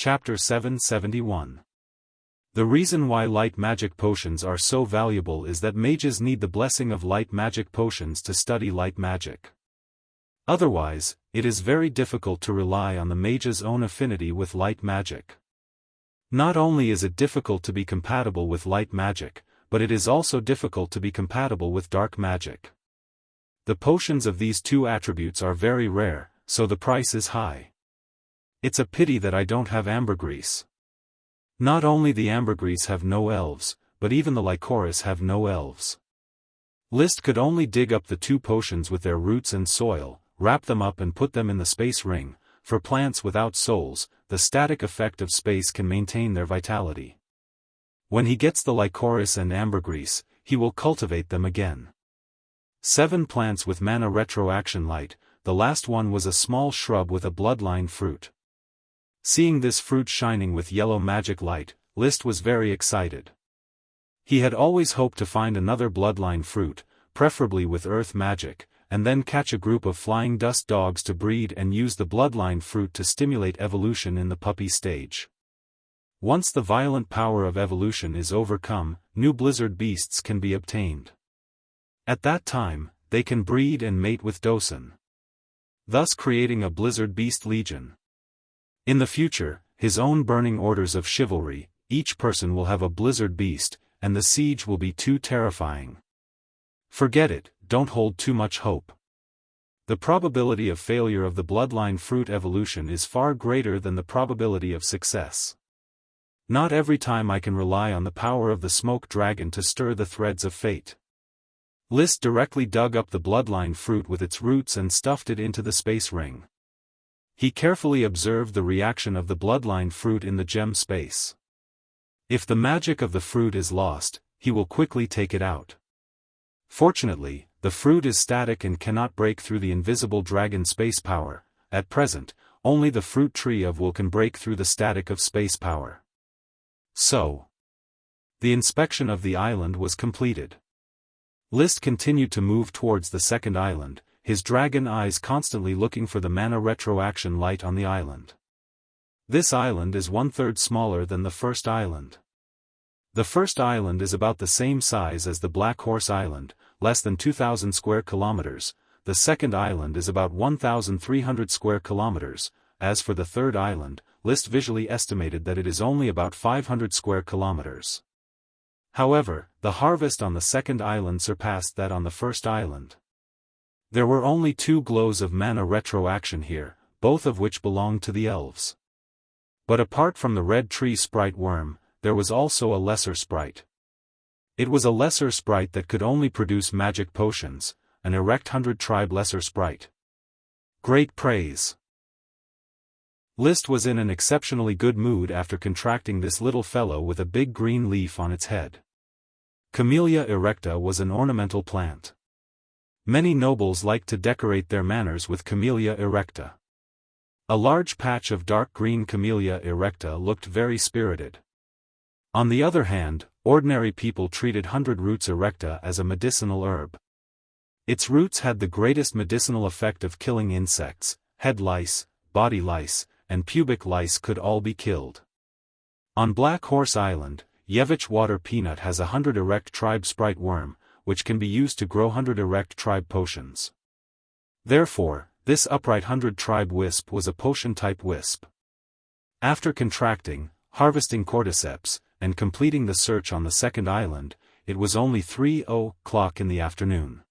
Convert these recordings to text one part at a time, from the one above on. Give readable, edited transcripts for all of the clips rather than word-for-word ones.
Chapter 771. The reason why light magic potions are so valuable is that mages need the blessing of light magic potions to study light magic. Otherwise, it is very difficult to rely on the mage's own affinity with light magic. Not only is it difficult to be compatible with light magic, but it is also difficult to be compatible with dark magic. The potions of these two attributes are very rare, so the price is high. It's a pity that I don't have ambergris. Not only the ambergris have no elves, but even the licorice have no elves. List could only dig up the two potions with their roots and soil, wrap them up and put them in the space ring. For plants without souls, the static effect of space can maintain their vitality. When he gets the licorice and ambergris, he will cultivate them again. 7 plants with mana retroaction light. The last one was a small shrub with a bloodline fruit. Seeing this fruit shining with yellow magic light, List was very excited. He had always hoped to find another bloodline fruit, preferably with earth magic, and then catch a group of flying dust dogs to breed and use the bloodline fruit to stimulate evolution in the puppy stage. Once the violent power of evolution is overcome, new blizzard beasts can be obtained. At that time, they can breed and mate with Dosen, thus creating a blizzard beast legion. In the future, his own burning orders of chivalry, each person will have a blizzard beast, and the siege will be too terrifying. Forget it, don't hold too much hope. The probability of failure of the bloodline fruit evolution is far greater than the probability of success. Not every time I can rely on the power of the smoke dragon to stir the threads of fate. List directly dug up the bloodline fruit with its roots and stuffed it into the space ring. He carefully observed the reaction of the bloodline fruit in the gem space. If the magic of the fruit is lost, he will quickly take it out. Fortunately, the fruit is static and cannot break through the invisible dragon space power. At present, only the fruit tree of will can break through the static of space power. So, the inspection of the island was completed. List continued to move towards the second island, his dragon eyes constantly looking for the mana retroaction light on the island. This island is 1/3 smaller than the first island. The first island is about the same size as the Black Horse Island, less than 2,000 square kilometers. The second island is about 1,300 square kilometers. As for the third island, List visually estimated that it is only about 500 square kilometers. However, the harvest on the second island surpassed that on the first island. There were only 2 glows of mana retroaction here, both of which belonged to the elves. But apart from the red tree sprite worm, there was also a lesser sprite. It was a lesser sprite that could only produce magic potions, an erect 100-tribe lesser sprite. Great praise. List was in an exceptionally good mood after contracting this little fellow with a big green leaf on its head. Camellia erecta was an ornamental plant. Many nobles liked to decorate their manors with Camellia erecta. A large patch of dark green Camellia erecta looked very spirited. On the other hand, ordinary people treated 100 roots erecta as a medicinal herb. Its roots had the greatest medicinal effect of killing insects. Head lice, body lice, and pubic lice could all be killed. On Black Horse Island, Yevich Water Peanut has 100 erect tribe sprite worm, which can be used to grow 100 erect tribe potions. Therefore, this upright 100 tribe wisp was a potion-type wisp. After contracting, harvesting cordyceps, and completing the search on the second island, it was only 3:00 in the afternoon.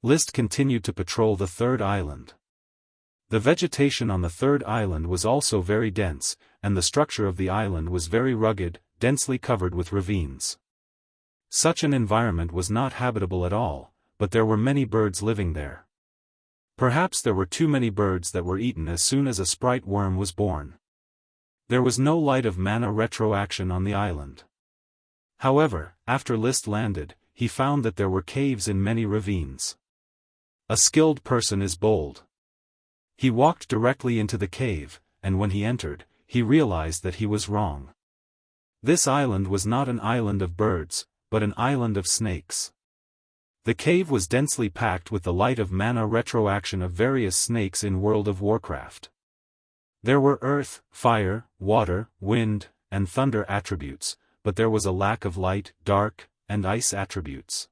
List continued to patrol the third island. The vegetation on the third island was also very dense, and the structure of the island was very rugged, densely covered with ravines. Such an environment was not habitable at all, but there were many birds living there. Perhaps there were too many birds that were eaten as soon as a sprite worm was born. There was no light of mana retroaction on the island. However, after List landed, he found that there were caves in many ravines. A skilled person is bold. He walked directly into the cave, and when he entered, he realized that he was wrong. This island was not an island of birds, but an island of snakes. The cave was densely packed with the light of mana retroaction of various snakes in World of Warcraft. There were earth, fire, water, wind, and thunder attributes, but there was a lack of light, dark, and ice attributes.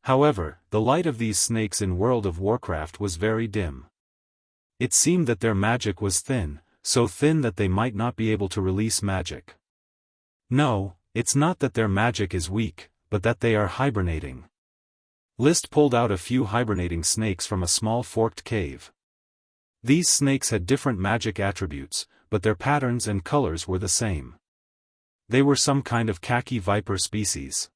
However, the light of these snakes in World of Warcraft was very dim. It seemed that their magic was thin, so thin that they might not be able to release magic. No, it's not that their magic is weak, but that they are hibernating. List pulled out a few hibernating snakes from a small forked cave. These snakes had different magic attributes, but their patterns and colors were the same. They were some kind of khaki viper species.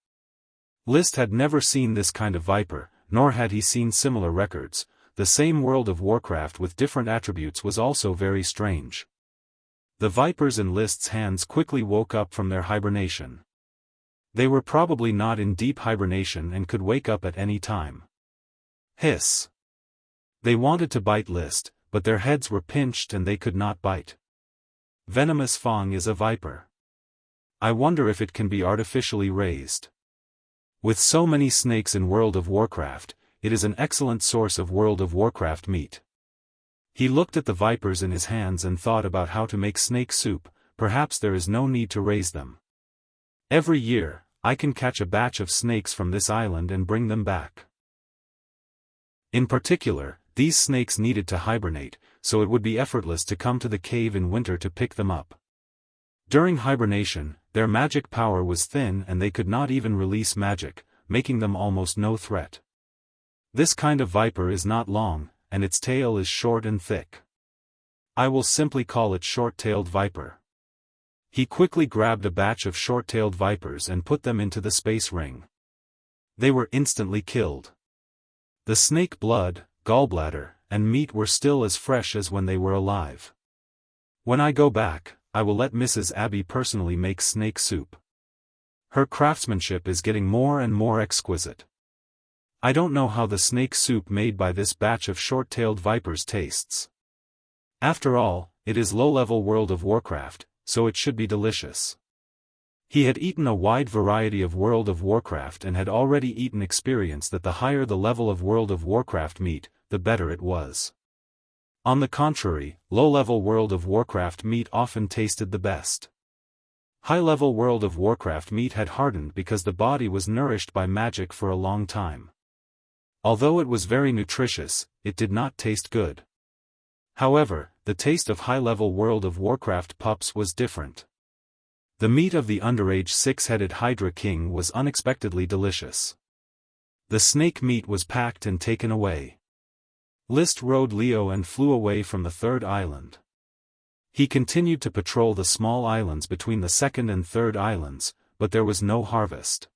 List had never seen this kind of viper, nor had he seen similar records. The same World of Warcraft with different attributes was also very strange. The vipers in List's hands quickly woke up from their hibernation. They were probably not in deep hibernation and could wake up at any time. Hiss! They wanted to bite List, but their heads were pinched and they could not bite. Venomous Fang is a viper. I wonder if it can be artificially raised. With so many snakes in World of Warcraft, it is an excellent source of World of Warcraft meat. He looked at the vipers in his hands and thought about how to make snake soup. Perhaps there is no need to raise them. Every year, I can catch a batch of snakes from this island and bring them back. In particular, these snakes needed to hibernate, so it would be effortless to come to the cave in winter to pick them up. During hibernation, their magic power was thin and they could not even release magic, making them almost no threat. This kind of viper is not long, and its tail is short and thick. I will simply call it short-tailed viper. He quickly grabbed a batch of short-tailed vipers and put them into the space ring. They were instantly killed. The snake blood, gallbladder, and meat were still as fresh as when they were alive. When I go back, I will let Mrs. Abby personally make snake soup. Her craftsmanship is getting more and more exquisite. I don't know how the snake soup made by this batch of short-tailed vipers tastes. After all, it is low-level World of Warcraft, so it should be delicious. He had eaten a wide variety of World of Warcraft and had already eaten experience that the higher the level of World of Warcraft meat, the better it was. On the contrary, low-level World of Warcraft meat often tasted the best. High-level World of Warcraft meat had hardened because the body was nourished by magic for a long time. Although it was very nutritious, it did not taste good. However, the taste of high-level World of Warcraft pups was different. The meat of the underage six-headed Hydra King was unexpectedly delicious. The snake meat was packed and taken away. List rode Leo and flew away from the third island. He continued to patrol the small islands between the second and third islands, but there was no harvest.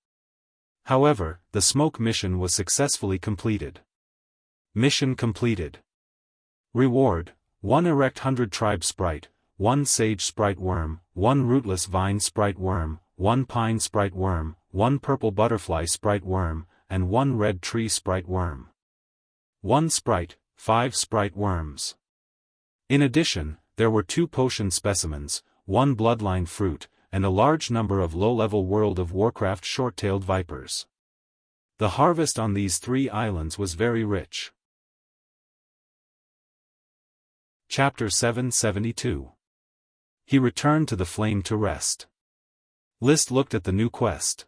However, the smoke mission was successfully completed. Mission completed. Reward: 1 erect 100 tribe sprite, 1 sage sprite worm, 1 rootless vine sprite worm, 1 pine sprite worm, 1 purple butterfly sprite worm, and 1 red tree sprite worm. 1 sprite, 5 sprite worms. In addition, there were 2 potion specimens, 1 bloodline fruit, and a large number of low-level World of Warcraft short-tailed vipers. The harvest on these 3 islands was very rich. Chapter 772. He returned to the flame to rest. List looked at the new quest.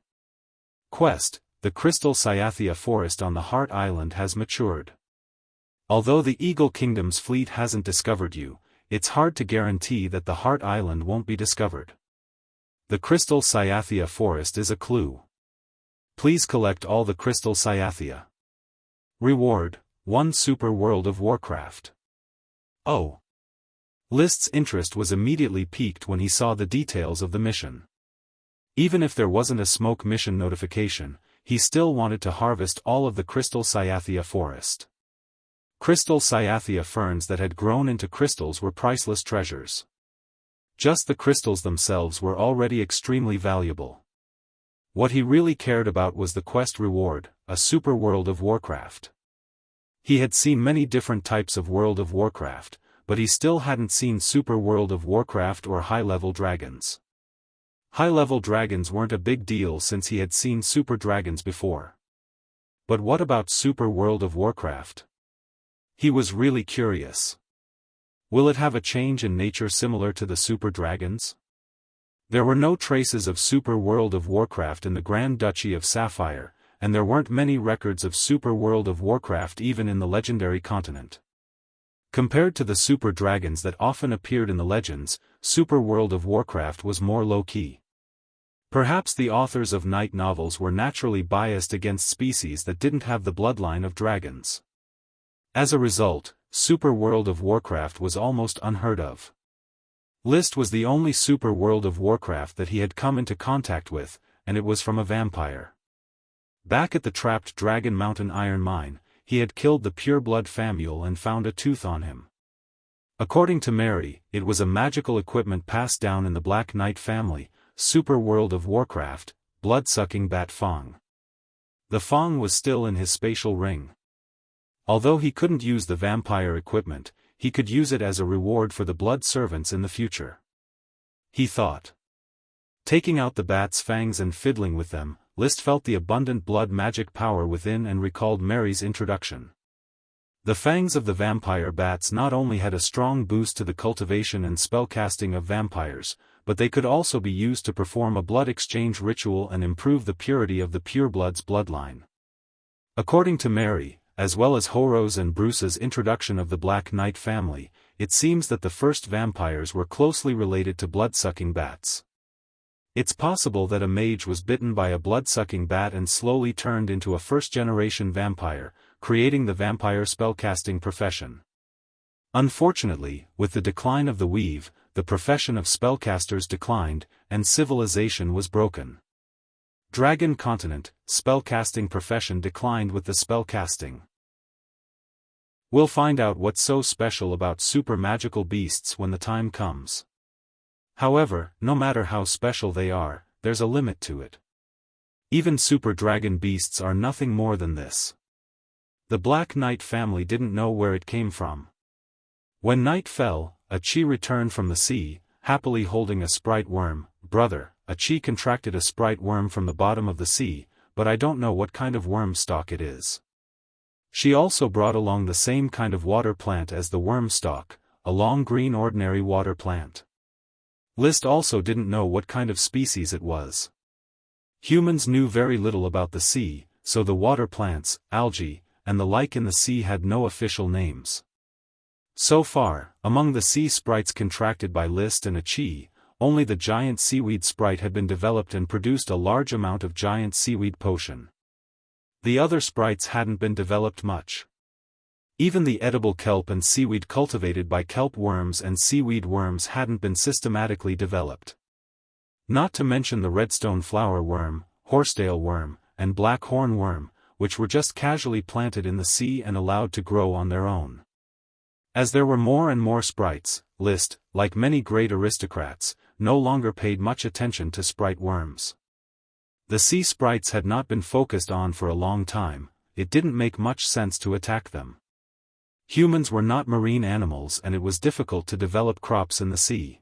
The Crystal Cyathea forest on the Heart Island has matured. Although the Eagle Kingdom's fleet hasn't discovered you, it's hard to guarantee that the Heart Island won't be discovered. The Crystal Cyathea forest is a clue. Please collect all the Crystal Cyathea. Reward: 1 Super World of Warcraft. Oh! List's interest was immediately piqued when he saw the details of the mission. Even if there wasn't a smoke mission notification, he still wanted to harvest all of the Crystal Cyathea forest. Crystal Cyathea ferns that had grown into crystals were priceless treasures. Just the crystals themselves were already extremely valuable. What he really cared about was the quest reward, a Super World of Warcraft. He had seen many different types of World of Warcraft, but he still hadn't seen Super World of Warcraft or high-level dragons. High-level dragons weren't a big deal since he had seen super dragons before. But what about Super World of Warcraft? He was really curious. Will it have a change in nature similar to the super dragons? There were no traces of Super World of Warcraft in the Grand Duchy of Sapphire, and there weren't many records of Super World of Warcraft even in the legendary continent. Compared to the super dragons that often appeared in the legends, Super World of Warcraft was more low-key. Perhaps the authors of night novels were naturally biased against species that didn't have the bloodline of dragons. As a result, Super World of Warcraft was almost unheard of. List was the only Super World of Warcraft that he had come into contact with, and it was from a vampire. Back at the trapped Dragon Mountain iron mine, he had killed the pureblood Famule and found a tooth on him. According to Mary, it was a magical equipment passed down in the Black Knight family, Super World of Warcraft, blood-sucking bat Fong. The Fong was still in his spatial ring. Although he couldn't use the vampire equipment, he could use it as a reward for the blood servants in the future. He thought. Taking out the bat's fangs and fiddling with them, List felt the abundant blood magic power within and recalled Mary's introduction. The fangs of the vampire bats not only had a strong boost to the cultivation and spellcasting of vampires, but they could also be used to perform a blood exchange ritual and improve the purity of the pureblood's bloodline. According to Mary, as well as Horo's and Bruce's introduction of the Black Knight family, it seems that the first vampires were closely related to blood-sucking bats. It's possible that a mage was bitten by a blood-sucking bat and slowly turned into a first-generation vampire, creating the vampire spellcasting profession. Unfortunately, with the decline of the weave, the profession of spellcasters declined, and civilization was broken. Dragon Continent, spellcasting profession declined with the spellcasting. We'll find out what's so special about super magical beasts when the time comes. However, no matter how special they are, there's a limit to it. Even super dragon beasts are nothing more than this. The Black Knight family didn't know where it came from. When night fell, a Chi returned from the sea, happily holding a sprite worm. Brother, a Chi contracted a sprite worm from the bottom of the sea, but I don't know what kind of worm stalk it is. She also brought along the same kind of water plant as the worm stalk, a long green ordinary water plant. List also didn't know what kind of species it was. Humans knew very little about the sea, so the water plants, algae, and the like in the sea had no official names. So far, among the sea sprites contracted by List and a Chi, only the giant seaweed sprite had been developed and produced a large amount of giant seaweed potion. The other sprites hadn't been developed much. Even the edible kelp and seaweed cultivated by kelp worms and seaweed worms hadn't been systematically developed. Not to mention the redstone flower worm, horsetail worm, and black horn worm, which were just casually planted in the sea and allowed to grow on their own. As there were more and more sprites, List, like many great aristocrats, no longer paid much attention to sprite worms. The sea sprites had not been focused on for a long time, it didn't make much sense to attack them. Humans were not marine animals and it was difficult to develop crops in the sea.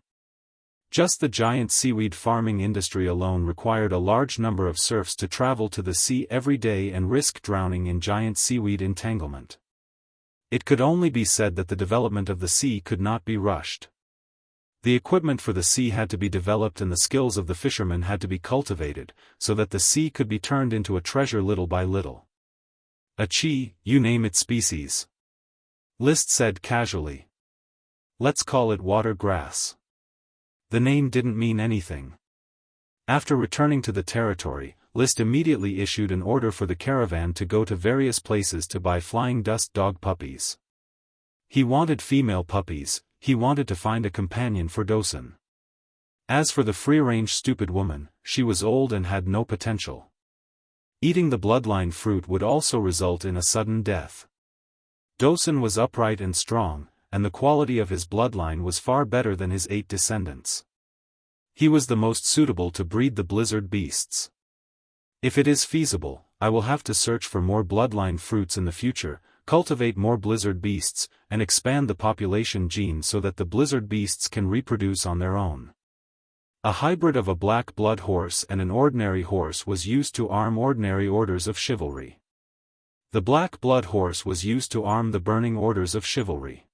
Just the giant seaweed farming industry alone required a large number of serfs to travel to the sea every day and risk drowning in giant seaweed entanglement. It could only be said that the development of the sea could not be rushed. The equipment for the sea had to be developed and the skills of the fishermen had to be cultivated, so that the sea could be turned into a treasure little by little. A Chi, you name its species. List said casually. Let's call it water grass. The name didn't mean anything. After returning to the territory, List immediately issued an order for the caravan to go to various places to buy flying dust dog puppies. He wanted female puppies, he wanted to find a companion for Dosen. As for the free-range stupid woman, she was old and had no potential. Eating the bloodline fruit would also result in a sudden death. Dosen was upright and strong, and the quality of his bloodline was far better than his 8 descendants. He was the most suitable to breed the blizzard beasts. If it is feasible, I will have to search for more bloodline fruits in the future, cultivate more blizzard beasts, and expand the population gene so that the blizzard beasts can reproduce on their own. A hybrid of a black blood horse and an ordinary horse was used to arm ordinary orders of chivalry. The black blood horse was used to arm the burning orders of chivalry.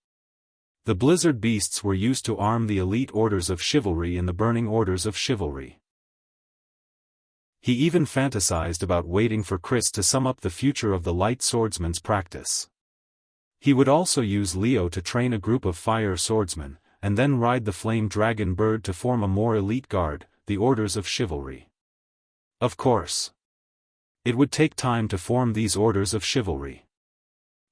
The blizzard beasts were used to arm the elite orders of chivalry in the burning orders of chivalry. He even fantasized about waiting for Chris to sum up the future of the light swordsman's practice. He would also use Leo to train a group of fire swordsmen, and then ride the flame dragon bird to form a more elite guard, the orders of chivalry. Of course, it would take time to form these orders of chivalry.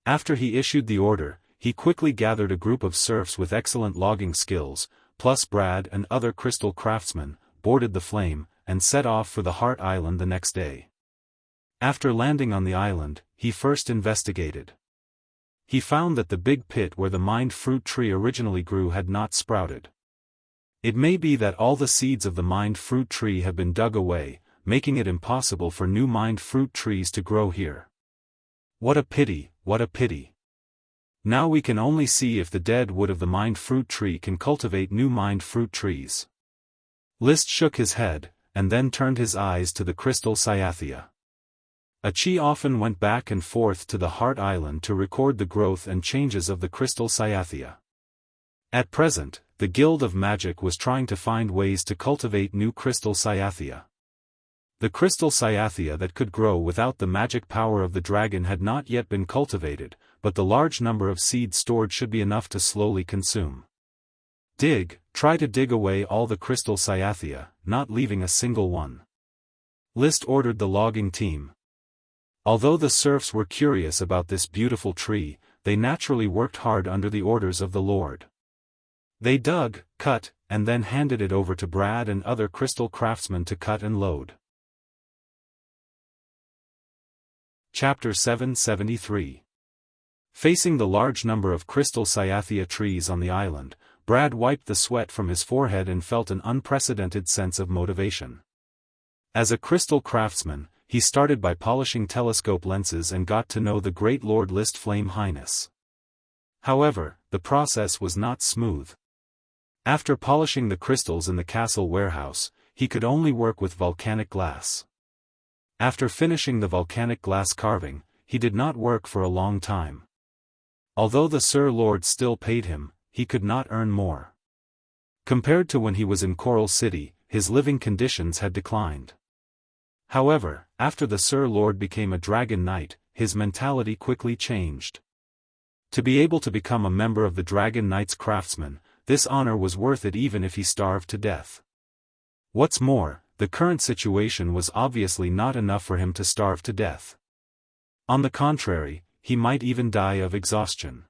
After he issued the order, he quickly gathered a group of serfs with excellent logging skills, plus Brad and other crystal craftsmen, boarded the flame, and set off for the Heart Island the next day. After landing on the island, he first investigated. He found that the big pit where the mind fruit tree originally grew had not sprouted. It may be that all the seeds of the mind fruit tree have been dug away, making it impossible for new mind fruit trees to grow here. What a pity, what a pity. Now we can only see if the dead wood of the mind fruit tree can cultivate new mind fruit trees. List shook his head, and then turned his eyes to the crystal Xianxia. Achi often went back and forth to the Heart Island to record the growth and changes of the crystal Xianxia. At present, the Guild of Magic was trying to find ways to cultivate new crystal Xianxia. The crystal Xianxia that could grow without the magic power of the dragon had not yet been cultivated, but the large number of seeds stored should be enough to slowly consume. Try to dig away all the crystal Xianxia, not leaving a single one. List ordered the logging team. Although the serfs were curious about this beautiful tree, they naturally worked hard under the orders of the Lord. They dug, cut, and then handed it over to Brad and other crystal craftsmen to cut and load. Chapter 773. Facing the large number of crystal Xianxia trees on the island, Brad wiped the sweat from his forehead and felt an unprecedented sense of motivation. As a crystal craftsman, he started by polishing telescope lenses and got to know the great Lord List Flame Highness. However, the process was not smooth. After polishing the crystals in the castle warehouse, he could only work with volcanic glass. After finishing the volcanic glass carving, he did not work for a long time. Although the Sir Lord still paid him, he could not earn more. Compared to when he was in Coral City, his living conditions had declined. However, after the Sir Lord became a Dragon Knight, his mentality quickly changed. To be able to become a member of the Dragon Knight's craftsmen, this honor was worth it even if he starved to death. What's more, the current situation was obviously not enough for him to starve to death. On the contrary, he might even die of exhaustion.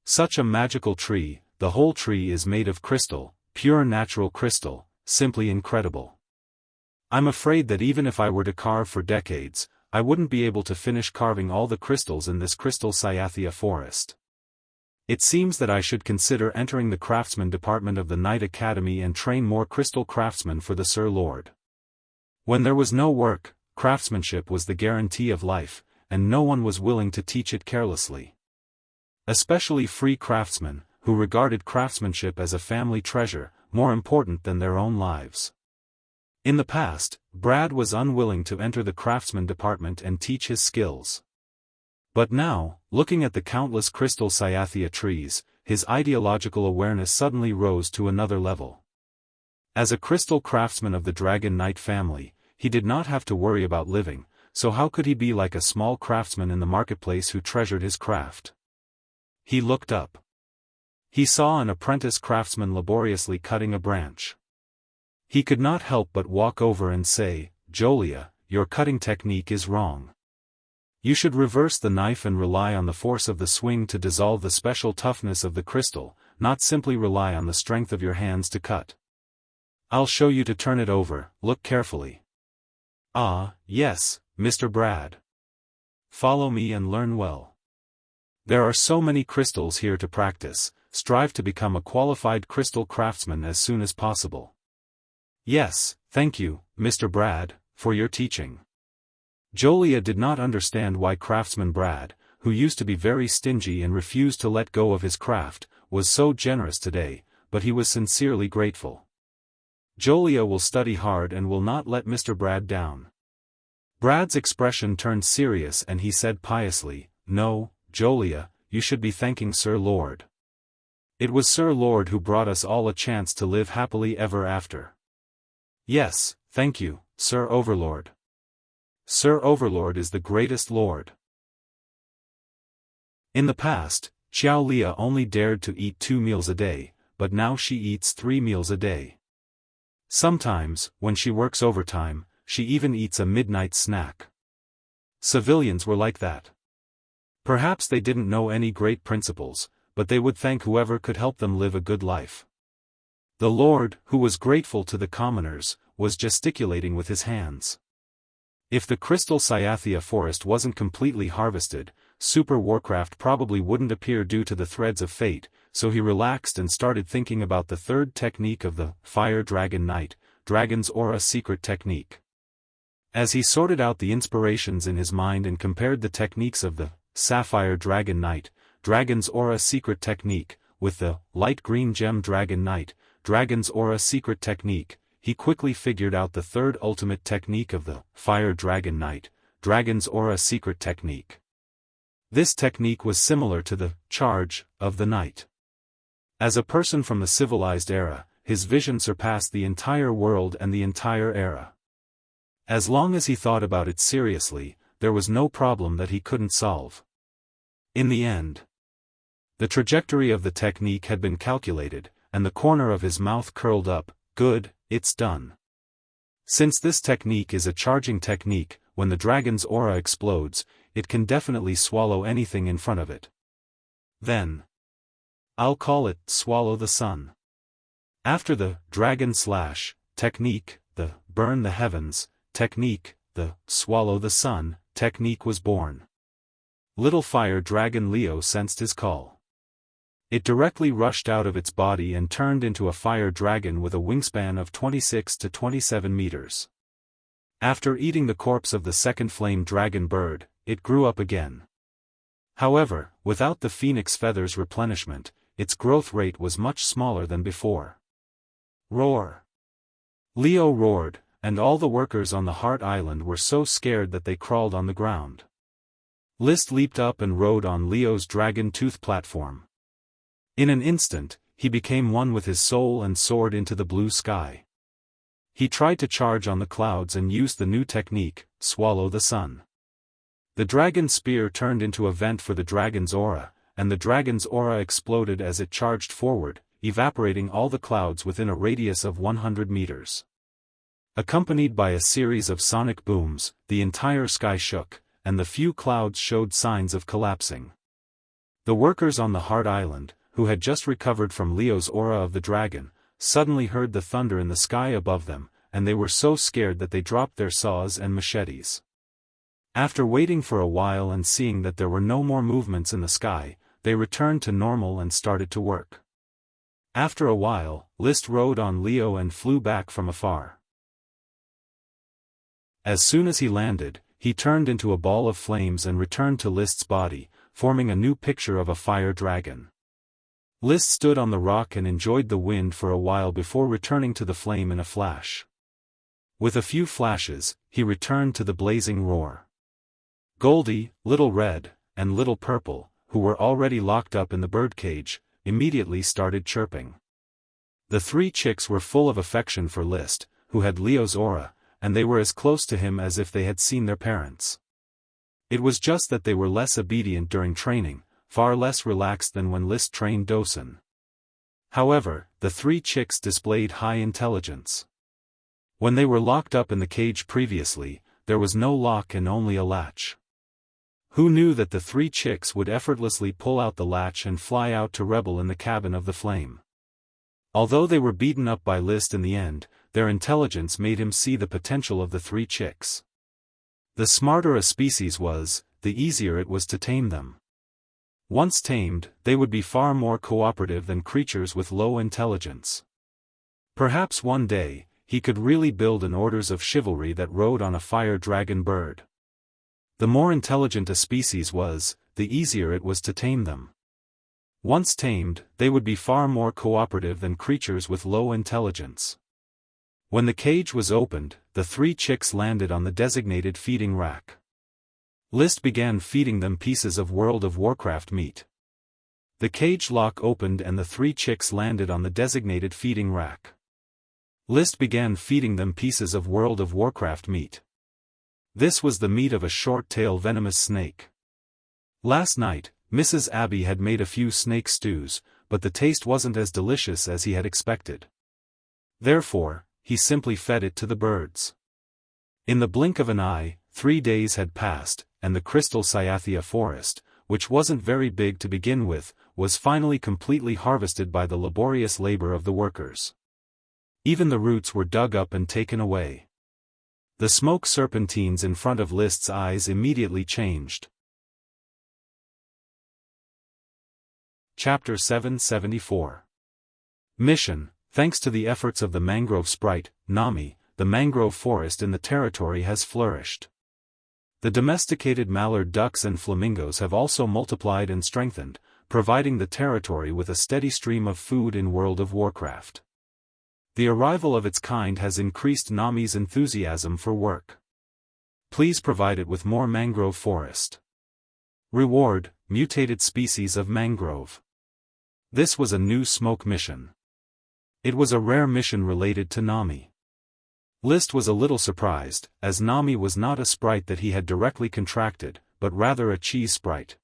Such a magical tree, the whole tree is made of crystal, pure natural crystal, simply incredible. I'm afraid that even if I were to carve for decades, I wouldn't be able to finish carving all the crystals in this crystal Xianxia forest. It seems that I should consider entering the craftsman department of the Knight Academy and train more crystal craftsmen for the Sir Lord. When there was no work, craftsmanship was the guarantee of life, and no one was willing to teach it carelessly. Especially free craftsmen, who regarded craftsmanship as a family treasure, more important than their own lives. In the past, Brad was unwilling to enter the craftsman department and teach his skills. But now, looking at the countless crystal Xianxia trees, his ideological awareness suddenly rose to another level. As a crystal craftsman of the Dragon Knight family, he did not have to worry about living, so how could he be like a small craftsman in the marketplace who treasured his craft? He looked up. He saw an apprentice craftsman laboriously cutting a branch. He could not help but walk over and say, "Jolia, your cutting technique is wrong. You should reverse the knife and rely on the force of the swing to dissolve the special toughness of the crystal, not simply rely on the strength of your hands to cut. I'll show you to turn it over, look carefully." "Ah, yes, Mr. Brad. Follow me and learn well. There are so many crystals here to practice, strive to become a qualified crystal craftsman as soon as possible." "Yes, thank you, Mr. Brad, for your teaching." Jolia did not understand why craftsman Brad, who used to be very stingy and refused to let go of his craft, was so generous today, but he was sincerely grateful. Jolia will study hard and will not let Mr. Brad down. Brad's expression turned serious and he said piously, "No, Jolia, you should be thanking Sir Lord. It was Sir Lord who brought us all a chance to live happily ever after. Yes, thank you, Sir Overlord. Sir Overlord is the greatest lord. In the past, Xiao Lia only dared to eat 2 meals a day, but now she eats 3 meals a day. Sometimes, when she works overtime, she even eats a midnight snack. Civilians were like that. Perhaps they didn't know any great principles, but they would thank whoever could help them live a good life. The Lord, who was grateful to the commoners, was gesticulating with his hands. If the crystal Cyathea forest wasn't completely harvested, Super Warcraft probably wouldn't appear due to the threads of fate, so he relaxed and started thinking about the third technique of the Fire Dragon Knight, Dragon's Aura secret technique. As he sorted out the inspirations in his mind and compared the techniques of the Sapphire Dragon Knight, Dragon's Aura secret technique, with the Light Green Gem Dragon Knight, Dragon's Aura secret technique, he quickly figured out the third ultimate technique of the Fire Dragon Knight, Dragon's Aura secret technique. This technique was similar to the Charge of the Night. As a person from the civilized era, his vision surpassed the entire world and the entire era. As long as he thought about it seriously, there was no problem that he couldn't solve. In the end, the trajectory of the technique had been calculated, and the corner of his mouth curled up. Good, it's done. Since this technique is a charging technique, when the dragon's aura explodes, it can definitely swallow anything in front of it. Then, I'll call it Swallow the Sun. After the Dragon Slash technique, the Burn the Heavens technique, the Swallow the Sun technique was born. Little fire dragon Leo sensed his call. It directly rushed out of its body and turned into a fire dragon with a wingspan of 26 to 27 meters. After eating the corpse of the second flame dragon bird, it grew up again. However, without the phoenix feathers replenishment, its growth rate was much smaller than before. Roar! Leo roared, and all the workers on the Heart Island were so scared that they crawled on the ground. List leaped up and rode on Leo's dragon tooth platform. In an instant, he became one with his soul and soared into the blue sky. He tried to charge on the clouds and used the new technique, Swallow the Sun. The dragon spear turned into a vent for the dragon's aura, and the dragon's aura exploded as it charged forward, evaporating all the clouds within a radius of 100 meters. Accompanied by a series of sonic booms, the entire sky shook, and the few clouds showed signs of collapsing. The workers on the Heart Island, who had just recovered from Leo's aura of the dragon, suddenly heard the thunder in the sky above them, and they were so scared that they dropped their saws and machetes. After waiting for a while and seeing that there were no more movements in the sky, they returned to normal and started to work. After a while, List rode on Leo and flew back from afar. As soon as he landed, he turned into a ball of flames and returned to List's body, forming a new picture of a fire dragon. List stood on the rock and enjoyed the wind for a while before returning to the flame in a flash. With a few flashes, he returned to the blazing roar. Goldie, Little Red, and Little Purple, who were already locked up in the birdcage, immediately started chirping. The 3 chicks were full of affection for List, who had Leo's aura, and they were as close to him as if they had seen their parents. It was just that they were less obedient during training, far less relaxed than when List trained Dosen. However, the 3 chicks displayed high intelligence. When they were locked up in the cage previously, there was no lock and only a latch. Who knew that the 3 chicks would effortlessly pull out the latch and fly out to rebel in the cabin of the flame? Although they were beaten up by List in the end, their intelligence made him see the potential of the 3 chicks. The smarter a species was, the easier it was to tame them. Once tamed, they would be far more cooperative than creatures with low intelligence. Perhaps one day, he could really build an orders of chivalry that rode on a fire dragon bird. The more intelligent a species was, the easier it was to tame them. Once tamed, they would be far more cooperative than creatures with low intelligence. When the cage was opened, the 3 chicks landed on the designated feeding rack. List began feeding them pieces of World of Warcraft meat. The cage lock opened and the 3 chicks landed on the designated feeding rack. List began feeding them pieces of World of Warcraft meat. This was the meat of a short-tailed venomous snake. Last night, Mrs. Abby had made a few snake stews, but the taste wasn't as delicious as he had expected. Therefore, he simply fed it to the birds. In the blink of an eye, 3 days had passed, and the Crystal Xianxia forest, which wasn't very big to begin with, was finally completely harvested by the laborious labor of the workers. Even the roots were dug up and taken away. The smoke serpentines in front of List's eyes immediately changed. Chapter 774. Mission. Thanks to the efforts of the mangrove sprite, Nami, the mangrove forest in the territory has flourished. The domesticated mallard ducks and flamingos have also multiplied and strengthened, providing the territory with a steady stream of food in World of Warcraft. The arrival of its kind has increased Nami's enthusiasm for work. Please provide it with more mangrove forest. Reward, mutated species of mangrove. This was a new smoke mission. It was a rare mission related to Nami. List was a little surprised, as Nami was not a sprite that he had directly contracted, but rather a chi sprite.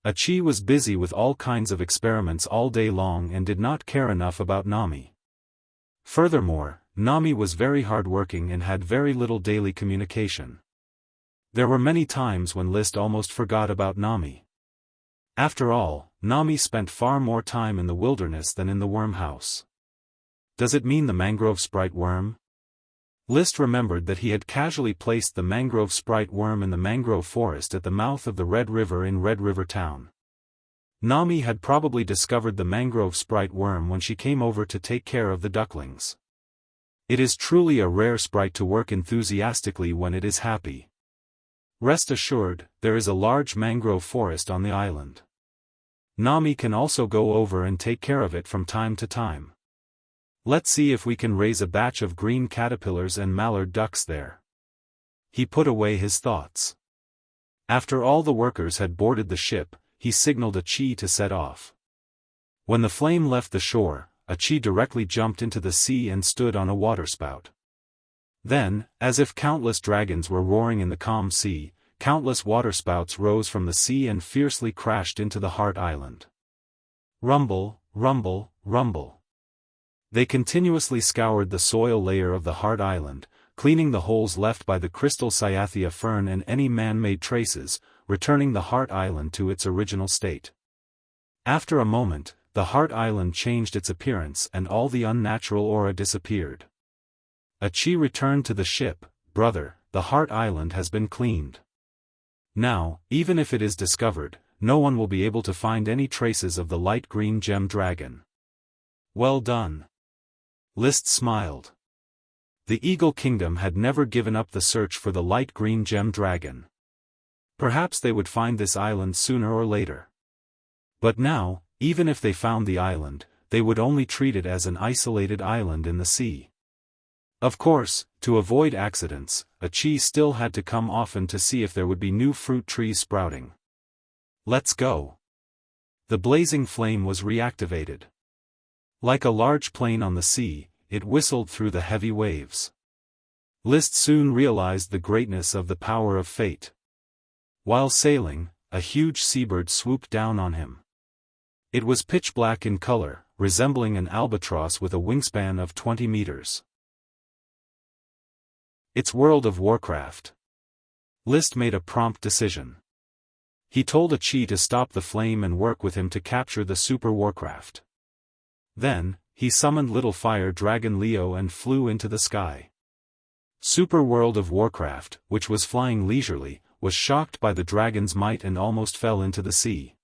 A chi was busy with all kinds of experiments all day long and did not care enough about Nami. Furthermore, Nami was very hardworking and had very little daily communication. There were many times when List almost forgot about Nami. After all, Nami spent far more time in the wilderness than in the worm house. Does it mean the mangrove sprite worm? List remembered that he had casually placed the mangrove sprite worm in the mangrove forest at the mouth of the Red River in Red River Town. Nami had probably discovered the mangrove sprite worm when she came over to take care of the ducklings. It is truly a rare sprite to work enthusiastically when it is happy. Rest assured, there is a large mangrove forest on the island. Nami can also go over and take care of it from time to time. Let's see if we can raise a batch of green caterpillars and mallard ducks there. He put away his thoughts. After all the workers had boarded the ship, he signaled a chi to set off. When the flame left the shore, a chi directly jumped into the sea and stood on a waterspout. Then, as if countless dragons were roaring in the calm sea, countless waterspouts rose from the sea and fiercely crashed into the Heart Island. Rumble, rumble, rumble. They continuously scoured the soil layer of the Heart Island, cleaning the holes left by the Crystal Xianxia fern and any man-made traces, returning the Heart Island to its original state. After a moment, the Heart Island changed its appearance and all the unnatural aura disappeared. A chi returned to the ship. Brother, the Heart Island has been cleaned. Now, even if it is discovered, no one will be able to find any traces of the light green gem dragon. Well done. List smiled. The Eagle Kingdom had never given up the search for the light green gem dragon. Perhaps they would find this island sooner or later. But now, even if they found the island, they would only treat it as an isolated island in the sea. Of course, to avoid accidents, a chi still had to come often to see if there would be new fruit trees sprouting. Let's go. The blazing flame was reactivated. Like a large plane on the sea, it whistled through the heavy waves. List soon realized the greatness of the power of fate. While sailing, a huge seabird swooped down on him. It was pitch black in color, resembling an albatross with a wingspan of 20 meters. It's World of Warcraft. List made a prompt decision. He told a chi to stop the flame and work with him to capture the super warcraft. Then, he summoned Little Fire Dragon Leo and flew into the sky. Super World of Warcraft, which was flying leisurely, was shocked by the dragon's might and almost fell into the sea.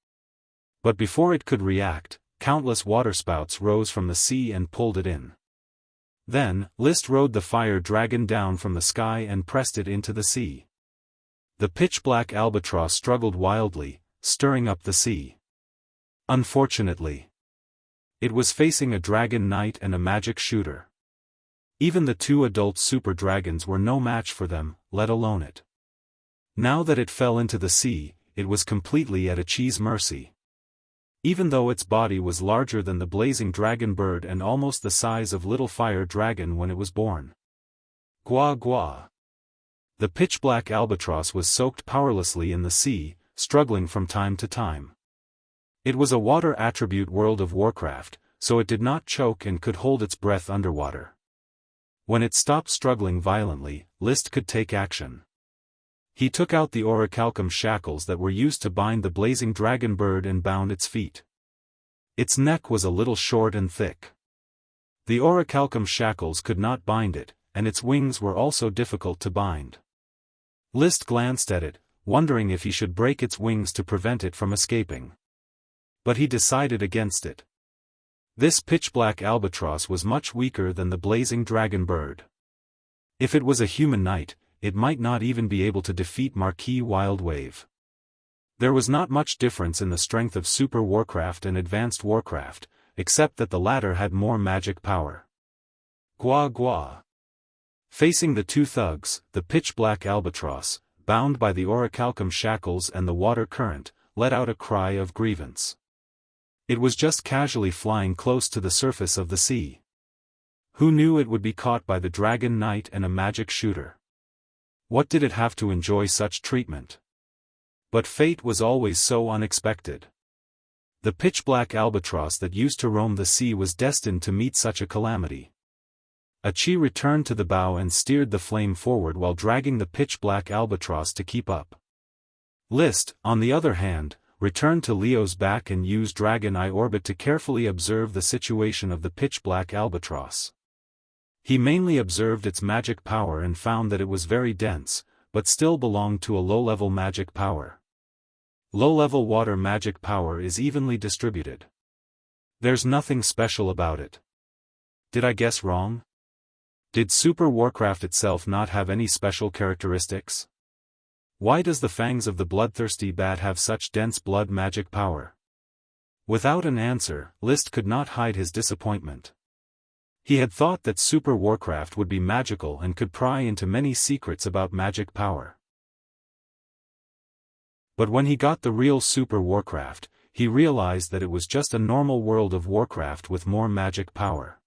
But before it could react, countless waterspouts rose from the sea and pulled it in. Then, List rode the fire dragon down from the sky and pressed it into the sea. The pitch-black albatross struggled wildly, stirring up the sea. Unfortunately, it was facing a dragon knight and a magic shooter. Even the 2 adult super dragons were no match for them, let alone it. Now that it fell into the sea, it was completely at a chi's mercy. even though its body was larger than the blazing dragon bird and almost the size of little fire dragon when it was born. Gua gua. The pitch-black albatross was soaked powerlessly in the sea, struggling from time to time. It was a water attribute World of Warcraft, so it did not choke and could hold its breath underwater. When it stopped struggling violently, List could take action. He took out the orichalcum shackles that were used to bind the blazing dragon bird and bound its feet. Its neck was a little short and thick. The orichalcum shackles could not bind it, and its wings were also difficult to bind. List glanced at it, wondering if he should break its wings to prevent it from escaping. But he decided against it. This pitch-black albatross was much weaker than the blazing dragon bird. If it was a human knight, it might not even be able to defeat Marquis Wildwave. There was not much difference in the strength of Super Warcraft and Advanced Warcraft, except that the latter had more magic power. Gua gua. Facing the two thugs, the pitch-black albatross, bound by the orichalcum shackles and the water current, let out a cry of grievance. It was just casually flying close to the surface of the sea. Who knew it would be caught by the Dragon Knight and a magic shooter? What did it have to enjoy such treatment? But fate was always so unexpected. The pitch-black albatross that used to roam the sea was destined to meet such a calamity. Achi returned to the bow and steered the flame forward while dragging the pitch-black albatross to keep up. List, on the other hand, returned to Leo's back and used Dragon Eye Orbit to carefully observe the situation of the pitch-black albatross. He mainly observed its magic power and found that it was very dense, but still belonged to a low-level magic power. Low-level water magic power is evenly distributed. There's nothing special about it. Did I guess wrong? Did Super Warcraft itself not have any special characteristics? Why does the fangs of the bloodthirsty bat have such dense blood magic power? Without an answer, List could not hide his disappointment. He had thought that Super Warcraft would be magical and could pry into many secrets about magic power. But when he got the real Super Warcraft, he realized that it was just a normal World of Warcraft with more magic power.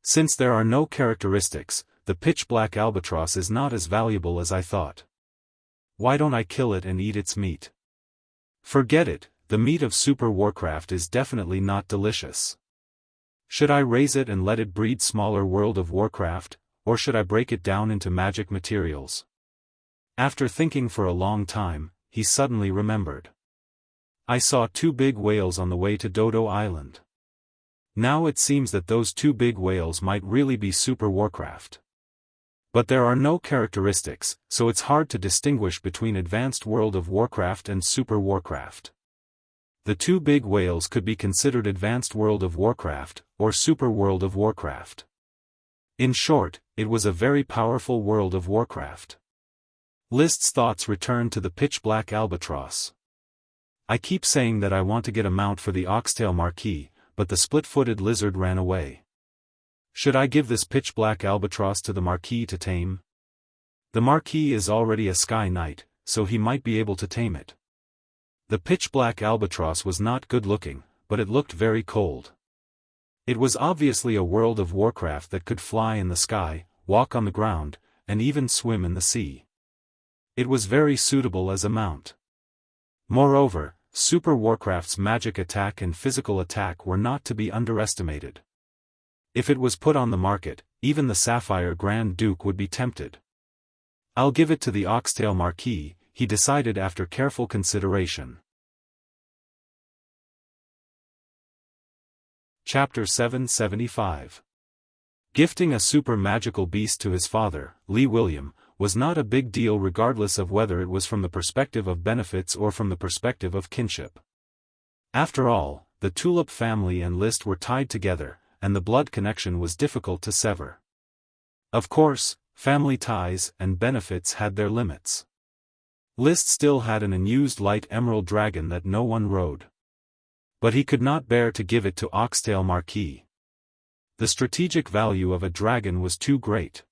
Since there are no characteristics, the pitch-black albatross is not as valuable as I thought. Why don't I kill it and eat its meat? Forget it, the meat of Super Warcraft is definitely not delicious. Should I raise it and let it breed smaller World of Warcraft, or should I break it down into magic materials? After thinking for a long time, he suddenly remembered. I saw 2 big whales on the way to Dodo Island. Now it seems that those 2 big whales might really be Super Warcraft. But there are no characteristics, so it's hard to distinguish between Advanced World of Warcraft and Super Warcraft. The 2 big whales could be considered Advanced World of Warcraft, or Super World of Warcraft. In short, it was a very powerful World of Warcraft. List's thoughts returned to the pitch-black albatross. I keep saying that I want to get a mount for the oxtail Marquis, but the split-footed lizard ran away. Should I give this pitch-black albatross to the Marquis to tame? The Marquis is already a Sky Knight, so he might be able to tame it. The pitch-black albatross was not good-looking, but it looked very cold. It was obviously a World of Warcraft that could fly in the sky, walk on the ground, and even swim in the sea. It was very suitable as a mount. Moreover, Super Warcraft's magic attack and physical attack were not to be underestimated. If it was put on the market, even the Sapphire Grand Duke would be tempted. I'll give it to the Oxtail Marquis, he decided after careful consideration. Chapter 775. Gifting a super magical beast to his father, Lee William, was not a big deal regardless of whether it was from the perspective of benefits or from the perspective of kinship. After all, the Tulip family and List were tied together, and the blood connection was difficult to sever. Of course, family ties and benefits had their limits. List still had an unused light emerald dragon that no one rode. But he could not bear to give it to Oxtail Marquis. The strategic value of a dragon was too great.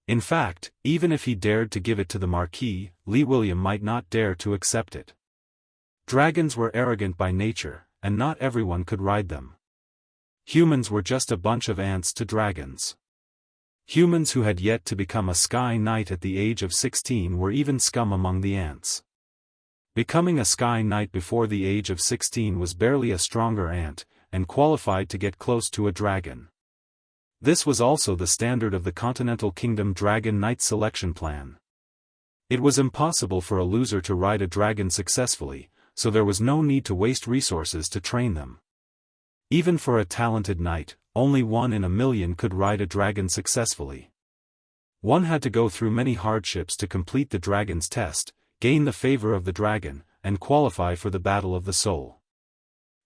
In fact, even if he dared to give it to the Marquis, Lee William might not dare to accept it. Dragons were arrogant by nature, and not everyone could ride them. Humans were just a bunch of ants to dragons. Humans who had yet to become a Sky Knight at the age of 16 were even scum among the ants. Becoming a Sky Knight before the age of 16 was barely a stronger ant, and qualified to get close to a dragon. This was also the standard of the Continental Kingdom Dragon Knight selection plan. It was impossible for a loser to ride a dragon successfully, so there was no need to waste resources to train them. Even for a talented knight, only 1 in a million could ride a dragon successfully. One had to go through many hardships to complete the dragon's test, gain the favor of the dragon, and qualify for the Battle of the Soul.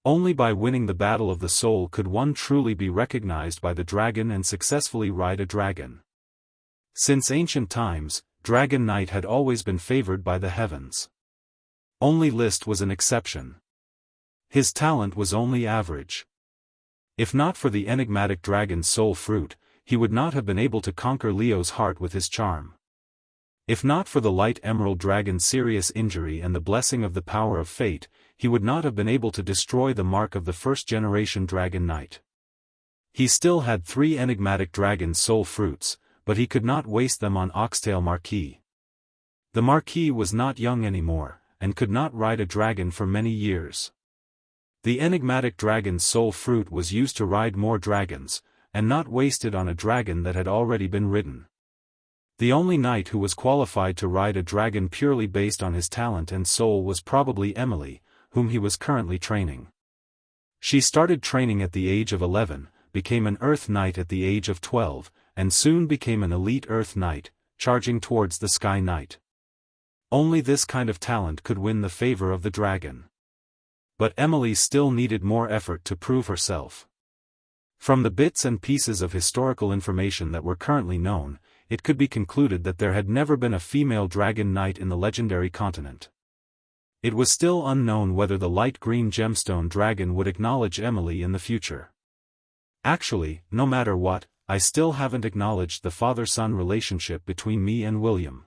Only by winning the Battle of the Soul could one truly be recognized by the dragon and successfully ride a dragon. Since ancient times, Dragon Knight had always been favored by the heavens. Only List was an exception. His talent was only average. If not for the enigmatic dragon's soul fruit, he would not have been able to conquer Leo's heart with his charm. If not for the light emerald dragon's serious injury and the blessing of the power of fate, he would not have been able to destroy the mark of the first-generation Dragon Knight. He still had 3 enigmatic dragon's soul fruits, but he could not waste them on Oxtail Marquis. The Marquis was not young anymore, and could not ride a dragon for many years. The enigmatic dragon's soul fruit was used to ride more dragons, and not wasted on a dragon that had already been ridden. The only knight who was qualified to ride a dragon purely based on his talent and soul was probably Emily, whom he was currently training. She started training at the age of 11, became an Earth Knight at the age of 12, and soon became an elite Earth Knight, charging towards the Sky Knight. Only this kind of talent could win the favor of the dragon. But Emily still needed more effort to prove herself. From the bits and pieces of historical information that were currently known, it could be concluded that there had never been a female Dragon Knight in the legendary continent. It was still unknown whether the light green gemstone dragon would acknowledge Emily in the future. Actually, no matter what, I still haven't acknowledged the father-son relationship between me and William.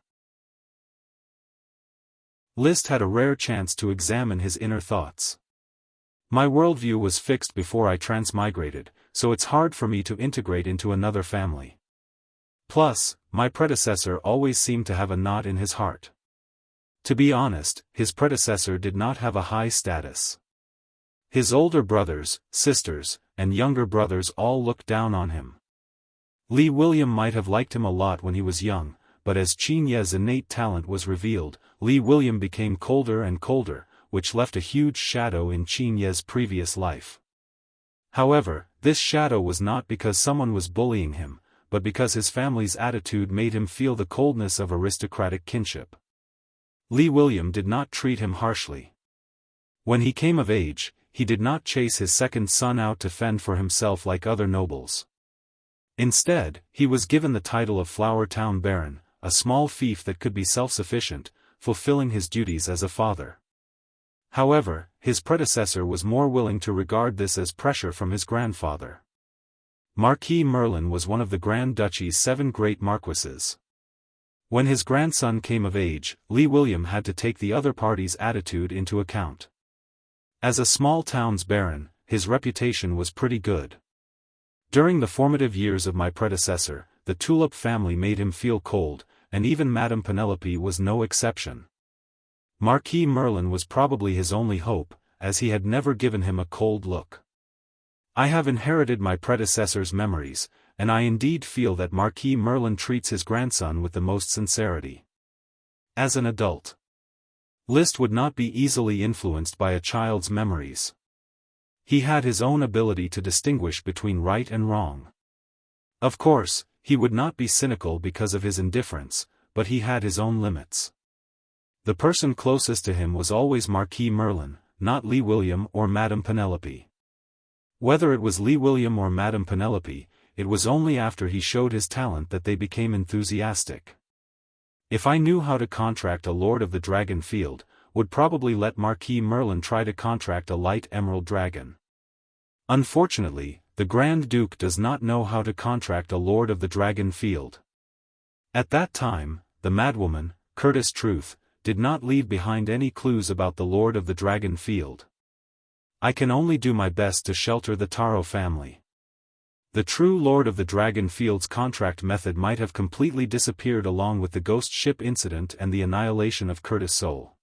List had a rare chance to examine his inner thoughts. My worldview was fixed before I transmigrated, so it's hard for me to integrate into another family. Plus, my predecessor always seemed to have a knot in his heart. To be honest, his predecessor did not have a high status. His older brothers, sisters, and younger brothers all looked down on him. Li William might have liked him a lot when he was young, but as Qin Ye's innate talent was revealed, Li William became colder and colder, which left a huge shadow in Qin Ye's previous life. However, this shadow was not because someone was bullying him, but because his family's attitude made him feel the coldness of aristocratic kinship. Li William did not treat him harshly. When he came of age, he did not chase his second son out to fend for himself like other nobles. Instead, he was given the title of Flower Town Baron, a small fief that could be self-sufficient, fulfilling his duties as a father. However, his predecessor was more willing to regard this as pressure from his grandfather. Marquis Merlin was one of the Grand Duchy's 7 great marquises. When his grandson came of age, Li William had to take the other party's attitude into account. As a small town's baron, his reputation was pretty good. During the formative years of my predecessor, the Tulip family made him feel cold, and even Madame Penelope was no exception. Marquis Merlin was probably his only hope, as he had never given him a cold look. I have inherited my predecessor's memories, and I indeed feel that Marquis Merlin treats his grandson with the most sincerity. As an adult, List would not be easily influenced by a child's memories. He had his own ability to distinguish between right and wrong. Of course, he would not be cynical because of his indifference, but he had his own limits. The person closest to him was always Marquis Merlin, not Li William or Madame Penelope. Whether it was Li William or Madame Penelope, it was only after he showed his talent that they became enthusiastic. If I knew how to contract a Lord of the Dragon Field, would probably let Marquis Merlin try to contract a light emerald dragon. Unfortunately, the Grand Duke does not know how to contract a Lord of the Dragon Field. At that time, the madwoman, Curtis Truth, did not leave behind any clues about the Lord of the Dragon Field. I can only do my best to shelter the Taro family. The true Lord of the Dragon Field's contract method might have completely disappeared along with the ghost ship incident and the annihilation of Curtis Soul.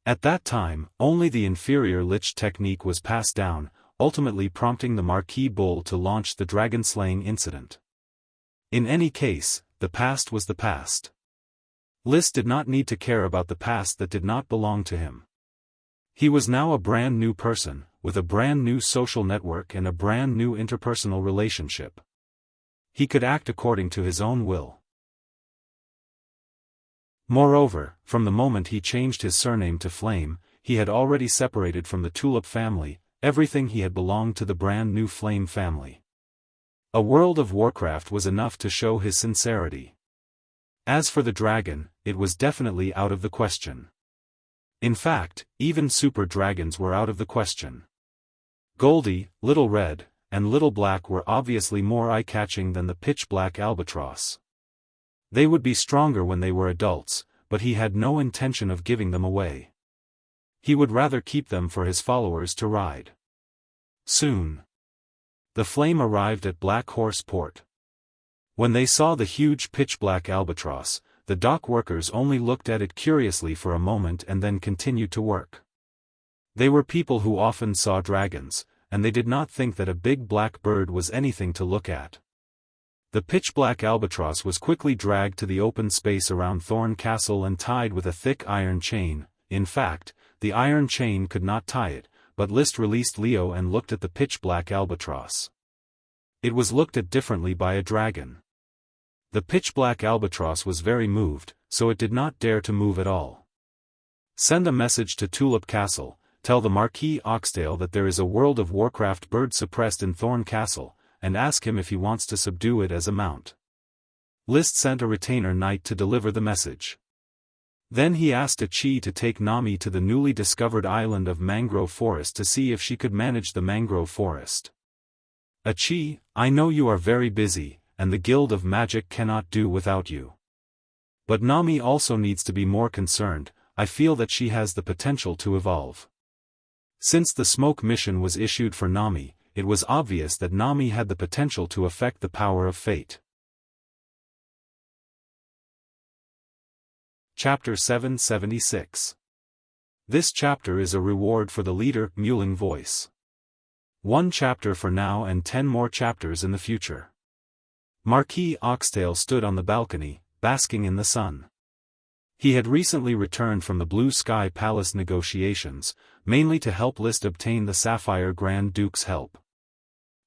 At that time, only the inferior Lich technique was passed down, ultimately prompting the Marquis Bull to launch the dragon-slaying incident. In any case, the past was the past. List did not need to care about the past that did not belong to him. He was now a brand new person, with a brand new social network and a brand new interpersonal relationship. He could act according to his own will. Moreover, from the moment he changed his surname to Flame, he had already separated from the Tulip family. Everything he had belonged to the brand new Flame family. A World of Warcraft was enough to show his sincerity. As for the dragon, it was definitely out of the question. In fact, even super dragons were out of the question. Goldie, Little Red, and Little Black were obviously more eye-catching than the pitch-black albatross. They would be stronger when they were adults, but he had no intention of giving them away. He would rather keep them for his followers to ride. Soon, the Flame arrived at Black Horse Port. When they saw the huge pitch-black albatross, the dock workers only looked at it curiously for a moment and then continued to work. They were people who often saw dragons, and they did not think that a big black bird was anything to look at. The pitch-black albatross was quickly dragged to the open space around Thorn Castle and tied with a thick iron chain. In fact, the iron chain could not tie it, but List released Leo and looked at the pitch-black albatross. It was looked at differently by a dragon. The pitch-black albatross was very moved, so it did not dare to move at all. Send a message to Tulip Castle, tell the Marquis Oxdale that there is a World of Warcraft bird suppressed in Thorn Castle, and ask him if he wants to subdue it as a mount. List sent a retainer knight to deliver the message. Then he asked a Chi to take Nami to the newly discovered island of Mangrove Forest to see if she could manage the mangrove forest. A Chi, I know you are very busy, and the Guild of Magic cannot do without you. But Nami also needs to be more concerned. I feel that she has the potential to evolve. Since the smoke mission was issued for Nami, it was obvious that Nami had the potential to affect the power of fate. Chapter 776. This chapter is a reward for the leader, Mewling Voice. 1 chapter for now and 10 more chapters in the future. Marquis Oxtail stood on the balcony, basking in the sun. He had recently returned from the Blue Sky Palace negotiations, mainly to help List obtain the Sapphire Grand Duke's help.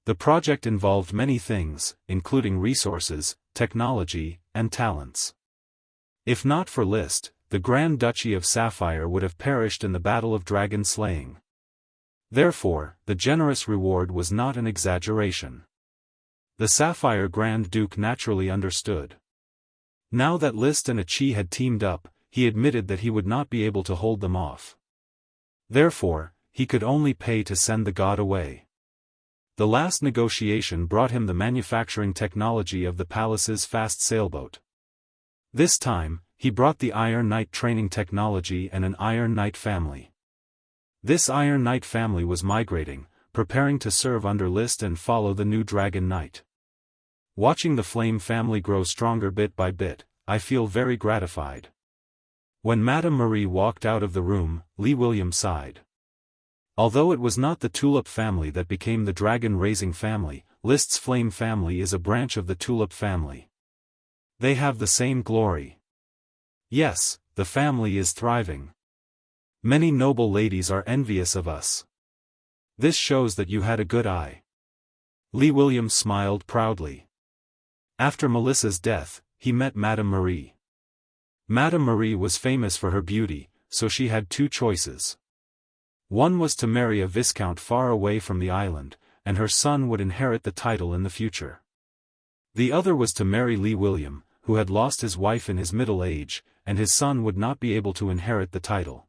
The project involved many things, including resources, technology, and talents. If not for List, the Grand Duchy of Sapphire would have perished in the Battle of Dragon Slaying. Therefore, the generous reward was not an exaggeration. The Sapphire Grand Duke naturally understood. Now that List and a Chi had teamed up, he admitted that he would not be able to hold them off. Therefore, he could only pay to send the god away. The last negotiation brought him the manufacturing technology of the palace's fast sailboat. This time, he brought the Iron Knight training technology and an Iron Knight family. This Iron Knight family was migrating, preparing to serve under List and follow the new Dragon Knight. Watching the Flame family grow stronger bit by bit, I feel very gratified. When Madame Marie walked out of the room, Lee William sighed. Although it was not the Tulip family that became the dragon-raising family, List's Flame family is a branch of the Tulip family. They have the same glory. Yes, the family is thriving. Many noble ladies are envious of us. This shows that you had a good eye. Lee Williams smiled proudly. After Melissa's death, he met Madame Marie. Madame Marie was famous for her beauty, so she had two choices. One was to marry a viscount far away from the island, and her son would inherit the title in the future. The other was to marry Lee William, who had lost his wife in his middle age, and his son would not be able to inherit the title.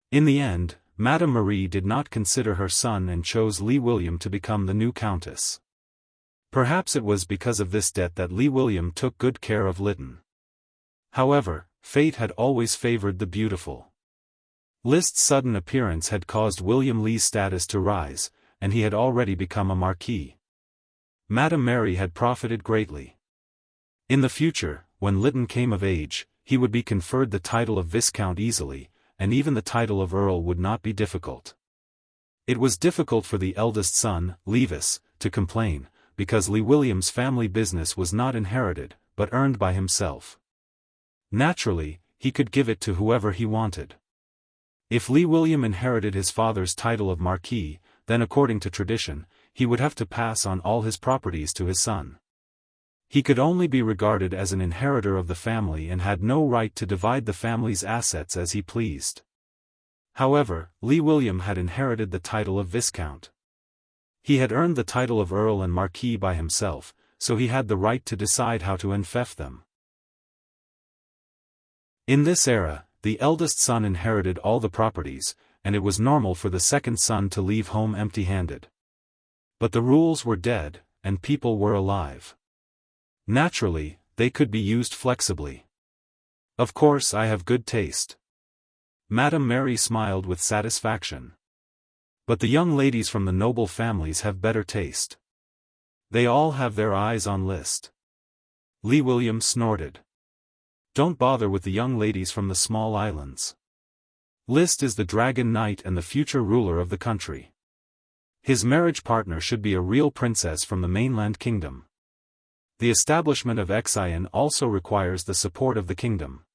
In the end, Madame Marie did not consider her son and chose Lee William to become the new countess. Perhaps it was because of this debt that Lee William took good care of Lytton. However, fate had always favored the beautiful. List's sudden appearance had caused William Li's status to rise, and he had already become a marquis. Madame Mary had profited greatly. In the future, when Lytton came of age, he would be conferred the title of Viscount easily, and even the title of Earl would not be difficult. It was difficult for the eldest son, Levis, to complain, because Lee William's family business was not inherited, but earned by himself. Naturally, he could give it to whoever he wanted. If Lee William inherited his father's title of Marquis, then according to tradition, he would have to pass on all his properties to his son. He could only be regarded as an inheritor of the family and had no right to divide the family's assets as he pleased. However, Lee William had inherited the title of Viscount. He had earned the title of Earl and Marquis by himself, so he had the right to decide how to enfeoff them. In this era, the eldest son inherited all the properties, and it was normal for the second son to leave home empty-handed. But the rules were dead, and people were alive. Naturally, they could be used flexibly. Of course I have good taste. Madame Mary smiled with satisfaction. But the young ladies from the noble families have better taste. They all have their eyes on List. Lee William snorted. Don't bother with the young ladies from the small islands. List is the Dragon Knight and the future ruler of the country. His marriage partner should be a real princess from the mainland kingdom. The establishment of Xian also requires the support of the kingdom.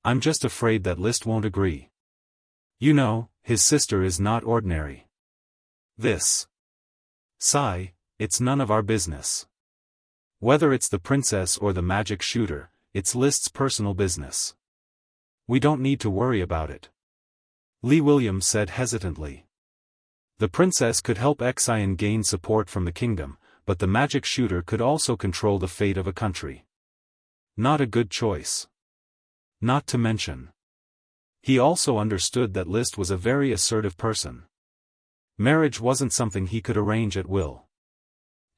I'm just afraid that List won't agree. You know, his sister is not ordinary. This. Sigh, it's none of our business. Whether it's the princess or the magic shooter, it's List's personal business. We don't need to worry about it. Lee William said hesitantly. The princess could help Xian gain support from the kingdom, but the magic shooter could also control the fate of a country. Not a good choice. Not to mention. He also understood that List was a very assertive person. Marriage wasn't something he could arrange at will.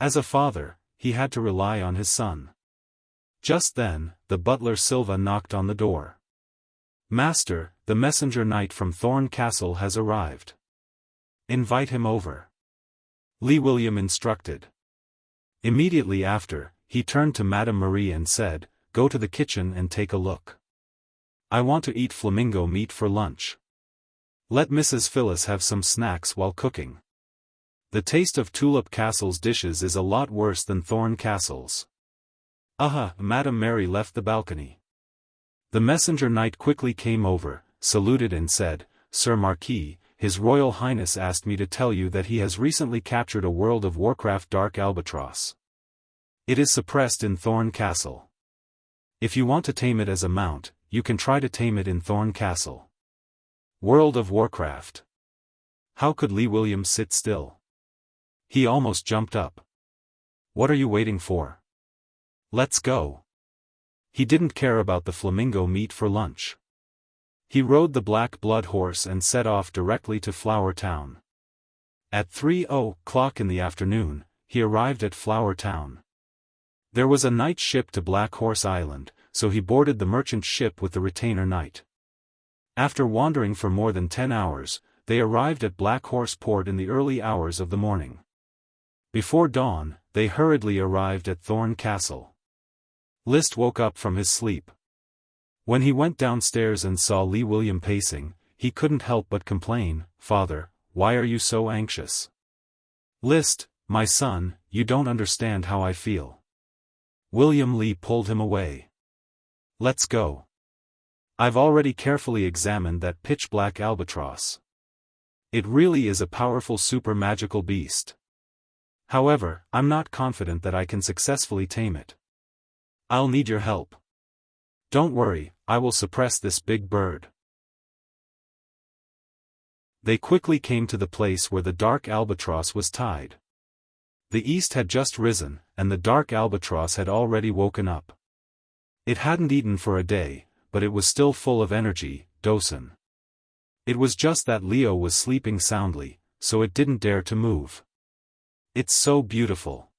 As a father, he had to rely on his son. Just then, the butler Silva knocked on the door. Master, the messenger knight from Thorn Castle has arrived. Invite him over. Lee William instructed. Immediately after, he turned to Madame Marie and said, Go to the kitchen and take a look. I want to eat flamingo meat for lunch. Let Mrs. Phyllis have some snacks while cooking. The taste of Tulip Castle's dishes is a lot worse than Thorn Castle's. Madame Mary left the balcony. The messenger knight quickly came over, saluted and said, Sir Marquis, His Royal Highness asked me to tell you that he has recently captured a World of Warcraft Dark Albatross. It is suppressed in Thorn Castle. If you want to tame it as a mount, you can try to tame it in Thorn Castle. World of Warcraft. How could Lee Williams sit still? He almost jumped up. What are you waiting for? Let's go. He didn't care about the flamingo meat for lunch. He rode the black blood horse and set off directly to Flower Town. At 3:00 in the afternoon, he arrived at Flower Town. There was a night ship to Black Horse Island, so he boarded the merchant ship with the retainer knight. After wandering for more than 10 hours, they arrived at Black Horse Port in the early hours of the morning. Before dawn, they hurriedly arrived at Thorn Castle. List woke up from his sleep. When he went downstairs and saw Lee William pacing, he couldn't help but complain, Father, why are you so anxious? List, my son, you don't understand how I feel. William Lee pulled him away. Let's go. I've already carefully examined that pitch-black albatross. It really is a powerful super-magical beast. However, I'm not confident that I can successfully tame it. I'll need your help. Don't worry, I will suppress this big bird. They quickly came to the place where the dark albatross was tied. The east had just risen, and the dark albatross had already woken up. It hadn't eaten for a day, but it was still full of energy, Dosen. It was just that Leo was sleeping soundly, so it didn't dare to move. It's so beautiful.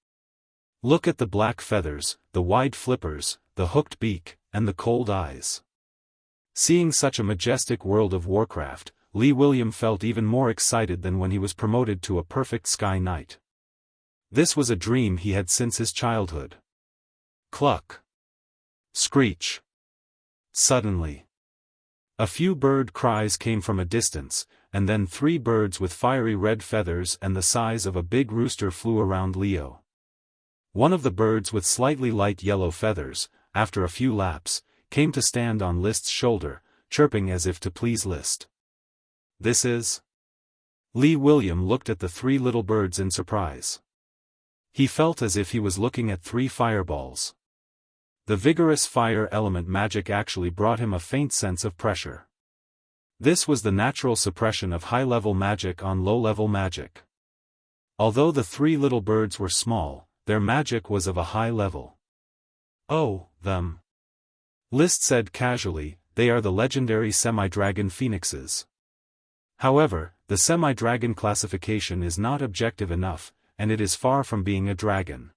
Look at the black feathers, the wide flippers, the hooked beak, and the cold eyes. Seeing such a majestic World of Warcraft, Lee William felt even more excited than when he was promoted to a perfect Sky Knight. This was a dream he had since his childhood. Cluck! Screech! Suddenly, a few bird cries came from a distance, and then 3 birds with fiery red feathers and the size of a big rooster flew around Leo. One of the birds with slightly light yellow feathers, after a few laps, came to stand on List's shoulder, chirping as if to please List. This is? Lee William looked at the 3 little birds in surprise. He felt as if he was looking at 3 fireballs. The vigorous fire element magic actually brought him a faint sense of pressure. This was the natural suppression of high-level magic on low-level magic. Although the 3 little birds were small, their magic was of a high level. Oh, them. List said casually, they are the legendary semi-dragon phoenixes. However, the semi-dragon classification is not objective enough, and it is far from being a dragon.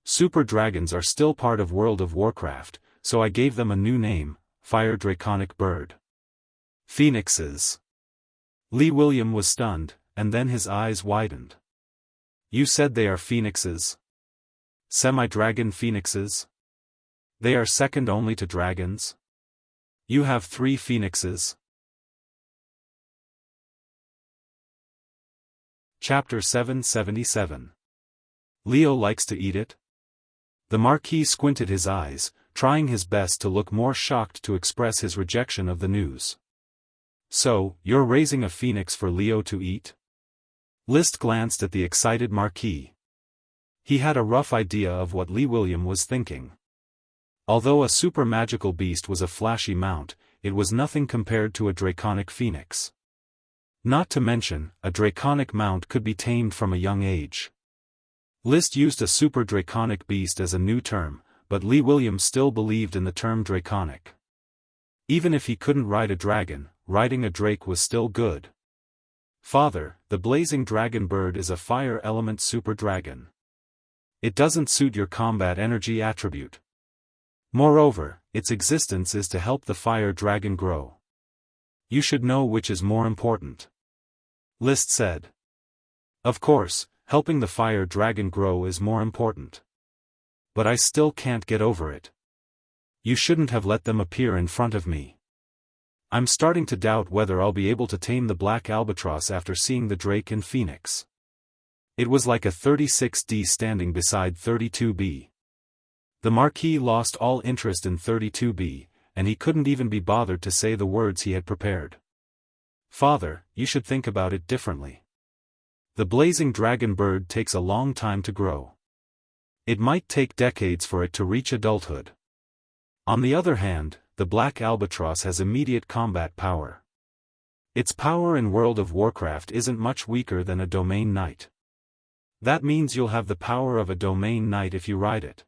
Super dragons are still part of World of Warcraft, so I gave them a new name, Fire Draconic Bird. Phoenixes. Lee William was stunned, and then his eyes widened. You said they are phoenixes? Semi-dragon phoenixes? They are second only to dragons? You have 3 phoenixes? Chapter 777. Leo likes to eat it? The Marquis squinted his eyes, trying his best to look more shocked to express his rejection of the news. So, you're raising a phoenix for Leo to eat? List glanced at the excited Marquis. He had a rough idea of what Lee William was thinking. Although a super magical beast was a flashy mount, it was nothing compared to a draconic phoenix. Not to mention, a draconic mount could be tamed from a young age. List used a super draconic beast as a new term, but Lee William still believed in the term draconic. Even if he couldn't ride a dragon, riding a drake was still good. Father, the blazing dragon bird is a fire element super dragon. It doesn't suit your combat energy attribute. Moreover, its existence is to help the fire dragon grow. You should know which is more important. List said. Of course, helping the fire dragon grow is more important. But I still can't get over it. You shouldn't have let them appear in front of me. I'm starting to doubt whether I'll be able to tame the black albatross after seeing the drake and phoenix. It was like a 36D standing beside 32B. The Marquis lost all interest in 32B, and he couldn't even be bothered to say the words he had prepared. Father, you should think about it differently. The blazing dragon bird takes a long time to grow. It might take decades for it to reach adulthood. On the other hand, the black albatross has immediate combat power. Its power in World of Warcraft isn't much weaker than a domain knight. That means you'll have the power of a domain knight if you ride it.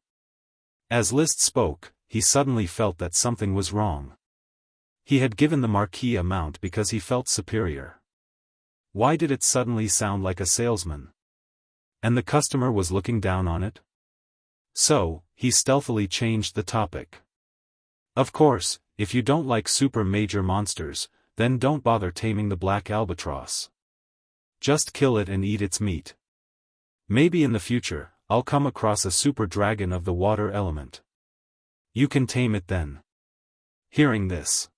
As List spoke, he suddenly felt that something was wrong. He had given the Marquis a mount because he felt superior. Why did it suddenly sound like a salesman? And the customer was looking down on it? So, he stealthily changed the topic. Of course, if you don't like super major monsters, then don't bother taming the black albatross. Just kill it and eat its meat. Maybe in the future, I'll come across a super dragon of the water element. You can tame it then. Hearing this,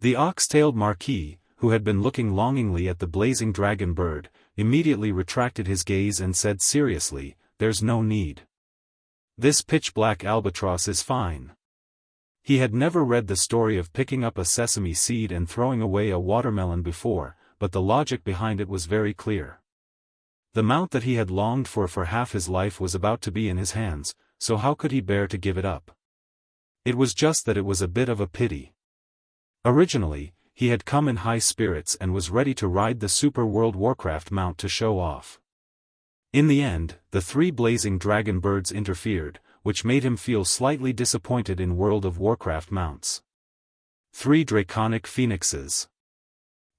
the ox-tailed Marquis, who had been looking longingly at the blazing dragon bird, immediately retracted his gaze and said seriously, "There's no need. This pitch-black albatross is fine." He had never read the story of picking up a sesame seed and throwing away a watermelon before, but the logic behind it was very clear. The mount that he had longed for half his life was about to be in his hands, so how could he bear to give it up? It was just that it was a bit of a pity. Originally, he had come in high spirits and was ready to ride the Super World Warcraft mount to show off. In the end, the 3 blazing dragon birds interfered, which made him feel slightly disappointed in World of Warcraft mounts. 3 draconic phoenixes.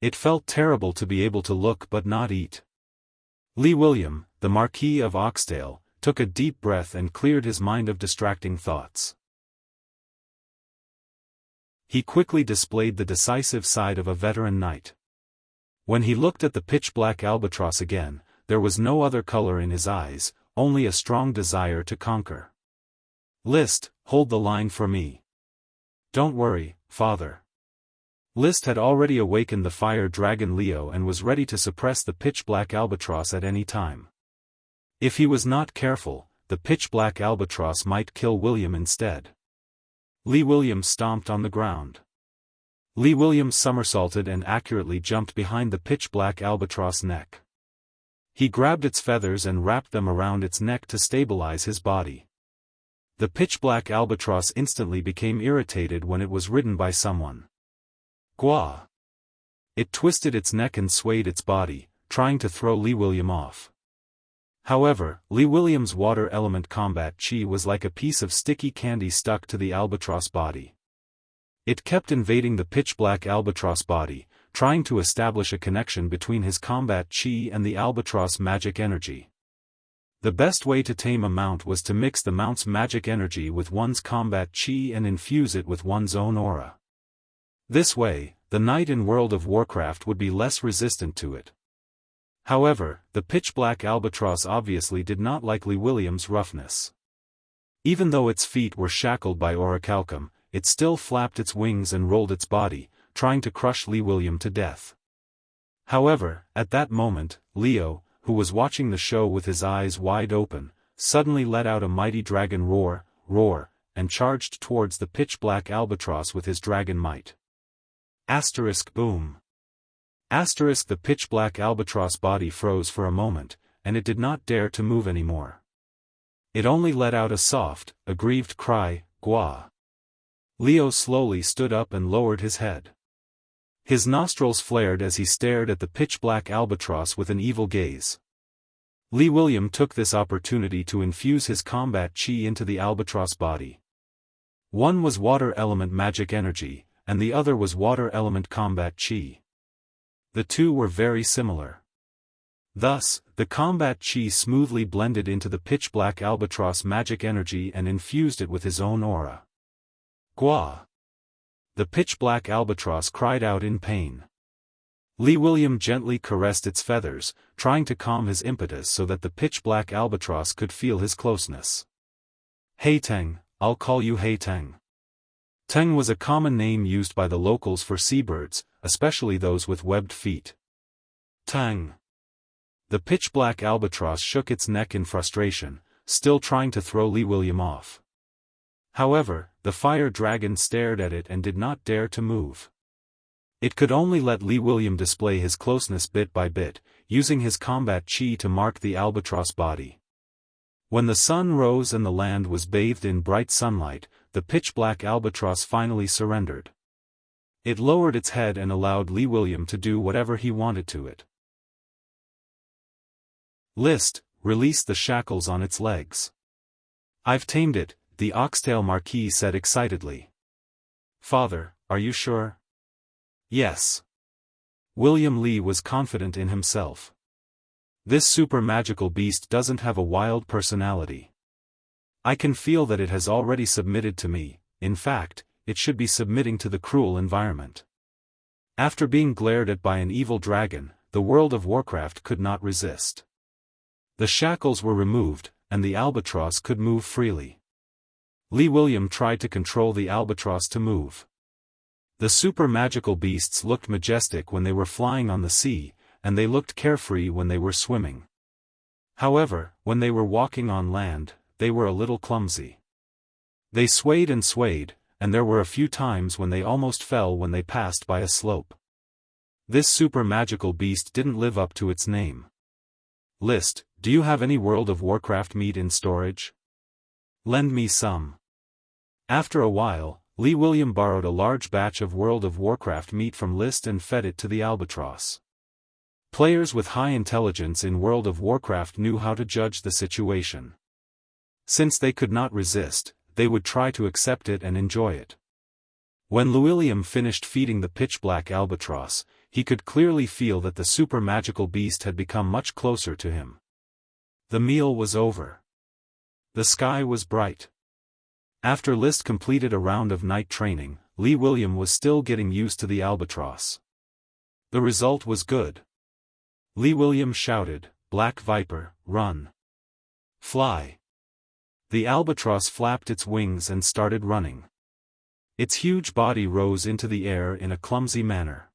It felt terrible to be able to look but not eat. Lee William, the Marquis of Oxtail, took a deep breath and cleared his mind of distracting thoughts. He quickly displayed the decisive side of a veteran knight. When he looked at the pitch-black albatross again, there was no other color in his eyes, only a strong desire to conquer. "List, hold the line for me." "Don't worry, father." List had already awakened the fire dragon Leo and was ready to suppress the pitch-black albatross at any time. If he was not careful, the pitch-black albatross might kill William instead. Lee William stomped on the ground. Lee William somersaulted and accurately jumped behind the pitch-black albatross neck. He grabbed its feathers and wrapped them around its neck to stabilize his body. The pitch-black albatross instantly became irritated when it was ridden by someone. Gua! It twisted its neck and swayed its body, trying to throw Lee William off. However, Lee William's water element combat chi was like a piece of sticky candy stuck to the albatross body. It kept invading the pitch-black albatross body, trying to establish a connection between his combat chi and the albatross magic energy. The best way to tame a mount was to mix the mount's magic energy with one's combat chi and infuse it with one's own aura. This way, the knight in World of Warcraft would be less resistant to it. However, the pitch-black albatross obviously did not like Lee William's roughness. Even though its feet were shackled by orichalcum, it still flapped its wings and rolled its body, trying to crush Lee William to death. However, at that moment, Leo, who was watching the show with his eyes wide open, suddenly let out a mighty dragon roar, and charged towards the pitch-black albatross with his dragon might. Boom. The pitch-black albatross body froze for a moment, and it did not dare to move anymore. It only let out a soft, aggrieved cry, "Gua!" Leo slowly stood up and lowered his head. His nostrils flared as he stared at the pitch-black albatross with an evil gaze. Lee William took this opportunity to infuse his combat chi into the albatross body. One was water element magic energy, and the other was water element combat chi. The two were very similar. Thus, the combat chi smoothly blended into the pitch-black albatross magic energy and infused it with his own aura. Gua! The pitch-black albatross cried out in pain. Lee William gently caressed its feathers, trying to calm his impetus so that the pitch-black albatross could feel his closeness. "Hey Teng, I'll call you Hey Teng." Teng was a common name used by the locals for seabirds, especially those with webbed feet. Teng. The pitch-black albatross shook its neck in frustration, still trying to throw Lee William off. However, the fire dragon stared at it and did not dare to move. It could only let Lee William display his closeness bit by bit, using his combat chi to mark the albatross body. When the sun rose and the land was bathed in bright sunlight, the pitch-black albatross finally surrendered. It lowered its head and allowed Lee William to do whatever he wanted to it. List, release the shackles on its legs. "I've tamed it," the oxtail Marquis said excitedly. "Father, are you sure?" "Yes." William Lee was confident in himself. "This super magical beast doesn't have a wild personality. I can feel that it has already submitted to me. In fact, it should be submitting to the cruel environment." After being glared at by an evil dragon, the World of Warcraft could not resist. The shackles were removed, and the albatross could move freely. Lee William tried to control the albatross to move. The super magical beasts looked majestic when they were flying on the sea, and they looked carefree when they were swimming. However, when they were walking on land, they were a little clumsy. They swayed, and there were a few times when they almost fell when they passed by a slope. This super magical beast didn't live up to its name. List, do you have any World of Warcraft meat in storage? Lend me some. After a while, Lee William borrowed a large batch of World of Warcraft meat from List and fed it to the albatross. Players with high intelligence in World of Warcraft knew how to judge the situation. Since they could not resist, they would try to accept it and enjoy it. When Lee William finished feeding the pitch-black albatross, he could clearly feel that the super magical beast had become much closer to him. The meal was over. The sky was bright. After List completed a round of night training, Lee William was still getting used to the albatross. The result was good. Lee William shouted, "Black Viper, run! Fly!" The albatross flapped its wings and started running. Its huge body rose into the air in a clumsy manner.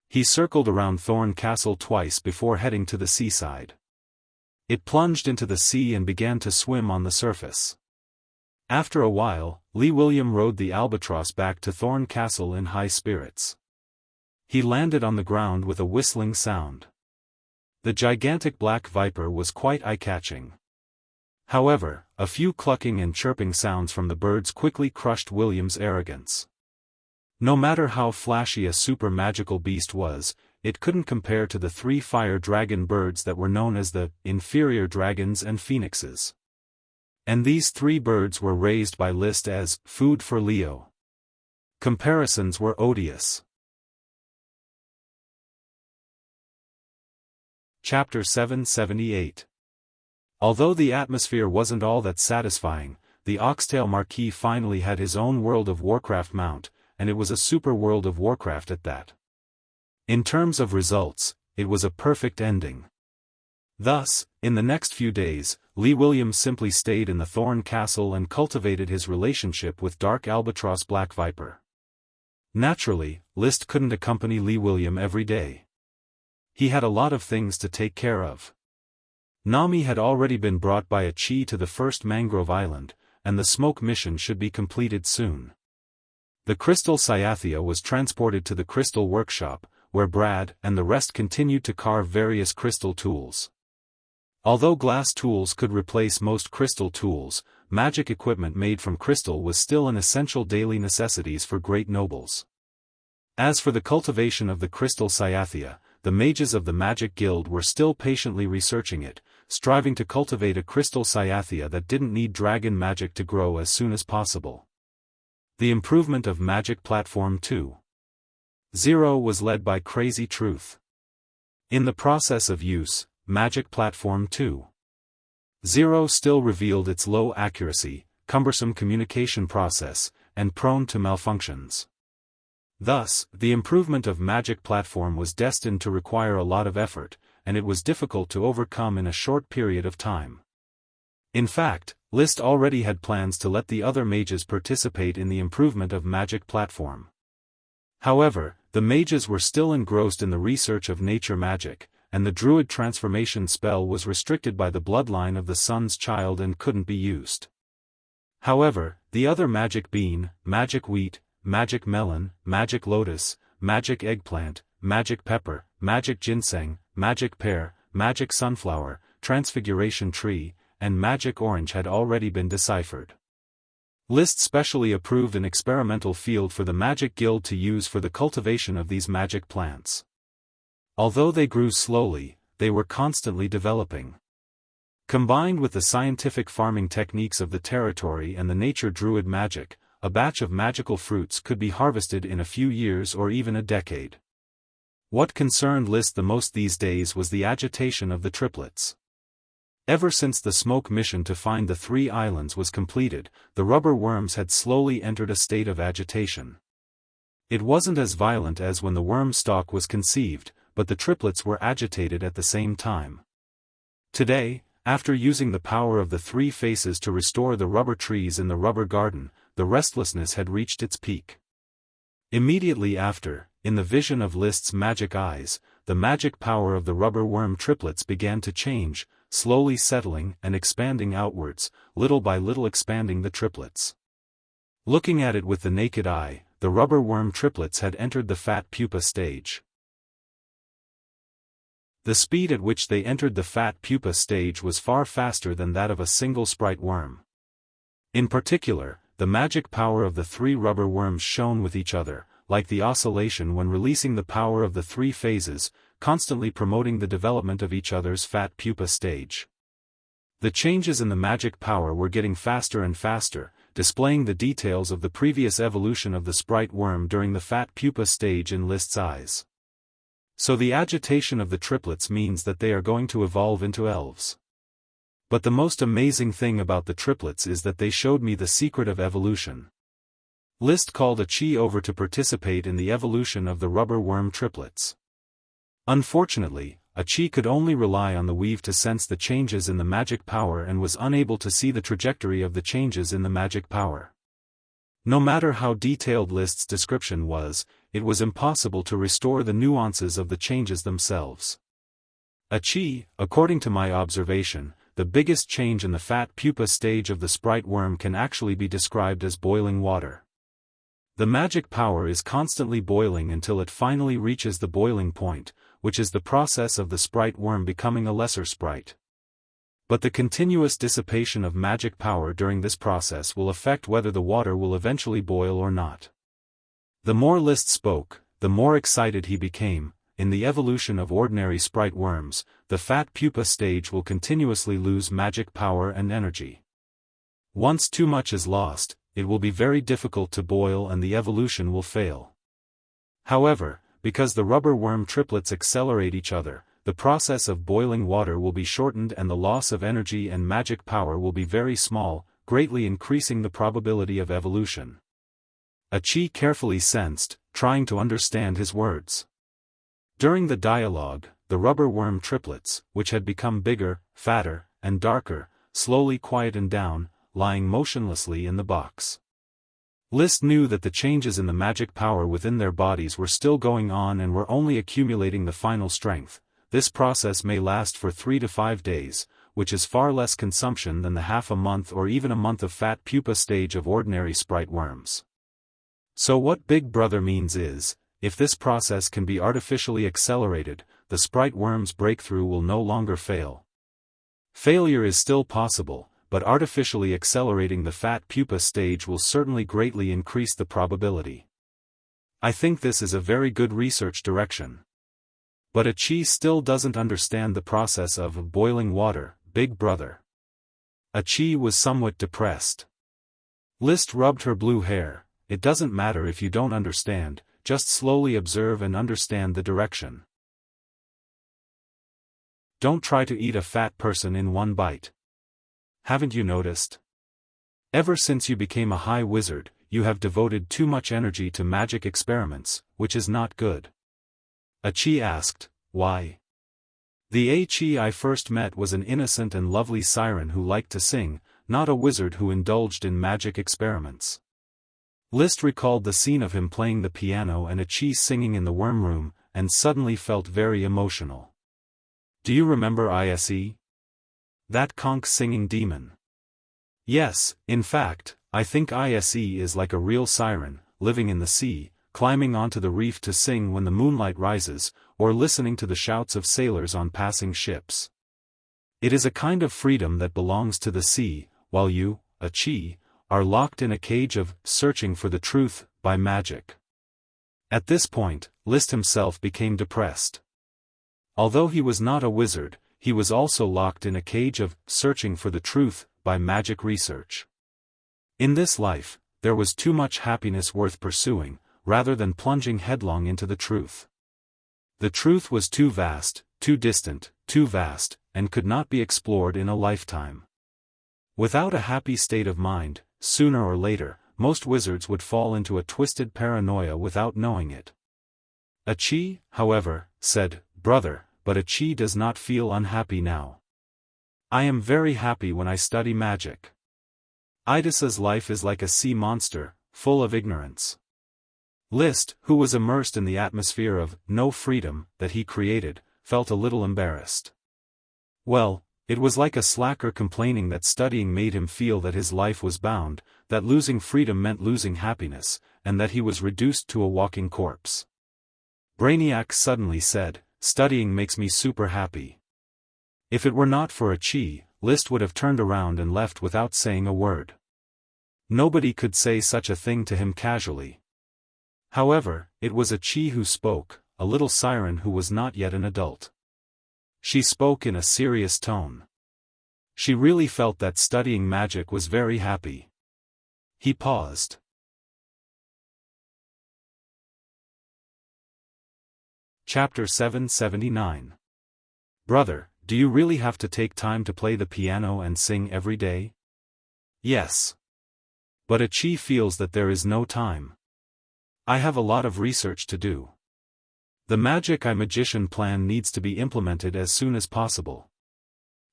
He circled around Thorn Castle twice before heading to the seaside. It plunged into the sea and began to swim on the surface. After a while, Lee William rode the albatross back to Thorn Castle in high spirits. He landed on the ground with a whistling sound. The gigantic black viper was quite eye-catching. However, a few clucking and chirping sounds from the birds quickly crushed William's arrogance. No matter how flashy a super magical beast was, it couldn't compare to the 3 fire dragon birds that were known as the inferior dragons and phoenixes. And these 3 birds were raised by Liszt as food for Leo. Comparisons were odious. Chapter 778. Although the atmosphere wasn't all that satisfying, the Oxtail Marquis finally had his own World of Warcraft mount, and it was a super World of Warcraft at that. In terms of results, it was a perfect ending. Thus, in the next few days, Lee William simply stayed in the Thorn Castle and cultivated his relationship with Dark Albatross Black Viper. Naturally, Liszt couldn't accompany Lee William every day. He had a lot of things to take care of. Nami had already been brought by a Chi to the first Mangrove Island, and the smoke mission should be completed soon. The Crystal Cyathea was transported to the Crystal Workshop, where Brad and the rest continued to carve various crystal tools. Although glass tools could replace most crystal tools, magic equipment made from crystal was still an essential daily necessities for great nobles. As for the cultivation of the Crystal Cyathea, the mages of the Magic Guild were still patiently researching it, striving to cultivate a Crystal Cyathea that didn't need dragon magic to grow as soon as possible. The improvement of Magic Platform 2.0 was led by Crazy Truth. In the process of use, Magic Platform 2.0 still revealed its low accuracy, cumbersome communication process, and prone to malfunctions. Thus, the improvement of Magic Platform was destined to require a lot of effort, and it was difficult to overcome in a short period of time. In fact, Liszt already had plans to let the other mages participate in the improvement of Magic Platform. However, the mages were still engrossed in the research of nature magic, and the druid transformation spell was restricted by the bloodline of the sun's child and couldn't be used. However, the other magic bean, magic wheat, magic melon, magic lotus, magic eggplant, magic pepper, magic ginseng, magic pear, magic sunflower, transfiguration tree, and magic orange had already been deciphered. Liszt specially approved an experimental field for the Magic Guild to use for the cultivation of these magic plants. Although they grew slowly, they were constantly developing. Combined with the scientific farming techniques of the territory and the nature druid magic, a batch of magical fruits could be harvested in a few years or even a decade. What concerned Liszt the most these days was the agitation of the triplets. Ever since the smoke mission to find the 3 islands was completed, the rubber worms had slowly entered a state of agitation. It wasn't as violent as when the worm stalk was conceived, but the triplets were agitated at the same time. Today, after using the power of the 3 faces to restore the rubber trees in the rubber garden, the restlessness had reached its peak. Immediately after, in the vision of Liszt's magic eyes, the magic power of the rubber worm triplets began to change, slowly settling and expanding outwards, little by little expanding the triplets. Looking at it with the naked eye, the rubber worm triplets had entered the fat pupa stage. The speed at which they entered the fat pupa stage was far faster than that of a single sprite worm. In particular, the magic power of the 3 rubber worms shone with each other, like the oscillation when releasing the power of the 3 phases, constantly promoting the development of each other's fat pupa stage. The changes in the magic power were getting faster and faster, displaying the details of the previous evolution of the sprite worm during the fat pupa stage in Liszt's eyes. So the agitation of the triplets means that they are going to evolve into elves. But the most amazing thing about the triplets is that they showed me the secret of evolution. List called a Qi over to participate in the evolution of the rubber worm triplets. Unfortunately, a Qi could only rely on the weave to sense the changes in the magic power and was unable to see the trajectory of the changes in the magic power. No matter how detailed List's description was, it was impossible to restore the nuances of the changes themselves. A Qi, according to my observation, the biggest change in the fat pupa stage of the sprite worm can actually be described as boiling water. The magic power is constantly boiling until it finally reaches the boiling point, which is the process of the sprite worm becoming a lesser sprite. But the continuous dissipation of magic power during this process will affect whether the water will eventually boil or not. The more List spoke, the more excited he became. In the evolution of ordinary sprite worms, the fat pupa stage will continuously lose magic power and energy. Once too much is lost, it will be very difficult to boil and the evolution will fail. However, because the rubber worm triplets accelerate each other, the process of boiling water will be shortened and the loss of energy and magic power will be very small, greatly increasing the probability of evolution. A Qi carefully sensed, trying to understand his words. During the dialogue, the rubber worm triplets, which had become bigger, fatter, and darker, slowly quietened down, lying motionlessly in the box. List knew that the changes in the magic power within their bodies were still going on and were only accumulating the final strength. This process may last for 3 to 5 days, which is far less consumption than the half a month or even a month of fat pupa stage of ordinary sprite worms. So what Big Brother means is, if this process can be artificially accelerated, the sprite worm's breakthrough will no longer fail. Failure is still possible, but artificially accelerating the fat pupa stage will certainly greatly increase the probability. I think this is a very good research direction. But a Qi still doesn't understand the process of boiling water, Big Brother. A Qi was somewhat depressed. List rubbed her blue hair. It doesn't matter if you don't understand, just slowly observe and understand the direction. Don't try to eat a fat person in one bite. Haven't you noticed? Ever since you became a high wizard, you have devoted too much energy to magic experiments, which is not good. A Qi asked, why? The A Qi I first met was an innocent and lovely siren who liked to sing, not a wizard who indulged in magic experiments. List recalled the scene of him playing the piano and a Qi singing in the worm room, and suddenly felt very emotional. Do you remember Ise? That conch singing demon. Yes, in fact, I think Ise is like a real siren, living in the sea, climbing onto the reef to sing when the moonlight rises, or listening to the shouts of sailors on passing ships. It is a kind of freedom that belongs to the sea, while you, a Qi, are locked in a cage of searching for the truth by magic. At this point, List himself became depressed. Although he was not a wizard, he was also locked in a cage of searching for the truth by magic research. In this life, there was too much happiness worth pursuing, rather than plunging headlong into the truth. The truth was too vast, too distant, too vast, and could not be explored in a lifetime. Without a happy state of mind, sooner or later, most wizards would fall into a twisted paranoia without knowing it. A Qi, however, said, "Brother, but a Qi does not feel unhappy now. I am very happy when I study magic. Idasa's life is like a sea monster, full of ignorance." List, who was immersed in the atmosphere of no freedom that he created, felt a little embarrassed. Well, it was like a slacker complaining that studying made him feel that his life was bound, that losing freedom meant losing happiness, and that he was reduced to a walking corpse. Brainiac suddenly said, "Studying makes me super happy." If it were not for a Qi, List would have turned around and left without saying a word. Nobody could say such a thing to him casually. However, it was a Qi who spoke, a little siren who was not yet an adult. She spoke in a serious tone. She really felt that studying magic was very happy. He paused. Chapter 779. Brother, do you really have to take time to play the piano and sing every day? Yes. But Achi feels that there is no time. I have a lot of research to do. The Magic Eye Magician plan needs to be implemented as soon as possible.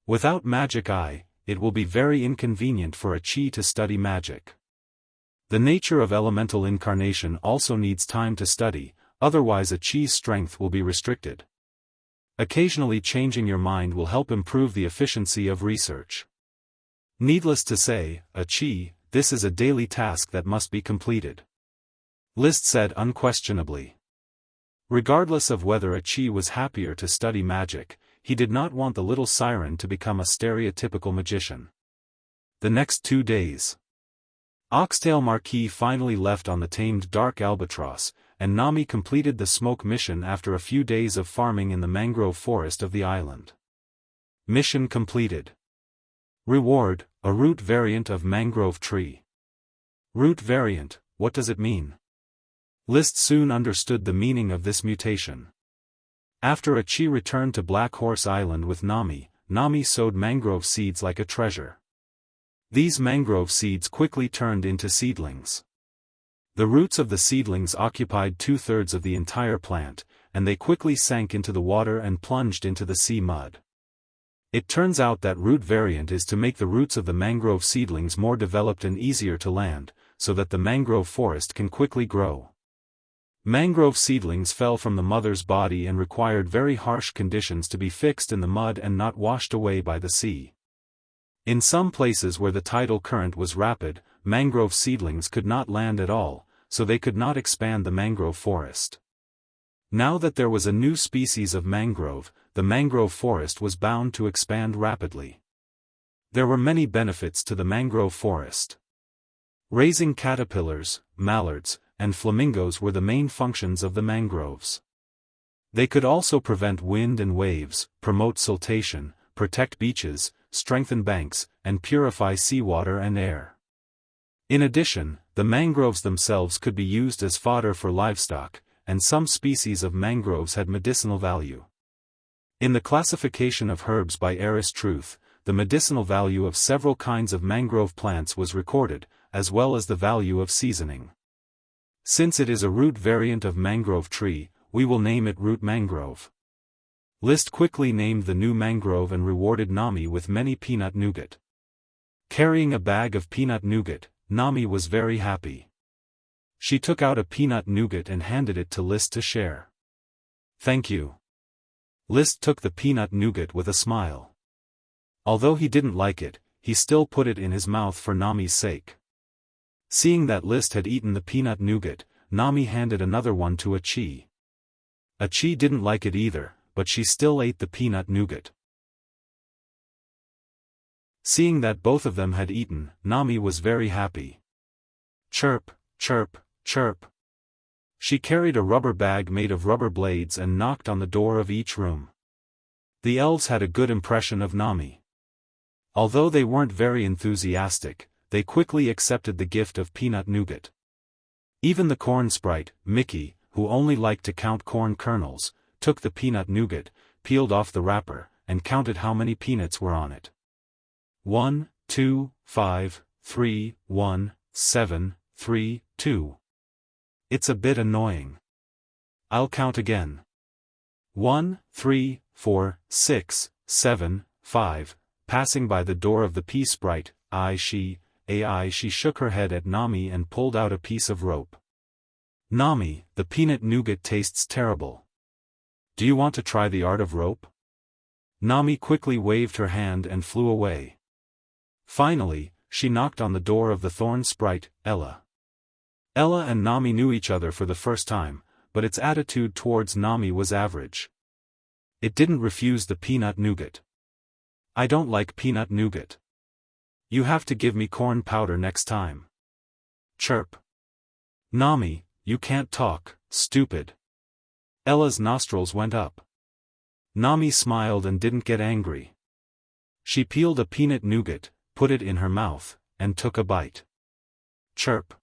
Without Magic Eye, it will be very inconvenient for Achi to study magic. The nature of elemental incarnation also needs time to study, otherwise Achi's strength will be restricted. Occasionally changing your mind will help improve the efficiency of research. Needless to say, Achi, this is a daily task that must be completed. List said unquestionably. Regardless of whether Achi was happier to study magic, he did not want the little siren to become a stereotypical magician. The next 2 days. Oxtail Marquis finally left on the tamed dark albatross, and Nami completed the smoke mission after a few days of farming in the mangrove forest of the island. Mission completed. Reward, a root variant of mangrove tree. Root variant, what does it mean? List soon understood the meaning of this mutation. After Achi returned to Black Horse Island with Nami, Nami sowed mangrove seeds like a treasure. These mangrove seeds quickly turned into seedlings. The roots of the seedlings occupied 2/3 of the entire plant, and they quickly sank into the water and plunged into the sea mud. It turns out that root variant is to make the roots of the mangrove seedlings more developed and easier to land, so that the mangrove forest can quickly grow. Mangrove seedlings fell from the mother's body and required very harsh conditions to be fixed in the mud and not washed away by the sea. In some places where the tidal current was rapid, mangrove seedlings could not land at all, so they could not expand the mangrove forest. Now that there was a new species of mangrove, the mangrove forest was bound to expand rapidly. There were many benefits to the mangrove forest. Raising caterpillars, mallards, and flamingos were the main functions of the mangroves. They could also prevent wind and waves, promote siltation, protect beaches, strengthen banks, and purify seawater and air. In addition, the mangroves themselves could be used as fodder for livestock, and some species of mangroves had medicinal value. In the classification of herbs by Eris Truth, the medicinal value of several kinds of mangrove plants was recorded, as well as the value of seasoning. Since it is a root variant of mangrove tree, we will name it root mangrove. List quickly named the new mangrove and rewarded Nami with many peanut nougat. Carrying a bag of peanut nougat, Nami was very happy. She took out a peanut nougat and handed it to List to share. Thank you. List took the peanut nougat with a smile. Although he didn't like it, he still put it in his mouth for Nami's sake. Seeing that List had eaten the peanut nougat, Nami handed another one to Achi. Achi didn't like it either, but she still ate the peanut nougat. Seeing that both of them had eaten, Nami was very happy. Chirp, chirp, chirp. She carried a rubber bag made of rubber blades and knocked on the door of each room. The elves had a good impression of Nami. Although they weren't very enthusiastic, they quickly accepted the gift of peanut nougat. Even the corn sprite, Mickey, who only liked to count corn kernels, took the peanut nougat, peeled off the wrapper, and counted how many peanuts were on it. 1, 2, 5, 3, 1, 7, 3, 2. It's a bit annoying. I'll count again. 1, 3, 4, 6, 7, 5. Passing by the door of the pea sprite, she shook her head at Nami and pulled out a piece of rope. Nami, the peanut nougat tastes terrible. Do you want to try the art of rope? Nami quickly waved her hand and flew away. Finally, she knocked on the door of the thorn sprite, Ella. Ella and Nami knew each other for the first time, but its attitude towards Nami was average. It didn't refuse the peanut nougat. I don't like peanut nougat. You have to give me corn powder next time. Chirp. Nami, you can't talk, stupid. Ella's nostrils went up. Nami smiled and didn't get angry. She peeled a peanut nougat, put it in her mouth, and took a bite. Chirp.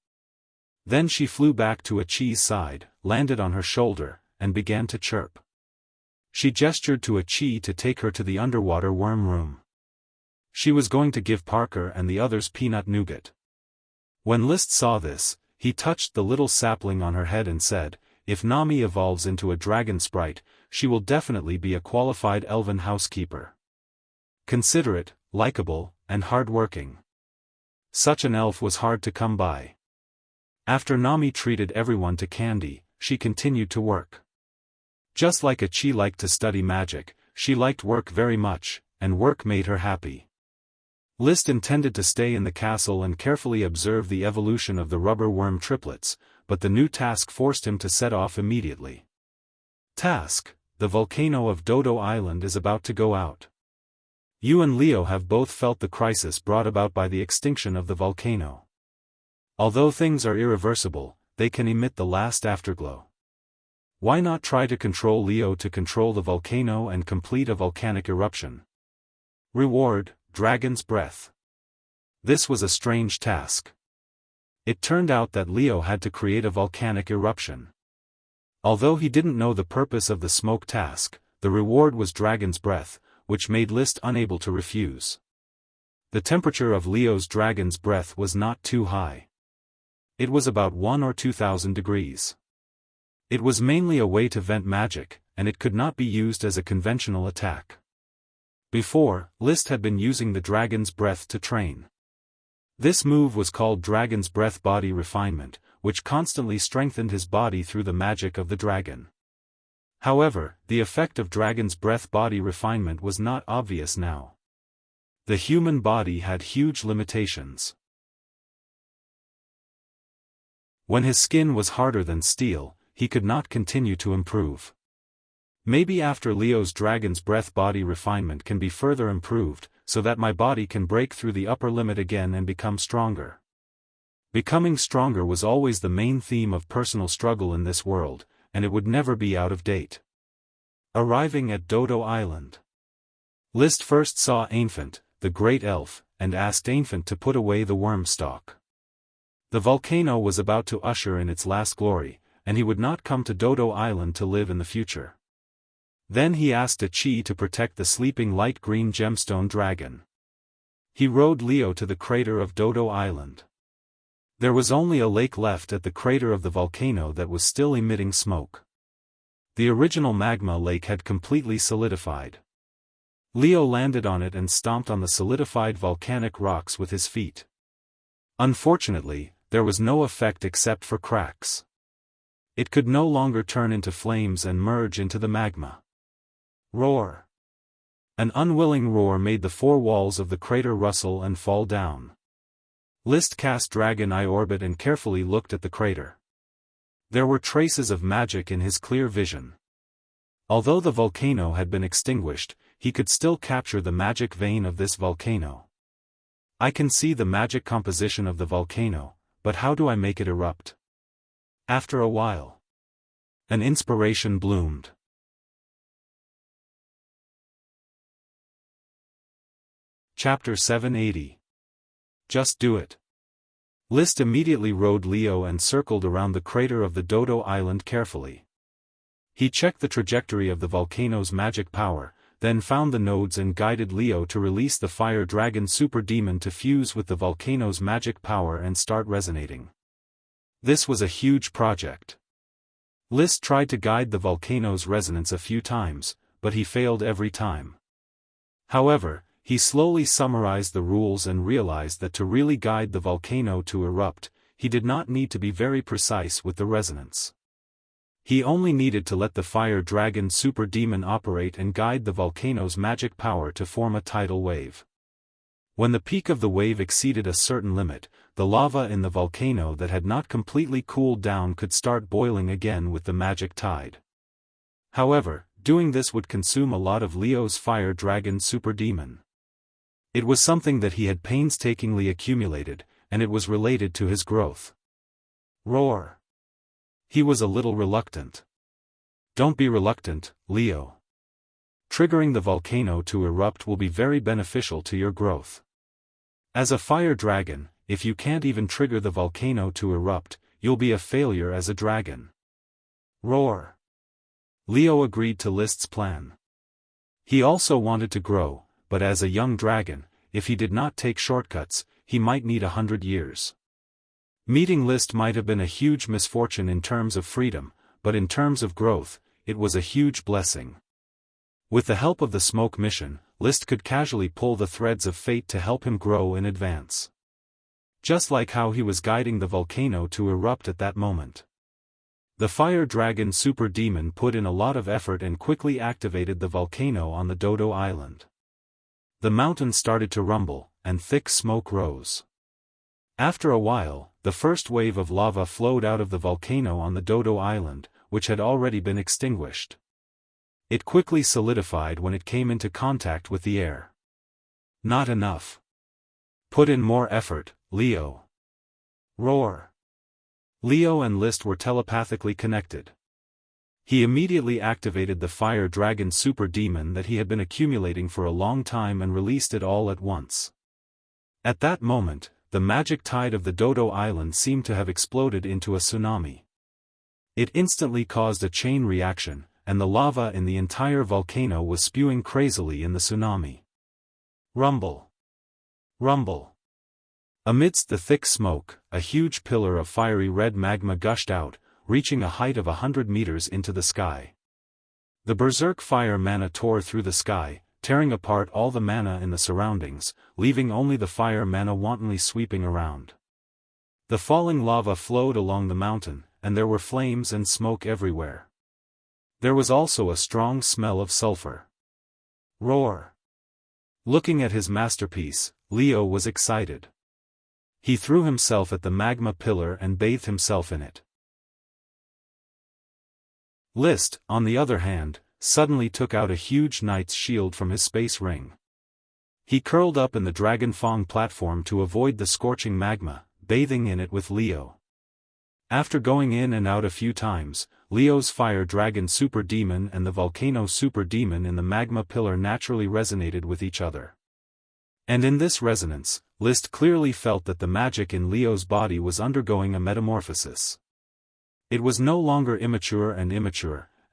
Then she flew back to Achi's side, landed on her shoulder, and began to chirp. She gestured to Achi to take her to the underwater worm room. She was going to give Parker and the others peanut nougat. When List saw this, he touched the little sapling on her head and said, "If Nami evolves into a dragon sprite, she will definitely be a qualified elven housekeeper. Considerate, likable, and hard-working. Such an elf was hard to come by." After Nami treated everyone to candy, she continued to work. Just like Achi liked to study magic, she liked work very much, and work made her happy. List intended to stay in the castle and carefully observe the evolution of the rubber worm triplets, but the new task forced him to set off immediately. Task: the volcano of Dodo Island is about to go out. You and Leo have both felt the crisis brought about by the extinction of the volcano. Although things are irreversible, they can emit the last afterglow. Why not try to control Leo to control the volcano and complete a volcanic eruption? Reward: Dragon's Breath. This was a strange task. It turned out that Leo had to create a volcanic eruption. Although he didn't know the purpose of the smoke task, the reward was Dragon's Breath, which made List unable to refuse. The temperature of Leo's Dragon's Breath was not too high. It was about 1 or 2,000 degrees. It was mainly a way to vent magic, and it could not be used as a conventional attack. Before, List had been using the Dragon's Breath to train. This move was called Dragon's Breath Body Refinement, which constantly strengthened his body through the magic of the dragon. However, the effect of Dragon's Breath Body Refinement was not obvious now. The human body had huge limitations. When his skin was harder than steel, he could not continue to improve. Maybe after Leo's Dragon's Breath Body Refinement can be further improved, so that my body can break through the upper limit again and become stronger. Becoming stronger was always the main theme of personal struggle in this world, and it would never be out of date. Arriving at Dodo Island. List first saw Ainfant, the great elf, and asked Ainfant to put away the worm stalk. The volcano was about to usher in its last glory, and he would not come to Dodo Island to live in the future. Then he asked Achi to protect the sleeping light green gemstone dragon. He rode Leo to the crater of Dodo Island. There was only a lake left at the crater of the volcano that was still emitting smoke. The original magma lake had completely solidified. Leo landed on it and stomped on the solidified volcanic rocks with his feet. Unfortunately, there was no effect except for cracks. It could no longer turn into flames and merge into the magma. Roar! An unwilling roar made the four walls of the crater rustle and fall down. List cast Dragon Eye Orbit and carefully looked at the crater. There were traces of magic in his clear vision. Although the volcano had been extinguished, he could still capture the magic vein of this volcano. I can see the magic composition of the volcano, but how do I make it erupt? After a while, an inspiration bloomed. Chapter 780. Just do it. List immediately rode Leo and circled around the crater of the Dodo Island carefully. He checked the trajectory of the volcano's magic power, then found the nodes and guided Leo to release the fire dragon super demon to fuse with the volcano's magic power and start resonating. This was a huge project. List tried to guide the volcano's resonance a few times, but he failed every time. However, he slowly summarized the rules and realized that to really guide the volcano to erupt, he did not need to be very precise with the resonance. He only needed to let the fire dragon super demon operate and guide the volcano's magic power to form a tidal wave. When the peak of the wave exceeded a certain limit, the lava in the volcano that had not completely cooled down could start boiling again with the magic tide. However, doing this would consume a lot of Leo's fire dragon super demon. It was something that he had painstakingly accumulated, and it was related to his growth. Roar! He was a little reluctant. Don't be reluctant, Leo. Triggering the volcano to erupt will be very beneficial to your growth. As a fire dragon, if you can't even trigger the volcano to erupt, you'll be a failure as a dragon. Roar! Leo agreed to List's plan. He also wanted to grow, but as a young dragon, if he did not take shortcuts, he might need 100 years. Meeting List might have been a huge misfortune in terms of freedom, but in terms of growth, it was a huge blessing. With the help of the smoke mission, List could casually pull the threads of fate to help him grow in advance. Just like how he was guiding the volcano to erupt at that moment. The fire dragon super demon put in a lot of effort and quickly activated the volcano on the Dodo Island. The mountain started to rumble, and thick smoke rose. After a while, the first wave of lava flowed out of the volcano on the Dodo Island, which had already been extinguished. It quickly solidified when it came into contact with the air. Not enough. Put in more effort, Leo. Roar. Leo and List were telepathically connected. He immediately activated the fire dragon super demon that he had been accumulating for a long time and released it all at once. At that moment, the magic tide of the Dodo Island seemed to have exploded into a tsunami. It instantly caused a chain reaction, and the lava in the entire volcano was spewing crazily in the tsunami. Rumble. Rumble. Amidst the thick smoke, a huge pillar of fiery red magma gushed out, reaching a height of 100 meters into the sky. The berserk fire mana tore through the sky, tearing apart all the mana in the surroundings, leaving only the fire mana wantonly sweeping around. The falling lava flowed along the mountain, and there were flames and smoke everywhere. There was also a strong smell of sulfur. Roar. Looking at his masterpiece, Leo was excited. He threw himself at the magma pillar and bathed himself in it. List, on the other hand, suddenly took out a huge knight's shield from his space ring. He curled up in the Dragon Fang platform to avoid the scorching magma, bathing in it with Leo. After going in and out a few times, Leo's fire dragon super demon and the volcano super demon in the magma pillar naturally resonated with each other. And in this resonance, List clearly felt that the magic in Leo's body was undergoing a metamorphosis. It was no longer immature,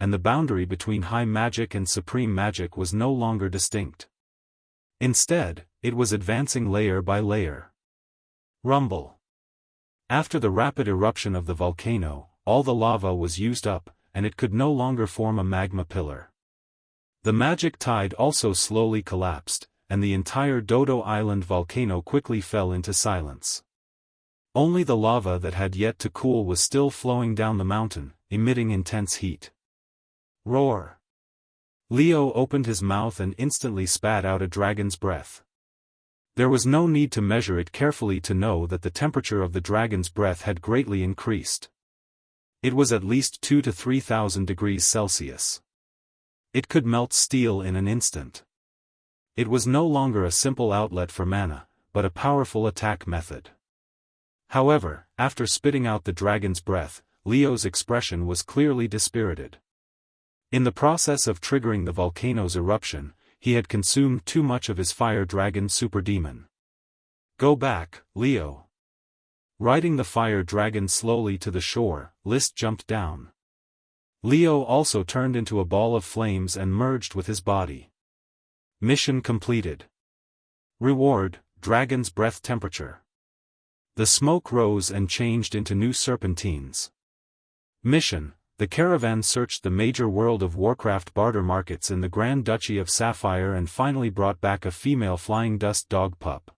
and the boundary between high magic and supreme magic was no longer distinct. Instead, it was advancing layer by layer. Rumble. After the rapid eruption of the volcano, all the lava was used up, and it could no longer form a magma pillar. The magic tide also slowly collapsed, and the entire Dodo Island volcano quickly fell into silence. Only the lava that had yet to cool was still flowing down the mountain, emitting intense heat. Roar. Leo opened his mouth and instantly spat out a dragon's breath. There was no need to measure it carefully to know that the temperature of the dragon's breath had greatly increased. It was at least 2,000 to 3,000 degrees Celsius. It could melt steel in an instant. It was no longer a simple outlet for mana, but a powerful attack method. However, after spitting out the dragon's breath, Leo's expression was clearly dispirited. In the process of triggering the volcano's eruption, he had consumed too much of his fire dragon super demon. Go back, Leo. Riding the fire dragon slowly to the shore, List jumped down. Leo also turned into a ball of flames and merged with his body. Mission completed. Reward, Dragon's Breath Temperature. The smoke rose and changed into new serpentines. Mission: the caravan searched the major World of Warcraft barter markets in the Grand Duchy of Sapphire and finally brought back a female flying dust dog pup.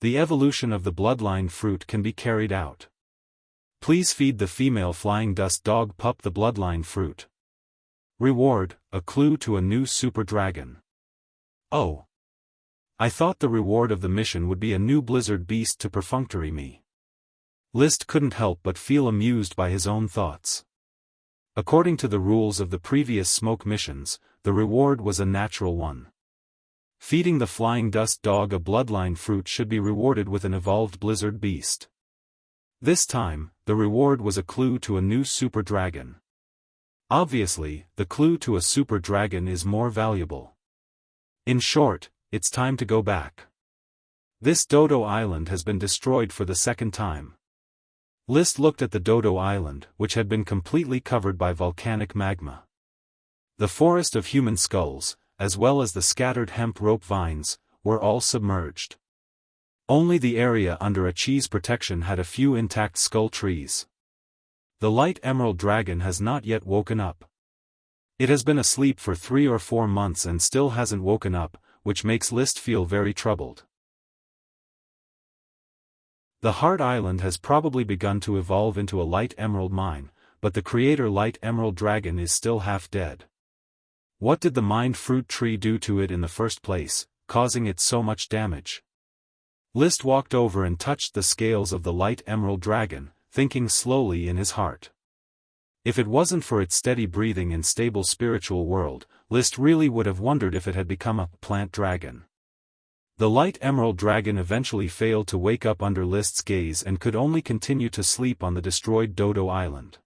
The evolution of the bloodline fruit can be carried out. Please feed the female flying dust dog pup the bloodline fruit. Reward: a clue to a new super dragon. Oh. I thought the reward of the mission would be a new blizzard beast to perfunctory me. List couldn't help but feel amused by his own thoughts. According to the rules of the previous smoke missions, the reward was a natural one. Feeding the flying dust dog a bloodline fruit should be rewarded with an evolved blizzard beast. This time, the reward was a clue to a new super dragon. Obviously, the clue to a super dragon is more valuable. In short, it's time to go back. This Dodo Island has been destroyed for the second time. List looked at the Dodo Island, which had been completely covered by volcanic magma. The forest of human skulls, as well as the scattered hemp rope vines, were all submerged. Only the area under a Qi's protection had a few intact skull trees. The light emerald dragon has not yet woken up. It has been asleep for 3 or 4 months and still hasn't woken up, which makes List feel very troubled. The Heart Island has probably begun to evolve into a light emerald mine, but the creator light emerald dragon is still half dead. What did the mind fruit tree do to it in the first place, causing it so much damage? List walked over and touched the scales of the light emerald dragon, thinking slowly in his heart. If it wasn't for its steady breathing and stable spiritual world, List really would have wondered if it had become a plant dragon. The light emerald dragon eventually failed to wake up under List's gaze and could only continue to sleep on the destroyed Dodo Island.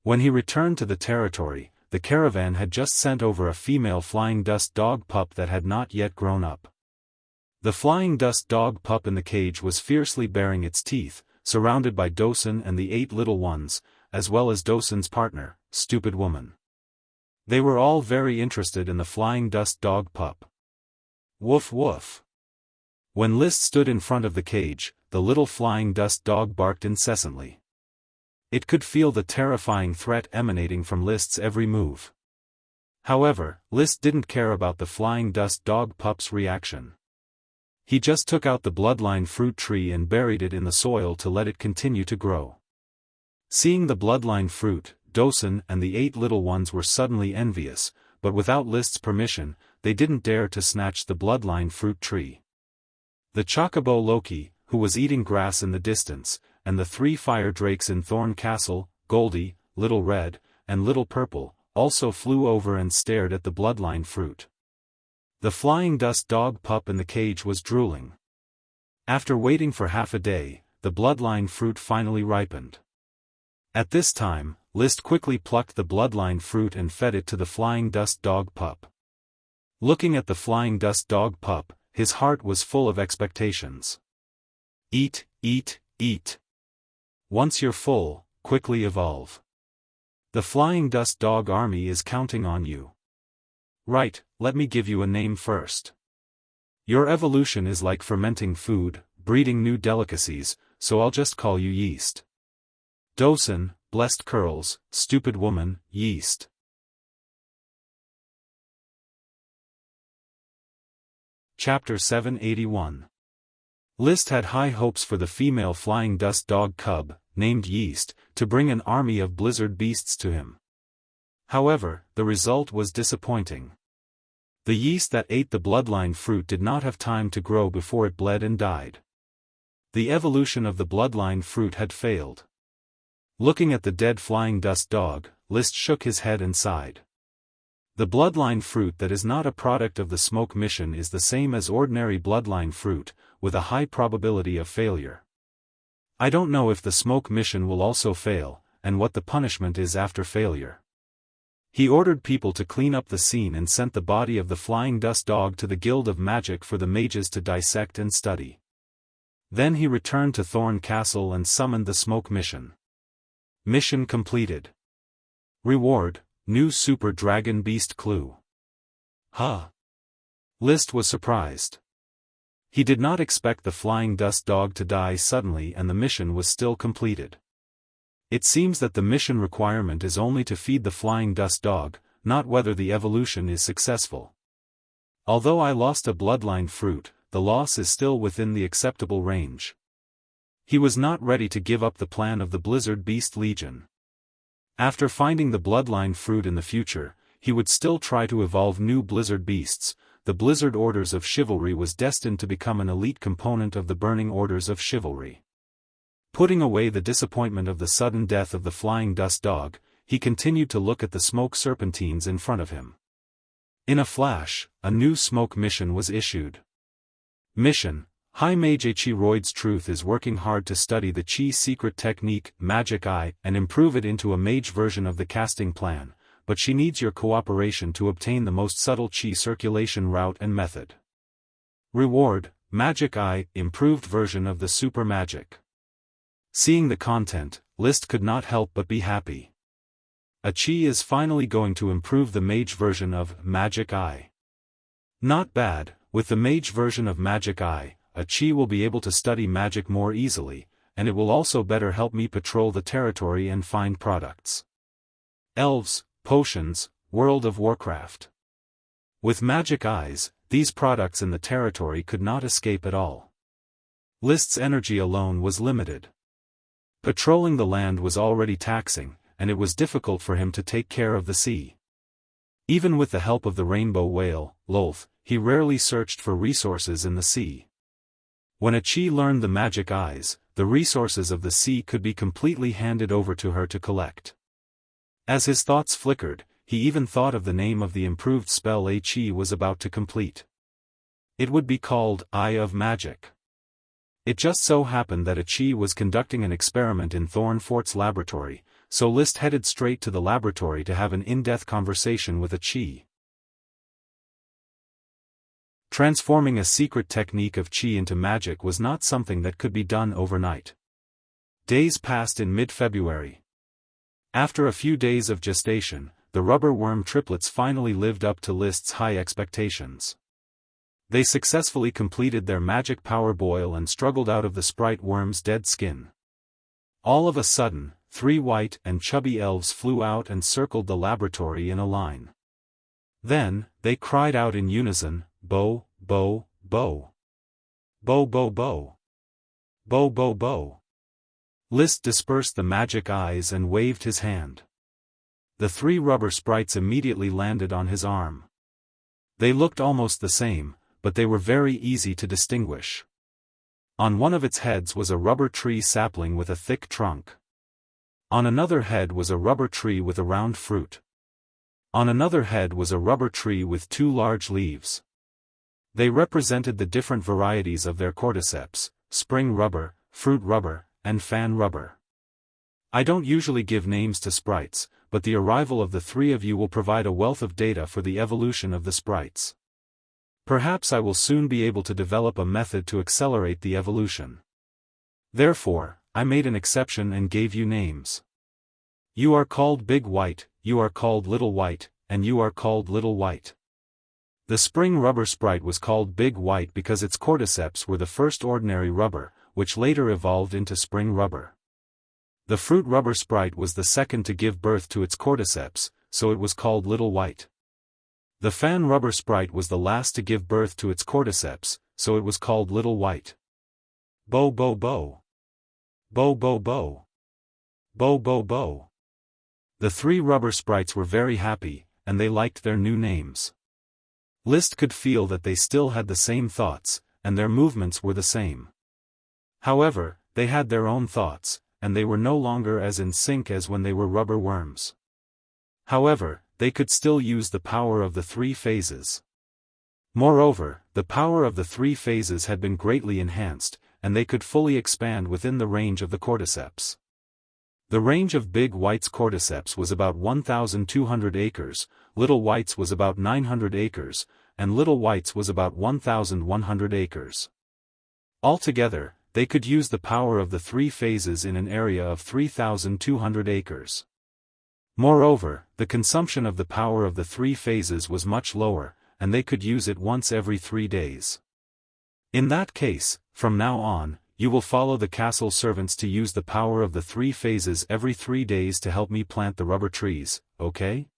When he returned to the territory, the caravan had just sent over a female flying dust dog pup that had not yet grown up. The flying dust dog pup in the cage was fiercely baring its teeth, surrounded by Dosun and the 8 little ones, as well as Dosun's partner, Stupid Woman. They were all very interested in the flying dust dog pup. Woof woof. When List stood in front of the cage, the little flying dust dog barked incessantly. It could feel the terrifying threat emanating from List's every move. However, List didn't care about the flying dust dog pup's reaction. He just took out the bloodline fruit tree and buried it in the soil to let it continue to grow. Seeing the bloodline fruit, Dosun and the 8 little ones were suddenly envious, but without List's permission, they didn't dare to snatch the bloodline fruit tree. The chocobo Loki, who was eating grass in the distance, and the 3 fire drakes in Thorn Castle, Goldie, Little Red, and Little Purple, also flew over and stared at the bloodline fruit. The flying dust dog pup in the cage was drooling. After waiting for half a day, the bloodline fruit finally ripened. At this time, List quickly plucked the bloodline fruit and fed it to the flying dust dog pup. Looking at the flying dust dog pup, his heart was full of expectations. Eat, eat, eat. Once you're full, quickly evolve. The flying dust dog army is counting on you. Right, let me give you a name first. Your evolution is like fermenting food, breeding new delicacies, so I'll just call you Yeast. Dosun, Blessed Curls, Stupid Woman, Yeast. Chapter 781. List had high hopes for the female flying dust dog cub, named Yeast, to bring an army of blizzard beasts to him. However, the result was disappointing. The yeast that ate the bloodline fruit did not have time to grow before it bled and died. The evolution of the bloodline fruit had failed. Looking at the dead flying dust dog, List shook his head and sighed. The bloodline fruit that is not a product of the smoke mission is the same as ordinary bloodline fruit, with a high probability of failure. I don't know if the smoke mission will also fail, and what the punishment is after failure. He ordered people to clean up the scene and sent the body of the flying dust dog to the Guild of Magic for the mages to dissect and study. Then he returned to Thorn Castle and summoned the smoke mission. Mission completed. Reward, new super dragon beast clue. Huh. List was surprised. He did not expect the flying dust dog to die suddenly and the mission was still completed. It seems that the mission requirement is only to feed the flying dust dog, not whether the evolution is successful. Although I lost a bloodline fruit, the loss is still within the acceptable range. He was not ready to give up the plan of the Blizzard Beast Legion. After finding the bloodline fruit in the future, he would still try to evolve new blizzard beasts. The Blizzard Orders of Chivalry was destined to become an elite component of the Burning Orders of Chivalry. Putting away the disappointment of the sudden death of the flying dust dog, he continued to look at the smoke serpentines in front of him. In a flash, a new smoke mission was issued. Mission: High Mage Qi Roid's Truth is working hard to study the Qi secret technique, Magic Eye, and improve it into a mage version of the casting plan, but she needs your cooperation to obtain the most subtle Qi circulation route and method. Reward: Magic Eye, improved version of the super magic. Seeing the content, List could not help but be happy. A Qi is finally going to improve the mage version of Magic Eye. Not bad. With the mage version of Magic Eye, a Chi will be able to study magic more easily, and it will also better help me patrol the territory and find products. Elves, potions, World of Warcraft. With magic eyes, these products in the territory could not escape at all. List's energy alone was limited. Patrolling the land was already taxing, and it was difficult for him to take care of the sea. Even with the help of the rainbow whale, Lolth, he rarely searched for resources in the sea. When a Chi learned the magic eyes, the resources of the sea could be completely handed over to her to collect. As his thoughts flickered, he even thought of the name of the improved spell a Chi was about to complete. It would be called Eye of Magic. It just so happened that a Chi was conducting an experiment in Thornfort's laboratory, so List headed straight to the laboratory to have an in-depth conversation with a Chi. Transforming a secret technique of Chi into magic was not something that could be done overnight. Days passed in mid-February. After a few days of gestation, the rubber worm triplets finally lived up to List's high expectations. They successfully completed their magic power boil and struggled out of the sprite worm's dead skin. All of a sudden, 3 white and chubby elves flew out and circled the laboratory in a line. Then, they cried out in unison, "Bo, bo, bo. Bo, bo, bo. Bo, bo, bo." List dispersed the magic eyes and waved his hand. The 3 rubber sprites immediately landed on his arm. They looked almost the same, but they were very easy to distinguish. On one of its heads was a rubber tree sapling with a thick trunk. On another head was a rubber tree with a round fruit. On another head was a rubber tree with 2 large leaves. They represented the different varieties of their cordyceps: spring rubber, fruit rubber, and fan rubber. I don't usually give names to sprites, but the arrival of the 3 of you will provide a wealth of data for the evolution of the sprites. Perhaps I will soon be able to develop a method to accelerate the evolution. Therefore, I made an exception and gave you names. You are called Big White, you are called Little White, and you are called Little White. The spring rubber sprite was called Big White because its cordyceps were the first ordinary rubber, which later evolved into spring rubber. The fruit rubber sprite was the second to give birth to its cordyceps, so it was called Little White. The fan rubber sprite was the last to give birth to its cordyceps, so it was called Little White. Bo, bo, bo. Bo, bo, bo. Bo, bo, bo. The 3 rubber sprites were very happy, and they liked their new names. List could feel that they still had the same thoughts, and their movements were the same. However, they had their own thoughts, and they were no longer as in sync as when they were rubber worms. However, they could still use the power of the 3 phases. Moreover, the power of the 3 phases had been greatly enhanced, and they could fully expand within the range of the cordyceps. The range of Big White's cordyceps was about 1,200 acres, Little White's was about 900 acres, and Little White's was about 1,100 acres. Altogether, they could use the power of the 3 phases in an area of 3,200 acres. Moreover, the consumption of the power of the 3 phases was much lower, and they could use it once every 3 days. In that case, from now on, you will follow the castle servants to use the power of the 3 phases every 3 days to help me plant the rubber trees, okay?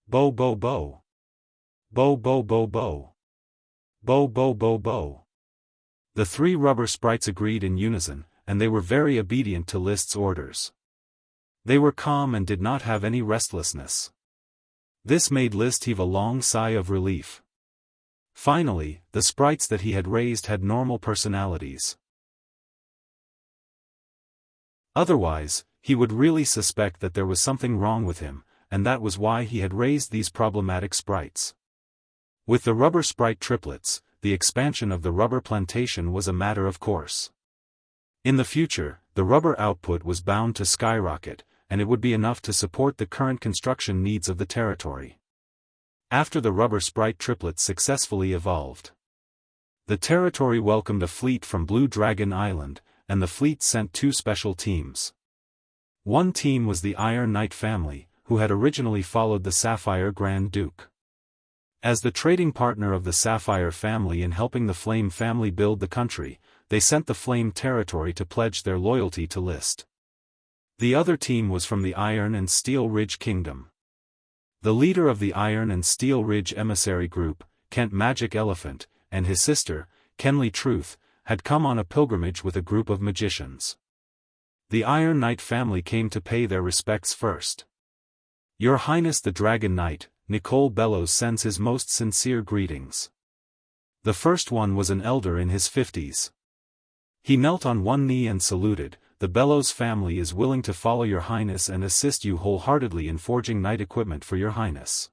Bo, bo, bo. Bo, bo, bo, bo. Bo, bo, bo, bo. The 3 rubber sprites agreed in unison, and they were very obedient to List's orders. They were calm and did not have any restlessness. This made List heave a long sigh of relief. Finally, the sprites that he had raised had normal personalities. Otherwise, he would really suspect that there was something wrong with him, and that was why he had raised these problematic sprites. With the rubber sprite triplets, the expansion of the rubber plantation was a matter of course. In the future, the rubber output was bound to skyrocket, and it would be enough to support the current construction needs of the territory. After the rubber sprite triplets successfully evolved, the territory welcomed a fleet from Blue Dragon Island, and the fleet sent 2 special teams. One team was the Iron Knight family, who had originally followed the Sapphire Grand Duke. As the trading partner of the Sapphire family in helping the Flame family build the country, they sent the Flame territory to pledge their loyalty to List. The other team was from the Iron and Steel Ridge Kingdom. The leader of the Iron and Steel Ridge emissary group, Kent Magic Elephant, and his sister, Kenli Truth, had come on a pilgrimage with a group of magicians. The Iron Knight family came to pay their respects first. Your Highness the Dragon Knight, Nicole Bellows sends his most sincere greetings. The first one was an elder in his 50s. He knelt on one knee and saluted. The Bellows family is willing to follow your Highness and assist you wholeheartedly in forging knight equipment for your Highness.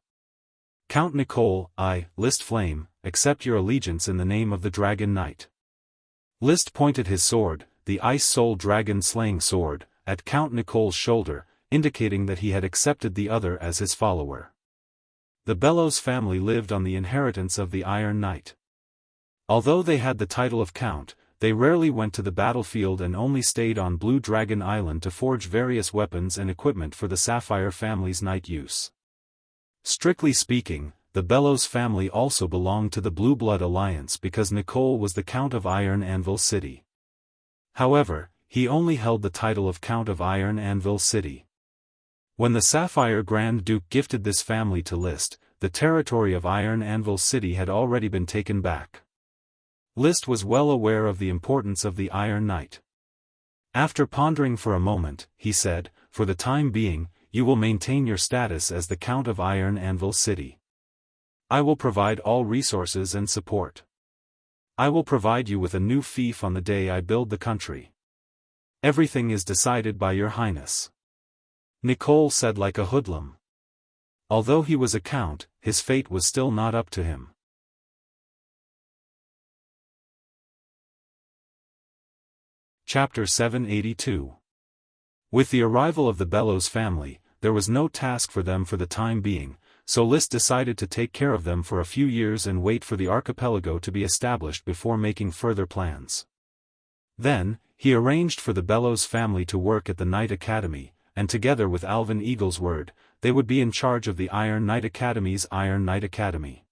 Count Nicole, I, List Flame, accept your allegiance in the name of the Dragon Knight. List pointed his sword, the Ice Soul Dragon Slaying Sword, at Count Nicole's shoulder, indicating that he had accepted the other as his follower. The Bellows family lived on the inheritance of the Iron Knight. Although they had the title of Count, they rarely went to the battlefield and only stayed on Blue Dragon Island to forge various weapons and equipment for the Sapphire family's knight use. Strictly speaking, the Bellows family also belonged to the Blue Blood Alliance because Nicole was the Count of Iron Anvil City. However, he only held the title of Count of Iron Anvil City. When the Sapphire Grand Duke gifted this family to List, the territory of Iron Anvil City had already been taken back. List was well aware of the importance of the Iron Knight. After pondering for a moment, he said, for the time being, you will maintain your status as the Count of Iron Anvil City. I will provide all resources and support. I will provide you with a new fief on the day I build the country. Everything is decided by your Highness. Nicole said like a hoodlum. Although he was a count, his fate was still not up to him. Chapter 782. With the arrival of the Bellows family, there was no task for them for the time being, so List decided to take care of them for a few years and wait for the archipelago to be established before making further plans. Then, he arranged for the Bellows family to work at the Knight Academy, and together with Alvin Eaglesword, they would be in charge of the Iron Knight Academy's Iron Knight Academy.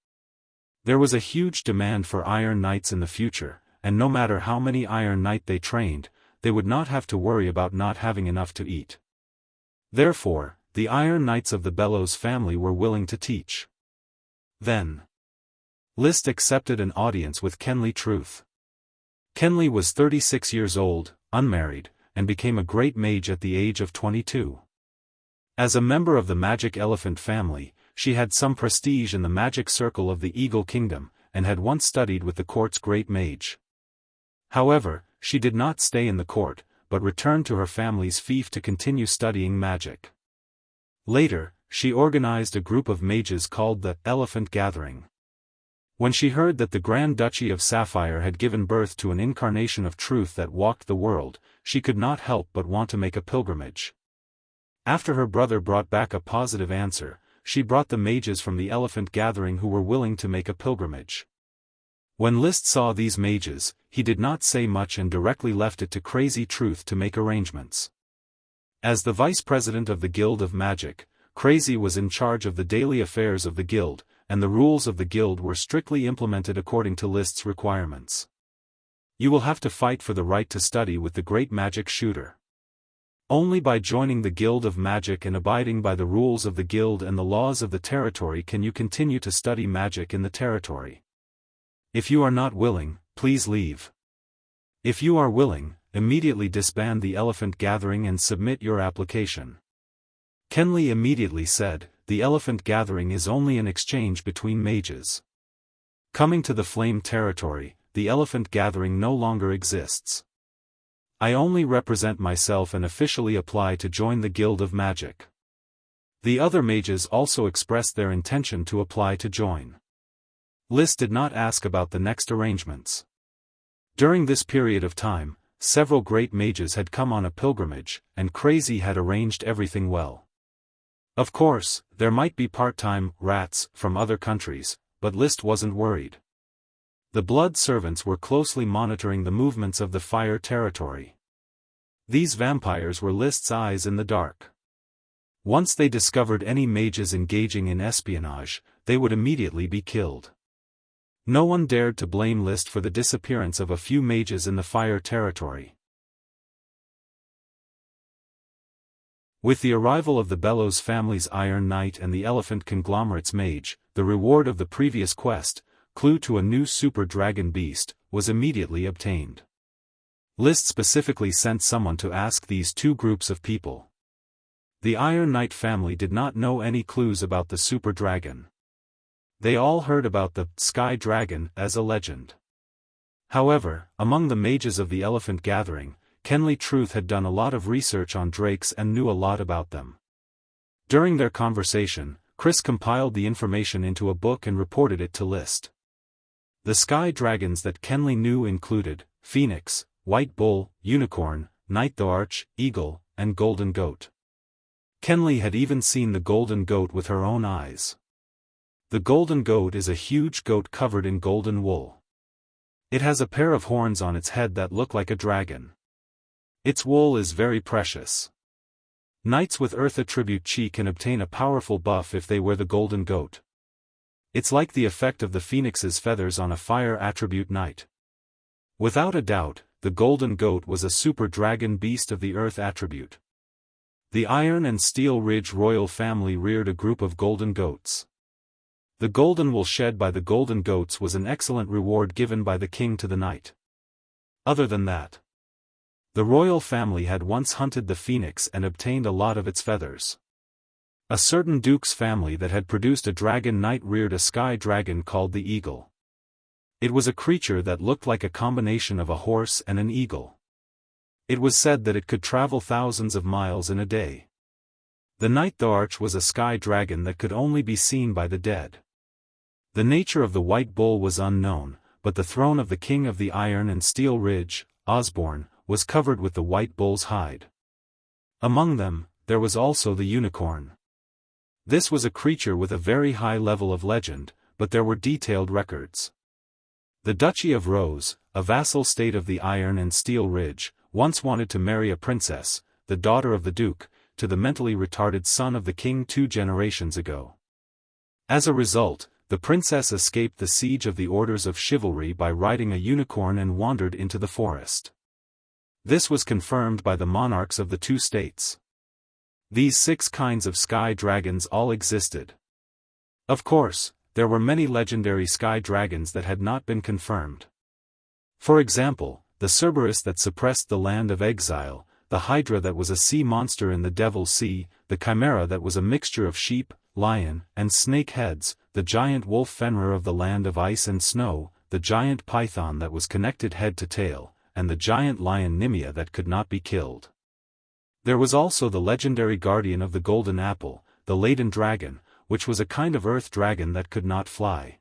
There was a huge demand for Iron Knights in the future, and no matter how many Iron Knight they trained, they would not have to worry about not having enough to eat. Therefore, the Iron Knights of the Bellows family were willing to teach. Then, List accepted an audience with Kenli Truth. Kenli was 36 years old, unmarried, and became a great mage at the age of 22. As a member of the Magic Elephant family, she had some prestige in the magic circle of the Eagle Kingdom, and had once studied with the court's great mage. However, she did not stay in the court, but returned to her family's fief to continue studying magic. Later, she organized a group of mages called the Elephant Gathering. When she heard that the Grand Duchy of Sapphire had given birth to an incarnation of truth that walked the world, she could not help but want to make a pilgrimage. After her brother brought back a positive answer, she brought the mages from the Elephant Gathering who were willing to make a pilgrimage. When List saw these mages, he did not say much and directly left it to Crazy Truth to make arrangements. As the vice president of the Guild of Magic, Crazy was in charge of the daily affairs of the guild, and the rules of the guild were strictly implemented according to List's requirements. You will have to fight for the right to study with the great magic shooter. Only by joining the Guild of Magic and abiding by the rules of the guild and the laws of the territory can you continue to study magic in the territory. If you are not willing, please leave. If you are willing, immediately disband the Elephant Gathering and submit your application. Kenli immediately said, the Elephant Gathering is only an exchange between mages. Coming to the Flame territory, the Elephant Gathering no longer exists. I only represent myself and officially apply to join the Guild of Magic. The other mages also expressed their intention to apply to join. List did not ask about the next arrangements. During this period of time, several great mages had come on a pilgrimage, and Crazy had arranged everything well. Of course, there might be part-time rats from other countries, but List wasn't worried. The blood servants were closely monitoring the movements of the Fire territory. These vampires were List's eyes in the dark. Once they discovered any mages engaging in espionage, they would immediately be killed. No one dared to blame List for the disappearance of a few mages in the fire territory. With the arrival of the Bellows family's Iron Knight and the Elephant Conglomerate's Mage, the reward of the previous quest, clue to a new super dragon beast, was immediately obtained. List specifically sent someone to ask these two groups of people. The Iron Knight family did not know any clues about the super dragon. They all heard about the Sky Dragon as a legend. However, among the mages of the Elephant Gathering, Kenley Truth had done a lot of research on drakes and knew a lot about them. During their conversation, Chris compiled the information into a book and reported it to List. The sky dragons that Kenley knew included Phoenix, White Bull, Unicorn, Night Thorch, Eagle, and Golden Goat. Kenley had even seen the Golden Goat with her own eyes. The Golden Goat is a huge goat covered in golden wool. It has a pair of horns on its head that look like a dragon. Its wool is very precious. Knights with Earth attribute Chi can obtain a powerful buff if they wear the Golden Goat. It's like the effect of the Phoenix's feathers on a fire attribute knight. Without a doubt, the Golden Goat was a super dragon beast of the Earth attribute. The Iron and Steel Ridge royal family reared a group of golden goats. The golden wool shed by the golden goats was an excellent reward given by the king to the knight. Other than that, the royal family had once hunted the phoenix and obtained a lot of its feathers. A certain duke's family that had produced a dragon knight reared a sky dragon called the eagle. It was a creature that looked like a combination of a horse and an eagle. It was said that it could travel thousands of miles in a day. The Night Thorch was a sky dragon that could only be seen by the dead. The nature of the White Bull was unknown, but the throne of the king of the Iron and Steel Ridge, Osborne, was covered with the White Bull's hide. Among them, there was also the Unicorn. This was a creature with a very high level of legend, but there were detailed records. The Duchy of Rose, a vassal state of the Iron and Steel Ridge, once wanted to marry a princess, the daughter of the duke, to the mentally retarded son of the king 2 generations ago. As a result, the princess escaped the siege of the Orders of Chivalry by riding a unicorn and wandered into the forest. This was confirmed by the monarchs of the 2 states. These 6 kinds of sky dragons all existed. Of course, there were many legendary sky dragons that had not been confirmed. For example, the Cerberus that suppressed the land of exile, the Hydra that was a sea monster in the Devil's Sea, the Chimera that was a mixture of sheep, lion, and snake heads, the giant wolf Fenrir of the land of ice and snow, the giant python that was connected head to tail, and the giant lion Nimia that could not be killed. There was also the legendary guardian of the golden apple, the laden dragon, which was a kind of earth dragon that could not fly.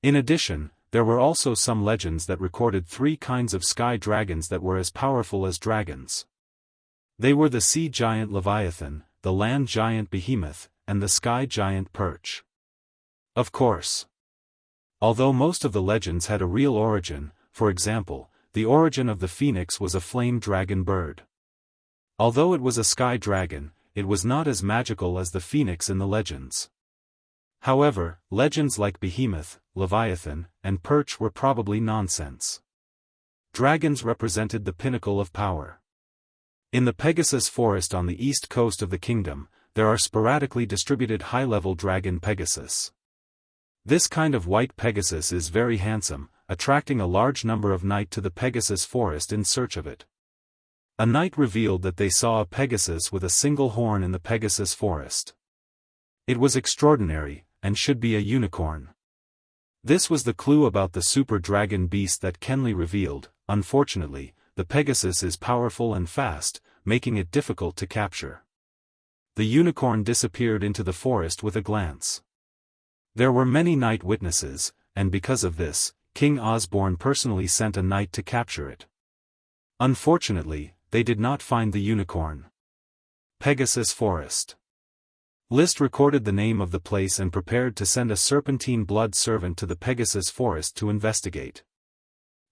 In addition, there were also some legends that recorded 3 kinds of sky dragons that were as powerful as dragons. They were the sea giant Leviathan, the land giant Behemoth, and the sky giant Perch. Of course, although most of the legends had a real origin, for example, the origin of the phoenix was a flame dragon bird. Although it was a sky dragon, it was not as magical as the phoenix in the legends. However, legends like Behemoth, Leviathan, and Perch were probably nonsense. Dragons represented the pinnacle of power. In the Pegasus Forest on the east coast of the kingdom, there are sporadically distributed high-level dragon Pegasus. This kind of white Pegasus is very handsome, attracting a large number of knight to the Pegasus Forest in search of it. A knight revealed that they saw a Pegasus with a single horn in the Pegasus Forest. It was extraordinary, and should be a unicorn. This was the clue about the super dragon beast that Kenley revealed. Unfortunately, the Pegasus is powerful and fast, making it difficult to capture. The unicorn disappeared into the forest with a glance. There were many night witnesses, and because of this, King Osborne personally sent a knight to capture it. Unfortunately, they did not find the unicorn. Pegasus Forest. List recorded the name of the place and prepared to send a serpentine blood servant to the Pegasus Forest to investigate.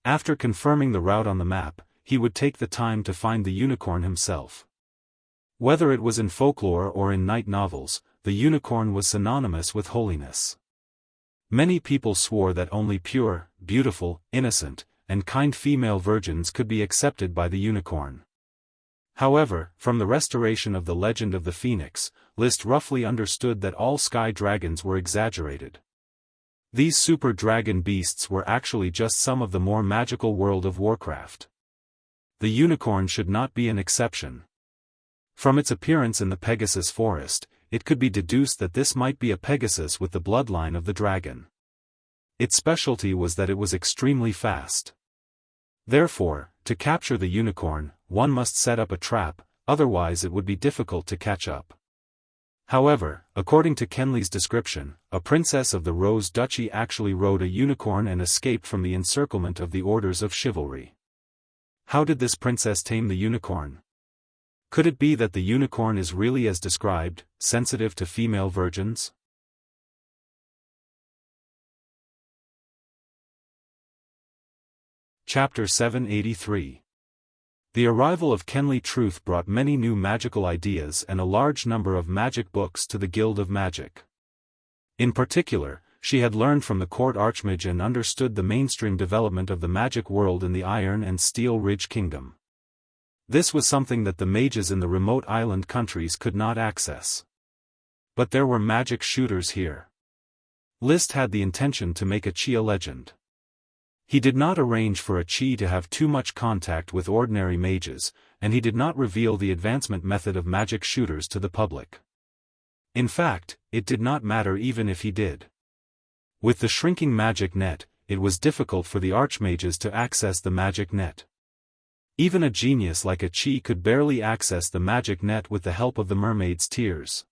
After confirming the route on the map, he would take the time to find the unicorn himself. Whether it was in folklore or in night novels, the unicorn was synonymous with holiness. Many people swore that only pure, beautiful, innocent, and kind female virgins could be accepted by the unicorn. However, from the restoration of the legend of the phoenix, Liszt roughly understood that all sky dragons were exaggerated. These super dragon beasts were actually just some of the more magical World of Warcraft. The unicorn should not be an exception. From its appearance in the Pegasus forest, it could be deduced that this might be a Pegasus with the bloodline of the dragon. Its specialty was that it was extremely fast. Therefore, to capture the unicorn, one must set up a trap, otherwise it would be difficult to catch up. However, according to Kenley's description, a princess of the Rose Duchy actually rode a unicorn and escaped from the encirclement of the Orders of Chivalry. How did this princess tame the unicorn? Could it be that the unicorn is really as described, sensitive to female virgins? Chapter 783. The arrival of Kenley Truth brought many new magical ideas and a large number of magic books to the Guild of Magic. In particular, she had learned from the court archmage and understood the mainstream development of the magic world in the Iron and Steel Ridge Kingdom. This was something that the mages in the remote island countries could not access. But there were magic shooters here. Liszt had the intention to make a Qi a legend. He did not arrange for a Qi to have too much contact with ordinary mages, and he did not reveal the advancement method of magic shooters to the public. In fact, it did not matter even if he did. With the shrinking magic net, it was difficult for the archmages to access the magic net. Even a genius like a Qi could barely access the magic net with the help of the mermaid's tears.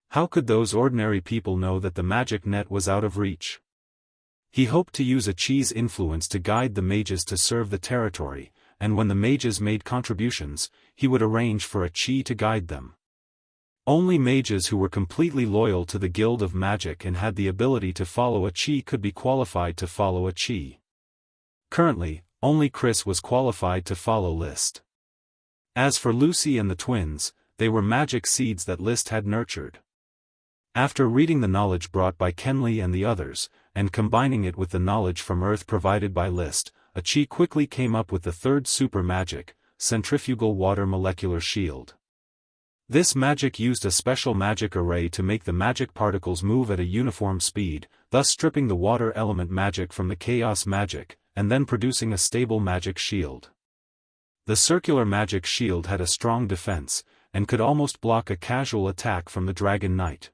How could those ordinary people know that the magic net was out of reach? He hoped to use a Qi's influence to guide the mages to serve the territory, and when the mages made contributions, he would arrange for a Qi to guide them. Only mages who were completely loyal to the Guild of Magic and had the ability to follow a Qi could be qualified to follow a Qi. Currently, only Chris was qualified to follow Liszt. As for Lucy and the twins, they were magic seeds that Liszt had nurtured. After reading the knowledge brought by Kenley and the others, and combining it with the knowledge from Earth provided by Liszt, a Qi quickly came up with the third super magic, centrifugal water molecular shield. This magic used a special magic array to make the magic particles move at a uniform speed, thus stripping the water element magic from the chaos magic, and then producing a stable magic shield. The circular magic shield had a strong defense, and could almost block a casual attack from the Dragon Knight.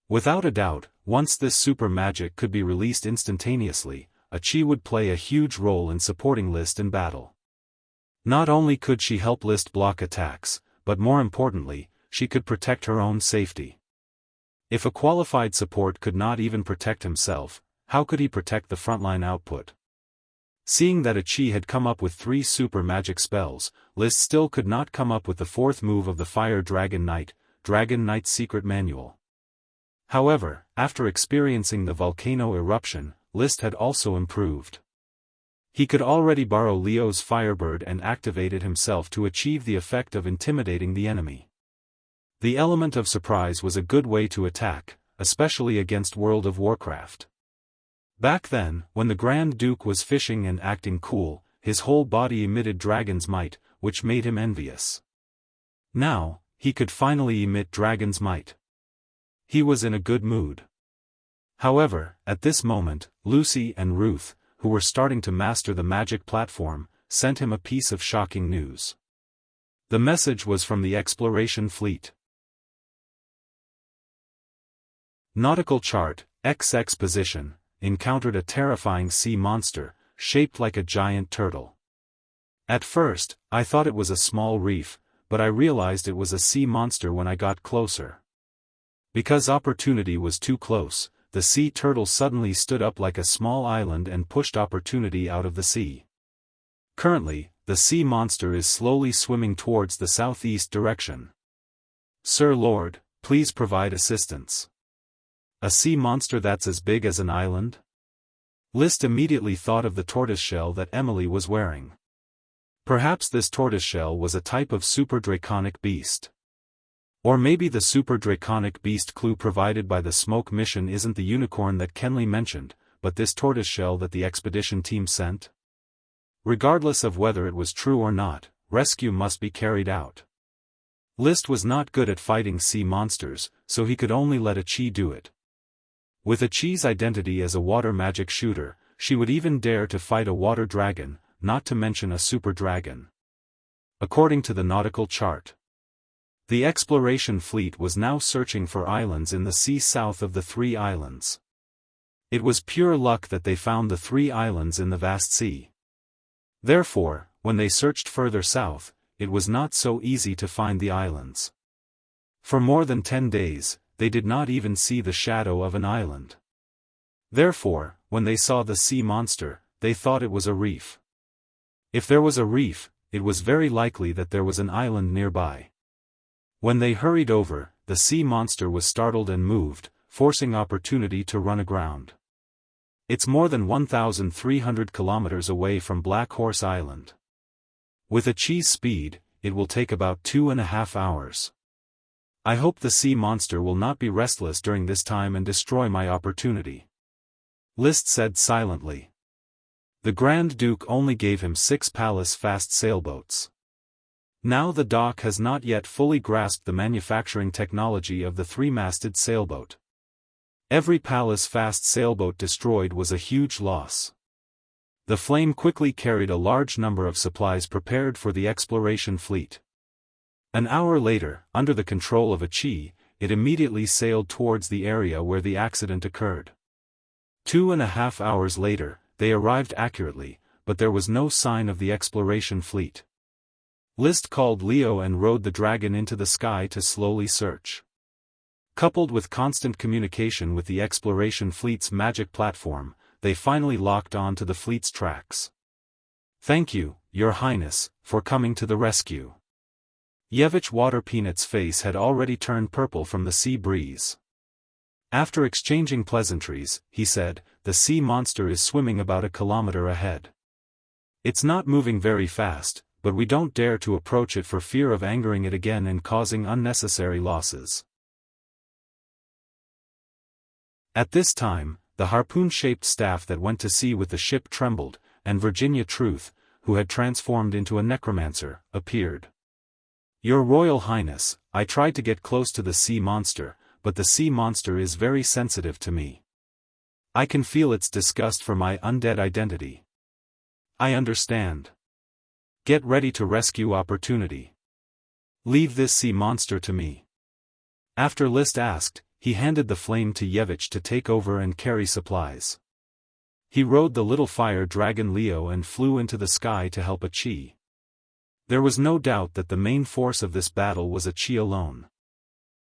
Without a doubt, once this super magic could be released instantaneously, a Qi would play a huge role in supporting Liszt in battle. Not only could she help Liszt block attacks, but more importantly, she could protect her own safety. If a qualified support could not even protect himself, how could he protect the frontline output? Seeing that a Qi had come up with 3 super magic spells, Liszt still could not come up with the 4th move of the Fire Dragon Knight's Secret Manual. However, after experiencing the volcano eruption, Liszt had also improved. He could already borrow Leo's Firebird and activate it himself to achieve the effect of intimidating the enemy. The element of surprise was a good way to attack, especially against World of Warcraft. Back then, when the Grand Duke was fishing and acting cool, his whole body emitted dragon's might, which made him envious. Now, he could finally emit dragon's might. He was in a good mood. However, at this moment, Lucy and Ruth, who were starting to master the magic platform, sent him a piece of shocking news. The message was from the exploration fleet. Nautical chart, XX position, encountered a terrifying sea monster, shaped like a giant turtle. At first, I thought it was a small reef, but I realized it was a sea monster when I got closer. Because opportunity was too close, the sea turtle suddenly stood up like a small island and pushed opportunity out of the sea. Currently, the sea monster is slowly swimming towards the southeast direction. Sir Lord, please provide assistance. A sea monster that's as big as an island? Liszt immediately thought of the tortoiseshell that Emily was wearing. Perhaps this tortoiseshell was a type of super draconic beast. Or maybe the super draconic beast clue provided by the smoke mission isn't the unicorn that Kenley mentioned, but this tortoiseshell that the expedition team sent? Regardless of whether it was true or not, rescue must be carried out. List was not good at fighting sea monsters, so he could only let Achi do it. With Achi's identity as a water magic shooter, she would even dare to fight a water dragon, not to mention a super dragon. According to the nautical chart, the exploration fleet was now searching for islands in the sea south of the 3 islands. It was pure luck that they found the 3 islands in the vast sea. Therefore, when they searched further south, it was not so easy to find the islands. For more than 10 days, they did not even see the shadow of an island. Therefore, when they saw the sea monster, they thought it was a reef. If there was a reef, it was very likely that there was an island nearby. When they hurried over, the sea monster was startled and moved, forcing opportunity to run aground. It's more than 1,300 kilometers away from Black Horse Island. With Achi's speed, it will take about 2.5 hours. I hope the sea monster will not be restless during this time and destroy my opportunity. List said silently. The Grand Duke only gave him 6 palace fast sailboats. Now the dock has not yet fully grasped the manufacturing technology of the 3-masted sailboat. Every palace fast sailboat destroyed was a huge loss. The flame quickly carried a large number of supplies prepared for the exploration fleet. An hour later, under the control of Achi, it immediately sailed towards the area where the accident occurred. 2.5 hours later, they arrived accurately, but there was no sign of the exploration fleet. List called Leo and rode the dragon into the sky to slowly search. Coupled with constant communication with the exploration fleet's magic platform, they finally locked on to the fleet's tracks. Thank you, Your Highness, for coming to the rescue. Yevich Waterpeanut's face had already turned purple from the sea breeze. After exchanging pleasantries, he said, the sea monster is swimming about a kilometer ahead. It's not moving very fast, but we don't dare to approach it for fear of angering it again and causing unnecessary losses. At this time, the harpoon-shaped staff that went to sea with the ship trembled, and Virginia Truth, who had transformed into a necromancer, appeared. Your Royal Highness, I tried to get close to the sea monster, but the sea monster is very sensitive to me. I can feel its disgust for my undead identity. I understand. Get ready to rescue opportunity. Leave this sea monster to me. After List asked, he handed the flame to Yevich to take over and carry supplies. He rode the little fire dragon Leo and flew into the sky to help Achi. There was no doubt that the main force of this battle was Achi alone.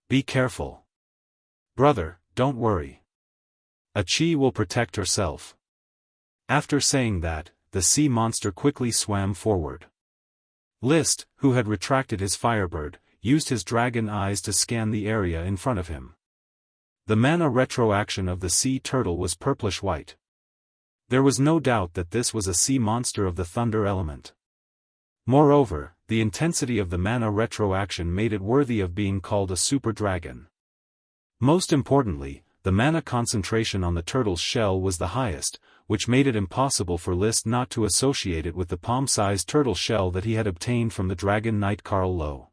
Be careful. Brother, don't worry. Achi will protect herself. After saying that, the sea monster quickly swam forward. List, who had retracted his firebird, used his dragon eyes to scan the area in front of him. The mana retroaction of the sea turtle was purplish-white. There was no doubt that this was a sea monster of the thunder element. Moreover, the intensity of the mana retroaction made it worthy of being called a super dragon. Most importantly, the mana concentration on the turtle's shell was the highest, which made it impossible for List not to associate it with the palm-sized turtle shell that he had obtained from the dragon knight Carl Lowe.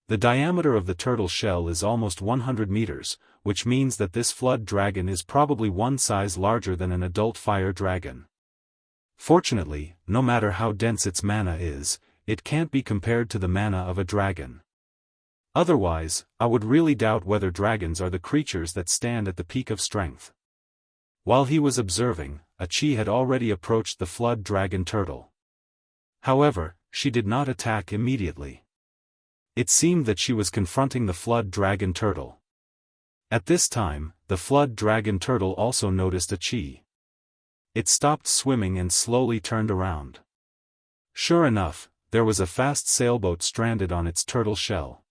The diameter of the turtle shell is almost 100 meters, which means that this flood dragon is probably one size larger than an adult fire dragon. Fortunately, no matter how dense its mana is, it can't be compared to the mana of a dragon. Otherwise, I would really doubt whether dragons are the creatures that stand at the peak of strength. While he was observing, Achi had already approached the flood dragon turtle. However, she did not attack immediately. It seemed that she was confronting the flood dragon turtle. At this time, the flood dragon turtle also noticed Achi. It stopped swimming and slowly turned around. Sure enough, there was a fast sailboat stranded on its turtle shell.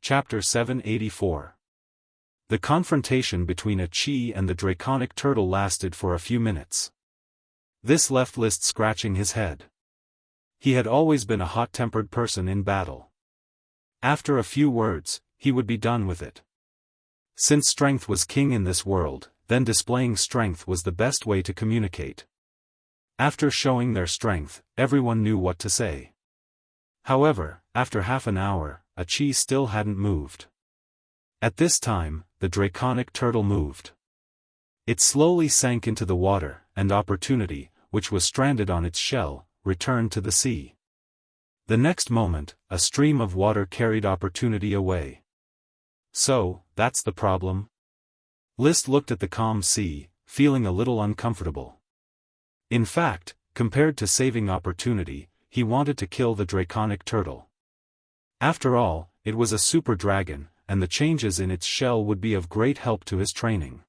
Chapter 784. The confrontation between a Qi and the draconic turtle lasted for a few minutes. This left List scratching his head. He had always been a hot-tempered person in battle. After a few words, he would be done with it. Since strength was king in this world, then displaying strength was the best way to communicate. After showing their strength, everyone knew what to say. However, after half an hour, a Qi still hadn't moved. At this time, the draconic turtle moved. It slowly sank into the water, and Opportunity, which was stranded on its shell, returned to the sea. The next moment, a stream of water carried Opportunity away. So, that's the problem? List looked at the calm sea, feeling a little uncomfortable. In fact, compared to saving Opportunity, he wanted to kill the draconic turtle. After all, it was a super dragon, and the changes in its shell would be of great help to his training.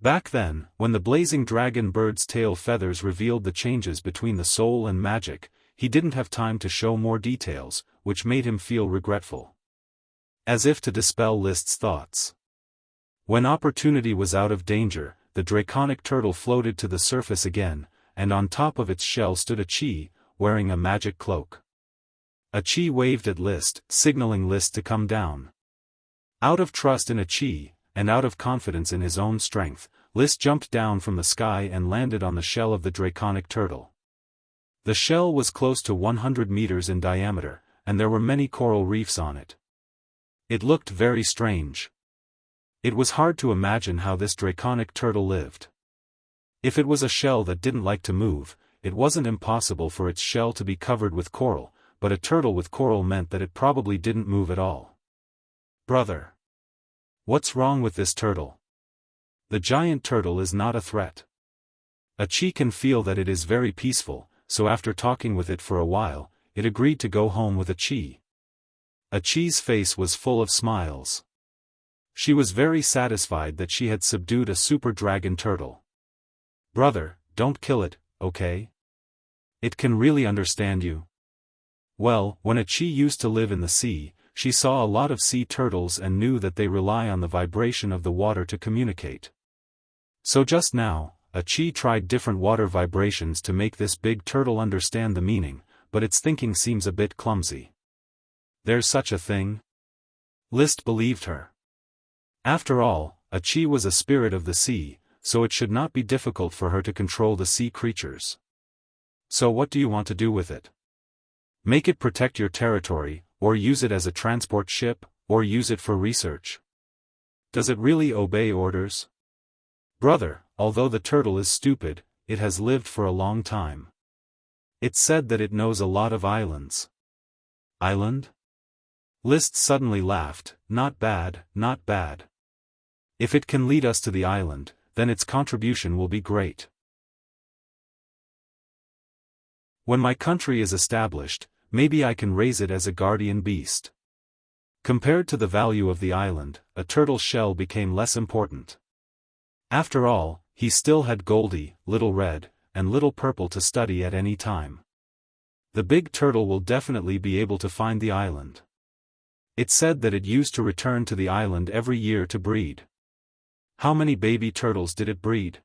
Back then, when the blazing dragon bird's tail feathers revealed the changes between the soul and magic, he didn't have time to show more details, which made him feel regretful. As if to dispel List's thoughts. When Opportunity was out of danger, the draconic turtle floated to the surface again, and on top of its shell stood a Qi, wearing a magic cloak. A Qi waved at List, signaling List to come down. Out of trust in a Qi, and out of confidence in his own strength, List jumped down from the sky and landed on the shell of the draconic turtle. The shell was close to 100 meters in diameter, and there were many coral reefs on it. It looked very strange. It was hard to imagine how this draconic turtle lived. If it was a shell that didn't like to move, it wasn't impossible for its shell to be covered with coral, but a turtle with coral meant that it probably didn't move at all. Brother. What's wrong with this turtle? The giant turtle is not a threat. A Qi can feel that it is very peaceful, so after talking with it for a while, it agreed to go home with a Qi. A Qi's face was full of smiles. She was very satisfied that she had subdued a super dragon turtle. Brother, don't kill it, okay? It can really understand you. Well, when a Qi used to live in the sea, she saw a lot of sea turtles and knew that they rely on the vibration of the water to communicate. So just now, a Qi tried different water vibrations to make this big turtle understand the meaning, but its thinking seems a bit clumsy. There's such a thing? List believed her. After all, a Qi was a spirit of the sea, so it should not be difficult for her to control the sea creatures. So what do you want to do with it? Make it protect your territory, or use it as a transport ship, or use it for research? Does it really obey orders? Brother, although the turtle is stupid, it has lived for a long time. It's said that it knows a lot of islands. Island? List suddenly laughed, not bad, not bad. If it can lead us to the island, then its contribution will be great. When my country is established, maybe I can raise it as a guardian beast. Compared to the value of the island, a turtle's shell became less important. After all, he still had Goldie, Little Red, and Little Purple to study at any time. The big turtle will definitely be able to find the island. It said that it used to return to the island every year to breed. How many baby turtles did it breed?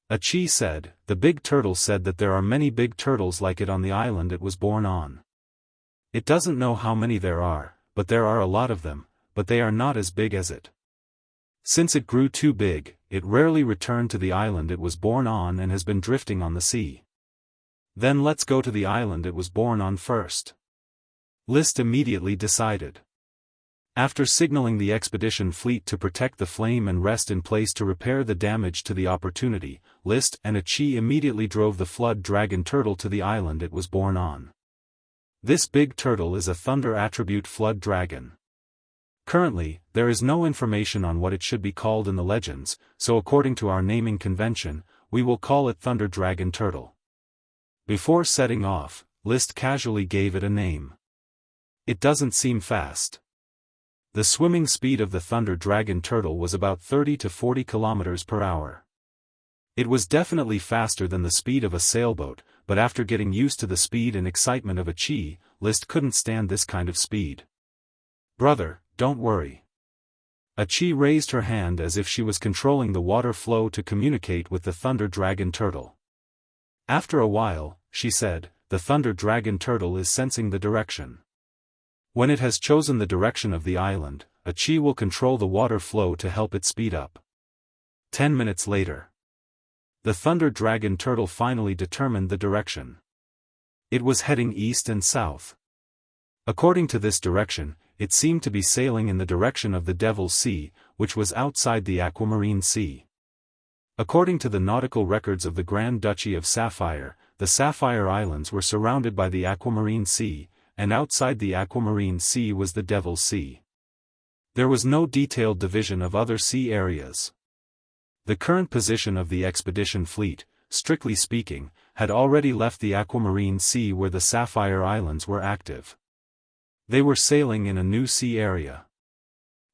A Qi said, the big turtle said that there are many big turtles like it on the island it was born on. It doesn't know how many there are, but there are a lot of them, but they are not as big as it. Since it grew too big, it rarely returned to the island it was born on and has been drifting on the sea. Then let's go to the island it was born on first. List immediately decided. After signaling the expedition fleet to protect the flame and rest in place to repair the damage to the Opportunity, List and a Qi immediately drove the flood dragon turtle to the island it was born on. This big turtle is a thunder attribute flood dragon. Currently, there is no information on what it should be called in the legends, so according to our naming convention, we will call it Thunder Dragon Turtle. Before setting off, List casually gave it a name. It doesn't seem fast. The swimming speed of the Thunder Dragon Turtle was about 30 to 40 kilometers per hour. It was definitely faster than the speed of a sailboat, but after getting used to the speed and excitement of a Qi, List couldn't stand this kind of speed. Brother, don't worry. Achi raised her hand as if she was controlling the water flow to communicate with the Thunder Dragon Turtle. After a while, she said, the Thunder Dragon Turtle is sensing the direction. When it has chosen the direction of the island, Achi will control the water flow to help it speed up. 10 minutes later. The Thunder Dragon Turtle finally determined the direction. It was heading east and south. According to this direction, it seemed to be sailing in the direction of the Devil's Sea, which was outside the Aquamarine Sea. According to the nautical records of the Grand Duchy of Sapphire, the Sapphire Islands were surrounded by the Aquamarine Sea, and outside the Aquamarine Sea was the Devil's Sea. There was no detailed division of other sea areas. The current position of the expedition fleet, strictly speaking, had already left the Aquamarine Sea where the Sapphire Islands were active. They were sailing in a new sea area.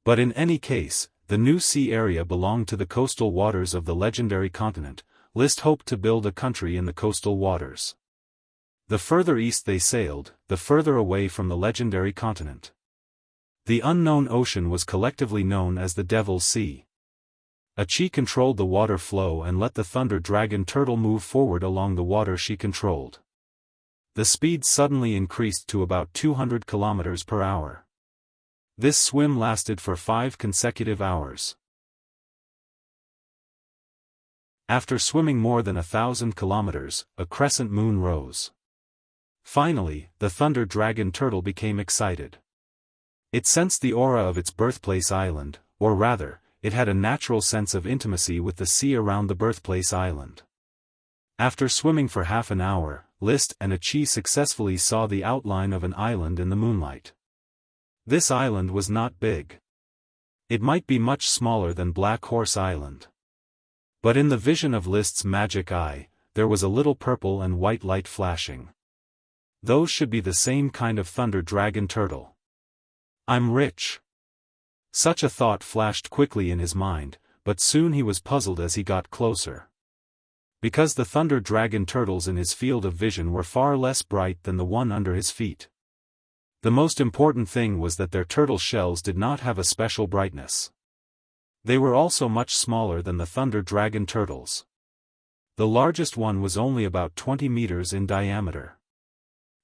But in any case, the new sea area belonged to the coastal waters of the legendary continent. List hoped to build a country in the coastal waters. The further east they sailed, the further away from the legendary continent. The unknown ocean was collectively known as the Devil's Sea. Achi controlled the water flow and let the Thunder Dragon Turtle move forward along the water she controlled. The speed suddenly increased to about 200 kilometers per hour. This swim lasted for 5 consecutive hours. After swimming more than 1,000 kilometers, a crescent moon rose. Finally, the Thunder Dragon Turtle became excited. It sensed the aura of its birthplace island, or rather, it had a natural sense of intimacy with the sea around the birthplace island. After swimming for half an hour, List and Achi successfully saw the outline of an island in the moonlight. This island was not big. It might be much smaller than Black Horse Island. But in the vision of List's magic eye, there was a little purple and white light flashing. Those should be the same kind of Thunder Dragon Turtle. I'm rich. Such a thought flashed quickly in his mind, but soon he was puzzled as he got closer. Because the Thunder Dragon Turtles in his field of vision were far less bright than the one under his feet. The most important thing was that their turtle shells did not have a special brightness. They were also much smaller than the Thunder Dragon Turtles. The largest one was only about 20 meters in diameter.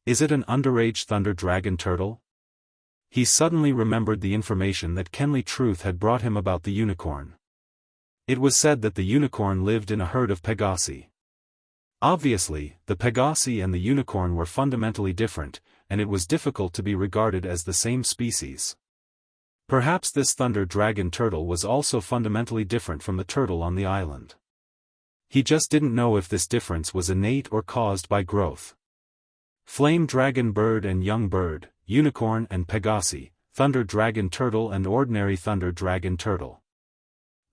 Is it an underage Thunder Dragon Turtle? He suddenly remembered the information that Kenley Truth had brought him about the unicorn. It was said that the unicorn lived in a herd of Pegasi. Obviously, the Pegasi and the unicorn were fundamentally different, and it was difficult to be regarded as the same species. Perhaps this Thunder Dragon Turtle was also fundamentally different from the turtle on the island. He just didn't know if this difference was innate or caused by growth. Flame Dragon Bird and Young Bird, Unicorn and Pegasi, Thunder Dragon Turtle and Ordinary Thunder Dragon Turtle.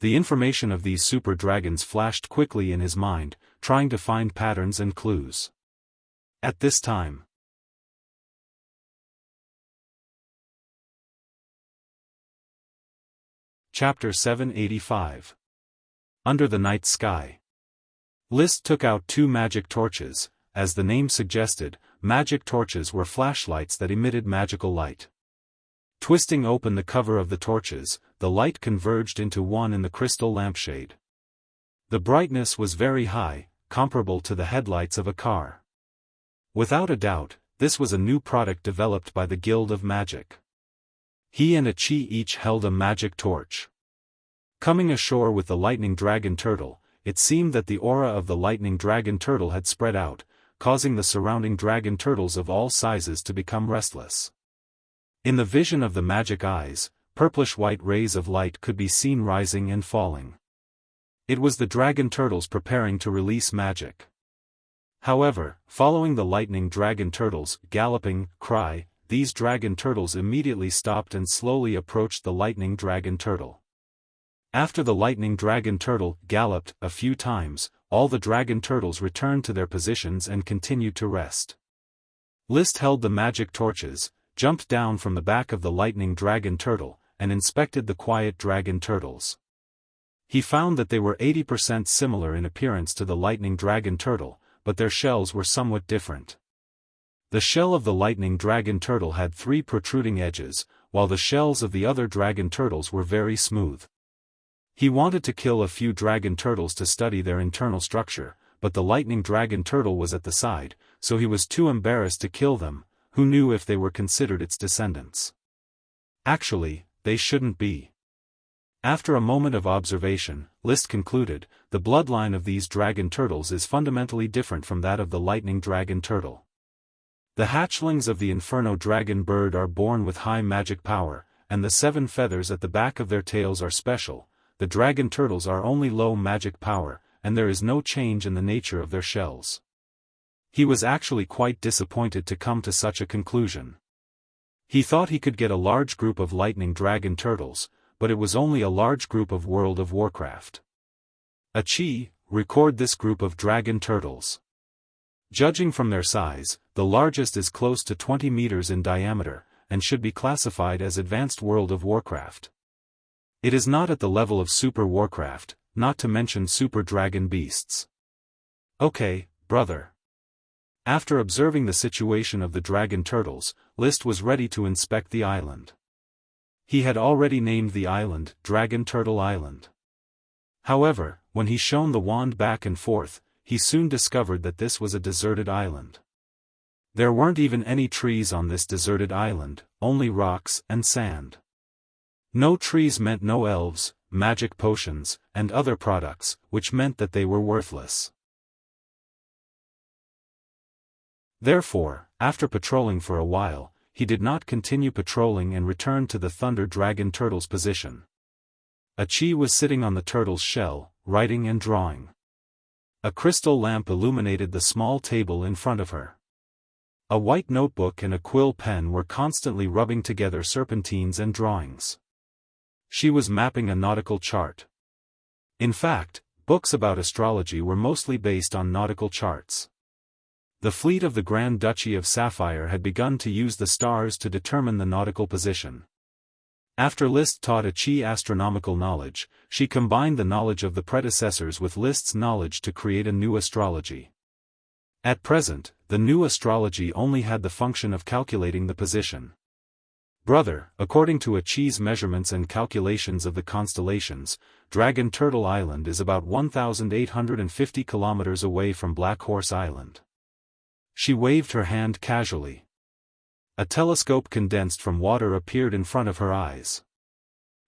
The information of these super dragons flashed quickly in his mind, trying to find patterns and clues. At this time. Chapter 785. Under the Night Sky. List took out 2 magic torches. As the name suggested, magic torches were flashlights that emitted magical light. Twisting open the cover of the torches, the light converged into one in the crystal lampshade. The brightness was very high, comparable to the headlights of a car. Without a doubt, this was a new product developed by the Guild of Magic. He and Achi each held a magic torch. Coming ashore with the Lightning Dragon Turtle, it seemed that the aura of the Lightning Dragon Turtle had spread out, causing the surrounding dragon turtles of all sizes to become restless. In the vision of the magic eyes, purplish-white rays of light could be seen rising and falling. It was the dragon turtles preparing to release magic. However, following the Lightning Dragon Turtle's galloping cry, these dragon turtles immediately stopped and slowly approached the Lightning Dragon Turtle. After the Lightning Dragon Turtle galloped a few times, all the dragon turtles returned to their positions and continued to rest. List held the magic torches, jumped down from the back of the Lightning Dragon Turtle, and inspected the quiet dragon turtles. He found that they were 80% similar in appearance to the Lightning Dragon Turtle, but their shells were somewhat different. The shell of the Lightning Dragon Turtle had 3 protruding edges, while the shells of the other dragon turtles were very smooth. He wanted to kill a few dragon turtles to study their internal structure, but the lightning dragon turtle was at the side, so he was too embarrassed to kill them. Who knew if they were considered its descendants? Actually, they shouldn't be. After a moment of observation, List concluded, the bloodline of these dragon turtles is fundamentally different from that of the lightning dragon turtle. The hatchlings of the Inferno dragon bird are born with high magic power, and the 7 feathers at the back of their tails are special. The dragon turtles are only low magic power, and there is no change in the nature of their shells. He was actually quite disappointed to come to such a conclusion. He thought he could get a large group of lightning dragon turtles, but it was only a large group of World of Warcraft. Achi, record this group of dragon turtles. Judging from their size, the largest is close to 20 meters in diameter, and should be classified as Advanced World of Warcraft. It is not at the level of Super Warcraft, not to mention Super Dragon Beasts. Okay, brother. After observing the situation of the dragon turtles, List was ready to inspect the island. He had already named the island Dragon Turtle Island. However, when he shone the wand back and forth, he soon discovered that this was a deserted island. There weren't even any trees on this deserted island, only rocks and sand. No trees meant no elves, magic potions, and other products, which meant that they were worthless. Therefore, after patrolling for a while, he did not continue patrolling and returned to the Thunder Dragon Turtle's position. Achi was sitting on the turtle's shell, writing and drawing. A crystal lamp illuminated the small table in front of her. A white notebook and a quill pen were constantly rubbing together serpentines and drawings. She was mapping a nautical chart. In fact, books about astrology were mostly based on nautical charts. The fleet of the Grand Duchy of Sapphire had begun to use the stars to determine the nautical position. After List taught Achi astronomical knowledge, she combined the knowledge of the predecessors with List's knowledge to create a new astrology. At present, the new astrology only had the function of calculating the position. Brother, according to Achi's measurements and calculations of the constellations, Dragon Turtle Island is about 1,850 kilometers away from Black Horse Island. She waved her hand casually. A telescope condensed from water appeared in front of her eyes.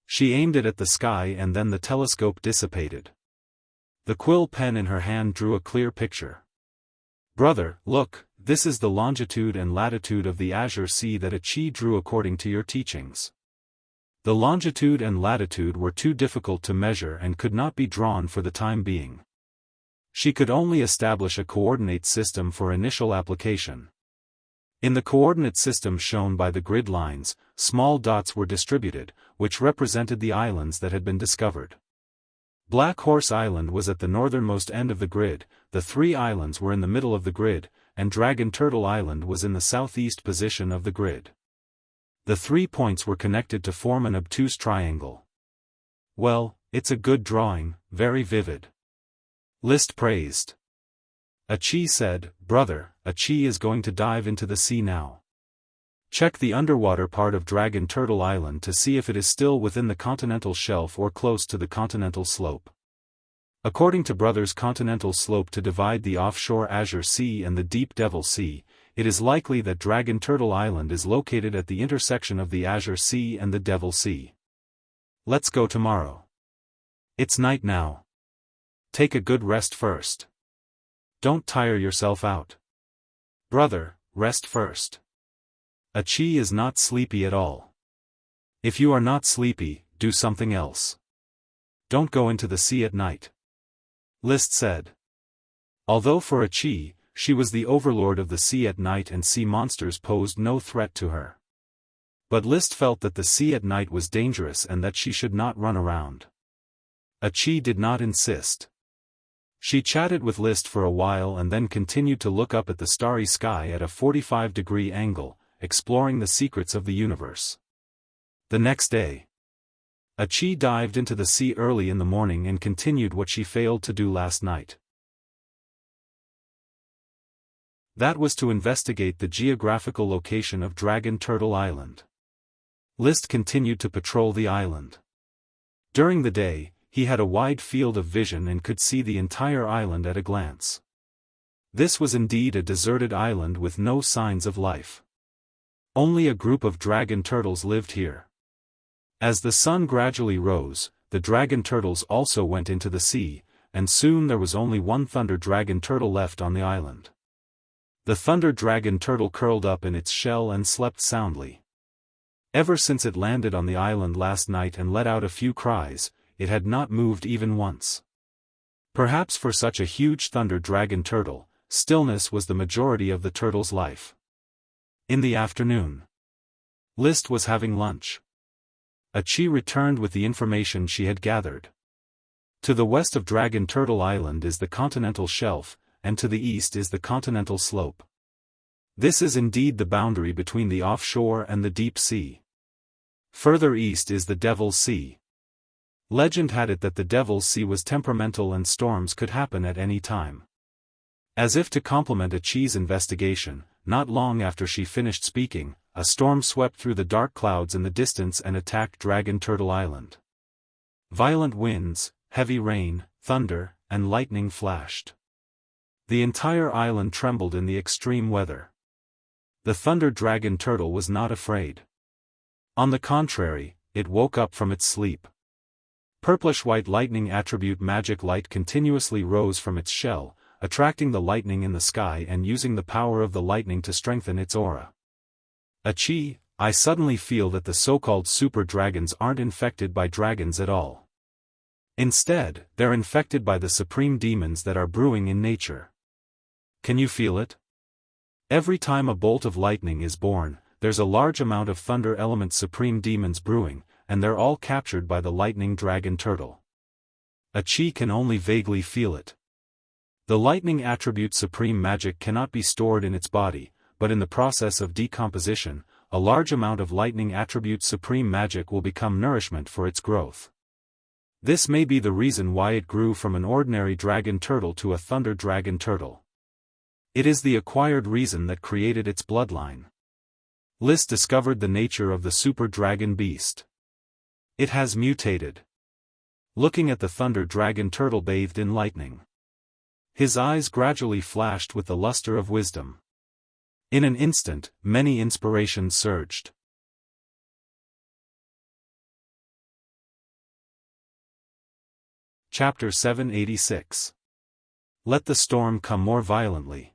She aimed it at the sky and then the telescope dissipated. The quill pen in her hand drew a clear picture. Brother, look, this is the longitude and latitude of the Azure Sea that Achi drew according to your teachings. The longitude and latitude were too difficult to measure and could not be drawn for the time being. She could only establish a coordinate system for initial application. In the coordinate system shown by the grid lines, small dots were distributed, which represented the islands that had been discovered. Black Horse Island was at the northernmost end of the grid, the 3 islands were in the middle of the grid, and Dragon Turtle Island was in the southeast position of the grid. The 3 points were connected to form an obtuse triangle. Well, it's a good drawing, very vivid. List praised. Achi said, Brother, Achi is going to dive into the sea now. Check the underwater part of Dragon Turtle Island to see if it is still within the continental shelf or close to the continental slope. According to Brother's continental slope to divide the offshore Azure Sea and the Deep Devil Sea, it is likely that Dragon Turtle Island is located at the intersection of the Azure Sea and the Devil Sea. Let's go tomorrow. It's night now. Take a good rest first. Don't tire yourself out. Brother, rest first. Achi is not sleepy at all. If you are not sleepy, do something else. Don't go into the sea at night. List said. Although for Achi, she was the overlord of the sea at night and sea monsters posed no threat to her. But List felt that the sea at night was dangerous and that she should not run around. Achi did not insist. She chatted with List for a while and then continued to look up at the starry sky at a 45-degree angle, exploring the secrets of the universe. The next day, Achi dived into the sea early in the morning and continued what she failed to do last night. That was to investigate the geographical location of Dragon Turtle Island. List continued to patrol the island. During the day, he had a wide field of vision and could see the entire island at a glance. This was indeed a deserted island with no signs of life. Only a group of dragon turtles lived here. As the sun gradually rose, the dragon turtles also went into the sea, and soon there was only one thunder dragon turtle left on the island. The thunder dragon turtle curled up in its shell and slept soundly. Ever since it landed on the island last night and let out a few cries, it had not moved even once. Perhaps for such a huge thunder dragon turtle, stillness was the majority of the turtle's life. In the afternoon, List was having lunch. Achi returned with the information she had gathered. To the west of Dragon Turtle Island is the continental shelf, and to the east is the continental slope. This is indeed the boundary between the offshore and the deep sea. Further east is the Devil's Sea. Legend had it that the Devil's Sea was temperamental and storms could happen at any time. As if to complement Achi's investigation, not long after she finished speaking, a storm swept through the dark clouds in the distance and attacked Dragon Turtle Island. Violent winds, heavy rain, thunder, and lightning flashed. The entire island trembled in the extreme weather. The thunder dragon turtle was not afraid. On the contrary, it woke up from its sleep. Purplish-white lightning attribute magic light continuously rose from its shell, attracting the lightning in the sky and using the power of the lightning to strengthen its aura. Achi, I suddenly feel that the so-called super dragons aren't infected by dragons at all. Instead, they're infected by the supreme demons that are brewing in nature. Can you feel it? Every time a bolt of lightning is born, there's a large amount of thunder element supreme demons brewing, and they're all captured by the lightning dragon turtle. Achi can only vaguely feel it. The lightning attribute supreme magic cannot be stored in its body, but in the process of decomposition, a large amount of lightning attribute supreme magic will become nourishment for its growth. This may be the reason why it grew from an ordinary dragon turtle to a thunder dragon turtle. It is the acquired reason that created its bloodline. List discovered the nature of the super dragon beast. It has mutated. Looking at the thunder dragon turtle bathed in lightning, his eyes gradually flashed with the luster of wisdom. In an instant, many inspirations surged. Chapter 786. Let the storm come more violently.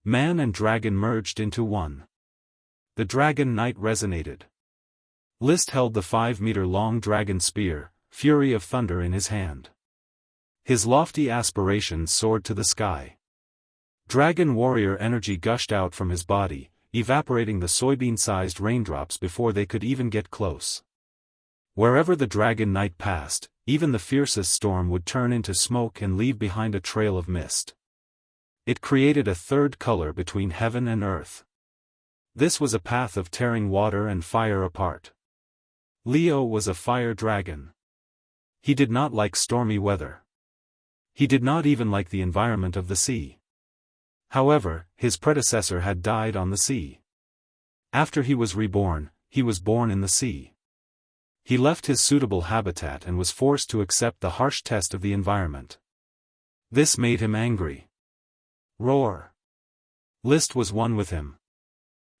Man and dragon merged into one. The dragon knight resonated. List held the 5-meter-long dragon spear, Fury of Thunder, in his hand. His lofty aspirations soared to the sky. Dragon warrior energy gushed out from his body, evaporating the soybean-sized raindrops before they could even get close. Wherever the dragon knight passed, even the fiercest storm would turn into smoke and leave behind a trail of mist. It created a third color between heaven and earth. This was a path of tearing water and fire apart. Leo was a fire dragon. He did not like stormy weather. He did not even like the environment of the sea. However, his predecessor had died on the sea. After he was reborn, he was born in the sea. He left his suitable habitat and was forced to accept the harsh test of the environment. This made him angry. Roar. List was one with him.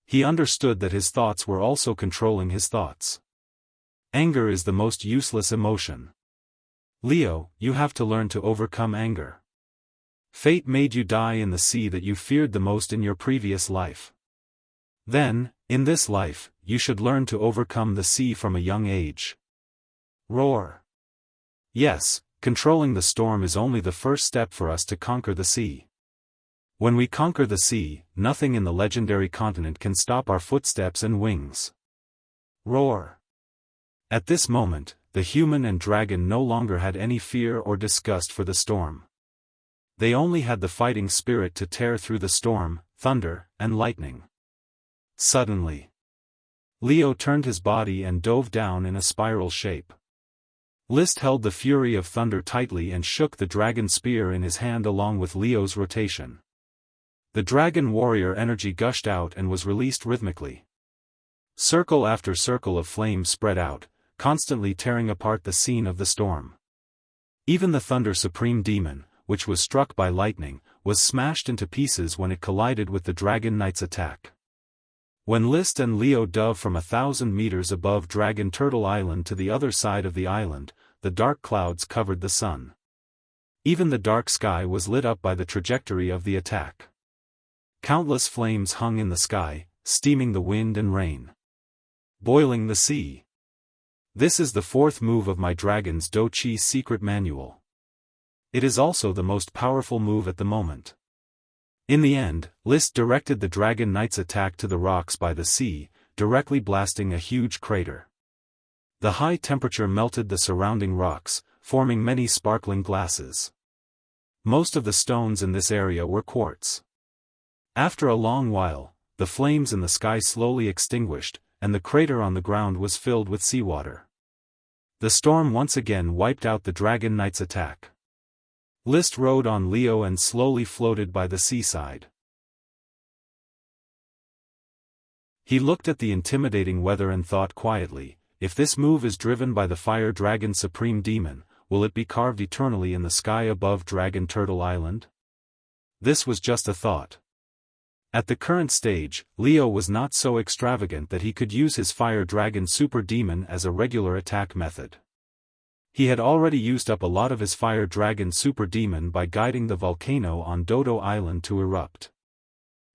He understood that his thoughts were also controlling his thoughts. Anger is the most useless emotion. Leo, you have to learn to overcome anger. Fate made you die in the sea that you feared the most in your previous life. Then, in this life, you should learn to overcome the sea from a young age. Roar. Yes, controlling the storm is only the first step for us to conquer the sea. When we conquer the sea, nothing in the legendary continent can stop our footsteps and wings. Roar. At this moment, the human and dragon no longer had any fear or disgust for the storm. They only had the fighting spirit to tear through the storm, thunder, and lightning. Suddenly, Leo turned his body and dove down in a spiral shape. List held the Fury of Thunder tightly and shook the dragon spear in his hand along with Leo's rotation. The dragon warrior energy gushed out and was released rhythmically. Circle after circle of flames spread out, constantly tearing apart the scene of the storm. Even the Thunder Supreme Demon, which was struck by lightning, was smashed into pieces when it collided with the Dragon Knight's attack. When List and Leo dove from 1,000 meters above Dragon Turtle Island to the other side of the island, the dark clouds covered the sun. Even the dark sky was lit up by the trajectory of the attack. Countless flames hung in the sky, steaming the wind and rain. Boiling the sea. This is the fourth move of my Dragon's Do Chi's secret manual. It is also the most powerful move at the moment. In the end, List directed the Dragon Knight's attack to the rocks by the sea, directly blasting a huge crater. The high temperature melted the surrounding rocks, forming many sparkling glasses. Most of the stones in this area were quartz. After a long while, the flames in the sky slowly extinguished, and the crater on the ground was filled with seawater. The storm once again wiped out the Dragon Knight's attack. List rode on Leo and slowly floated by the seaside. He looked at the intimidating weather and thought quietly, if this move is driven by the Fire Dragon Supreme Demon, will it be carved eternally in the sky above Dragon Turtle Island? This was just a thought. At the current stage, Leo was not so extravagant that he could use his Fire Dragon Super Demon as a regular attack method. He had already used up a lot of his Fire Dragon Super Demon by guiding the volcano on Dodo Island to erupt.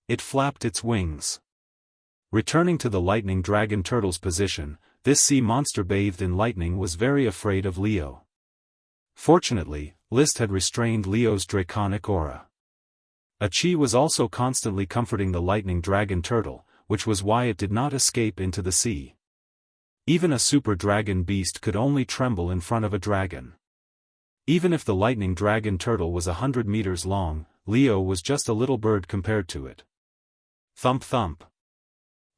It flapped its wings. Returning to the Lightning Dragon Turtle's position, this sea monster bathed in lightning was very afraid of Leo. Fortunately, List had restrained Leo's draconic aura. Chi was also constantly comforting the Lightning Dragon Turtle, which was why it did not escape into the sea. Even a super dragon beast could only tremble in front of a dragon. Even if the Lightning Dragon Turtle was 100 meters long, Leo was just a little bird compared to it. Thump thump.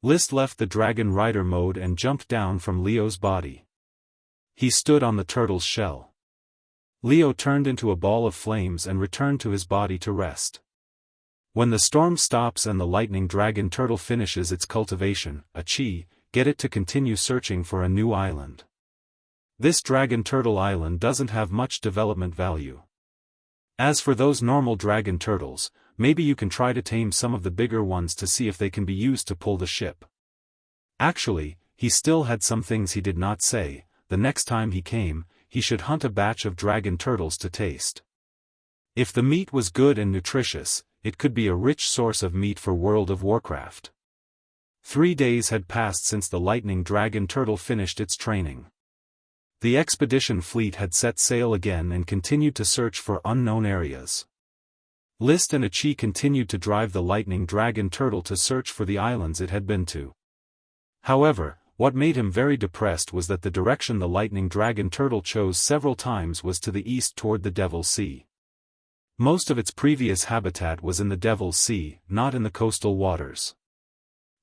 List left the Dragon Rider mode and jumped down from Leo's body. He stood on the turtle's shell. Leo turned into a ball of flames and returned to his body to rest. When the storm stops and the Lightning Dragon Turtle finishes its cultivation, Chi, get it to continue searching for a new island. This Dragon Turtle Island doesn't have much development value. As for those normal dragon turtles, maybe you can try to tame some of the bigger ones to see if they can be used to pull the ship. Actually, he still had some things he did not say. The next time he came, he should hunt a batch of dragon turtles to taste. If the meat was good and nutritious, it could be a rich source of meat for World of Warcraft. 3 days had passed since the Lightning Dragon Turtle finished its training. The expedition fleet had set sail again and continued to search for unknown areas. List and Chi continued to drive the Lightning Dragon Turtle to search for the islands it had been to. However, what made him very depressed was that the direction the Lightning Dragon Turtle chose several times was to the east toward the Devil's Sea. Most of its previous habitat was in the Devil's Sea, not in the coastal waters.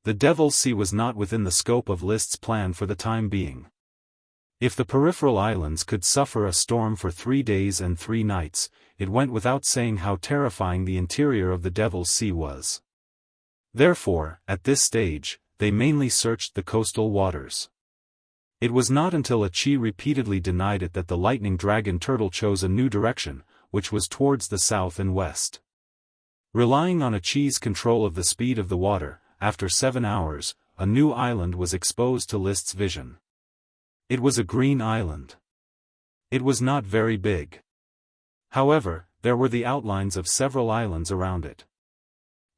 The Devil's Sea was not within the scope of List's plan for the time being. If the peripheral islands could suffer a storm for 3 days and 3 nights, it went without saying how terrifying the interior of the Devil's Sea was. Therefore, at this stage, they mainly searched the coastal waters. It was not until Chi repeatedly denied it that the Lightning Dragon Turtle chose a new direction, which was towards the south and west. Relying on Chi's control of the speed of the water, after 7 hours, a new island was exposed to List's vision. It was a green island. It was not very big. However, there were the outlines of several islands around it.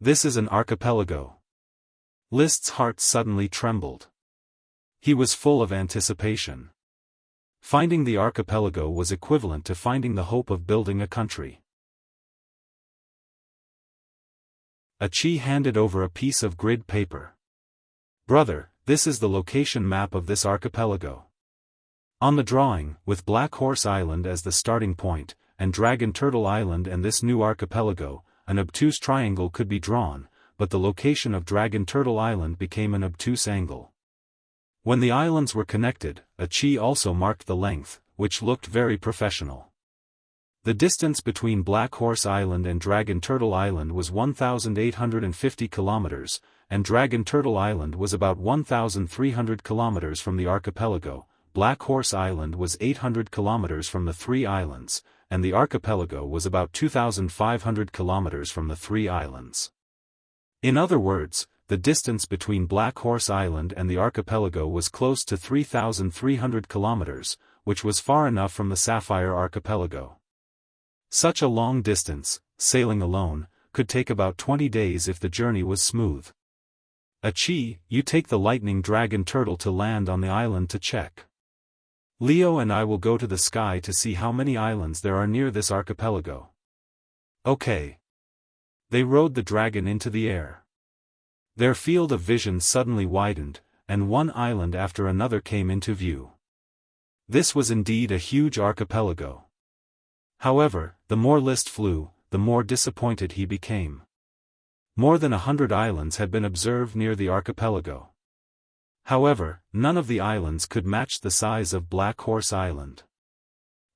This is an archipelago. List's heart suddenly trembled. He was full of anticipation. Finding the archipelago was equivalent to finding the hope of building a country. Chi handed over a piece of grid paper. "Brother, this is the location map of this archipelago. On the drawing, with Black Horse Island as the starting point, and Dragon Turtle Island and this new archipelago, an obtuse triangle could be drawn, but the location of Dragon Turtle Island became an obtuse angle. When the islands were connected, Chi also marked the length, which looked very professional. The distance between Black Horse Island and Dragon Turtle Island was 1,850 kilometers, and Dragon Turtle Island was about 1,300 kilometers from the archipelago, Black Horse Island was 800 kilometers from the three islands, and the archipelago was about 2,500 kilometers from the three islands. In other words, the distance between Black Horse Island and the archipelago was close to 3,300 kilometers, which was far enough from the Sapphire Archipelago. Such a long distance, sailing alone, could take about 20 days if the journey was smooth. Achi, you take the Lightning Dragon Turtle to land on the island to check. Leo and I will go to the sky to see how many islands there are near this archipelago. Okay. They rode the dragon into the air. Their field of vision suddenly widened, and one island after another came into view. This was indeed a huge archipelago. However, the more Liszt flew, the more disappointed he became. More than 100 islands had been observed near the archipelago. However, none of the islands could match the size of Black Horse Island.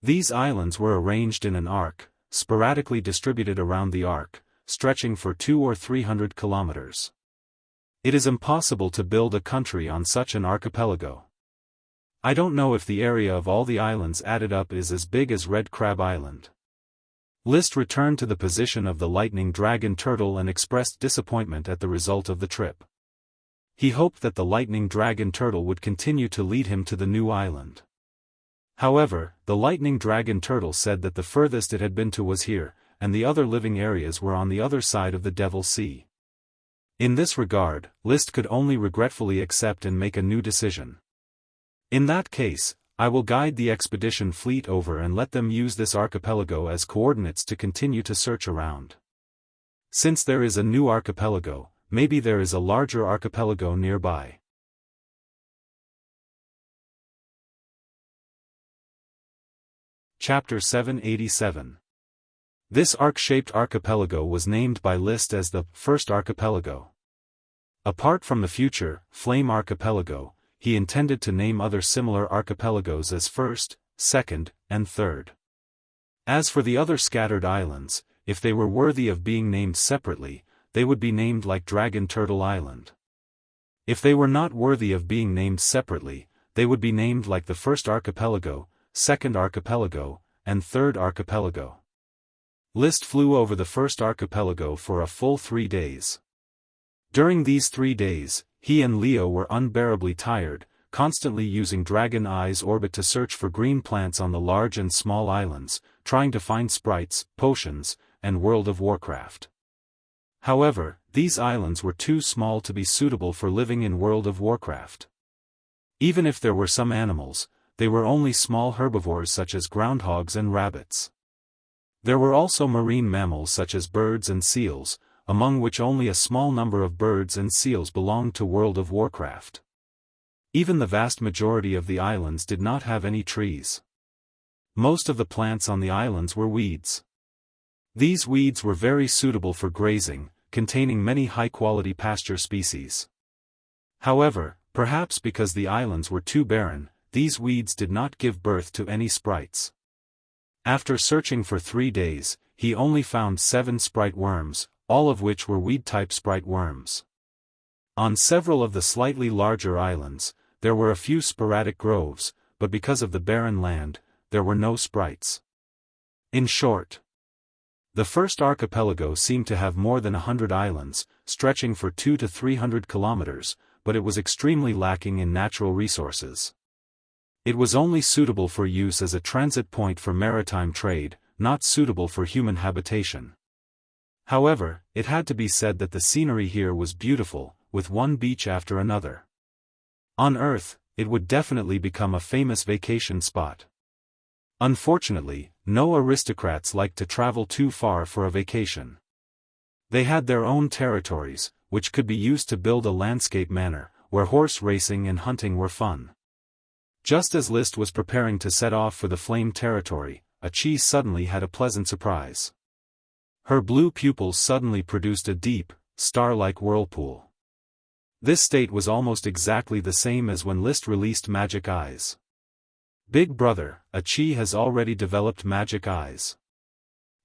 These islands were arranged in an arc, sporadically distributed around the arc, stretching for 200 or 300 kilometers. It is impossible to build a country on such an archipelago. I don't know if the area of all the islands added up is as big as Red Crab Island. Liszt returned to the position of the Lightning Dragon Turtle and expressed disappointment at the result of the trip. He hoped that the Lightning Dragon Turtle would continue to lead him to the new island. However, the Lightning Dragon Turtle said that the furthest it had been to was here, and the other living areas were on the other side of the Devil Sea. In this regard, Liszt could only regretfully accept and make a new decision. In that case, I will guide the expedition fleet over and let them use this archipelago as coordinates to continue to search around. Since there is a new archipelago, maybe there is a larger archipelago nearby. Chapter 787. This arc-shaped archipelago was named by Liszt as the first archipelago. Apart from the future Flame Archipelago, he intended to name other similar archipelagos as first, second, and third. As for the other scattered islands, if they were worthy of being named separately, they would be named like Dragon Turtle Island. If they were not worthy of being named separately, they would be named like the first archipelago, second archipelago, and third archipelago. Liszt flew over the first archipelago for a full 3 days. During these 3 days, he and Leo were unbearably tired, constantly using Dragon Eye's orbit to search for green plants on the large and small islands, trying to find sprites, potions, and World of Warcraft. However, these islands were too small to be suitable for living in World of Warcraft. Even if there were some animals, they were only small herbivores such as groundhogs and rabbits. There were also marine mammals such as birds and seals, among which only a small number of birds and seals belonged to World of Warcraft. Even the vast majority of the islands did not have any trees. Most of the plants on the islands were weeds. These weeds were very suitable for grazing, containing many high-quality pasture species. However, perhaps because the islands were too barren, these weeds did not give birth to any sprites. After searching for 3 days, he only found 7 sprite worms, all of which were weed-type sprite worms. On several of the slightly larger islands, there were a few sporadic groves, but because of the barren land, there were no sprites. In short, the first archipelago seemed to have more than 100 islands, stretching for 200 to 300 kilometers, but it was extremely lacking in natural resources. It was only suitable for use as a transit point for maritime trade, not suitable for human habitation. However, it had to be said that the scenery here was beautiful, with one beach after another. On Earth, it would definitely become a famous vacation spot. Unfortunately, no aristocrats liked to travel too far for a vacation. They had their own territories, which could be used to build a landscape manor, where horse racing and hunting were fun. Just as Liszt was preparing to set off for the Flame territory, Achi suddenly had a pleasant surprise. Her blue pupils suddenly produced a deep, star-like whirlpool. This state was almost exactly the same as when Liszt released Magic Eyes. Big Brother, Achi has already developed Magic Eyes.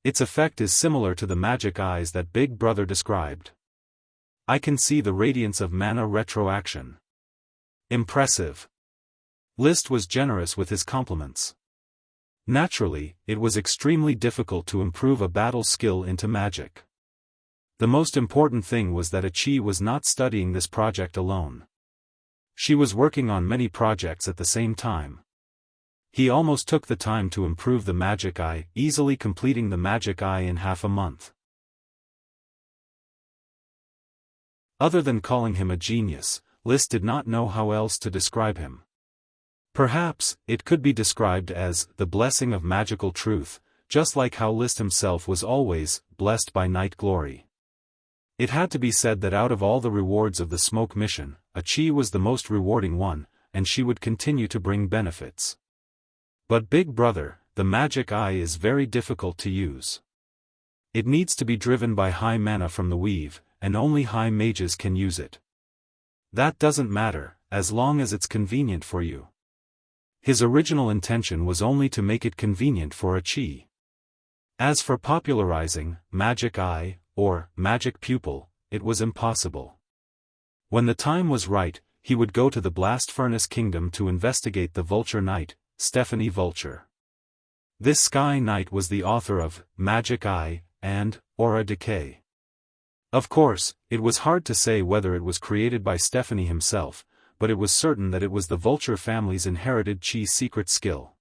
Its effect is similar to the Magic Eyes that Big Brother described. I can see the radiance of mana retroaction. Impressive. List was generous with his compliments. Naturally, it was extremely difficult to improve a battle skill into magic. The most important thing was that Achi was not studying this project alone. She was working on many projects at the same time. He almost took the time to improve the magic eye, easily completing the magic eye in half a month. Other than calling him a genius, List did not know how else to describe him. Perhaps, it could be described as the blessing of magical truth, just like how List himself was always blessed by night glory. It had to be said that out of all the rewards of the smoke mission, Achi was the most rewarding one, and she would continue to bring benefits. But Big Brother, the magic eye is very difficult to use. It needs to be driven by high mana from the weave, and only high mages can use it. That doesn't matter, as long as it's convenient for you. His original intention was only to make it convenient for Achi. As for popularizing magic eye, or magic pupil, it was impossible. When the time was right, he would go to the Blast Furnace Kingdom to investigate the Vulture Knight, Stephanie Vulture. This Sky Knight was the author of Magic Eye and Aura Decay. Of course, it was hard to say whether it was created by Stephanie himself, but it was certain that it was the Vulture family's inherited Chi's secret skill.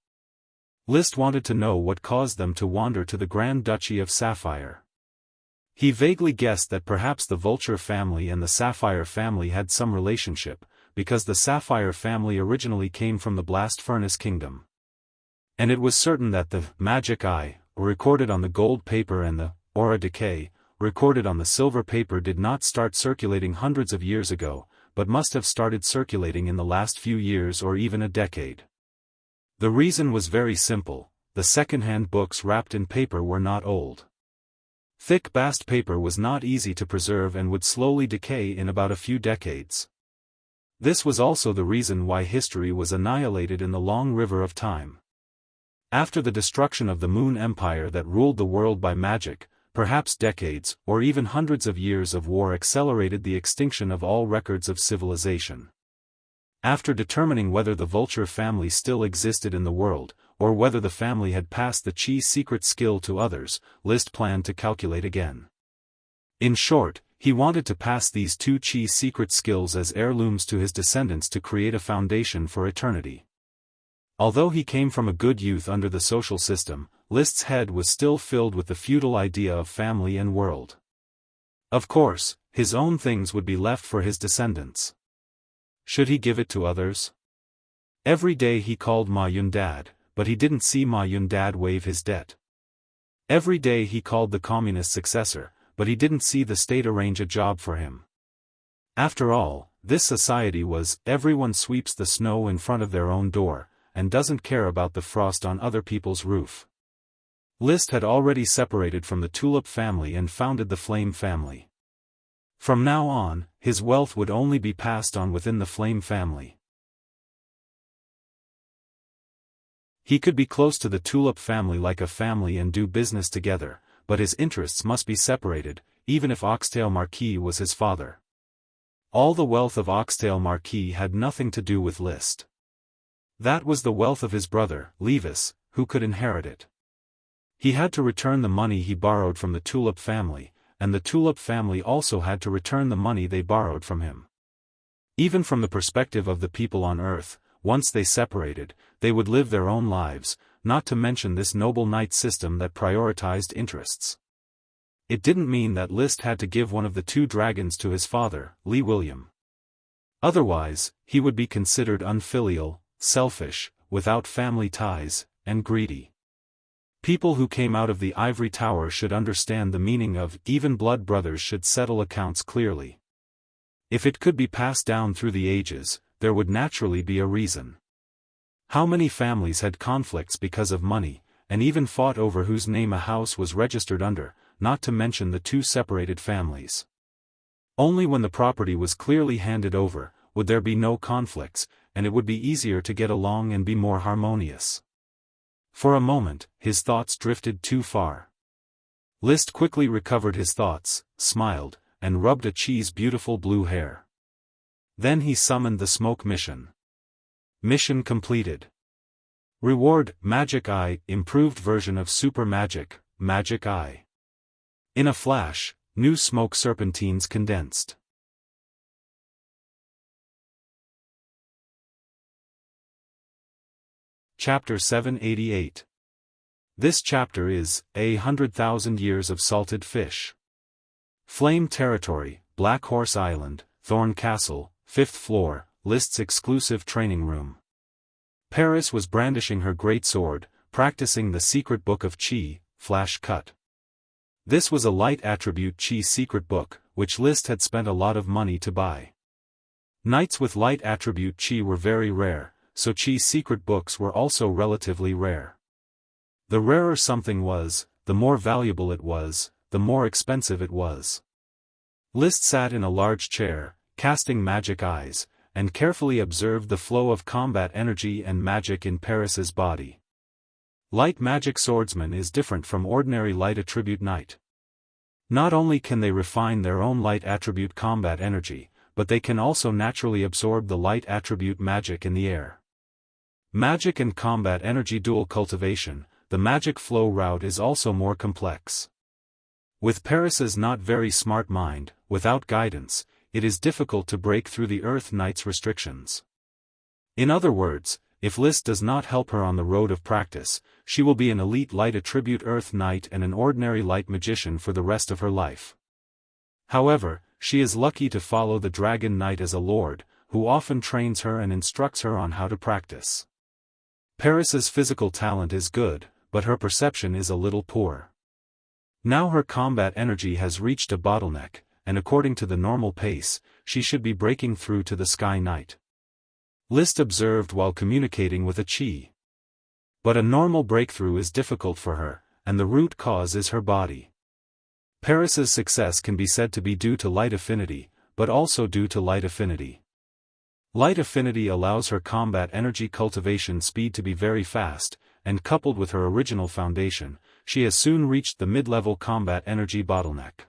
List wanted to know what caused them to wander to the Grand Duchy of Sapphire. He vaguely guessed that perhaps the Vulture family and the Sapphire family had some relationship, because the Sapphire family originally came from the Blast Furnace Kingdom. And it was certain that the Magic Eye, recorded on the gold paper, and the Aura Decay, recorded on the silver paper did not start circulating hundreds of years ago, but must have started circulating in the last few years or even a decade. The reason was very simple: the second-hand books wrapped in paper were not old. Thick bast paper was not easy to preserve and would slowly decay in about a few decades. This was also the reason why history was annihilated in the long river of time. After the destruction of the Moon Empire that ruled the world by magic, perhaps decades, or even hundreds of years of war accelerated the extinction of all records of civilization. After determining whether the Vulture family still existed in the world, or whether the family had passed the Chi's secret skill to others, List planned to calculate again. In short, he wanted to pass these two Chi's secret skills as heirlooms to his descendants to create a foundation for eternity. Although he came from a good youth under the social system, List's head was still filled with the feudal idea of family and world. Of course, his own things would be left for his descendants. Should he give it to others? Every day he called Ma Yun Dad, but he didn't see Ma Yun Dad waive his debt. Every day he called the communist successor, but he didn't see the state arrange a job for him. After all, this society was, everyone sweeps the snow in front of their own door, and doesn't care about the frost on other people's roof. List had already separated from the Tulip family and founded the Flame family. From now on, his wealth would only be passed on within the Flame family. He could be close to the Tulip family like a family and do business together, but his interests must be separated, even if Oxtail Marquis was his father. All the wealth of Oxtail Marquis had nothing to do with List. That was the wealth of his brother, Levis, who could inherit it. He had to return the money he borrowed from the Tulip family, and the Tulip family also had to return the money they borrowed from him. Even from the perspective of the people on Earth, once they separated, they would live their own lives, not to mention this noble knight system that prioritized interests. It didn't mean that List had to give one of the two dragons to his father, Lee William. Otherwise, he would be considered unfilial, selfish, without family ties, and greedy. People who came out of the ivory tower should understand the meaning of even blood brothers should settle accounts clearly. If it could be passed down through the ages, there would naturally be a reason. How many families had conflicts because of money, and even fought over whose name a house was registered under, not to mention the two separated families. Only when the property was clearly handed over, would there be no conflicts, and it would be easier to get along and be more harmonious. For a moment, his thoughts drifted too far. List quickly recovered his thoughts, smiled, and rubbed Qi's beautiful blue hair. Then he summoned the smoke mission. Mission completed. Reward, Magic Eye, improved version of Super Magic, Magic Eye. In a flash, new smoke serpentines condensed. Chapter 788. This chapter is, 100,000 Years of Salted Fish. Flame Territory, Black Horse Island, Thorn Castle, 5th floor, List's exclusive training room. Paris was brandishing her great sword, practicing the secret book of Qi, Flash Cut. This was a light attribute Qi secret book, which List had spent a lot of money to buy. Knights with light attribute Qi were very rare, so Qi's secret books were also relatively rare. The rarer something was, the more valuable it was, the more expensive it was. List sat in a large chair, casting magic eyes, and carefully observed the flow of combat energy and magic in Paris's body. Light magic swordsman is different from ordinary light attribute knight. Not only can they refine their own light attribute combat energy, but they can also naturally absorb the light attribute magic in the air. Magic and combat energy dual cultivation, the magic flow route is also more complex. With Paris's not very smart mind, without guidance, it is difficult to break through the Earth Knight's restrictions. In other words, if List does not help her on the road of practice, she will be an elite light attribute Earth Knight and an ordinary light magician for the rest of her life. However, she is lucky to follow the Dragon Knight as a lord, who often trains her and instructs her on how to practice. Paris's physical talent is good, but her perception is a little poor. Now her combat energy has reached a bottleneck, and according to the normal pace, she should be breaking through to the Sky Knight. List observed while communicating with a Qi. But a normal breakthrough is difficult for her, and the root cause is her body. Paris's success can be said to be due to light affinity, but also due to light affinity. Light affinity allows her combat energy cultivation speed to be very fast, and coupled with her original foundation, she has soon reached the mid-level combat energy bottleneck.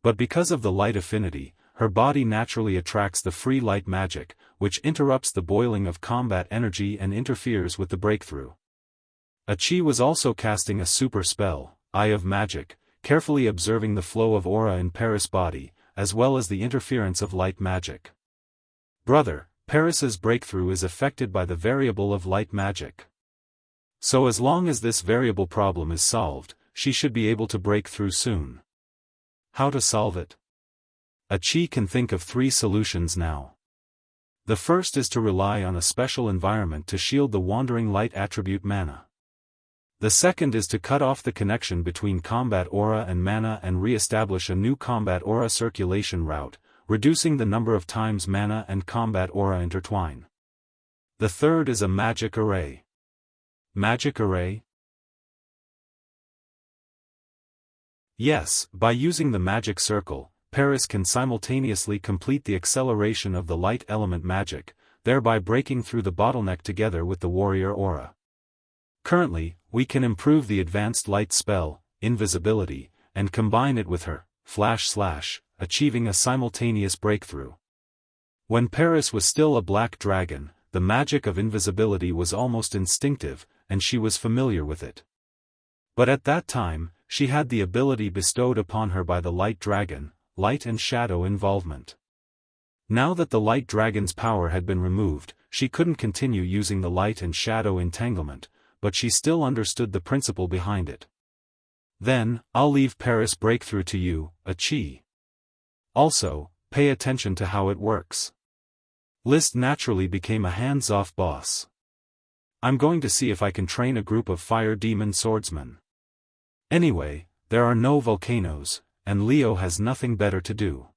But because of the light affinity, her body naturally attracts the free light magic, which interrupts the boiling of combat energy and interferes with the breakthrough. A Qi was also casting a super spell, Eye of Magic, carefully observing the flow of aura in Paris' body, as well as the interference of light magic. Brother, Paris's breakthrough is affected by the variable of light magic. So as long as this variable problem is solved, she should be able to break through soon. How to solve it? A Qi can think of 3 solutions now. The first is to rely on a special environment to shield the wandering light attribute mana. The second is to cut off the connection between combat aura and mana and re-establish a new combat aura circulation route, reducing the number of times mana and combat aura intertwine. The third is a magic array. Magic array? Yes, by using the magic circle, Paris can simultaneously complete the acceleration of the light element magic, thereby breaking through the bottleneck together with the warrior aura. Currently, we can improve the advanced light spell, invisibility, and combine it with her, flash/, achieving a simultaneous breakthrough. When Paris was still a black dragon, the magic of invisibility was almost instinctive, and she was familiar with it. But at that time, she had the ability bestowed upon her by the light dragon, light and shadow involvement. Now that the light dragon's power had been removed, she couldn't continue using the light and shadow entanglement, but she still understood the principle behind it. Then, I'll leave Paris breakthrough to you, a Qi. Also, pay attention to how it works. List naturally became a hands-off boss. I'm going to see if I can train a group of fire demon swordsmen. Anyway, there are no volcanoes, and Leo has nothing better to do.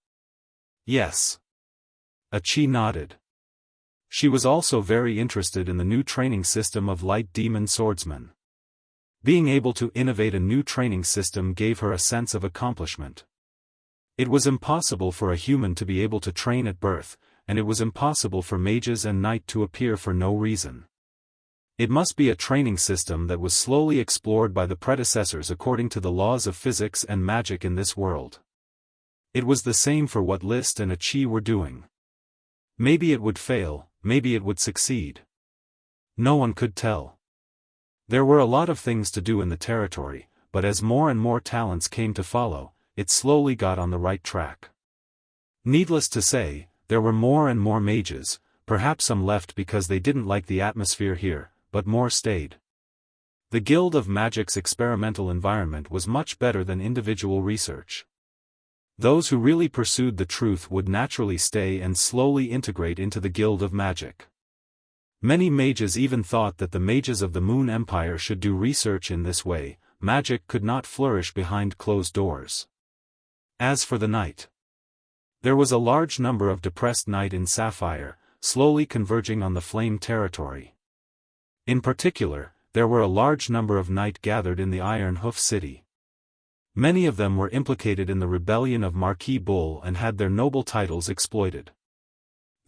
Yes. A Qi nodded. She was also very interested in the new training system of light demon swordsmen. Being able to innovate a new training system gave her a sense of accomplishment. It was impossible for a human to be able to train at birth, and it was impossible for mages and knight to appear for no reason. It must be a training system that was slowly explored by the predecessors according to the laws of physics and magic in this world. It was the same for what List and Achi were doing. Maybe it would fail, maybe it would succeed. No one could tell. There were a lot of things to do in the territory, but as more and more talents came to follow, it slowly got on the right track. Needless to say, there were more and more mages, perhaps some left because they didn't like the atmosphere here, but more stayed. The Guild of Magic's experimental environment was much better than individual research. Those who really pursued the truth would naturally stay and slowly integrate into the Guild of Magic. Many mages even thought that the mages of the Moon Empire should do research in this way. Magic could not flourish behind closed doors. As for the Knight, there was a large number of depressed Knight in Sapphire, slowly converging on the Flame territory. In particular, there were a large number of Knight gathered in the Iron Hoof City. Many of them were implicated in the rebellion of Marquis Bull and had their noble titles exploited.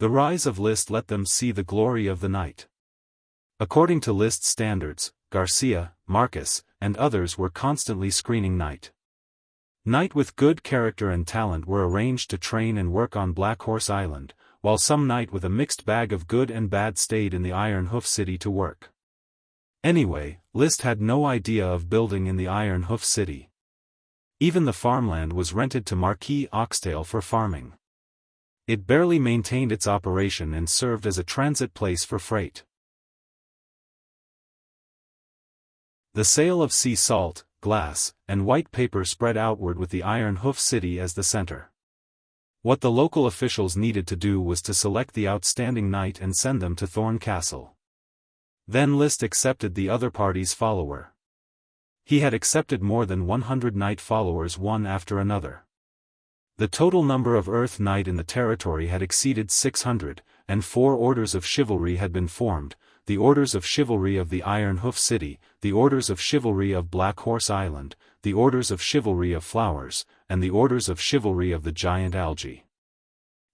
The rise of List let them see the glory of the Knight. According to List's standards, Garcia, Marcus, and others were constantly screening Knight. Knight with good character and talent were arranged to train and work on Black Horse Island, while some Knight with a mixed bag of good and bad stayed in the Iron Hoof City to work. Anyway, List had no idea of building in the Iron Hoof City. Even the farmland was rented to Marquis Oxtail for farming. It barely maintained its operation and served as a transit place for freight. The sale of sea salt, glass, and white paper spread outward with the Iron Hoof City as the center. What the local officials needed to do was to select the outstanding Knight and send them to Thorn Castle. Then List accepted the other party's follower. He had accepted more than 100 Knight followers one after another. The total number of Earth Knight in the territory had exceeded 600, and 4 orders of chivalry had been formed: the Orders of Chivalry of the Iron Hoof City, the Orders of Chivalry of Black Horse Island, the Orders of Chivalry of Flowers, and the Orders of Chivalry of the Giant Algae.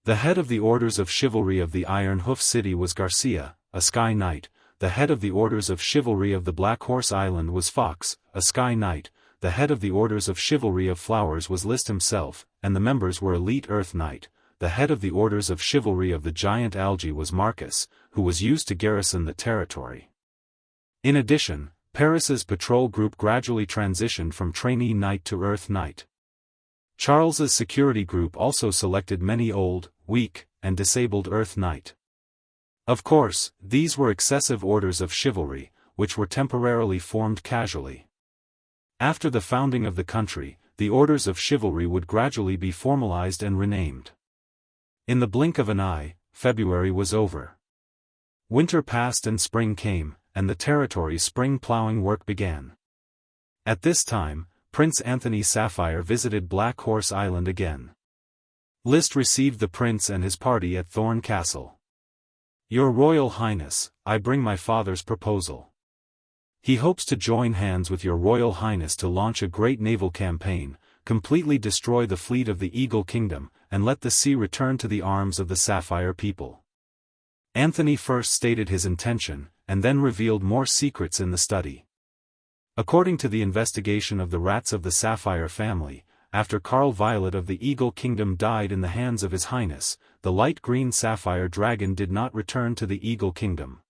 The head of the Orders of Chivalry of the Iron Hoof City was Garcia, a Sky Knight. The head of the Orders of Chivalry of the Black Horse Island was Fox, a Sky Knight. The head of the Orders of Chivalry of Flowers was List himself, and the members were Elite Earth Knight. The head of the Orders of Chivalry of the Giant Algae was Marcus, who was used to garrison the territory. In addition, Paris's patrol group gradually transitioned from Trainee Knight to Earth Knight. Charles's security group also selected many old, weak, and disabled Earth Knight. Of course, these were excessive orders of chivalry, which were temporarily formed casually. After the founding of the country, the Orders of Chivalry would gradually be formalized and renamed. In the blink of an eye, February was over. Winter passed and spring came, and the territory's spring plowing work began. At this time, Prince Anthony Sapphire visited Black Horse Island again. List received the prince and his party at Thorn Castle. "Your Royal Highness, I bring my father's proposal. He hopes to join hands with your Royal Highness to launch a great naval campaign, completely destroy the fleet of the Eagle Kingdom, and let the sea return to the arms of the Sapphire people." Anthony first stated his intention, and then revealed more secrets in the study. According to the investigation of the rats of the Sapphire family, after Carl Violet of the Eagle Kingdom died in the hands of His Highness, the light green sapphire dragon did not return to the Eagle Kingdom.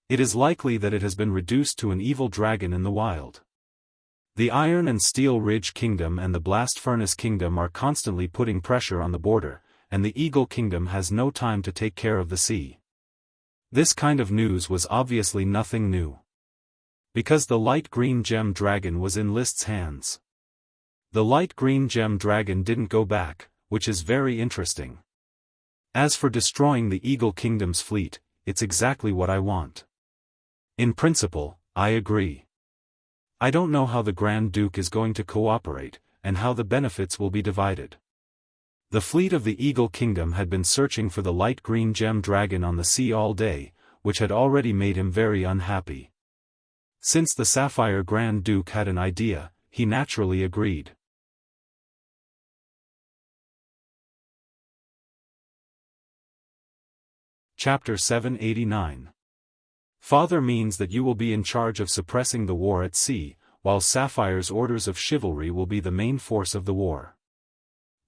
It is likely that it has been reduced to an evil dragon in the wild. The Iron and Steel Ridge Kingdom and the Blast Furnace Kingdom are constantly putting pressure on the border, and the Eagle Kingdom has no time to take care of the sea. This kind of news was obviously nothing new. Because the light green gem dragon was in List's hands. The light green gem dragon didn't go back, which is very interesting. As for destroying the Eagle Kingdom's fleet, it's exactly what I want. In principle, I agree. I don't know how the Grand Duke is going to cooperate, and how the benefits will be divided. The fleet of the Eagle Kingdom had been searching for the light green gem dragon on the sea all day, which had already made him very unhappy. Since the Sapphire Grand Duke had an idea, he naturally agreed. Chapter 789. Father means that you will be in charge of suppressing the war at sea, while Sapphire's Orders of Chivalry will be the main force of the war.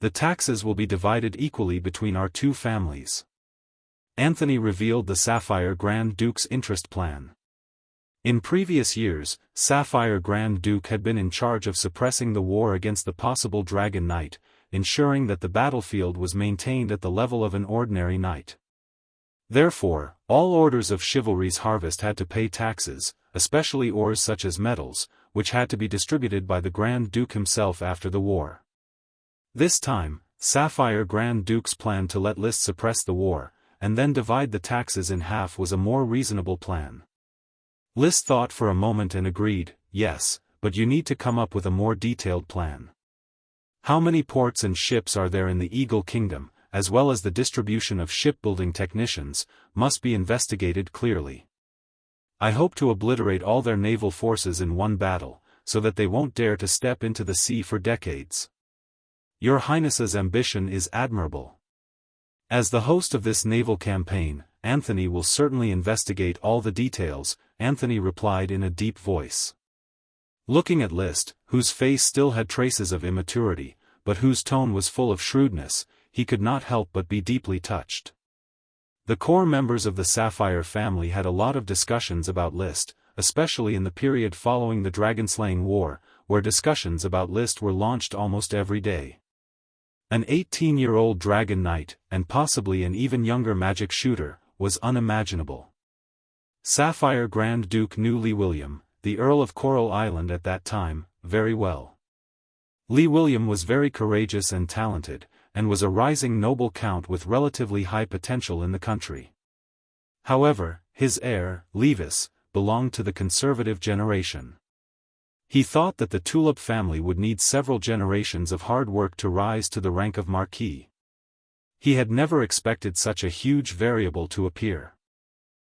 The taxes will be divided equally between our two families. Anthony revealed the Sapphire Grand Duke's interest plan. In previous years, Sapphire Grand Duke had been in charge of suppressing the war against the possible Dragon Knight, ensuring that the battlefield was maintained at the level of an ordinary knight. Therefore, all orders of chivalry's harvest had to pay taxes, especially ores such as metals, which had to be distributed by the Grand Duke himself after the war. This time, Sapphire Grand Duke's plan to let List suppress the war, and then divide the taxes in half was a more reasonable plan. List thought for a moment and agreed, yes, but you need to come up with a more detailed plan. How many ports and ships are there in the Eagle Kingdom, as well as the distribution of shipbuilding technicians, must be investigated clearly. I hope to obliterate all their naval forces in one battle, so that they won't dare to step into the sea for decades. Your Highness's ambition is admirable. As the host of this naval campaign, Anthony will certainly investigate all the details, Anthony replied in a deep voice. Looking at List, whose face still had traces of immaturity, but whose tone was full of shrewdness, he could not help but be deeply touched. The core members of the Sapphire family had a lot of discussions about List, especially in the period following the Dragon-slaying war, where discussions about List were launched almost every day. An 18-year-old Dragon Knight, and possibly an even younger magic shooter, was unimaginable. Sapphire Grand Duke knew Lee William, the Earl of Coral Island at that time, very well. Lee William was very courageous and talented, and was a rising noble count with relatively high potential in the country. However, his heir, Levis, belonged to the conservative generation. He thought that the Tulip family would need several generations of hard work to rise to the rank of Marquis. He had never expected such a huge variable to appear.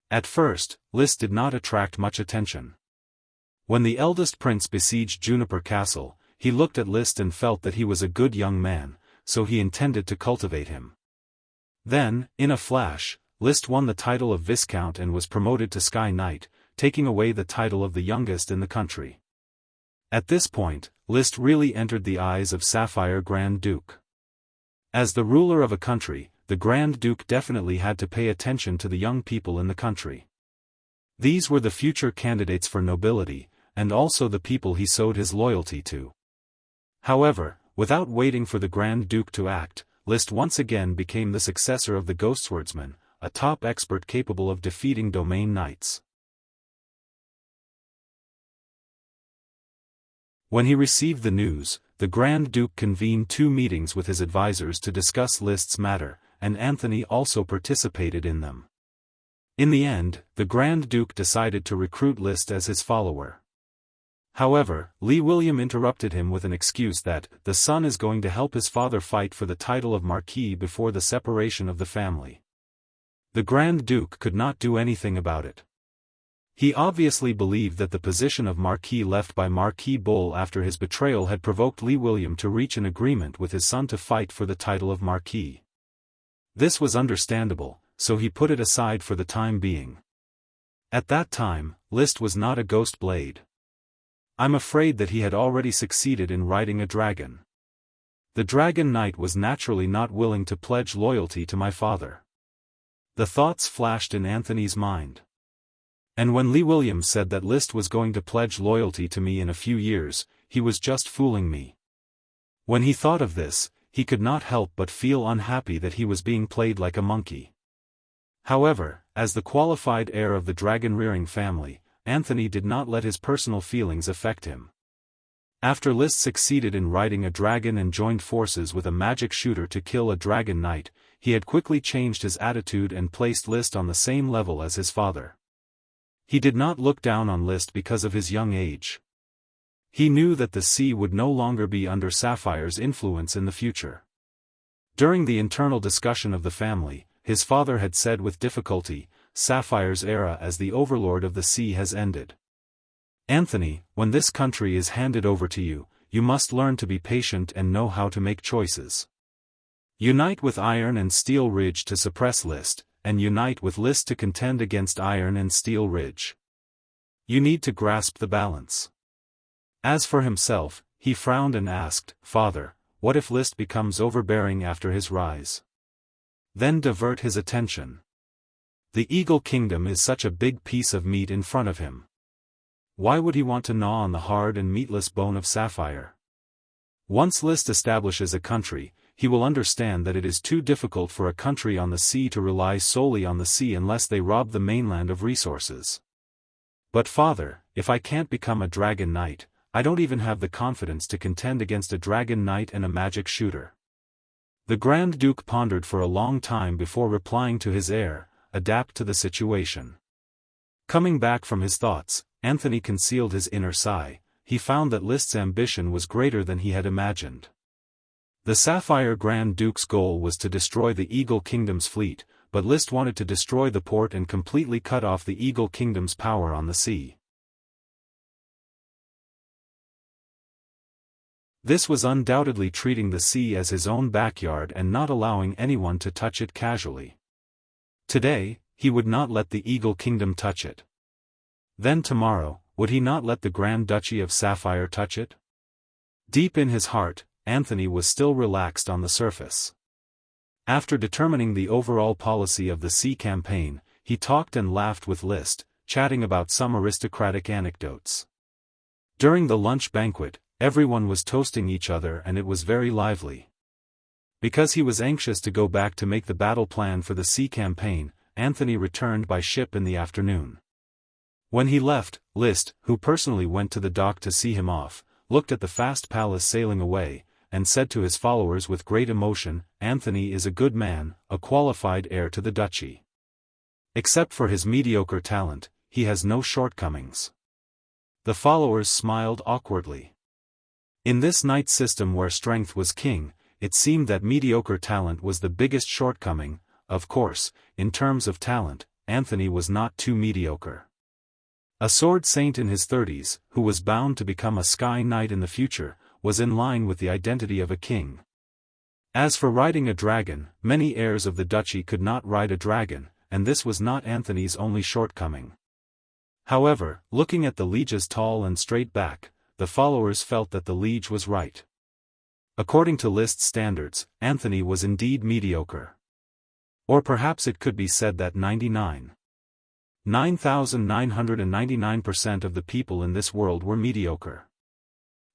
At first, List did not attract much attention. When the eldest prince besieged Juniper Castle, he looked at List and felt that he was a good young man, so he intended to cultivate him. Then, in a flash, List won the title of Viscount and was promoted to Sky Knight, taking away the title of the youngest in the country. At this point, List really entered the eyes of Sapphire Grand Duke. As the ruler of a country, the Grand Duke definitely had to pay attention to the young people in the country. These were the future candidates for nobility, and also the people he sowed his loyalty to. However, without waiting for the Grand Duke to act, List once again became the successor of the Ghost Swordsman, a top expert capable of defeating domain knights. When he received the news, the Grand Duke convened 2 meetings with his advisors to discuss List's matter, and Anthony also participated in them. In the end, the Grand Duke decided to recruit List as his follower. However, Lee William interrupted him with an excuse that the son is going to help his father fight for the title of Marquis before the separation of the family. The Grand Duke could not do anything about it. He obviously believed that the position of Marquis left by Marquis Bull after his betrayal had provoked Lee William to reach an agreement with his son to fight for the title of Marquis. This was understandable, so he put it aside for the time being. At that time, List was not a ghost blade. I'm afraid that he had already succeeded in riding a dragon. The Dragon Knight was naturally not willing to pledge loyalty to my father. The thoughts flashed in Anthony's mind. And when Lee Williams said that List was going to pledge loyalty to me in a few years, he was just fooling me. When he thought of this, he could not help but feel unhappy that he was being played like a monkey. However, as the qualified heir of the dragon-rearing family, Anthony did not let his personal feelings affect him. After List succeeded in riding a dragon and joined forces with a magic shooter to kill a dragon knight, he had quickly changed his attitude and placed List on the same level as his father. He did not look down on List because of his young age. He knew that the sea would no longer be under Sapphire's influence in the future. During the internal discussion of the family, his father had said with difficulty, Sapphire's era as the overlord of the sea has ended. Anthony, when this country is handed over to you, you must learn to be patient and know how to make choices. Unite with Iron and Steel Ridge to suppress List, and unite with List to contend against Iron and Steel Ridge. You need to grasp the balance. As for himself, he frowned and asked, Father, what if List becomes overbearing after his rise? Then divert his attention. The Eagle Kingdom is such a big piece of meat in front of him. Why would he want to gnaw on the hard and meatless bone of Sapphire? Once List establishes a country, he will understand that it is too difficult for a country on the sea to rely solely on the sea unless they rob the mainland of resources. But father, if I can't become a dragon knight, I don't even have the confidence to contend against a dragon knight and a magic shooter. The Grand Duke pondered for a long time before replying to his heir, adapt to the situation. Coming back from his thoughts, Anthony concealed his inner sigh. He found that List's ambition was greater than he had imagined. The Sapphire Grand Duke's goal was to destroy the Eagle Kingdom's fleet, but List wanted to destroy the port and completely cut off the Eagle Kingdom's power on the sea. This was undoubtedly treating the sea as his own backyard and not allowing anyone to touch it casually. Today, he would not let the Eagle Kingdom touch it. Then tomorrow, would he not let the Grand Duchy of Sapphire touch it? Deep in his heart, Anthony was still relaxed on the surface. After determining the overall policy of the sea campaign, he talked and laughed with List, chatting about some aristocratic anecdotes. During the lunch banquet, everyone was toasting each other and it was very lively. Because he was anxious to go back to make the battle plan for the sea campaign, Anthony returned by ship in the afternoon. When he left, List, who personally went to the dock to see him off, looked at the fast palace sailing away, and said to his followers with great emotion, "Anthony is a good man, a qualified heir to the duchy. Except for his mediocre talent, he has no shortcomings." The followers smiled awkwardly. In this knight system where strength was king, it seemed that mediocre talent was the biggest shortcoming. Of course, in terms of talent, Anthony was not too mediocre. A sword saint in his 30s, who was bound to become a sky knight in the future, was in line with the identity of a king. As for riding a dragon, many heirs of the duchy could not ride a dragon, and this was not Anthony's only shortcoming. However, looking at the liege's tall and straight back, the followers felt that the liege was right. According to List's standards, Anthony was indeed mediocre. Or perhaps it could be said that 9,999% of the people in this world were mediocre.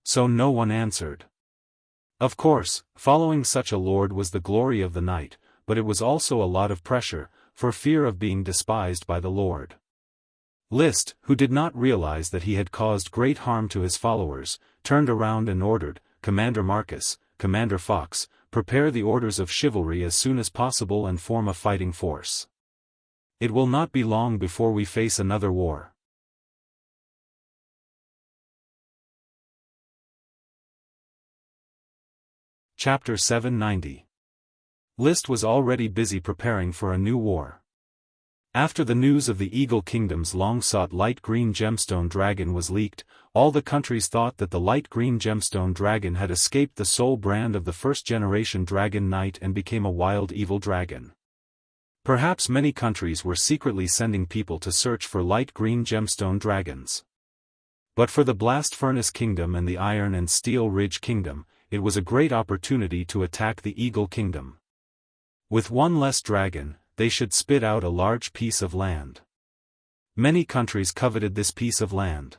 So no one answered. Of course, following such a lord was the glory of the knight, but it was also a lot of pressure, for fear of being despised by the lord. List, who did not realize that he had caused great harm to his followers, turned around and ordered, "Commander Marcus, Commander Fox, prepare the orders of chivalry as soon as possible and form a fighting force. It will not be long before we face another war." Chapter 790. List was already busy preparing for a new war. After the news of the Eagle Kingdom's long-sought light green gemstone dragon was leaked, all the countries thought that the light green gemstone dragon had escaped the soul brand of the first-generation dragon knight and became a wild evil dragon. Perhaps many countries were secretly sending people to search for light green gemstone dragons. But for the Blast Furnace Kingdom and the Iron and Steel Ridge Kingdom, it was a great opportunity to attack the Eagle Kingdom. With one less dragon, they should spit out a large piece of land. Many countries coveted this piece of land.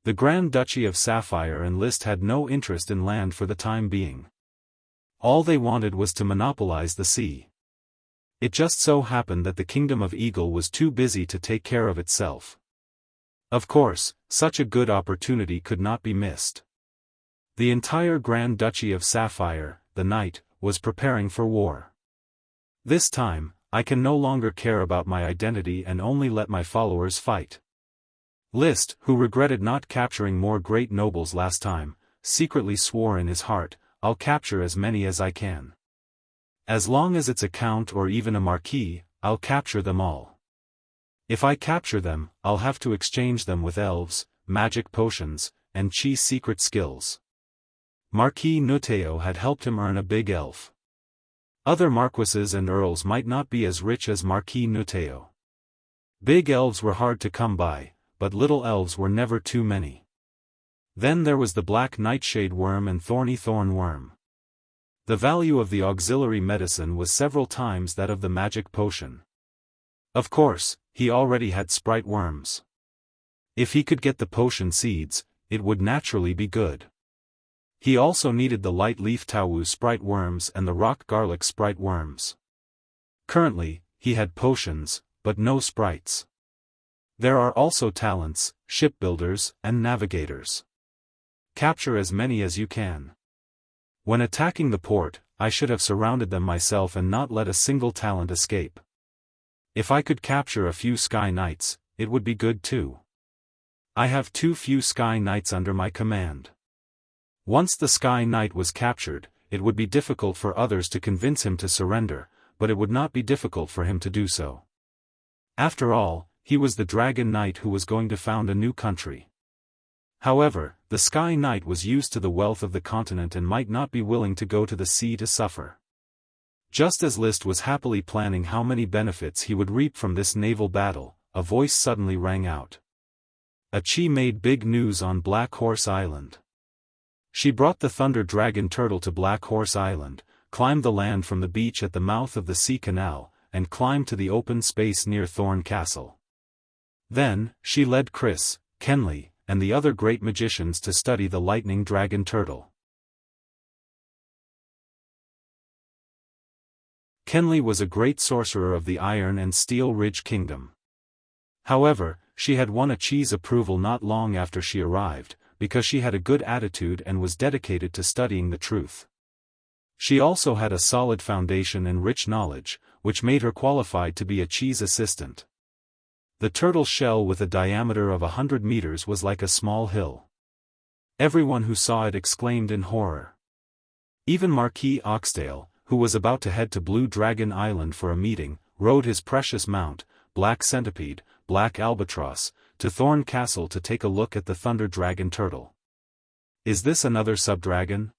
The Grand Duchy of Sapphire and List had no interest in land for the time being. All they wanted was to monopolize the sea. It just so happened that the Kingdom of Eagle was too busy to take care of itself. Of course, such a good opportunity could not be missed. The entire Grand Duchy of Sapphire, the knight, was preparing for war. This time, I can no longer care about my identity and only let my followers fight. List, who regretted not capturing more great nobles last time, secretly swore in his heart, "I'll capture as many as I can. As long as it's a count or even a marquis, I'll capture them all. If I capture them, I'll have to exchange them with elves, magic potions, and Chi's secret skills." Marquis Nuteo had helped him earn a big elf. Other marquises and earls might not be as rich as Marquis Nuteo. Big elves were hard to come by, but little elves were never too many. Then there was the black nightshade worm and thorny thorn worm. The value of the auxiliary medicine was several times that of the magic potion. Of course, he already had sprite worms. If he could get the potion seeds, it would naturally be good. He also needed the light leaf tawu sprite worms and the rock garlic sprite worms. Currently, he had potions, but no sprites. There are also talents, shipbuilders, and navigators. Capture as many as you can. When attacking the port, I should have surrounded them myself and not let a single talent escape. If I could capture a few Sky Knights, it would be good too. I have too few Sky Knights under my command. Once the Sky Knight was captured, it would be difficult for others to convince him to surrender, but it would not be difficult for him to do so. After all, he was the Dragon Knight who was going to found a new country. However, the Sky Knight was used to the wealth of the continent and might not be willing to go to the sea to suffer. Just as List was happily planning how many benefits he would reap from this naval battle, a voice suddenly rang out. A Chi made big news on Black Horse Island. She brought the Thunder Dragon Turtle to Black Horse Island, climbed the land from the beach at the mouth of the Sea Canal, and climbed to the open space near Thorn Castle. Then, she led Chris, Kenley, and the other great magicians to study the Lightning Dragon Turtle. Kenley was a great sorcerer of the Iron and Steel Ridge Kingdom. However, she had won a Chi's approval not long after she arrived, because she had a good attitude and was dedicated to studying the truth. She also had a solid foundation and rich knowledge, which made her qualified to be a Chi's assistant. The turtle shell with a diameter of 100 meters was like a small hill. Everyone who saw it exclaimed in horror. Even Marquis Oxdale, who was about to head to Blue Dragon Island for a meeting, rode his precious mount, Black Centipede, Black Albatross, to Thorn Castle to take a look at the Thunder Dragon Turtle. Is this another subdragon?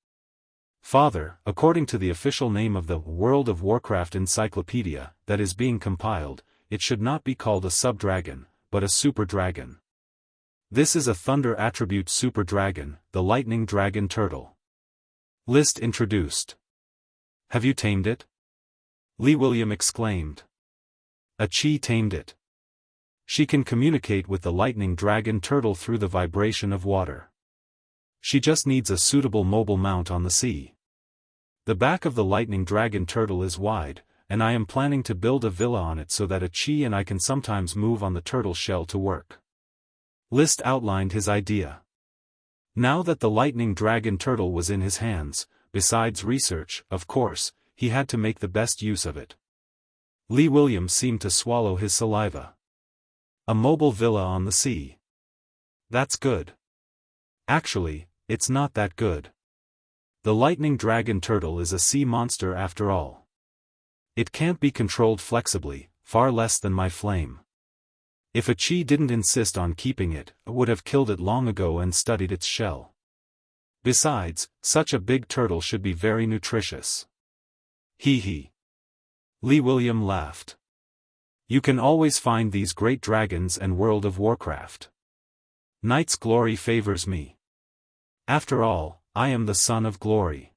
Father, according to the official name of the World of Warcraft Encyclopedia that is being compiled, it should not be called a subdragon, but a super dragon. This is a thunder attribute super dragon, the Lightning Dragon Turtle. List introduced. Have you tamed it? Lee William exclaimed. A Chi tamed it. She can communicate with the Lightning Dragon Turtle through the vibration of water. She just needs a suitable mobile mount on the sea. The back of the Lightning Dragon Turtle is wide, and I am planning to build a villa on it so that a Chi and I can sometimes move on the turtle shell to work. List outlined his idea. Now that the Lightning Dragon Turtle was in his hands, besides research, of course, he had to make the best use of it. Lee Williams seemed to swallow his saliva. A mobile villa on the sea. That's good. Actually, it's not that good. The Lightning Dragon Turtle is a sea monster after all. It can't be controlled flexibly, far less than my flame. If a Chi didn't insist on keeping it, I would have killed it long ago and studied its shell. Besides, such a big turtle should be very nutritious. Hee hee. Lee William laughed. You can always find these great dragons and World of Warcraft. Knight's glory favors me. After all, I am the son of glory.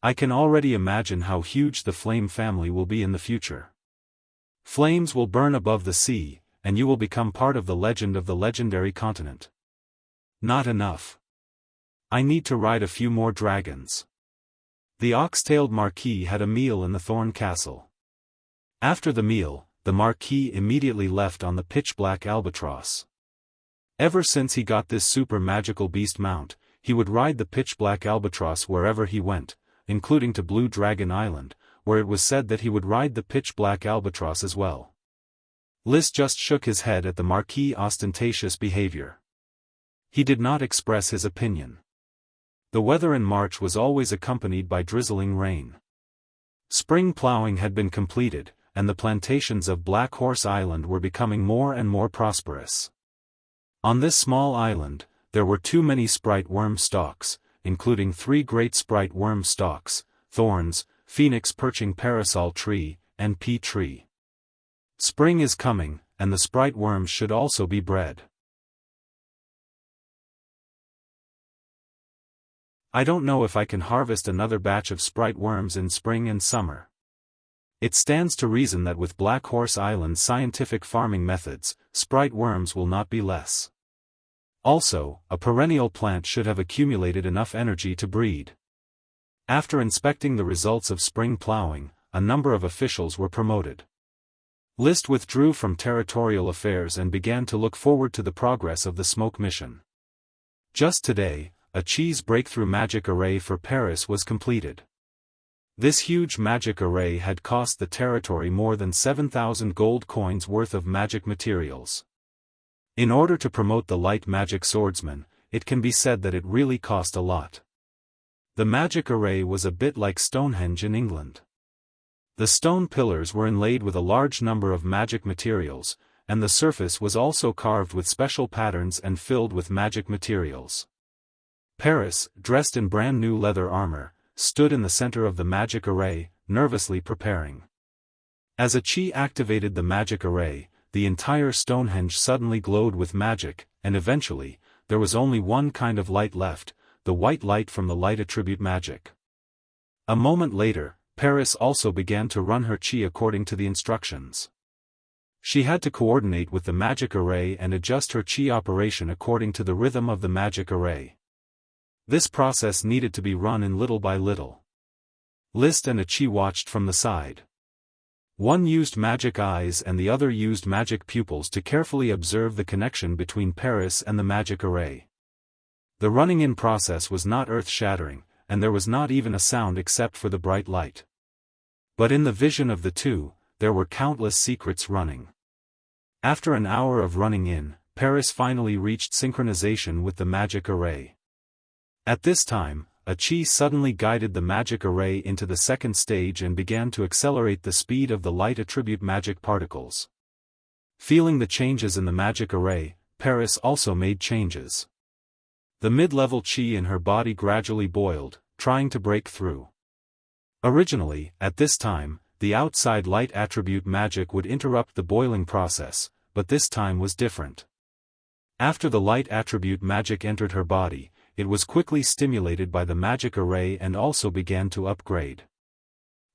I can already imagine how huge the Flame family will be in the future. Flames will burn above the sea, and you will become part of the legend of the legendary continent. Not enough. I need to ride a few more dragons. The ox-tailed Marquis had a meal in the Thorn Castle. After the meal, the Marquis immediately left on the pitch-black albatross. Ever since he got this super magical beast mount, he would ride the pitch-black albatross wherever he went, including to Blue Dragon Island, where it was said that he would ride the pitch-black albatross as well. List just shook his head at the Marquis' ostentatious behavior. He did not express his opinion. The weather in March was always accompanied by drizzling rain. Spring plowing had been completed, and the plantations of Black Horse Island were becoming more and more prosperous. On this small island, there were too many sprite worm stalks, including 3 great sprite worm stalks, thorns, phoenix perching parasol tree, and pea tree. Spring is coming, and the sprite worms should also be bred. I don't know if I can harvest another batch of sprite worms in spring and summer. It stands to reason that with Black Horse Island's scientific farming methods, sprite worms will not be less. Also, a perennial plant should have accumulated enough energy to breed. After inspecting the results of spring plowing, a number of officials were promoted. List withdrew from territorial affairs and began to look forward to the progress of the smoke mission. Just today, a cheese breakthrough magic array for Paris was completed. This huge magic array had cost the territory more than 7,000 gold coins worth of magic materials. In order to promote the light magic swordsman, it can be said that it really cost a lot. The magic array was a bit like Stonehenge in England. The stone pillars were inlaid with a large number of magic materials, and the surface was also carved with special patterns and filled with magic materials. Paris, dressed in brand new leather armor, stood in the center of the magic array, nervously preparing. As a chi activated the magic array, the entire Stonehenge suddenly glowed with magic, and eventually, there was only one kind of light left, the white light from the light attribute magic. A moment later, Paris also began to run her chi according to the instructions. She had to coordinate with the magic array and adjust her chi operation according to the rhythm of the magic array. This process needed to be run in little by little. List and a chi watched from the side. One used magic eyes and the other used magic pupils to carefully observe the connection between Paris and the magic array. The running-in process was not earth-shattering, and there was not even a sound except for the bright light. But in the vision of the two, there were countless secrets running. After an hour of running in, Paris finally reached synchronization with the magic array. At this time, a chi suddenly guided the magic array into the second stage and began to accelerate the speed of the light attribute magic particles. Feeling the changes in the magic array, Paris also made changes. The mid-level chi in her body gradually boiled, trying to break through. Originally, at this time, the outside light attribute magic would interrupt the boiling process, but this time was different. After the light attribute magic entered her body, it was quickly stimulated by the magic array and also began to upgrade.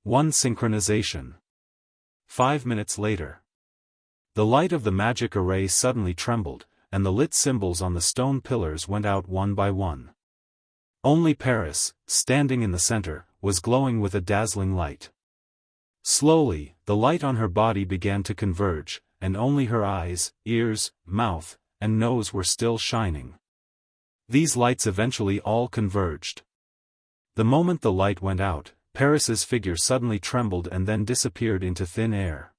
1 Synchronization. 5 minutes later. The light of the magic array suddenly trembled, and the lit symbols on the stone pillars went out one by one. Only Paris, standing in the center, was glowing with a dazzling light. Slowly, the light on her body began to converge, and only her eyes, ears, mouth, and nose were still shining. These lights eventually all converged. The moment the light went out, Paris's figure suddenly trembled and then disappeared into thin air.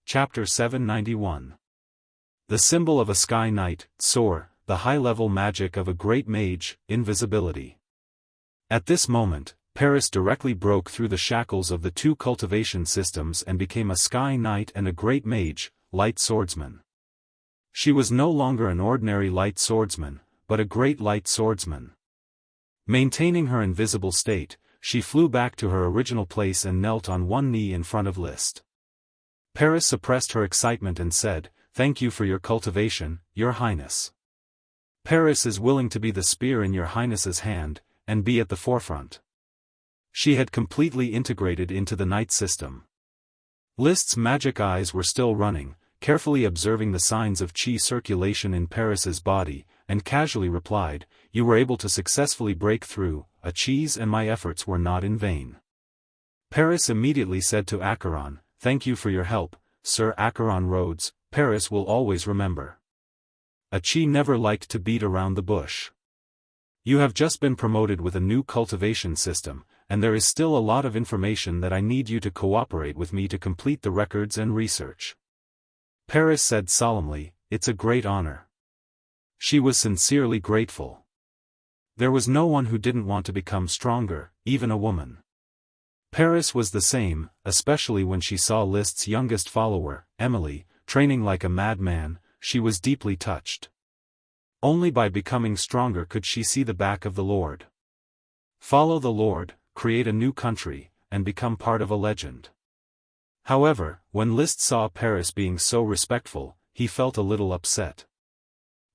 Chapter 791. The symbol of a sky knight, soar, the high-level magic of a great mage, invisibility. At this moment, Paris directly broke through the shackles of the two cultivation systems and became a sky knight and a great mage, light swordsman. She was no longer an ordinary light swordsman, but a great light swordsman. Maintaining her invisible state, she flew back to her original place and knelt on one knee in front of List. Paris suppressed her excitement and said, "Thank you for your cultivation, Your Highness. Paris is willing to be the spear in Your Highness's hand, and be at the forefront." She had completely integrated into the knight system. List's magic eyes were still running, carefully observing the signs of chi circulation in Paris's body, and casually replied, "You were able to successfully break through, a cheese, and my efforts were not in vain." Paris immediately said to Acheron, "Thank you for your help, Sir Acheron Rhodes, Paris will always remember." A chi never liked to beat around the bush. "You have just been promoted with a new cultivation system, and there is still a lot of information that I need you to cooperate with me to complete the records and research." Paris said solemnly, "It's a great honor." She was sincerely grateful. There was no one who didn't want to become stronger, even a woman. Paris was the same, especially when she saw List's youngest follower, Emily, training like a madman. She was deeply touched. Only by becoming stronger could she see the back of the Lord. Follow the Lord, create a new country, and become part of a legend. However, when Liszt saw Paris being so respectful, he felt a little upset.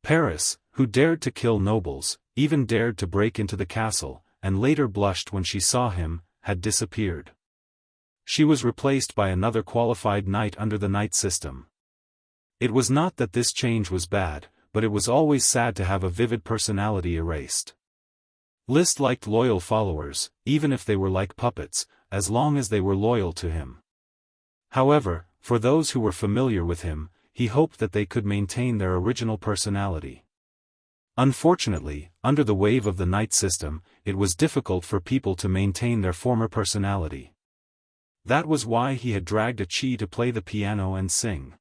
Paris, who dared to kill nobles, even dared to break into the castle, and later blushed when she saw him, had disappeared. She was replaced by another qualified knight under the knight system. It was not that this change was bad, but it was always sad to have a vivid personality erased. Liszt liked loyal followers, even if they were like puppets, as long as they were loyal to him. However, for those who were familiar with him, he hoped that they could maintain their original personality. Unfortunately, under the wave of the knight system, it was difficult for people to maintain their former personality. That was why he had dragged a Qi to play the piano and sing.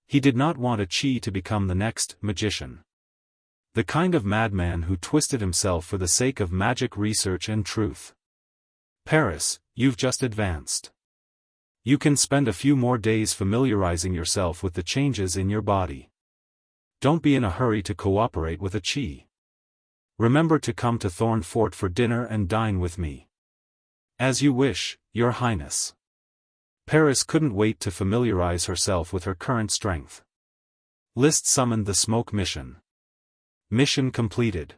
He did not want a Qi to become the next magician. The kind of madman who twisted himself for the sake of magic research and truth. Paris, you've just advanced. You can spend a few more days familiarizing yourself with the changes in your body. Don't be in a hurry to cooperate with a Qi. Remember to come to Thorn Fort for dinner and dine with me. As you wish, Your Highness. Paris couldn't wait to familiarize herself with her current strength. Liszt summoned the smoke mission. Mission completed.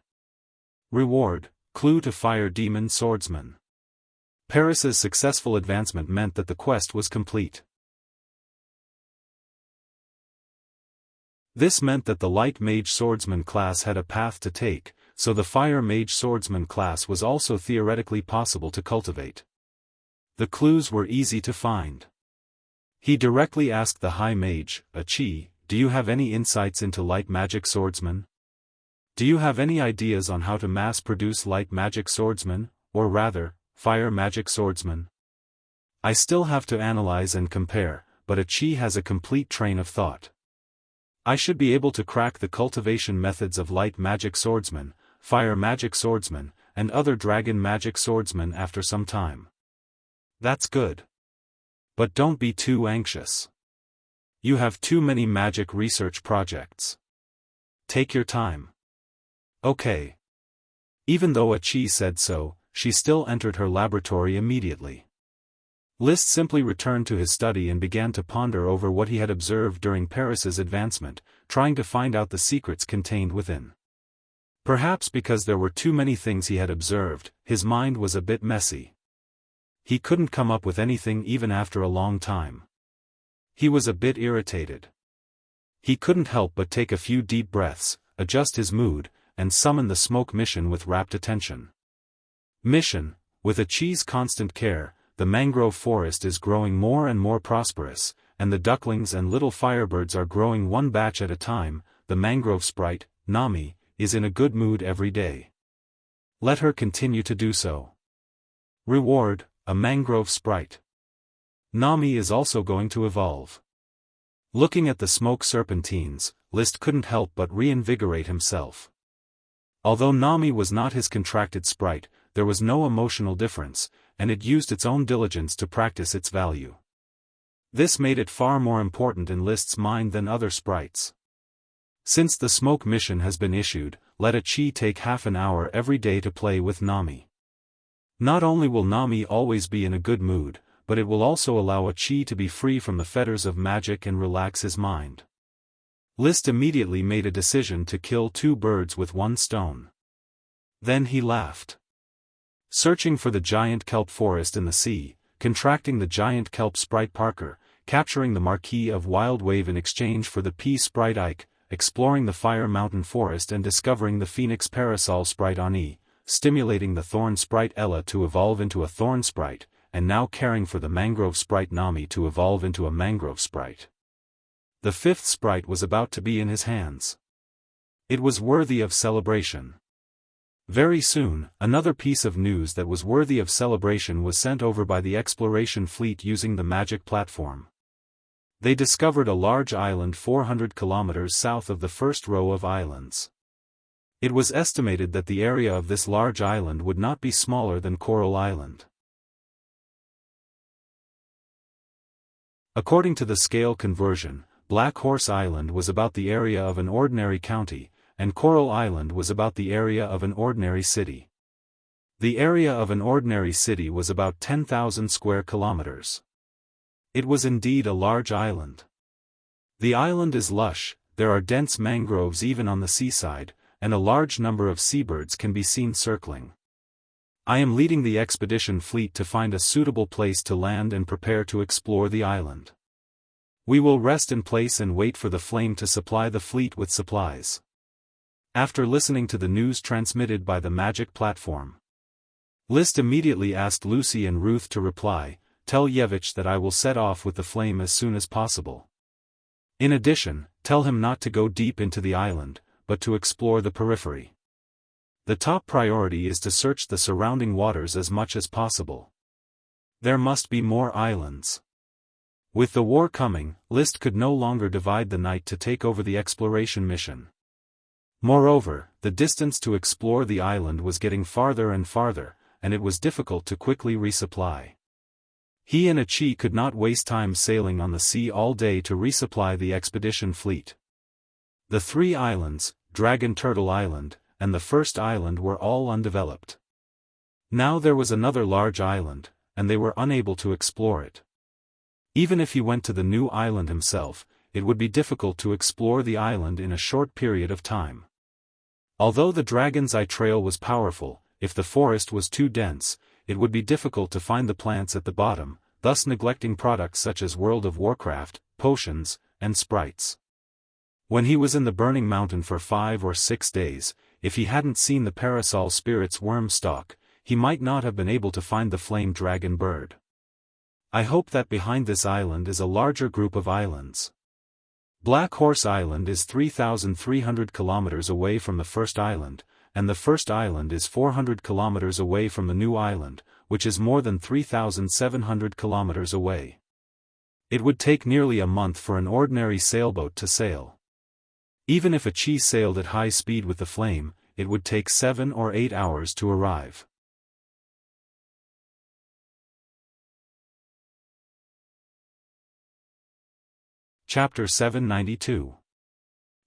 Reward, clue to fire demon swordsman. Paris's successful advancement meant that the quest was complete. This meant that the light mage swordsman class had a path to take, so the fire mage swordsman class was also theoretically possible to cultivate. The clues were easy to find. He directly asked the high mage, a Qi, do you have any insights into light magic swordsmen? Do you have any ideas on how to mass-produce light magic swordsmen, or rather, fire magic swordsmen? I still have to analyze and compare, but a Qi has a complete train of thought. I should be able to crack the cultivation methods of light magic swordsmen, fire magic swordsmen, and other dragon magic swordsmen after some time. That's good. But don't be too anxious. You have too many magic research projects. Take your time. Okay. Even though a Qi said so, she still entered her laboratory immediately. Liszt simply returned to his study and began to ponder over what he had observed during Paris's advancement, trying to find out the secrets contained within. Perhaps because there were too many things he had observed, his mind was a bit messy. He couldn't come up with anything even after a long time. He was a bit irritated. He couldn't help but take a few deep breaths, adjust his mood, and summon the smoke mission with rapt attention. Mission, with a Qi's constant care, the mangrove forest is growing more and more prosperous, and the ducklings and little firebirds are growing one batch at a time. The mangrove sprite, Nami, is in a good mood every day. Let her continue to do so. Reward, a mangrove sprite. Nami is also going to evolve. Looking at the smoke serpentines, Liszt couldn't help but reinvigorate himself. Although Nami was not his contracted sprite, there was no emotional difference, and it used its own diligence to practice its value. This made it far more important in Liszt's mind than other sprites. Since the smoke mission has been issued, let a Qi take half an hour every day to play with Nami. Not only will Nami always be in a good mood, but it will also allow a Qi to be free from the fetters of magic and relax his mind. Liszt immediately made a decision to kill two birds with one stone. Then he laughed. Searching for the giant kelp forest in the sea, contracting the giant kelp sprite Parker, capturing the Marquis of Wild Wave in exchange for the pea sprite Ike, exploring the Fire Mountain forest and discovering the Phoenix Parasol sprite Ani, stimulating the thorn sprite Ella to evolve into a thorn sprite, and now caring for the mangrove sprite Nami to evolve into a mangrove sprite. The fifth sprite was about to be in his hands. It was worthy of celebration. Very soon, another piece of news that was worthy of celebration was sent over by the exploration fleet using the magic platform. They discovered a large island 400 kilometers south of the first row of islands. It was estimated that the area of this large island would not be smaller than Coral Island. According to the scale conversion, Black Horse Island was about the area of an ordinary county, and Coral Island was about the area of an ordinary city. The area of an ordinary city was about 10,000 square kilometers. It was indeed a large island. The island is lush, there are dense mangroves even on the seaside, and a large number of seabirds can be seen circling. I am leading the expedition fleet to find a suitable place to land and prepare to explore the island. We will rest in place and wait for the flame to supply the fleet with supplies. After listening to the news transmitted by the magic platform, List immediately asked Lucy and Ruth to reply, "Tell Yevich that I will set off with the flame as soon as possible. In addition, tell him not to go deep into the island, but to explore the periphery. The top priority is to search the surrounding waters as much as possible. There must be more islands." With the war coming, List could no longer divide the night to take over the exploration mission. Moreover, the distance to explore the island was getting farther and farther, and it was difficult to quickly resupply. He and Achi could not waste time sailing on the sea all day to resupply the expedition fleet. The 3 islands, Dragon Turtle Island, and the first island were all undeveloped. Now there was another large island, and they were unable to explore it. Even if he went to the new island himself, it would be difficult to explore the island in a short period of time. Although the Dragon's Eye Trail was powerful, if the forest was too dense, it would be difficult to find the plants at the bottom, thus neglecting products such as World of Warcraft, potions, and sprites. When he was in the Burning Mountain for 5 or 6 days, if he hadn't seen the Parasol Spirit's worm stalk, he might not have been able to find the Flame Dragon bird. I hope that behind this island is a larger group of islands. Black Horse Island is 3,300 kilometers away from the first island, and the first island is 400 kilometers away from the new island, which is more than 3,700 kilometers away. It would take nearly a month for an ordinary sailboat to sail. Even if Achi sailed at high speed with the flame, it would take 7 or 8 hours to arrive. Chapter 792.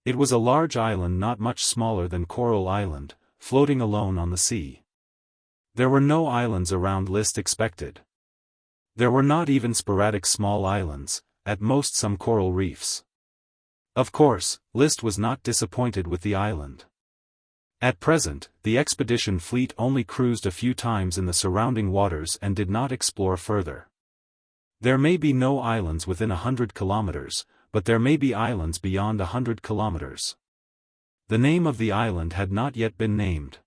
It was a large island not much smaller than Coral Island, floating alone on the sea. There were no islands around List expected. There were not even sporadic small islands, at most some coral reefs. Of course, List was not disappointed with the island. At present, the expedition fleet only cruised a few times in the surrounding waters and did not explore further. There may be no islands within 100 kilometers, but there may be islands beyond 100 kilometers. The name of the island had not yet been named.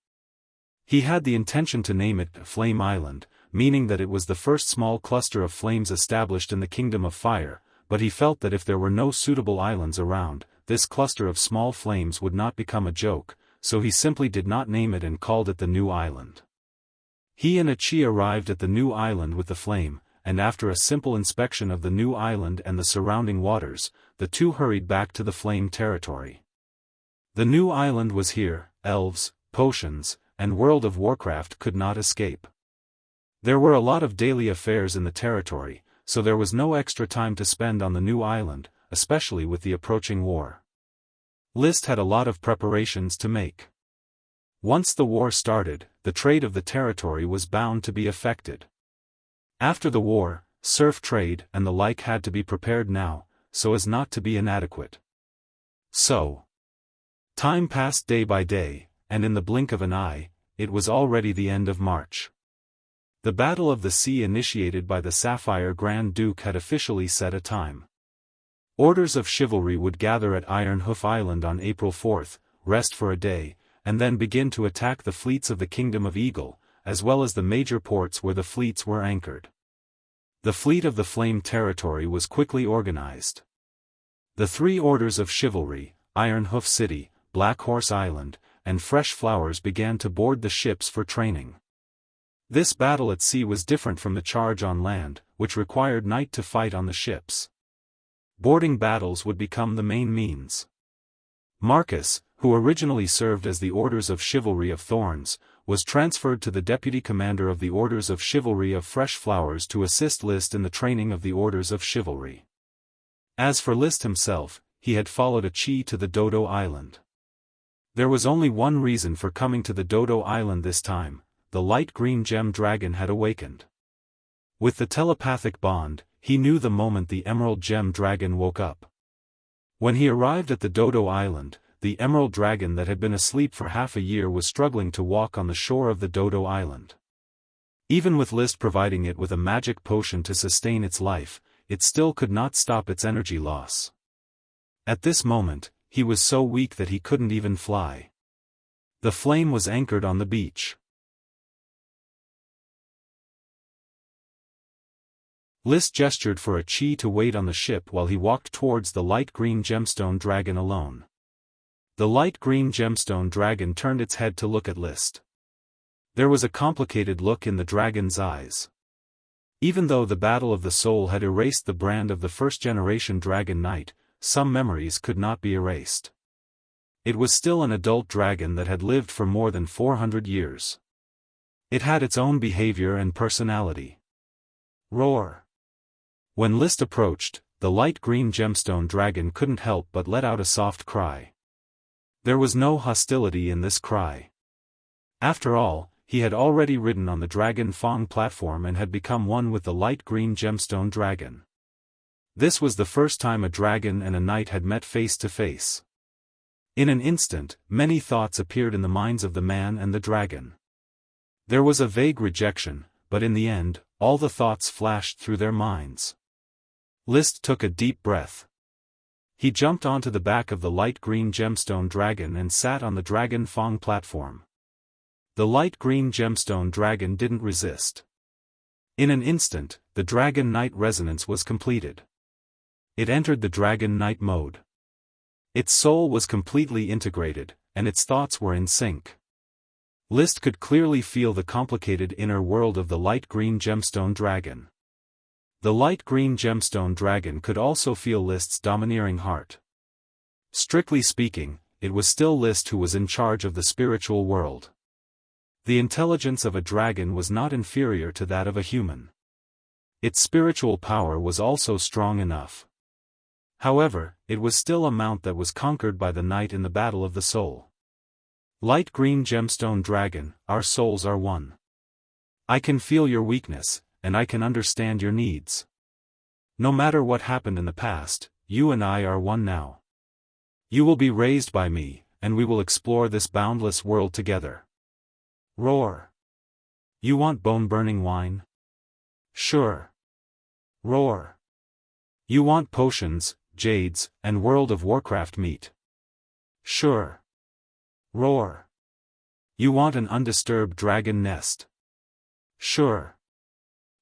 He had the intention to name it Flame Island, meaning that it was the first small cluster of flames established in the Kingdom of Fire, but he felt that if there were no suitable islands around, this cluster of small flames would not become a joke, so he simply did not name it and called it the New Island. He and Achi arrived at the new island with the flame, and after a simple inspection of the new island and the surrounding waters, the two hurried back to the flame territory. The new island was here, elves, potions, and World of Warcraft could not escape. There were a lot of daily affairs in the territory, so there was no extra time to spend on the new island, especially with the approaching war. List had a lot of preparations to make. Once the war started, the trade of the territory was bound to be affected. After the war, serf trade and the like had to be prepared now, so as not to be inadequate. So, time passed day by day, and in the blink of an eye, it was already the end of March. The Battle of the Sea initiated by the Sapphire Grand Duke had officially set a time. Orders of chivalry would gather at Iron Hoof Island on April 4th, rest for a day, and then begin to attack the fleets of the Kingdom of Eagle, as well as the major ports where the fleets were anchored. The fleet of the Flame Territory was quickly organized. The 3 orders of chivalry, Iron Hoof City, Black Horse Island, and Fresh Flowers began to board the ships for training. This battle at sea was different from the charge on land, which required night to fight on the ships. Boarding battles would become the main means. Marcus, who originally served as the Orders of Chivalry of Thorns, was transferred to the Deputy Commander of the Orders of Chivalry of Fresh Flowers to assist List in the training of the Orders of Chivalry. As for List himself, he had followed Achi to the Dodo Island. There was only one reason for coming to the Dodo Island this time: the light green gem dragon had awakened. With the telepathic bond, he knew the moment the Emerald Gem Dragon woke up. When he arrived at the Dodo Island, the Emerald Dragon that had been asleep for half a year was struggling to walk on the shore of the Dodo Island. Even with List providing it with a magic potion to sustain its life, it still could not stop its energy loss. At this moment, he was so weak that he couldn't even fly. The flame was anchored on the beach. List gestured for a chi to wait on the ship while he walked towards the light green gemstone dragon alone. The light green gemstone dragon turned its head to look at List. There was a complicated look in the dragon's eyes. Even though the battle of the soul had erased the brand of the first-generation dragon knight, some memories could not be erased. It was still an adult dragon that had lived for more than 400 years. It had its own behavior and personality. Roar! When List approached, the light green gemstone dragon couldn't help but let out a soft cry. There was no hostility in this cry. After all, he had already ridden on the Dragon Fong platform and had become one with the light green gemstone dragon. This was the first time a dragon and a knight had met face to face. In an instant, many thoughts appeared in the minds of the man and the dragon. There was a vague rejection, but in the end, all the thoughts flashed through their minds. List took a deep breath. He jumped onto the back of the light green gemstone dragon and sat on the Dragon Fong platform. The light green gemstone dragon didn't resist. In an instant, the Dragon Knight resonance was completed. It entered the Dragon Knight mode. Its soul was completely integrated, and its thoughts were in sync. List could clearly feel the complicated inner world of the light green gemstone dragon. The light green gemstone dragon could also feel List's domineering heart. Strictly speaking, it was still List who was in charge of the spiritual world. The intelligence of a dragon was not inferior to that of a human. Its spiritual power was also strong enough. However, it was still a mount that was conquered by the knight in the battle of the soul. Light green gemstone dragon, our souls are one. I can feel your weakness, and I can understand your needs. No matter what happened in the past, you and I are one now. You will be raised by me, and we will explore this boundless world together. Roar! You want bone-burning wine? Sure. Roar! You want potions, jades, and World of Warcraft meat? Sure. Roar! You want an undisturbed dragon nest? Sure.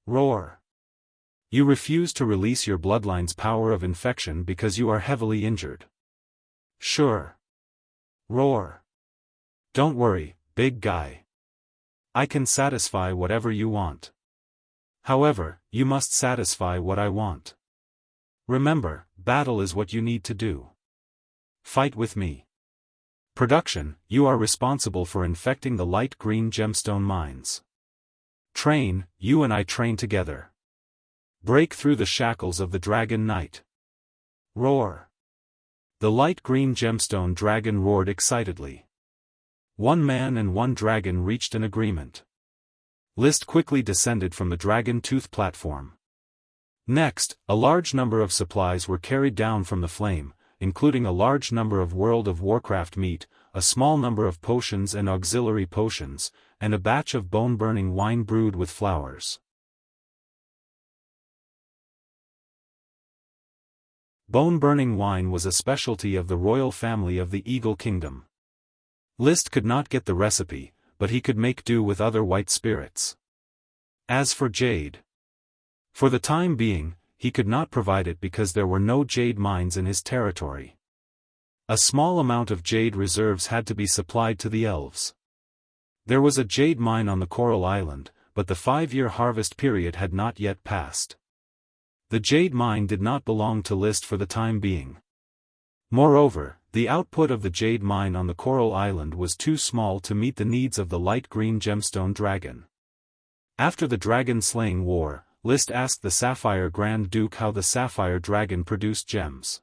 Roar! You refuse to release your bloodline's power of infection because you are heavily injured? Sure. Roar! Don't worry, big guy. I can satisfy whatever you want. However, you must satisfy what I want. Remember, battle is what you need to do. Fight with me. Production, you are responsible for infecting the light green gemstone mines. Train, you and I train together. Break through the shackles of the Dragon Knight. Roar! The light green gemstone dragon roared excitedly. One man and one dragon reached an agreement. List quickly descended from the dragon tooth platform. Next, a large number of supplies were carried down from the flame, including a large number of World of Warcraft meat, a small number of potions and auxiliary potions, and a batch of bone-burning wine brewed with flowers. Bone-burning wine was a specialty of the royal family of the Eagle Kingdom. List could not get the recipe, but he could make do with other white spirits. As for jade, for the time being, he could not provide it because there were no jade mines in his territory. A small amount of jade reserves had to be supplied to the elves. There was a jade mine on the Coral Island, but the 5-year harvest period had not yet passed. The jade mine did not belong to List for the time being. Moreover, the output of the jade mine on the Coral Island was too small to meet the needs of the light green gemstone dragon. After the dragon-slaying war, List asked the Sapphire Grand Duke how the Sapphire Dragon produced gems.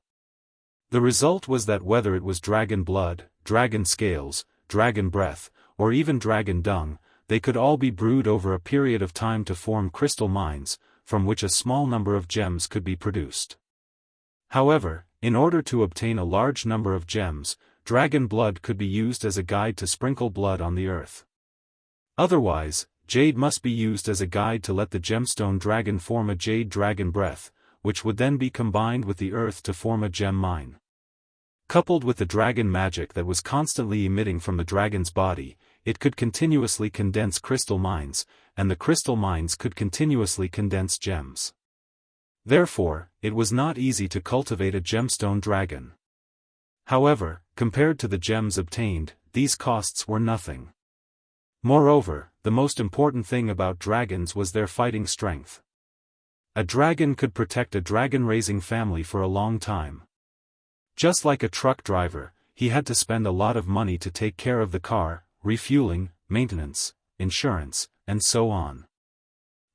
The result was that whether it was dragon blood, dragon scales, dragon breath, or even dragon dung, they could all be brewed over a period of time to form crystal mines, from which a small number of gems could be produced. However, in order to obtain a large number of gems, dragon blood could be used as a guide to sprinkle blood on the earth. Otherwise, jade must be used as a guide to let the gemstone dragon form a jade dragon breath, which would then be combined with the earth to form a gem mine. Coupled with the dragon magic that was constantly emitting from the dragon's body, it could continuously condense crystal mines, and the crystal mines could continuously condense gems. Therefore, it was not easy to cultivate a gemstone dragon. However, compared to the gems obtained, these costs were nothing. Moreover, the most important thing about dragons was their fighting strength. A dragon could protect a dragon-raising family for a long time. Just like a truck driver, he had to spend a lot of money to take care of the car, refueling, maintenance, insurance, and so on.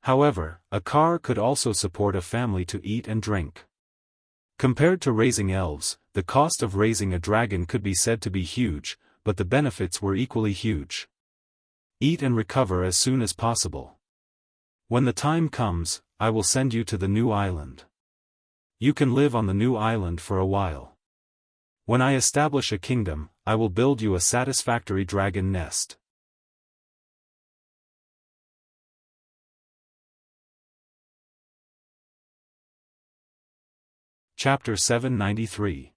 However, a car could also support a family to eat and drink. Compared to raising elves, the cost of raising a dragon could be said to be huge, but the benefits were equally huge. Eat and recover as soon as possible. When the time comes, I will send you to the new island. You can live on the new island for a while. When I establish a kingdom, I will build you a satisfactory dragon nest. Chapter 793.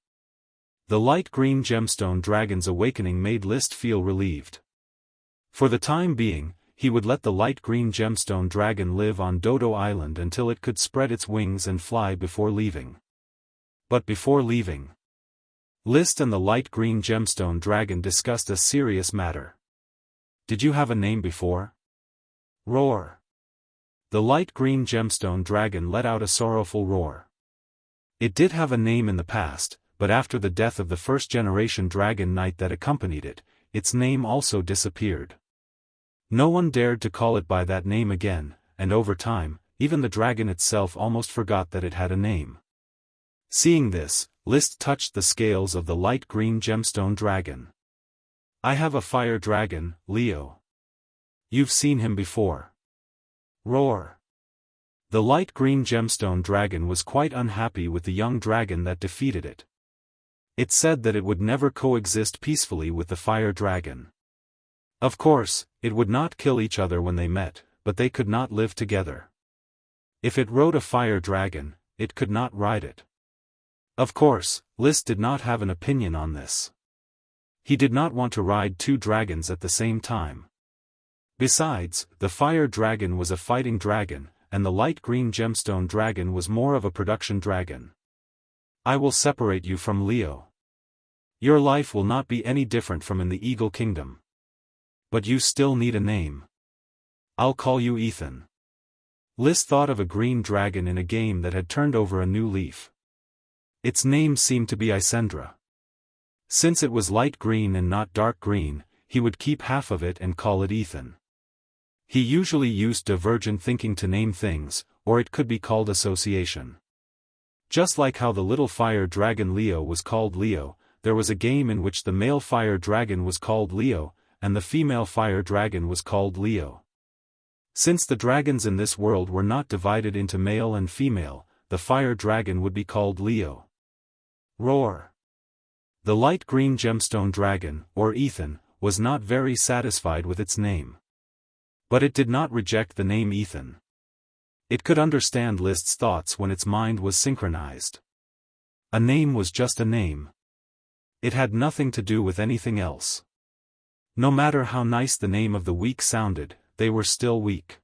The light green gemstone dragon's awakening made List feel relieved. For the time being, he would let the light green gemstone dragon live on Dodo Island until it could spread its wings and fly before leaving. But before leaving, List and the light green gemstone dragon discussed a serious matter. Did you have a name before? Roar. The light green gemstone dragon let out a sorrowful roar. It did have a name in the past, but after the death of the first-generation dragon knight that accompanied it, its name also disappeared. No one dared to call it by that name again, and over time, even the dragon itself almost forgot that it had a name. Seeing this, List touched the scales of the light green gemstone dragon. I have a fire dragon, Leo. You've seen him before. Roar. The light green gemstone dragon was quite unhappy with the young dragon that defeated it. It said that it would never coexist peacefully with the fire dragon. Of course, it would not kill each other when they met, but they could not live together. If it rode a fire dragon, it could not ride it. Of course, List did not have an opinion on this. He did not want to ride two dragons at the same time. Besides, the fire dragon was a fighting dragon, and the light green gemstone dragon was more of a production dragon. I will separate you from Leo. Your life will not be any different from in the Eagle Kingdom. But you still need a name. I'll call you Ethan. List thought of a green dragon in a game that had turned over a new leaf. Its name seemed to be Isendra. Since it was light green and not dark green, he would keep half of it and call it Ethan. He usually used divergent thinking to name things, or it could be called association. Just like how the little fire dragon Leo was called Leo, there was a game in which the male fire dragon was called Leo, and the female fire dragon was called Leo. Since the dragons in this world were not divided into male and female, the fire dragon would be called Leo. Roar. The light green gemstone dragon, or Ethan, was not very satisfied with its name. But it did not reject the name Ethan. It could understand List's thoughts when its mind was synchronized. A name was just a name. It had nothing to do with anything else. No matter how nice the name of the weak sounded, they were still weak.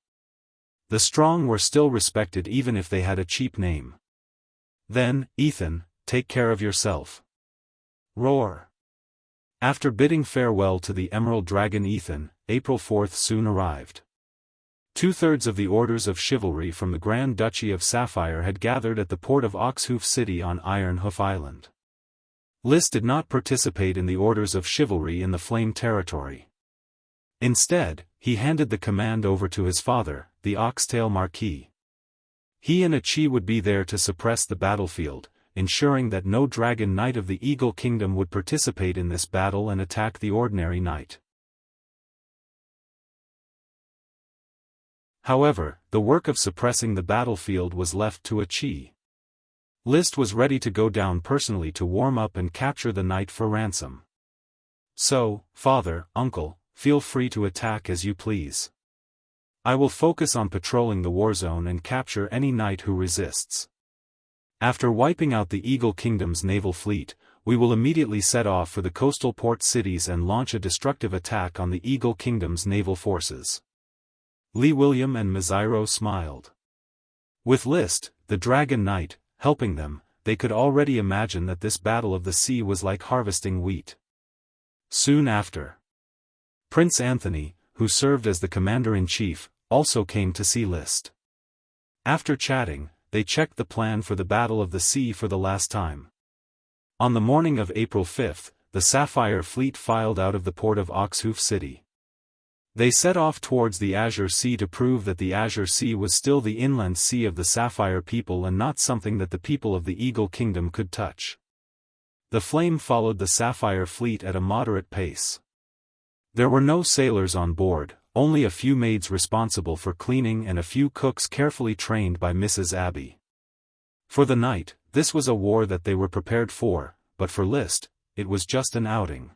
The strong were still respected even if they had a cheap name. Then, Ethan, take care of yourself. Roar. After bidding farewell to the Emerald Dragon Ethan, April 4th soon arrived. 2/3 of the orders of chivalry from the Grand Duchy of Sapphire had gathered at the port of Oxhoof City on Iron Hoof Island. List did not participate in the orders of chivalry in the Flame Territory. Instead, he handed the command over to his father, the Oxtail Marquis. He and Achi would be there to suppress the battlefield, ensuring that no dragon knight of the Eagle Kingdom would participate in this battle and attack the ordinary knight. However, the work of suppressing the battlefield was left to a Qi. List was ready to go down personally to warm up and capture the knight for ransom. So, father, uncle, feel free to attack as you please. I will focus on patrolling the war zone and capture any knight who resists. After wiping out the Eagle Kingdom's naval fleet, we will immediately set off for the coastal port cities and launch a destructive attack on the Eagle Kingdom's naval forces. Li William and Miziro smiled. With List, the Dragon Knight, helping them, they could already imagine that this battle of the sea was like harvesting wheat. Soon after, Prince Anthony, who served as the commander-in-chief, also came to see List. After chatting, they checked the plan for the Battle of the Sea for the last time. On the morning of April 5, the Sapphire Fleet filed out of the port of Oxhoof City. They set off towards the Azure Sea to prove that the Azure Sea was still the inland sea of the Sapphire people and not something that the people of the Eagle Kingdom could touch. The Flame followed the Sapphire Fleet at a moderate pace. There were no sailors on board, only a few maids responsible for cleaning and a few cooks carefully trained by Mrs. Abbey. For the night, this was a war that they were prepared for, but for List, it was just an outing.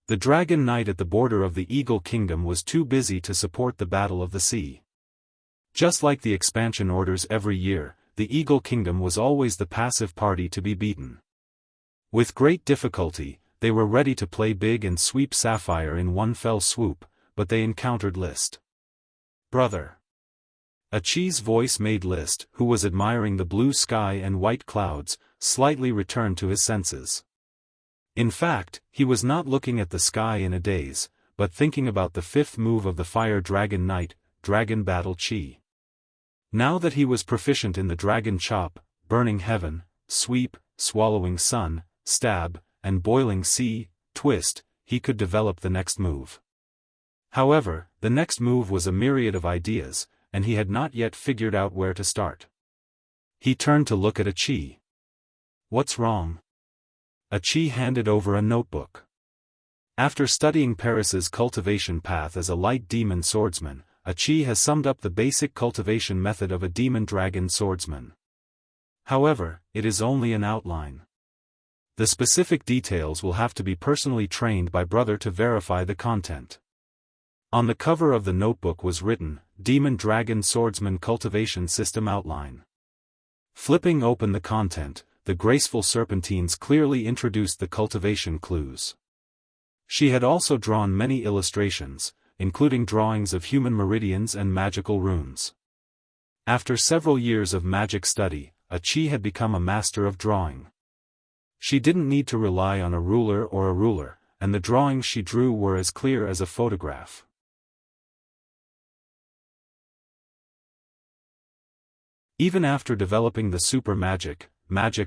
The Dragon Knight at the border of the Eagle Kingdom was too busy to support the Battle of the Sea. Just like the expansion orders every year, the Eagle Kingdom was always the passive party to be beaten. With great difficulty, they were ready to play big and sweep Sapphire in one fell swoop, but they encountered List. Brother. A Qi's voice made List, who was admiring the blue sky and white clouds, slightly return to his senses. In fact, he was not looking at the sky in a daze, but thinking about the fifth move of the Fire Dragon Knight, Dragon Battle Qi. Now that he was proficient in the Dragon Chop, Burning Heaven, Sweep, Swallowing Sun, Stab, and Boiling Sea, Twist, he could develop the next move. However, the next move was a myriad of ideas, and he had not yet figured out where to start. He turned to look at a Qi. What's wrong? A Qi handed over a notebook. After studying Paris's cultivation path as a light demon swordsman, a Qi has summed up the basic cultivation method of a demon dragon swordsman. However, it is only an outline. The specific details will have to be personally trained by brother to verify the content. On the cover of the notebook was written, Demon Dragon Swordsman Cultivation System Outline. Flipping open the content, the graceful serpentines clearly introduced the cultivation clues. She had also drawn many illustrations, including drawings of human meridians and magical runes. After several years of magic study, a Qi had become a master of drawing. She didn't need to rely on a ruler, and the drawings she drew were as clear as a photograph. Even after developing the super magic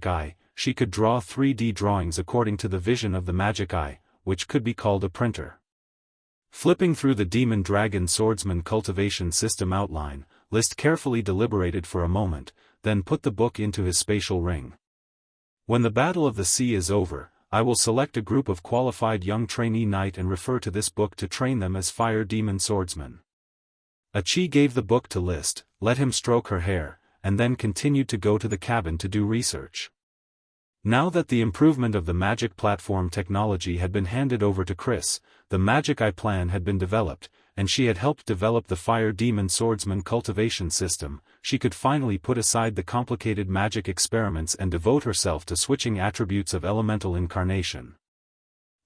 eye, she could draw 3D drawings according to the vision of the magic eye, which could be called a printer. Flipping through the Demon Dragon Swordsman Cultivation System outline, List carefully deliberated for a moment, then put the book into his spatial ring. When the Battle of the Sea is over, I will select a group of qualified young trainee knight and refer to this book to train them as fire demon swordsmen. A Qi gave the book to List, let him stroke her hair, and then continued to go to the cabin to do research. Now that the improvement of the magic platform technology had been handed over to Chris, the Magic Eye plan had been developed, and she had helped develop the Fire Demon Swordsman cultivation system. She could finally put aside the complicated magic experiments and devote herself to switching attributes of elemental incarnation.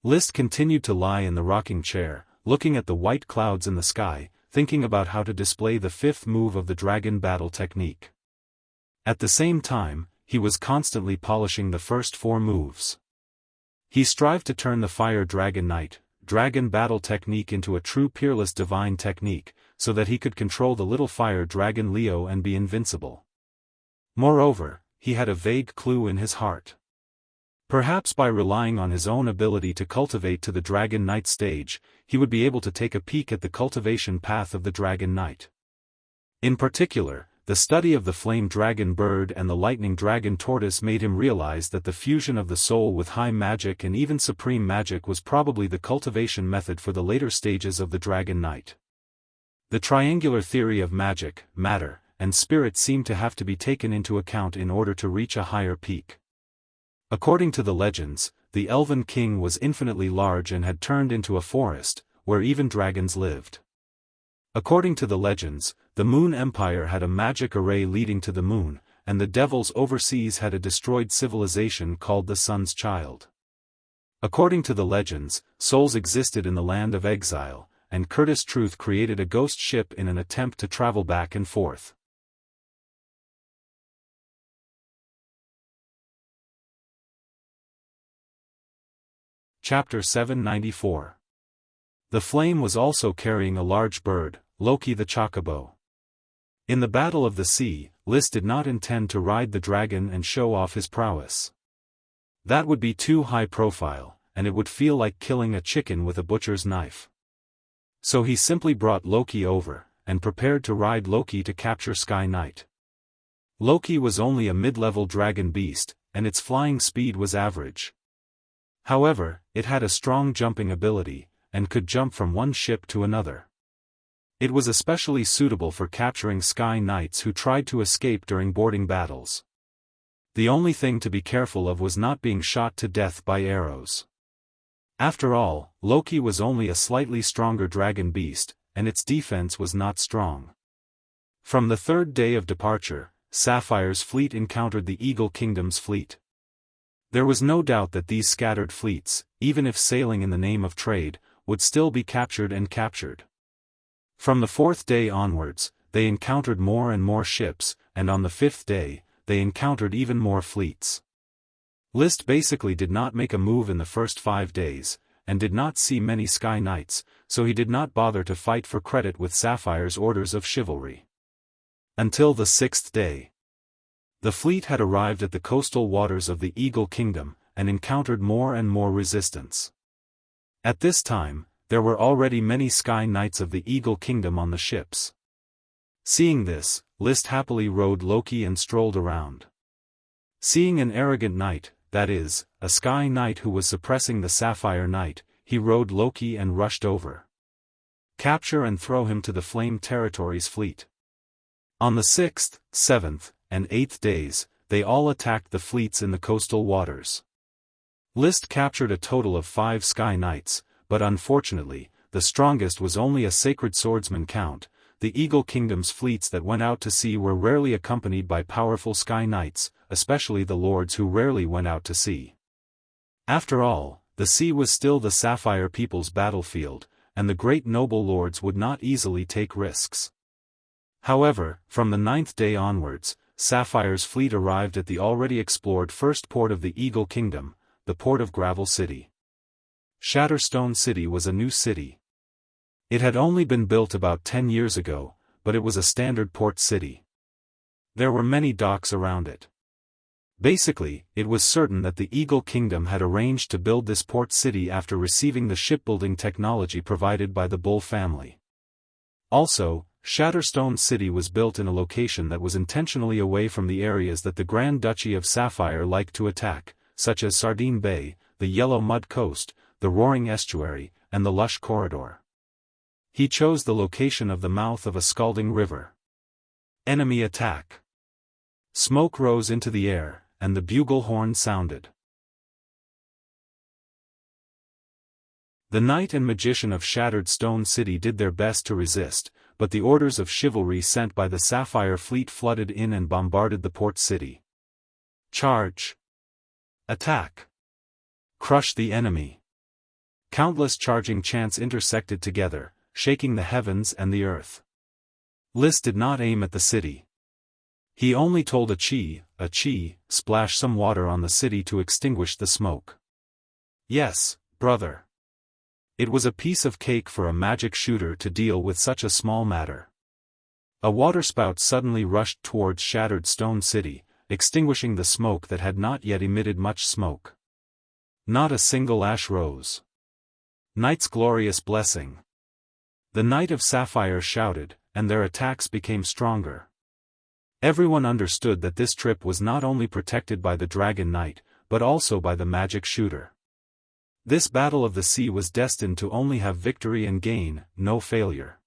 List continued to lie in the rocking chair, looking at the white clouds in the sky, thinking about how to display the fifth move of the dragon battle technique. At the same time, he was constantly polishing the first four moves. He strived to turn the Fire Dragon Knight, dragon battle technique into a true peerless divine technique, so that he could control the little fire dragon Leo and be invincible. Moreover, he had a vague clue in his heart. Perhaps by relying on his own ability to cultivate to the Dragon Knight stage, he would be able to take a peek at the cultivation path of the Dragon Knight. In particular, the study of the Flame Dragon Bird and the Lightning Dragon Tortoise made him realize that the fusion of the soul with high magic and even supreme magic was probably the cultivation method for the later stages of the Dragon Knight. The triangular theory of magic, matter, and spirit seemed to have to be taken into account in order to reach a higher peak. According to the legends, the Elven King was infinitely large and had turned into a forest, where even dragons lived. According to the legends, the Moon Empire had a magic array leading to the moon, and the devils overseas had a destroyed civilization called the Sun's Child. According to the legends, souls existed in the land of exile, and Curtis Truth created a ghost ship in an attempt to travel back and forth. Chapter 794. The flame was also carrying a large bird, Loki the Chocobo. In the Battle of the Sea, Lys did not intend to ride the dragon and show off his prowess. That would be too high profile, and it would feel like killing a chicken with a butcher's knife. So he simply brought Loki over, and prepared to ride Loki to capture Sky Knight. Loki was only a mid-level dragon beast, and its flying speed was average. However, it had a strong jumping ability, and could jump from one ship to another. It was especially suitable for capturing Sky Knights who tried to escape during boarding battles. The only thing to be careful of was not being shot to death by arrows. After all, Loki was only a slightly stronger dragon beast, and its defense was not strong. From the third day of departure, Sapphire's fleet encountered the Eagle Kingdom's fleet. There was no doubt that these scattered fleets, even if sailing in the name of trade, would still be captured and captured. From the fourth day onwards, they encountered more and more ships, and on the fifth day, they encountered even more fleets. Lys basically did not make a move in the first 5 days, and did not see many Sky Knights, so he did not bother to fight for credit with Sapphire's orders of chivalry. Until the 6th day. The fleet had arrived at the coastal waters of the Eagle Kingdom, and encountered more and more resistance. At this time, there were already many Sky Knights of the Eagle Kingdom on the ships. Seeing this, Lys happily rode Loki and strolled around. Seeing an arrogant knight, that is, a Sky Knight who was suppressing the Sapphire Knight, he rode Loki and rushed over. Capture and throw him to the Flame Territories fleet. On the 6th, 7th, and 8th days, they all attacked the fleets in the coastal waters. Lys captured a total of 5 Sky Knights, but unfortunately, the strongest was only a sacred swordsman count. The Eagle Kingdom's fleets that went out to sea were rarely accompanied by powerful Sky Knights, especially the lords who rarely went out to sea. After all, the sea was still the Sapphire people's battlefield, and the great noble lords would not easily take risks. However, from the 9th day onwards, Sapphire's fleet arrived at the already explored first port of the Eagle Kingdom, the port of Gravel City. Shatterstone City was a new city. It had only been built about 10 years ago, but it was a standard port city. There were many docks around it. Basically, it was certain that the Eagle Kingdom had arranged to build this port city after receiving the shipbuilding technology provided by the Bull family. Also, Shatterstone City was built in a location that was intentionally away from the areas that the Grand Duchy of Sapphire liked to attack, such as Sardine Bay, the Yellow Mud Coast, the Roaring Estuary, and the Lush Corridor. He chose the location of the mouth of a scalding river. Enemy attack. Smoke rose into the air, and the bugle horn sounded. The knight and magician of Shattered Stone City did their best to resist, but the orders of chivalry sent by the Sapphire fleet flooded in and bombarded the port city. Charge. Attack. Crush the enemy. Countless charging chants intersected together, shaking the heavens and the earth. Lys did not aim at the city. He only told a chi, splash some water on the city to extinguish the smoke. Yes, brother. It was a piece of cake for a magic shooter to deal with such a small matter. A waterspout suddenly rushed towards Shattered Stone City, extinguishing the smoke that had not yet emitted much smoke. Not a single ash rose. Knight's glorious blessing. The Knight of Sapphire shouted, and their attacks became stronger. Everyone understood that this trip was not only protected by the Dragon Knight, but also by the magic shooter. This battle of the sea was destined to only have victory and gain, no failure.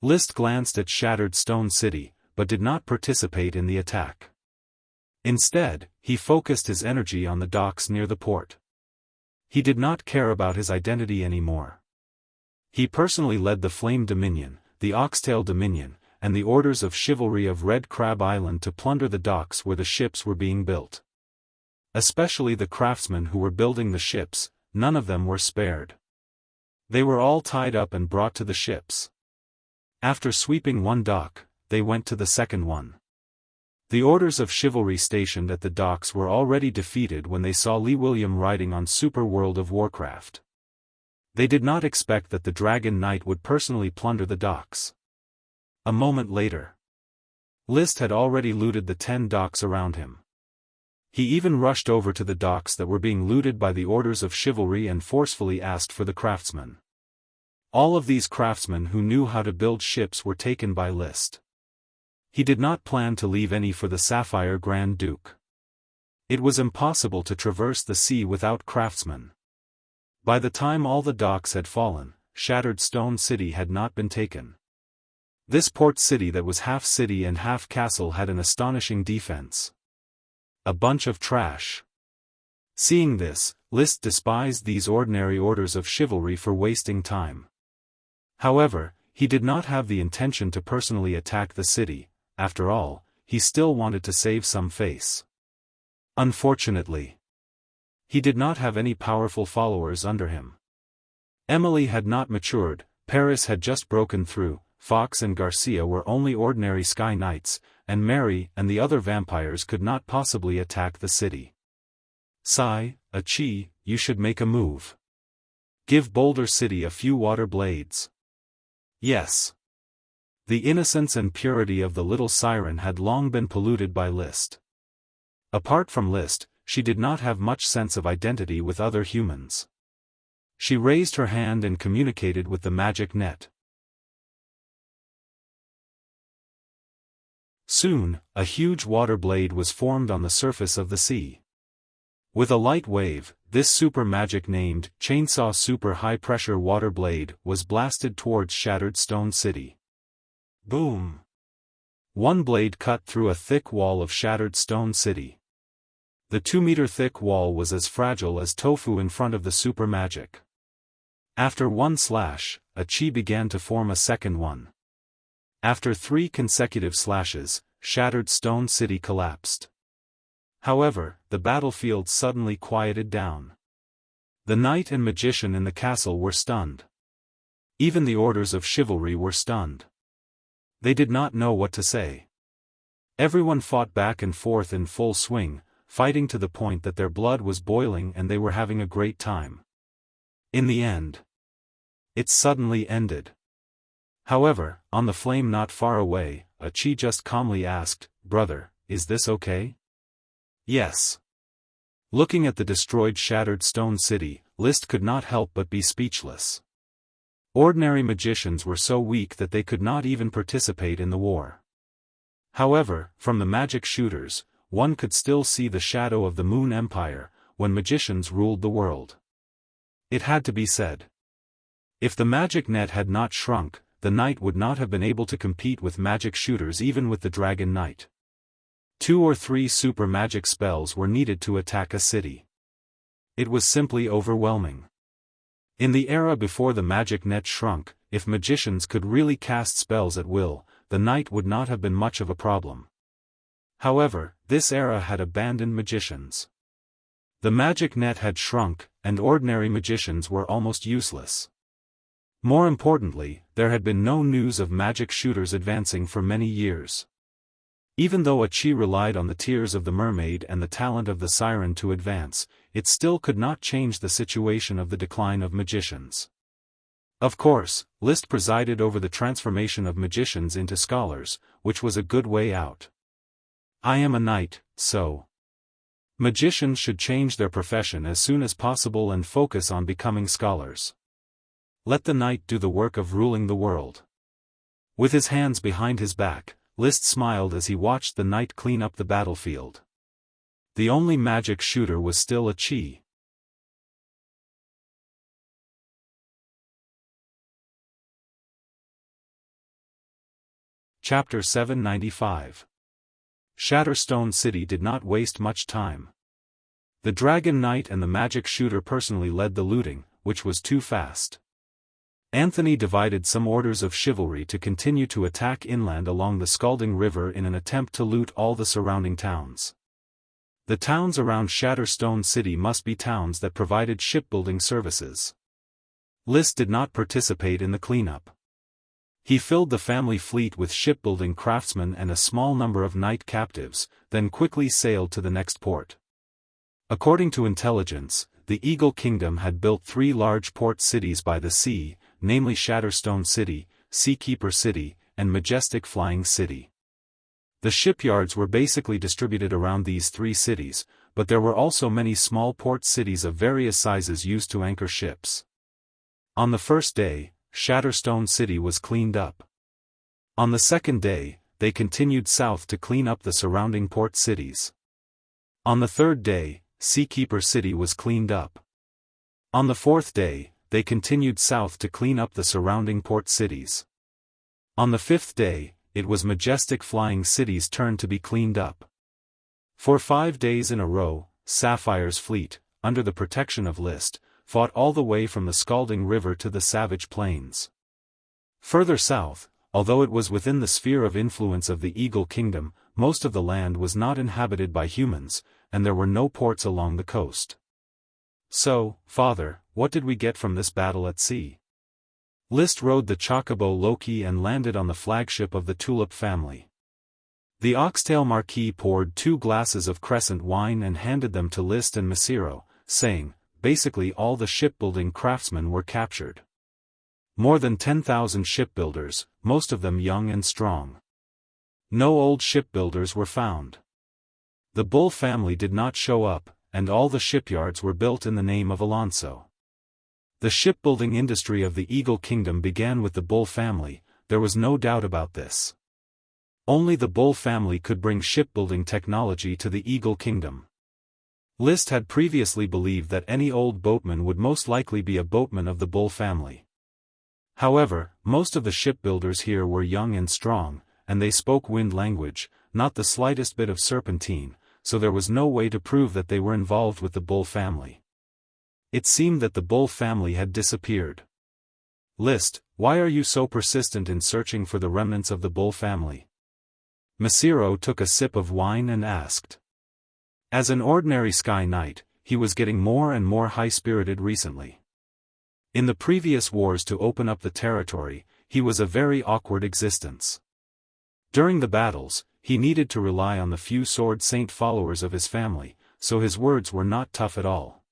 List glanced at shattered Stone City, but did not participate in the attack. Instead, he focused his energy on the docks near the port. He did not care about his identity anymore. He personally led the Flame Dominion, the Oxtail Dominion, and the Orders of Chivalry of Red Crab Island to plunder the docks where the ships were being built. Especially the craftsmen who were building the ships, none of them were spared. They were all tied up and brought to the ships. After sweeping one dock, they went to the second one. The Orders of Chivalry stationed at the docks were already defeated when they saw Lee William riding on Super World of Warcraft. They did not expect that the Dragon Knight would personally plunder the docks. A moment later, List had already looted the 10 docks around him. He even rushed over to the docks that were being looted by the Orders of Chivalry and forcefully asked for the craftsmen. All of these craftsmen who knew how to build ships were taken by List. He did not plan to leave any for the Sapphire Grand Duke. It was impossible to traverse the sea without craftsmen. By the time all the docks had fallen, Shattered Stone City had not been taken. This port city that was half city and half castle had an astonishing defense. A bunch of trash. Seeing this, List despised these ordinary Orders of Chivalry for wasting time. However, he did not have the intention to personally attack the city. After all, he still wanted to save some face. Unfortunately, he did not have any powerful followers under him. Emily had not matured, Paris had just broken through, Fox and Garcia were only ordinary Sky Knights, and Mary and the other vampires could not possibly attack the city. Sai, Achi, you should make a move. Give Boulder City a few water blades. Yes. The innocence and purity of the little siren had long been polluted by List. Apart from List, she did not have much sense of identity with other humans. She raised her hand and communicated with the magic net. Soon, a huge water blade was formed on the surface of the sea. With a light wave, this super magic named Chainsaw Super High Pressure Water Blade was blasted towards Shattered Stone City. Boom! One blade cut through a thick wall of Shattered Stone City. The 2-meter-thick wall was as fragile as tofu in front of the super magic. After one slash, a chi began to form a second one. After 3 consecutive slashes, Shattered Stone City collapsed. However, the battlefield suddenly quieted down. The knight and magician in the castle were stunned. Even the Orders of Chivalry were stunned. They did not know what to say. Everyone fought back and forth in full swing, fighting to the point that their blood was boiling and they were having a great time. In the end, it suddenly ended. However, on the flame not far away, a chi just calmly asked, "Brother, is this okay?" Yes. Looking at the destroyed Shattered Stone City, List could not help but be speechless. Ordinary magicians were so weak that they could not even participate in the war. However, from the magic shooters, one could still see the shadow of the Moon Empire, when magicians ruled the world. It had to be said. If the magic net had not shrunk, the knight would not have been able to compete with magic shooters even with the Dragon Knight. 2 or 3 super magic spells were needed to attack a city. It was simply overwhelming. In the era before the magic net shrunk, if magicians could really cast spells at will, the knight would not have been much of a problem. However, this era had abandoned magicians. The magic net had shrunk, and ordinary magicians were almost useless. More importantly, there had been no news of magic shooters advancing for many years. Even though Achi relied on the tears of the mermaid and the talent of the siren to advance, it still could not change the situation of the decline of magicians. Of course, List presided over the transformation of magicians into scholars, which was a good way out. I am a knight, so magicians should change their profession as soon as possible and focus on becoming scholars. Let the knight do the work of ruling the world. With his hands behind his back, List smiled as he watched the knight clean up the battlefield. The only magic shooter was still Achi. Chapter 795. Shatterstone City did not waste much time. The Dragon Knight and the Magic Shooter personally led the looting, which was too fast. Anthony divided some orders of chivalry to continue to attack inland along the Scalding River in an attempt to loot all the surrounding towns. The towns around Shatterstone City must be towns that provided shipbuilding services. List did not participate in the cleanup. He filled the family fleet with shipbuilding craftsmen and a small number of knight captives, then quickly sailed to the next port. According to intelligence, the Eagle Kingdom had built 3 large port cities by the sea, namely Shatterstone City, Seakeeper City, and Majestic Flying City. The shipyards were basically distributed around these 3 cities, but there were also many small port cities of various sizes used to anchor ships. On the first day, Shatterstone City was cleaned up. On the second day, they continued south to clean up the surrounding port cities. On the third day, Seakeeper City was cleaned up. On the fourth day, they continued south to clean up the surrounding port cities. On the fifth day, it was Majestic Flying City's turn to be cleaned up. For 5 days in a row, Sapphire's fleet, under the protection of List, fought all the way from the Scalding River to the Savage Plains. Further south, although it was within the sphere of influence of the Eagle Kingdom, most of the land was not inhabited by humans, and there were no ports along the coast. So, Father, what did we get from this battle at sea? List rode the Chocobo Loki and landed on the flagship of the Tulip family. The Oxtail Marquis poured 2 glasses of crescent wine and handed them to List and Masiro, saying, basically all the shipbuilding craftsmen were captured. More than 10,000 shipbuilders, most of them young and strong. No old shipbuilders were found. The Bull family did not show up, and all the shipyards were built in the name of Alonso. The shipbuilding industry of the Eagle Kingdom began with the Bull family, there was no doubt about this. Only the Bull family could bring shipbuilding technology to the Eagle Kingdom. List had previously believed that any old boatman would most likely be a boatman of the Bull family. However, most of the shipbuilders here were young and strong, and they spoke wind language, not the slightest bit of Serpentine, so there was no way to prove that they were involved with the Bull family. It seemed that the Bull family had disappeared. List, why are you so persistent in searching for the remnants of the Bull family? Masiro took a sip of wine and asked. As an ordinary Sky Knight, he was getting more and more high-spirited recently. In the previous wars to open up the territory, he was a very awkward existence. During the battles, he needed to rely on the few Sword Saint followers of his family, so his words were not tough at all.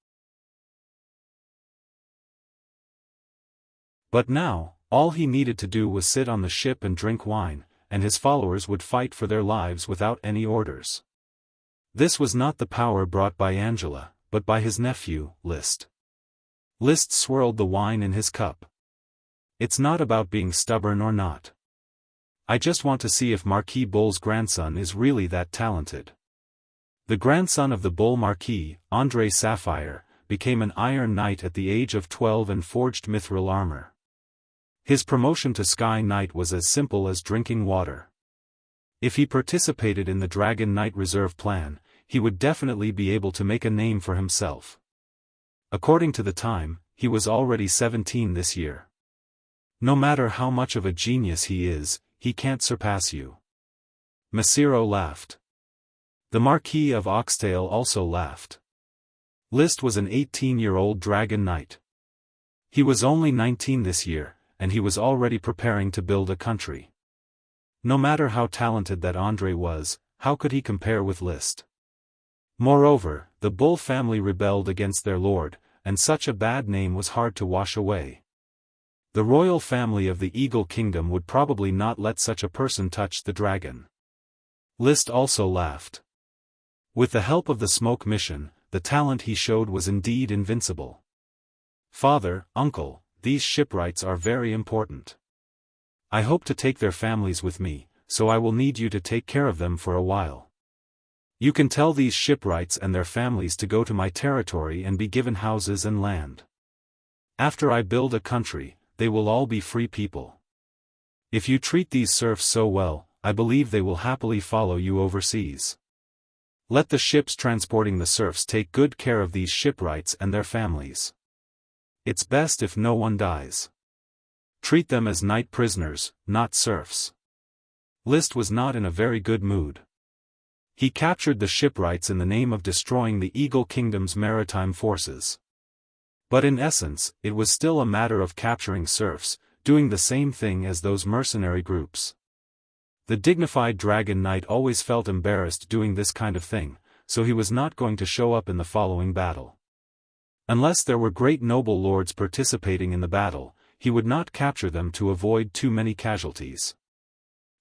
But now, all he needed to do was sit on the ship and drink wine, and his followers would fight for their lives without any orders. This was not the power brought by Angela, but by his nephew, List. List swirled the wine in his cup. It's not about being stubborn or not. I just want to see if Marquis Bull's grandson is really that talented. The grandson of the Bull Marquis, André Sapphire, became an Iron Knight at the age of 12 and forged mithril armor. His promotion to Sky Knight was as simple as drinking water. If he participated in the Dragon Knight Reserve plan, he would definitely be able to make a name for himself. According to the time, he was already 17 this year. No matter how much of a genius he is, he can't surpass you. Masiro laughed. The Marquis of Oxtail also laughed. List was an 18-year-old Dragon Knight. He was only 19 this year, and he was already preparing to build a country. No matter how talented that André was, how could he compare with List? Moreover, the Bull family rebelled against their lord, and such a bad name was hard to wash away. The royal family of the Eagle Kingdom would probably not let such a person touch the dragon. List also laughed. With the help of the smoke mission, the talent he showed was indeed invincible. Father, uncle, these shipwrights are very important. I hope to take their families with me, so I will need you to take care of them for a while. You can tell these shipwrights and their families to go to my territory and be given houses and land. After I build a country, they will all be free people. If you treat these serfs so well, I believe they will happily follow you overseas. Let the ships transporting the serfs take good care of these shipwrights and their families. It's best if no one dies. Treat them as night prisoners, not serfs. List was not in a very good mood. He captured the shipwrights in the name of destroying the Eagle Kingdom's maritime forces. But in essence, it was still a matter of capturing serfs, doing the same thing as those mercenary groups. The dignified Dragon Knight always felt embarrassed doing this kind of thing, so he was not going to show up in the following battle. Unless there were great noble lords participating in the battle, he would not capture them to avoid too many casualties.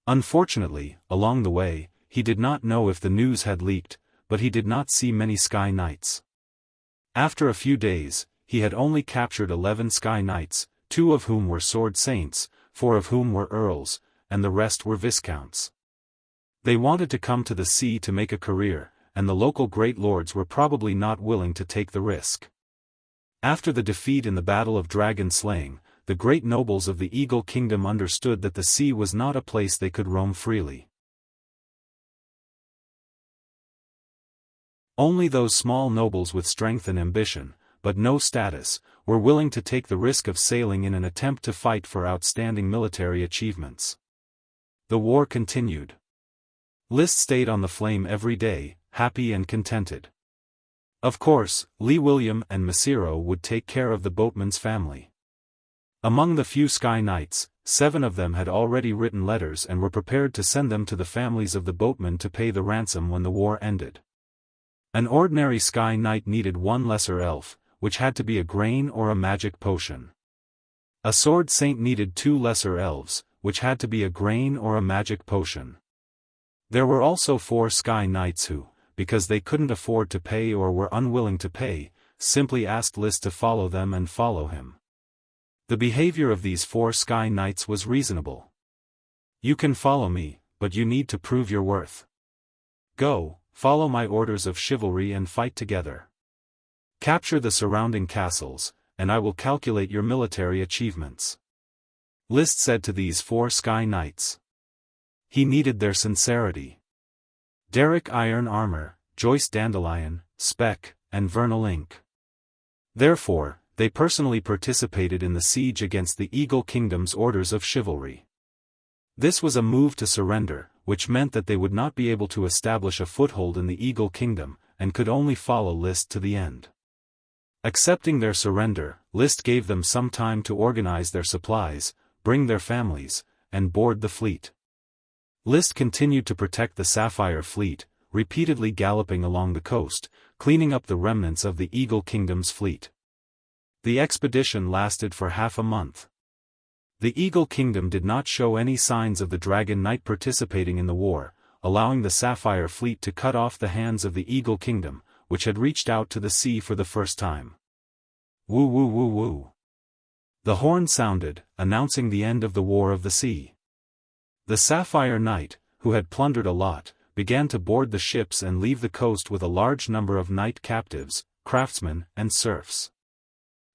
Unfortunately, along the way, he did not know if the news had leaked, but he did not see many Sky Knights. After a few days, he had only captured 11 Sky Knights, 2 of whom were sword saints, 4 of whom were earls, and the rest were viscounts. They wanted to come to the sea to make a career, and the local great lords were probably not willing to take the risk. After the defeat in the Battle of Dragon Slaying, the great nobles of the Eagle Kingdom understood that the sea was not a place they could roam freely. Only those small nobles with strength and ambition, but no status, were willing to take the risk of sailing in an attempt to fight for outstanding military achievements. The war continued. List stayed on the flame every day, happy and contented. Of course, Li William and Masiro would take care of the boatman's family. Among the few Sky Knights, 7 of them had already written letters and were prepared to send them to the families of the boatmen to pay the ransom when the war ended. An ordinary Sky Knight needed 1 lesser elf, which had to be a grain or a magic potion. A sword saint needed 2 lesser elves, which had to be a grain or a magic potion. There were also 4 Sky Knights who, because they couldn't afford to pay or were unwilling to pay, simply asked List to follow them and follow him. The behavior of these 4 Sky Knights was reasonable. You can follow me, but you need to prove your worth. Go, follow my orders of chivalry and fight together. Capture the surrounding castles, and I will calculate your military achievements. List said to these 4 Sky Knights. He needed their sincerity. Derek Iron Armor, Joyce Dandelion, Speck, and Vernal Ink. Therefore, they personally participated in the siege against the Eagle Kingdom's orders of chivalry. This was a move to surrender, which meant that they would not be able to establish a foothold in the Eagle Kingdom, and could only follow List to the end. Accepting their surrender, List gave them some time to organize their supplies, bring their families, and board the fleet. List continued to protect the Sapphire Fleet, repeatedly galloping along the coast, cleaning up the remnants of the Eagle Kingdom's fleet. The expedition lasted for half a month. The Eagle Kingdom did not show any signs of the Dragon Knight participating in the war, allowing the Sapphire Fleet to cut off the hands of the Eagle Kingdom, which had reached out to the sea for the first time. Woo woo woo woo. The horn sounded, announcing the end of the War of the Sea. The Sapphire Knight, who had plundered a lot, began to board the ships and leave the coast with a large number of knight captives, craftsmen, and serfs.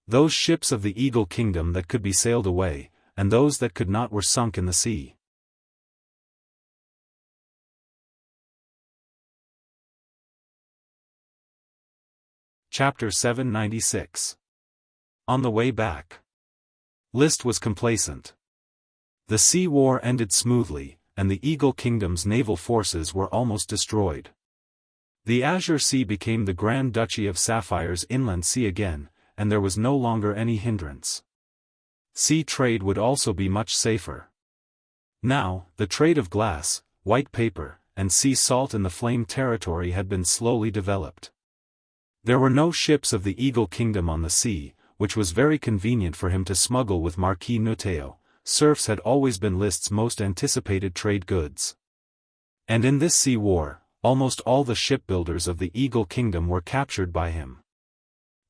Those ships of the Eagle Kingdom that could be sailed away, and those that could not were sunk in the sea. Chapter 796. On the way back. List was complacent. The sea war ended smoothly, and the Eagle Kingdom's naval forces were almost destroyed. The Azure Sea became the Grand Duchy of Sapphire's inland sea again, and there was no longer any hindrance. Sea trade would also be much safer. Now, the trade of glass, white paper, and sea salt in the Flame territory had been slowly developed. There were no ships of the Eagle Kingdom on the sea, which was very convenient for him to smuggle with Marquis Nuteo. Serfs had always been List's most anticipated trade goods. And in this sea war, almost all the shipbuilders of the Eagle Kingdom were captured by him.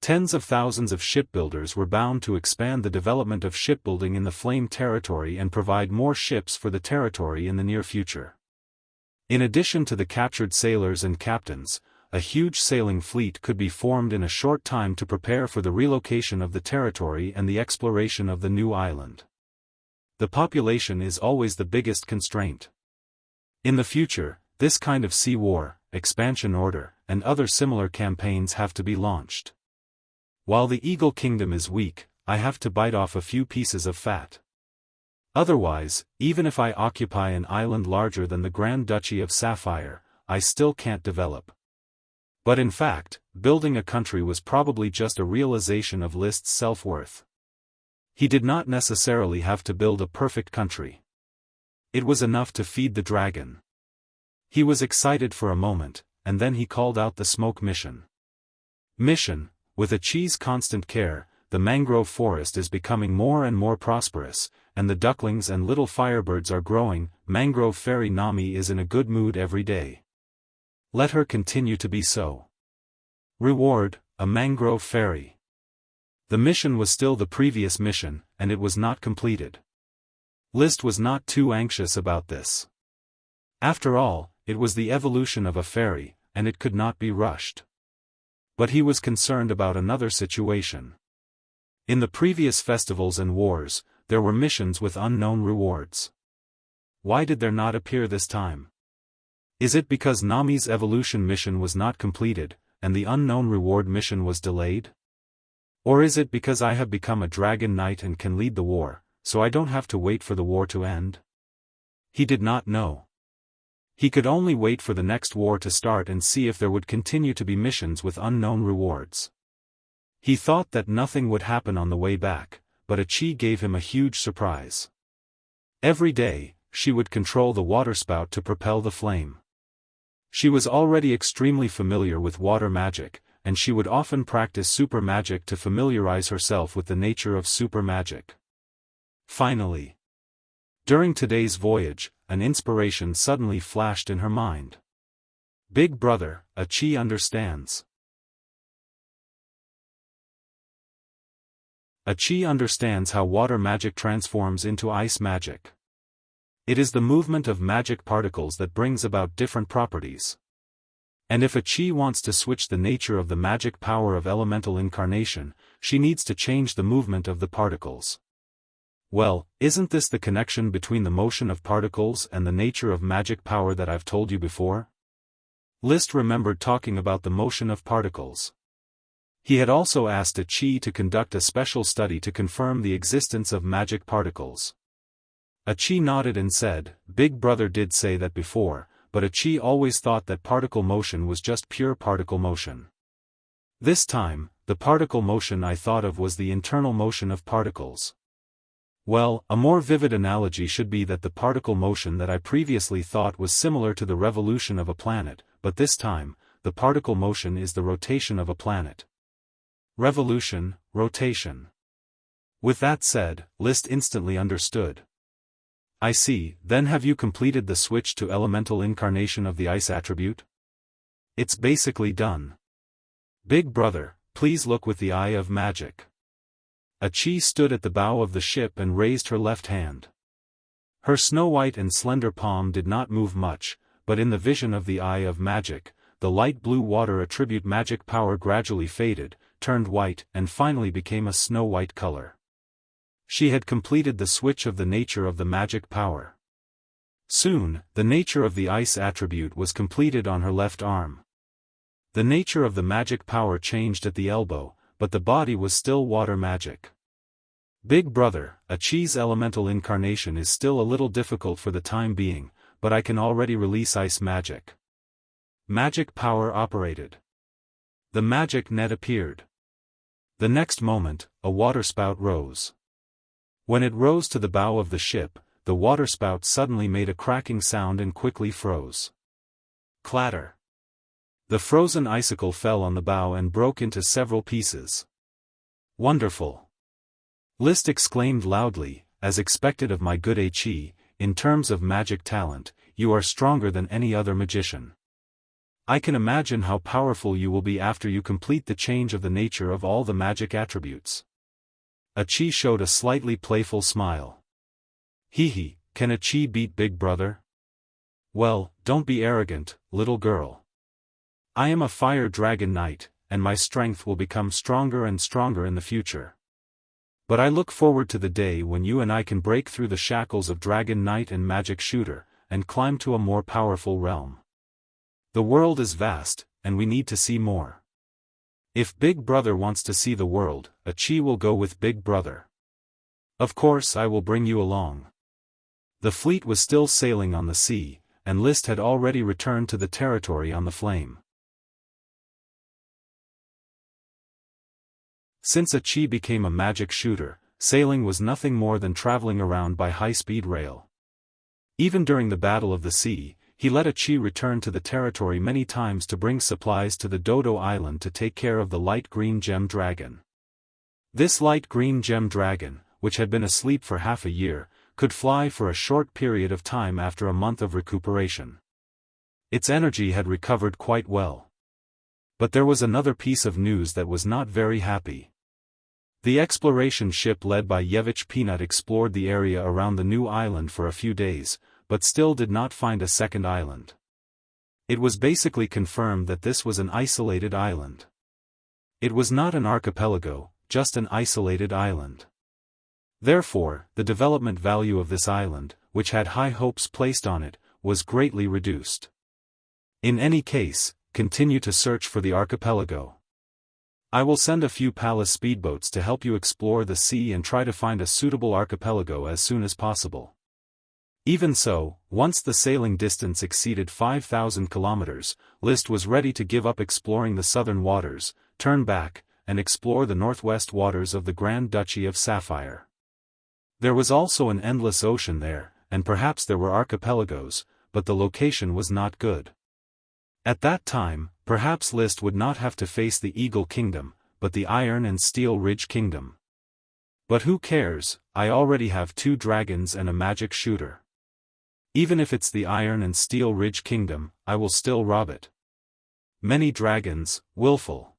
Tens of thousands of shipbuilders were bound to expand the development of shipbuilding in the Flame territory and provide more ships for the territory in the near future. In addition to the captured sailors and captains, a huge sailing fleet could be formed in a short time to prepare for the relocation of the territory and the exploration of the new island. The population is always the biggest constraint. In the future, this kind of sea war, expansion order, and other similar campaigns have to be launched. While the Eagle Kingdom is weak, I have to bite off a few pieces of fat. Otherwise, even if I occupy an island larger than the Grand Duchy of Sapphire, I still can't develop. But in fact, building a country was probably just a realization of List's self-worth. He did not necessarily have to build a perfect country. It was enough to feed the dragon. He was excited for a moment, and then he called out the smoke mission. Mission: with Achi's constant care, the mangrove forest is becoming more and more prosperous, and the ducklings and little firebirds are growing. Mangrove Fairy Nami is in a good mood every day. Let her continue to be so. Reward: a mangrove fairy. The mission was still the previous mission, and it was not completed. List was not too anxious about this. After all, it was the evolution of a fairy, and it could not be rushed. But he was concerned about another situation. In the previous festivals and wars, there were missions with unknown rewards. Why did there not appear this time? Is it because Nami's evolution mission was not completed, and the unknown reward mission was delayed? Or is it because I have become a dragon knight and can lead the war, so I don't have to wait for the war to end? He did not know. He could only wait for the next war to start and see if there would continue to be missions with unknown rewards. He thought that nothing would happen on the way back, but Achi gave him a huge surprise. Every day, she would control the waterspout to propel the flame. She was already extremely familiar with water magic, and she would often practice super magic to familiarize herself with the nature of super magic. Finally, during today's voyage, an inspiration suddenly flashed in her mind. Big brother, Achi understands. Achi understands how water magic transforms into ice magic. It is the movement of magic particles that brings about different properties. And if Achi wants to switch the nature of the magic power of elemental incarnation, she needs to change the movement of the particles. Well, isn't this the connection between the motion of particles and the nature of magic power that I've told you before? List remembered talking about the motion of particles. He had also asked Achi to conduct a special study to confirm the existence of magic particles. Achi nodded and said, Big brother did say that before, but Achi always thought that particle motion was just pure particle motion. This time, the particle motion I thought of was the internal motion of particles. Well, a more vivid analogy should be that the particle motion that I previously thought was similar to the revolution of a planet, but this time, the particle motion is the rotation of a planet. Revolution, rotation. With that said, List instantly understood. I see. Then have you completed the switch to elemental incarnation of the ice attribute? It's basically done. Big brother, please look with the eye of magic. Achi stood at the bow of the ship and raised her left hand. Her snow-white and slender palm did not move much, but in the vision of the eye of magic, the light blue water attribute magic power gradually faded, turned white, and finally became a snow-white color. She had completed the switch of the nature of the magic power. Soon, the nature of the ice attribute was completed on her left arm. The nature of the magic power changed at the elbow, but the body was still water magic. Big brother, Achi's elemental incarnation is still a little difficult for the time being, but I can already release ice magic. Magic power operated. The magic net appeared. The next moment, a waterspout rose. When it rose to the bow of the ship, the waterspout suddenly made a cracking sound and quickly froze. Clatter. The frozen icicle fell on the bow and broke into several pieces. Wonderful! List exclaimed loudly, as expected of my good Achi, in terms of magic talent, you are stronger than any other magician. I can imagine how powerful you will be after you complete the change of the nature of all the magic attributes. Achi showed a slightly playful smile. Hee, can Achi beat Big Brother? Well, don't be arrogant, little girl. I am a fire dragon knight, and my strength will become stronger and stronger in the future. But I look forward to the day when you and I can break through the shackles of Dragon Knight and Magic Shooter, and climb to a more powerful realm. The world is vast, and we need to see more. If Big Brother wants to see the world, a Chi will go with Big Brother. Of course I will bring you along. The fleet was still sailing on the sea, and List had already returned to the territory on the Flame. Since a Chi became a magic shooter, sailing was nothing more than traveling around by high-speed rail. Even during the Battle of the Sea, he let a Chi return to the territory many times to bring supplies to the Dodo Island to take care of the light green gem dragon. This light green gem dragon, which had been asleep for half a year, could fly for a short period of time after a month of recuperation. Its energy had recovered quite well. But there was another piece of news that was not very happy. The exploration ship led by Yevich Peanut explored the area around the new island for a few days, but still did not find a second island. It was basically confirmed that this was an isolated island. It was not an archipelago, just an isolated island. Therefore, the development value of this island, which had high hopes placed on it, was greatly reduced. In any case, continue to search for the archipelago. I will send a few palace speedboats to help you explore the sea and try to find a suitable archipelago as soon as possible. Even so, once the sailing distance exceeded 5,000 kilometers, List was ready to give up exploring the southern waters, turn back, and explore the northwest waters of the Grand Duchy of Sapphire. There was also an endless ocean there, and perhaps there were archipelagos, but the location was not good. At that time, perhaps List would not have to face the Eagle Kingdom, but the Iron and Steel Ridge Kingdom. But who cares, I already have 2 dragons and a magic shooter. Even if it's the Iron and Steel Ridge Kingdom, I will still rob it. Many dragons, willful.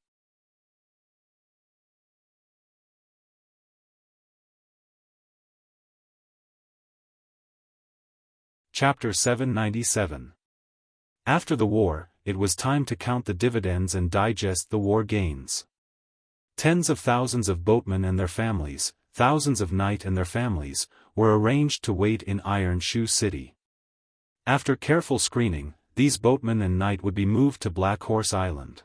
Chapter 797. After the war, it was time to count the dividends and digest the war gains. Tens of thousands of boatmen and their families, thousands of knight and their families, were arranged to wait in Iron Shoe City. After careful screening, these boatmen and knight would be moved to Black Horse Island.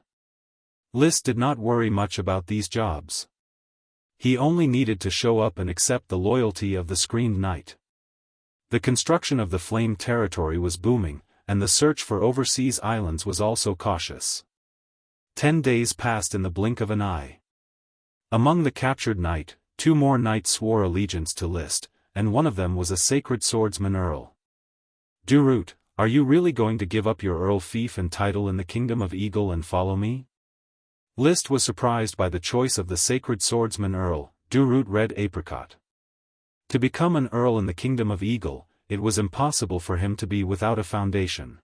List did not worry much about these jobs. He only needed to show up and accept the loyalty of the screened knight. The construction of the Flame territory was booming, and the search for overseas islands was also cautious. 10 days passed in the blink of an eye. Among the captured knight, 2 more knights swore allegiance to List, and one of them was a sacred swordsman earl. Durut, are you really going to give up your earl fief and title in the kingdom of Eagle and follow me? List was surprised by the choice of the sacred swordsman earl, Durut Red Apricot. To become an earl in the kingdom of Eagle, it was impossible for him to be without a foundation.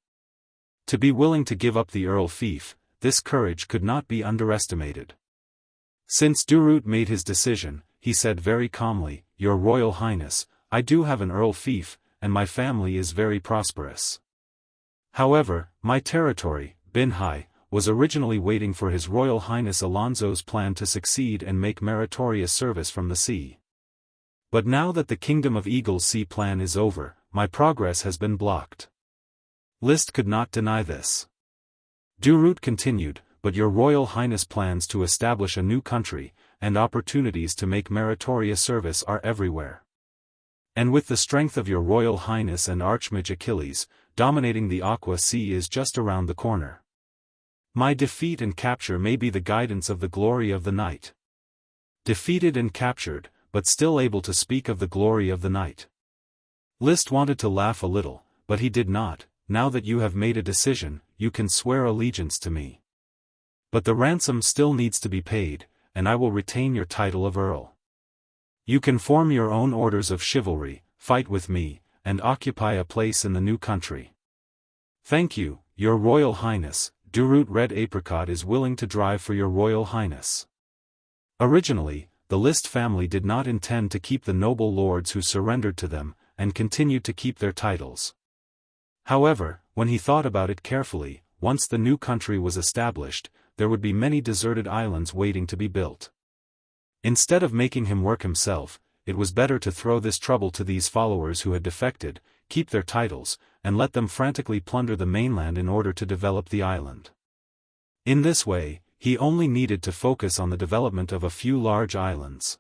To be willing to give up the earl fief, this courage could not be underestimated. Since Durut made his decision, he said very calmly, "Your Royal Highness, I do have an earl fief, and my family is very prosperous. However, my territory, Binhai, was originally waiting for His Royal Highness Alonso's plan to succeed and make meritorious service from the sea. But now that the Kingdom of Eagle's sea plan is over, my progress has been blocked." List could not deny this. Durut continued, "But your Royal Highness plans to establish a new country, and opportunities to make meritorious service are everywhere. And with the strength of your Royal Highness and Archmage Achilles, dominating the Aqua Sea is just around the corner. My defeat and capture may be the guidance of the glory of the night." Defeated and captured, but still able to speak of the glory of the night. List wanted to laugh a little, but he did not. "Now that you have made a decision, you can swear allegiance to me. But the ransom still needs to be paid, and I will retain your title of Earl. You can form your own orders of chivalry, fight with me, and occupy a place in the new country." "Thank you, your Royal Highness. Durut Red Apricot is willing to drive for your Royal Highness." Originally, the List family did not intend to keep the noble lords who surrendered to them, and continued to keep their titles. However, when he thought about it carefully, once the new country was established, there would be many deserted islands waiting to be built. Instead of making him work himself, it was better to throw this trouble to these followers who had defected, keep their titles, and let them frantically plunder the mainland in order to develop the island. In this way, he only needed to focus on the development of a few large islands.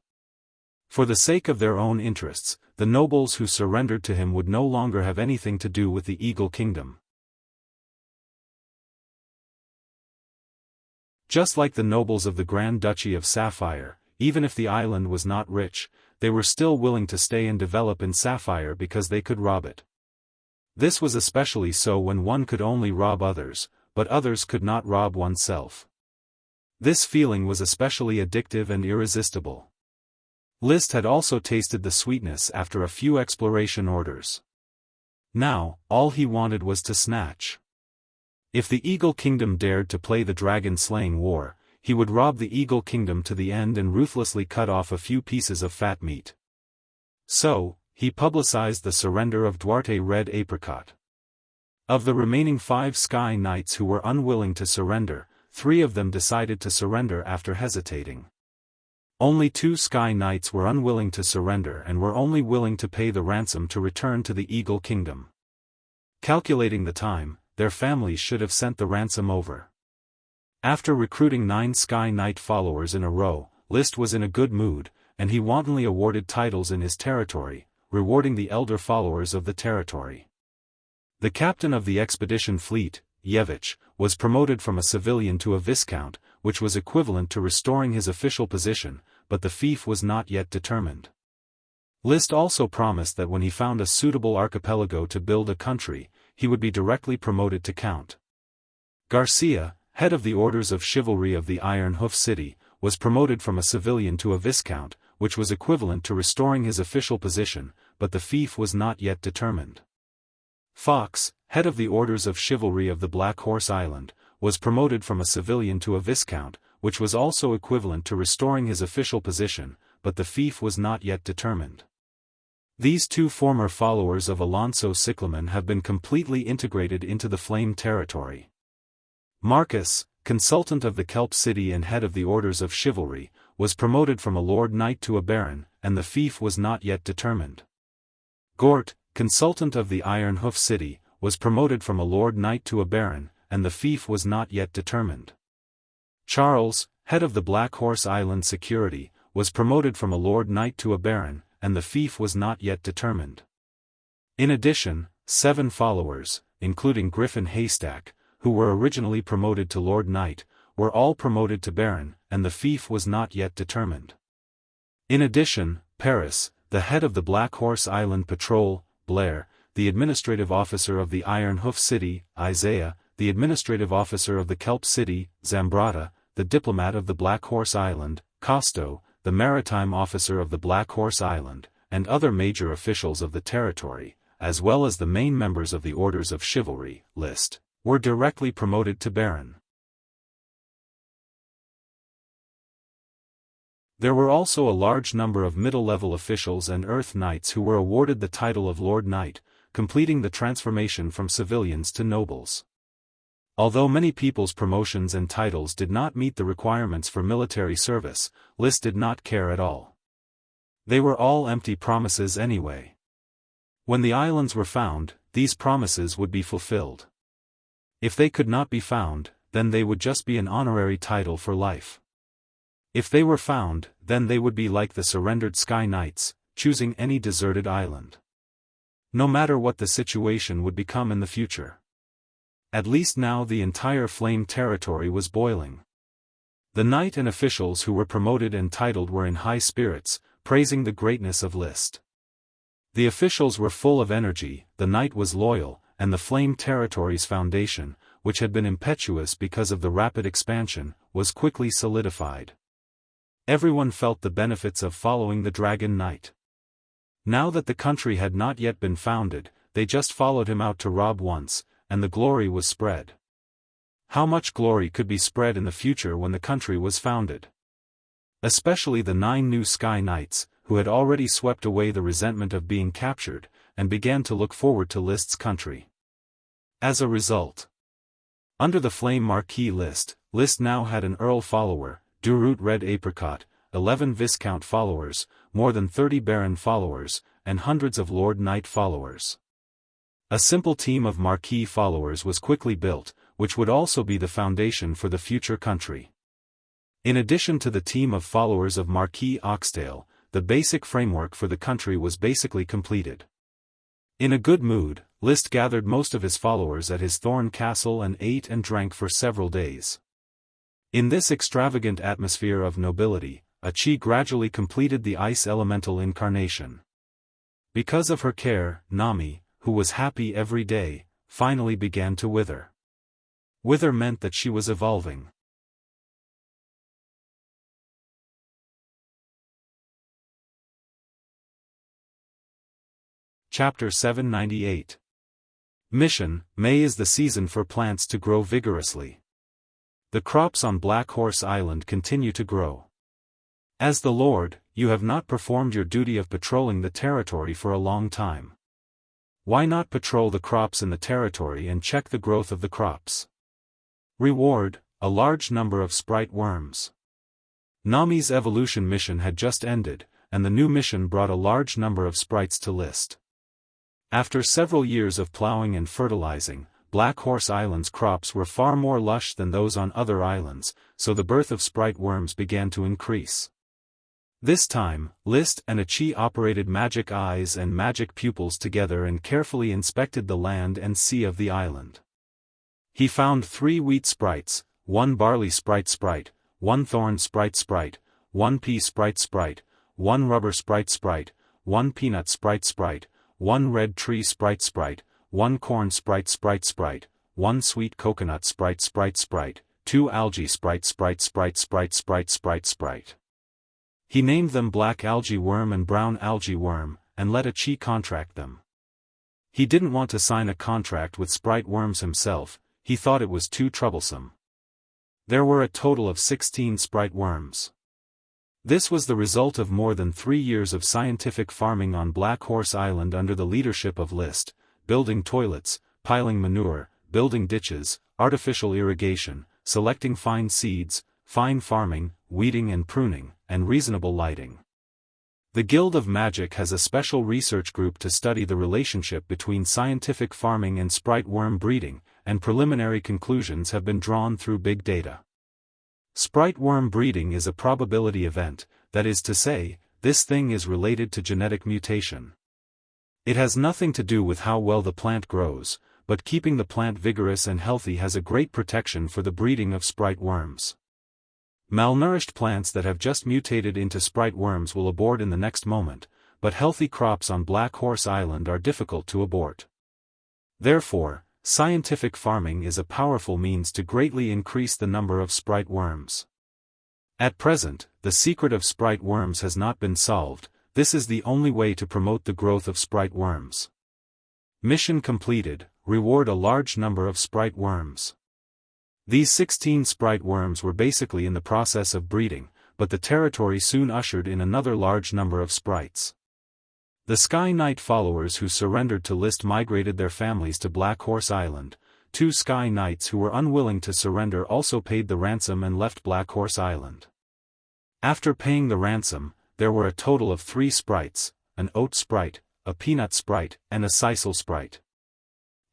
For the sake of their own interests, the nobles who surrendered to him would no longer have anything to do with the Eagle Kingdom. Just like the nobles of the Grand Duchy of Sapphire, even if the island was not rich, they were still willing to stay and develop in Sapphire because they could rob it. This was especially so when one could only rob others, but others could not rob oneself. This feeling was especially addictive and irresistible. Liszt had also tasted the sweetness after a few exploration orders. Now, all he wanted was to snatch. If the Eagle Kingdom dared to play the dragon-slaying war, he would rob the Eagle Kingdom to the end and ruthlessly cut off a few pieces of fat meat. So, he publicized the surrender of Duarte Red Apricot. Of the remaining 5 Sky Knights who were unwilling to surrender, 3 of them decided to surrender after hesitating. Only 2 Sky Knights were unwilling to surrender and were only willing to pay the ransom to return to the Eagle Kingdom. Calculating the time, their families should have sent the ransom over. After recruiting 9 Sky Knight followers in a row, Liszt was in a good mood, and he wantonly awarded titles in his territory, rewarding the elder followers of the territory. The captain of the expedition fleet, Yevich, was promoted from a civilian to a viscount, which was equivalent to restoring his official position, but the fief was not yet determined. Liszt also promised that when he found a suitable archipelago to build a country, he would be directly promoted to count. Garcia, head of the Orders of Chivalry of the Iron Hoof City, was promoted from a civilian to a viscount, which was equivalent to restoring his official position, but the fief was not yet determined. Fox, head of the Orders of Chivalry of the Black Horse Island, was promoted from a civilian to a viscount, which was also equivalent to restoring his official position, but the fief was not yet determined. These 2 former followers of Alonso Cyclamen have been completely integrated into the Flame territory. Marcus, consultant of the Kelp City and head of the Orders of Chivalry, was promoted from a Lord Knight to a Baron, and the fief was not yet determined. Gort, consultant of the Iron Hoof City, was promoted from a Lord Knight to a Baron, and the fief was not yet determined. Charles, head of the Black Horse Island Security, was promoted from a Lord Knight to a Baron, and the fief was not yet determined. In addition, 7 followers, including Griffin Haystack, who were originally promoted to Lord Knight, were all promoted to Baron, and the fief was not yet determined. In addition, Paris, the head of the Black Horse Island Patrol, Blair, the administrative officer of the Iron Hoof City, Isaiah, the administrative officer of the Kelp City, Zambrata, the diplomat of the Black Horse Island, Costo, the maritime officer of the Black Horse Island, and other major officials of the territory, as well as the main members of the Orders of Chivalry, Liszt, were directly promoted to Baron. There were also a large number of middle-level officials and Earth Knights who were awarded the title of Lord Knight, completing the transformation from civilians to nobles. Although many people's promotions and titles did not meet the requirements for military service, Liszt did not care at all. They were all empty promises anyway. When the islands were found, these promises would be fulfilled. If they could not be found, then they would just be an honorary title for life. If they were found, then they would be like the surrendered Sky Knights, choosing any deserted island. No matter what the situation would become in the future. At least now the entire Flame territory was boiling. The knight and officials who were promoted and titled were in high spirits, praising the greatness of Liszt. The officials were full of energy, the knight was loyal, and the Flame territory's foundation, which had been impetuous because of the rapid expansion, was quickly solidified. Everyone felt the benefits of following the Dragon Knight. Now that the country had not yet been founded, they just followed him out to rob once, and the glory was spread. How much glory could be spread in the future when the country was founded? Especially the 9 new Sky Knights, who had already swept away the resentment of being captured, and began to look forward to Liszt's country. As a result, under the Flame Marquis Liszt now had an Earl follower, Durut Red Apricot, 11 Viscount followers, more than 30 Baron followers, and hundreds of Lord Knight followers. A simple team of Marquis followers was quickly built, which would also be the foundation for the future country. In addition to the team of followers of Marquis Oxdale, the basic framework for the country was basically completed. In a good mood, List gathered most of his followers at his Thorn Castle and ate and drank for several days. In this extravagant atmosphere of nobility, Qi gradually completed the ice elemental incarnation. Because of her care, Nami, who was happy every day, finally began to wither. Wither meant that she was evolving. Chapter 798. Mission: May is the season for plants to grow vigorously. The crops on Black Horse Island continue to grow. As the Lord, you have not performed your duty of patrolling the territory for a long time. Why not patrol the crops in the territory and check the growth of the crops? Reward: a large number of sprite worms. Nami's evolution mission had just ended, and the new mission brought a large number of sprites to List. After several years of plowing and fertilizing, Black Horse Island's crops were far more lush than those on other islands, so the birth of sprite worms began to increase. This time, List and Qi operated magic eyes and magic pupils together and carefully inspected the land and sea of the island. He found 3 wheat sprites, 1 barley sprite, 1 thorn sprite, 1 pea sprite, 1 rubber sprite, 1 peanut sprite, 1 red tree sprite, 1 corn sprite, 1 sweet coconut sprite, 2 algae sprite. He named them black algae worm and brown algae worm, and let Qi contract them. He didn't want to sign a contract with sprite worms himself, he thought it was too troublesome. There were a total of 16 sprite worms. This was the result of more than 3 years of scientific farming on Black Horse Island under the leadership of List, building toilets, piling manure, building ditches, artificial irrigation, selecting fine seeds, fine farming, weeding and pruning, and reasonable lighting. The Guild of Magic has a special research group to study the relationship between scientific farming and sprite worm breeding, and preliminary conclusions have been drawn through big data. Sprite worm breeding is a probability event, that is to say, this thing is related to genetic mutation. It has nothing to do with how well the plant grows, but keeping the plant vigorous and healthy has a great protection for the breeding of sprite worms. Malnourished plants that have just mutated into sprite worms will abort in the next moment, but healthy crops on Black Horse Island are difficult to abort. Therefore, scientific farming is a powerful means to greatly increase the number of sprite worms. At present, the secret of sprite worms has not been solved. This is the only way to promote the growth of sprite worms. Mission completed, reward a large number of sprite worms. These 16 sprite worms were basically in the process of breeding, but the territory soon ushered in another large number of sprites. The Sky Knight followers who surrendered to List migrated their families to Black Horse Island. 2 Sky Knights who were unwilling to surrender also paid the ransom and left Black Horse Island. After paying the ransom, there were a total of 3 sprites, an oat sprite, a peanut sprite, and a sisal sprite.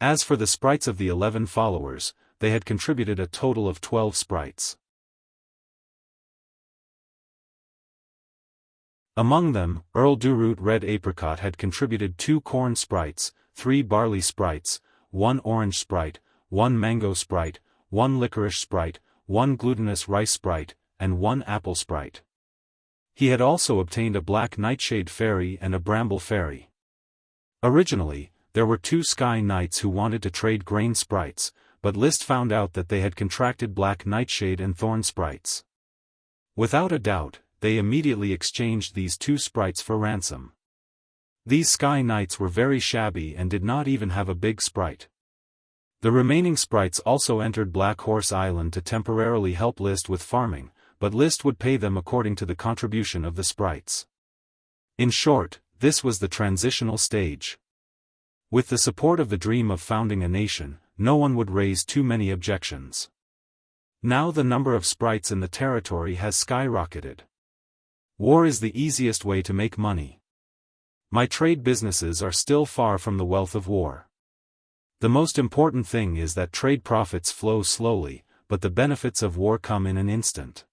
As for the sprites of the 11 followers, they had contributed a total of 12 sprites. Among them, Earl Duroot Red Apricot had contributed 2 corn sprites, 3 barley sprites, 1 orange sprite, 1 mango sprite, 1 licorice sprite, 1 glutinous rice sprite, and 1 apple sprite. He had also obtained a black nightshade fairy and a bramble fairy. Originally, there were 2 Sky Knights who wanted to trade grain sprites, but List found out that they had contracted black nightshade and thorn sprites. Without a doubt, they immediately exchanged these 2 sprites for ransom. These Sky Knights were very shabby and did not even have a big sprite. The remaining sprites also entered Black Horse Island to temporarily help List with farming, but List would pay them according to the contribution of the sprites. In short, this was the transitional stage. With the support of the dream of founding a nation, no one would raise too many objections. Now the number of sprites in the territory has skyrocketed. War is the easiest way to make money. My trade businesses are still far from the wealth of war. The most important thing is that trade profits flow slowly, but the benefits of war come in an instant.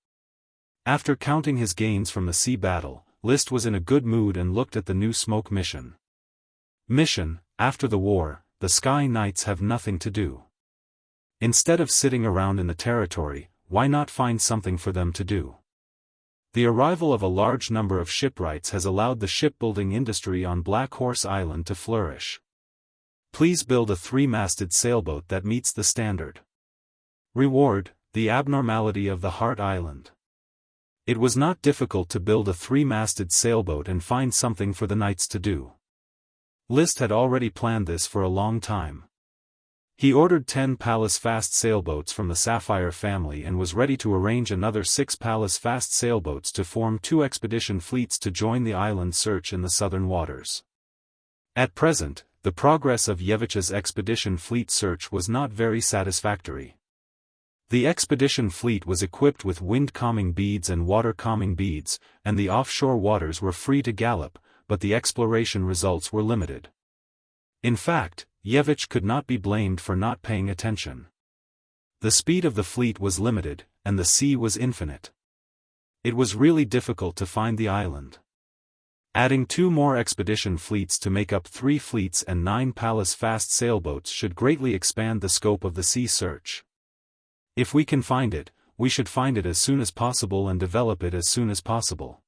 After counting his gains from the sea battle, List was in a good mood and looked at the new smoke mission. Mission: after the war, the Sky Knights have nothing to do. Instead of sitting around in the territory, why not find something for them to do? The arrival of a large number of shipwrights has allowed the shipbuilding industry on Black Horse Island to flourish. Please build a 3-masted sailboat that meets the standard. Reward: the abnormality of the Heart Island. It was not difficult to build a 3-masted sailboat and find something for the knights to do. List had already planned this for a long time. He ordered 10 Palace fast sailboats from the Sapphire family and was ready to arrange another 6 Palace fast sailboats to form 2 expedition fleets to join the island search in the southern waters. At present, the progress of Yevich's expedition fleet search was not very satisfactory. The expedition fleet was equipped with wind-calming beads and water-calming beads, and the offshore waters were free to gallop, but the exploration results were limited. In fact, Yevich could not be blamed for not paying attention. The speed of the fleet was limited, and the sea was infinite. It was really difficult to find the island. Adding 2 more expedition fleets to make up 3 fleets and 9 Palace fast sailboats should greatly expand the scope of the sea search. If we can find it, we should find it as soon as possible and develop it as soon as possible.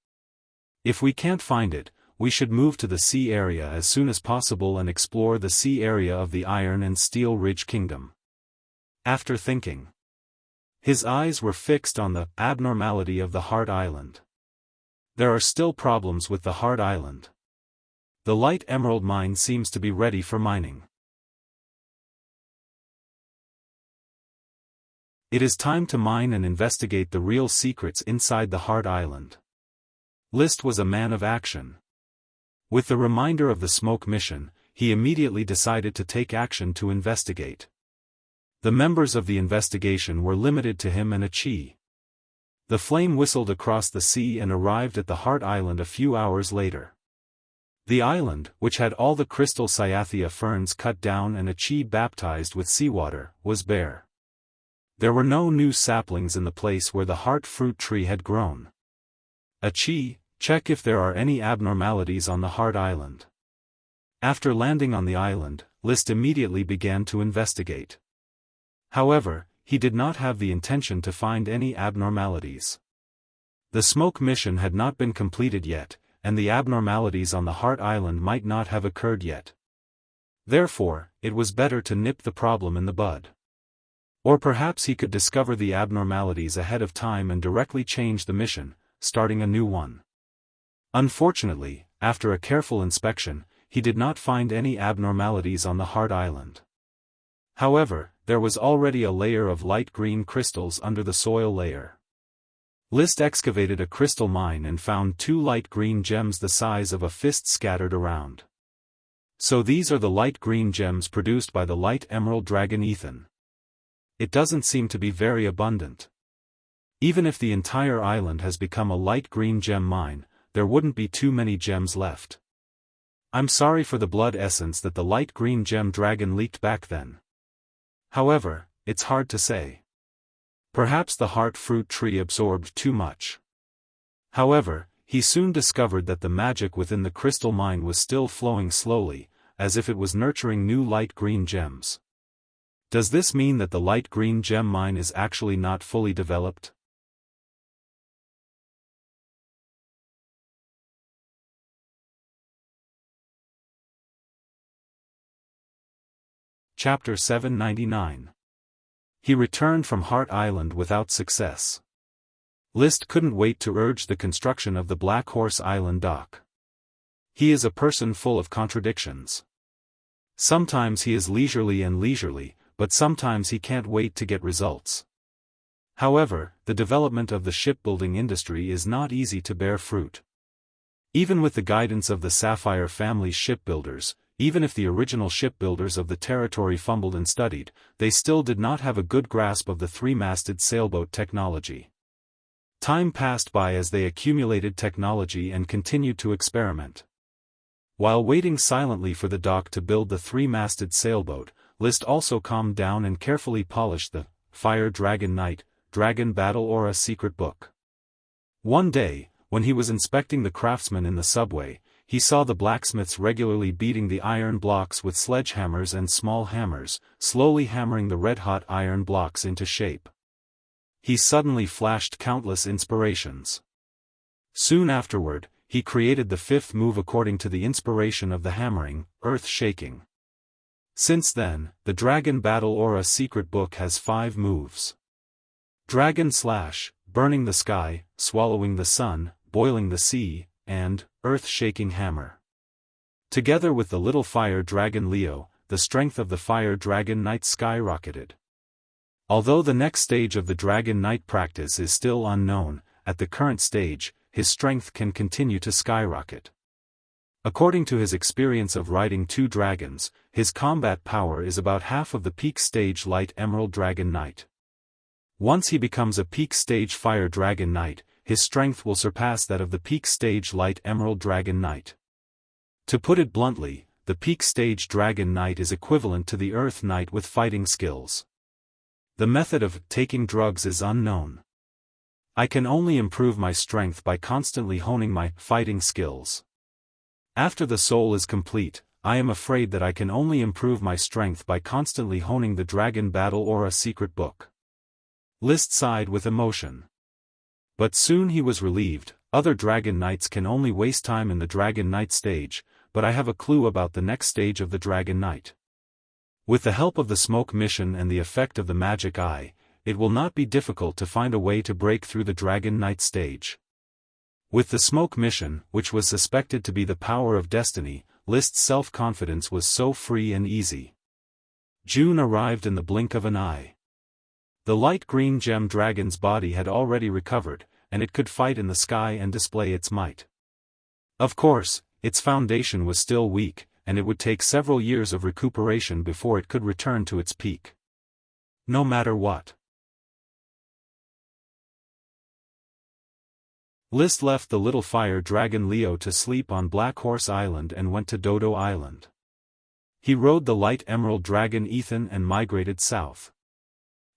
If we can't find it, we should move to the sea area as soon as possible and explore the sea area of the Iron and Steel Ridge Kingdom. After thinking, his eyes were fixed on the abnormality of the Heart Island. There are still problems with the Heart Island. The light emerald mine seems to be ready for mining. It is time to mine and investigate the real secrets inside the Heart Island. List was a man of action. With the reminder of the smoke mission, he immediately decided to take action to investigate. The members of the investigation were limited to him and a chi. The flame whistled across the sea and arrived at the Heart Island a few hours later. The island, which had all the crystal cyathea ferns cut down and a chi baptized with seawater, was bare. There were no new saplings in the place where the heart fruit tree had grown. A chi, check if there are any abnormalities on the Heart Island. After landing on the island, List immediately began to investigate. However, he did not have the intention to find any abnormalities. The smoke mission had not been completed yet, and the abnormalities on the Heart Island might not have occurred yet. Therefore, it was better to nip the problem in the bud. Or perhaps he could discover the abnormalities ahead of time and directly change the mission, starting a new one. Unfortunately, after a careful inspection, he did not find any abnormalities on the Heart Island. However, there was already a layer of light green crystals under the soil layer. List excavated a crystal mine and found 2 light green gems the size of a fist scattered around. So these are the light green gems produced by the light emerald dragon Ethan. It doesn't seem to be very abundant. Even if the entire island has become a light green gem mine, there wouldn't be too many gems left. I'm sorry for the blood essence that the light green gem dragon leaked back then. However, it's hard to say. Perhaps the heart fruit tree absorbed too much. However, he soon discovered that the magic within the crystal mine was still flowing slowly, as if it was nurturing new light green gems. Does this mean that the light green gem mine is actually not fully developed? Chapter 799. He returned from Heart Island without success. List couldn't wait to urge the construction of the Black Horse Island dock. He is a person full of contradictions. Sometimes he is leisurely, but sometimes he can't wait to get results. However, the development of the shipbuilding industry is not easy to bear fruit. Even with the guidance of the Sapphire family shipbuilders, even if the original shipbuilders of the territory fumbled and studied, they still did not have a good grasp of the 3-masted sailboat technology. Time passed by as they accumulated technology and continued to experiment. While waiting silently for the dock to build the three-masted sailboat, List also calmed down and carefully polished the Fire Dragon Knight, Dragon Battle Aura secret book. One day, when he was inspecting the craftsmen in the subway, he saw the blacksmiths regularly beating the iron blocks with sledgehammers and small hammers, slowly hammering the red-hot iron blocks into shape. He suddenly flashed countless inspirations. Soon afterward, he created the fifth move according to the inspiration of the hammering, earth-shaking. Since then, the Dragon Battle Aura secret book has 5 moves. Dragon Slash, burning the sky, swallowing the sun, boiling the sea, and earth-shaking hammer. Together with the little fire dragon Leo, the strength of the fire dragon knight skyrocketed. Although the next stage of the Dragon Knight practice is still unknown, at the current stage, his strength can continue to skyrocket. According to his experience of riding 2 dragons, his combat power is about half of the peak stage Light Emerald Dragon Knight. Once he becomes a peak stage Fire Dragon Knight, his strength will surpass that of the peak stage Light Emerald Dragon Knight. To put it bluntly, the peak stage Dragon Knight is equivalent to the Earth Knight with fighting skills. The method of taking drugs is unknown. I can only improve my strength by constantly honing my fighting skills. After the soul is complete, I am afraid that I can only improve my strength by constantly honing the Dragon Battle Aura secret book. List sighed with emotion. But soon he was relieved. Other Dragon Knights can only waste time in the Dragon Knight stage, but I have a clue about the next stage of the Dragon Knight. With the help of the smoke mission and the effect of the magic eye, it will not be difficult to find a way to break through the Dragon Knight stage. With the smoke mission, which was suspected to be the power of destiny, List's self-confidence was so free and easy. June arrived in the blink of an eye. The light green gem dragon's body had already recovered, and it could fight in the sky and display its might. Of course, its foundation was still weak, and it would take several years of recuperation before it could return to its peak. No matter what. List left the little fire dragon Leo to sleep on Black Horse Island and went to Dodo Island. He rode the light emerald dragon Ethan and migrated south.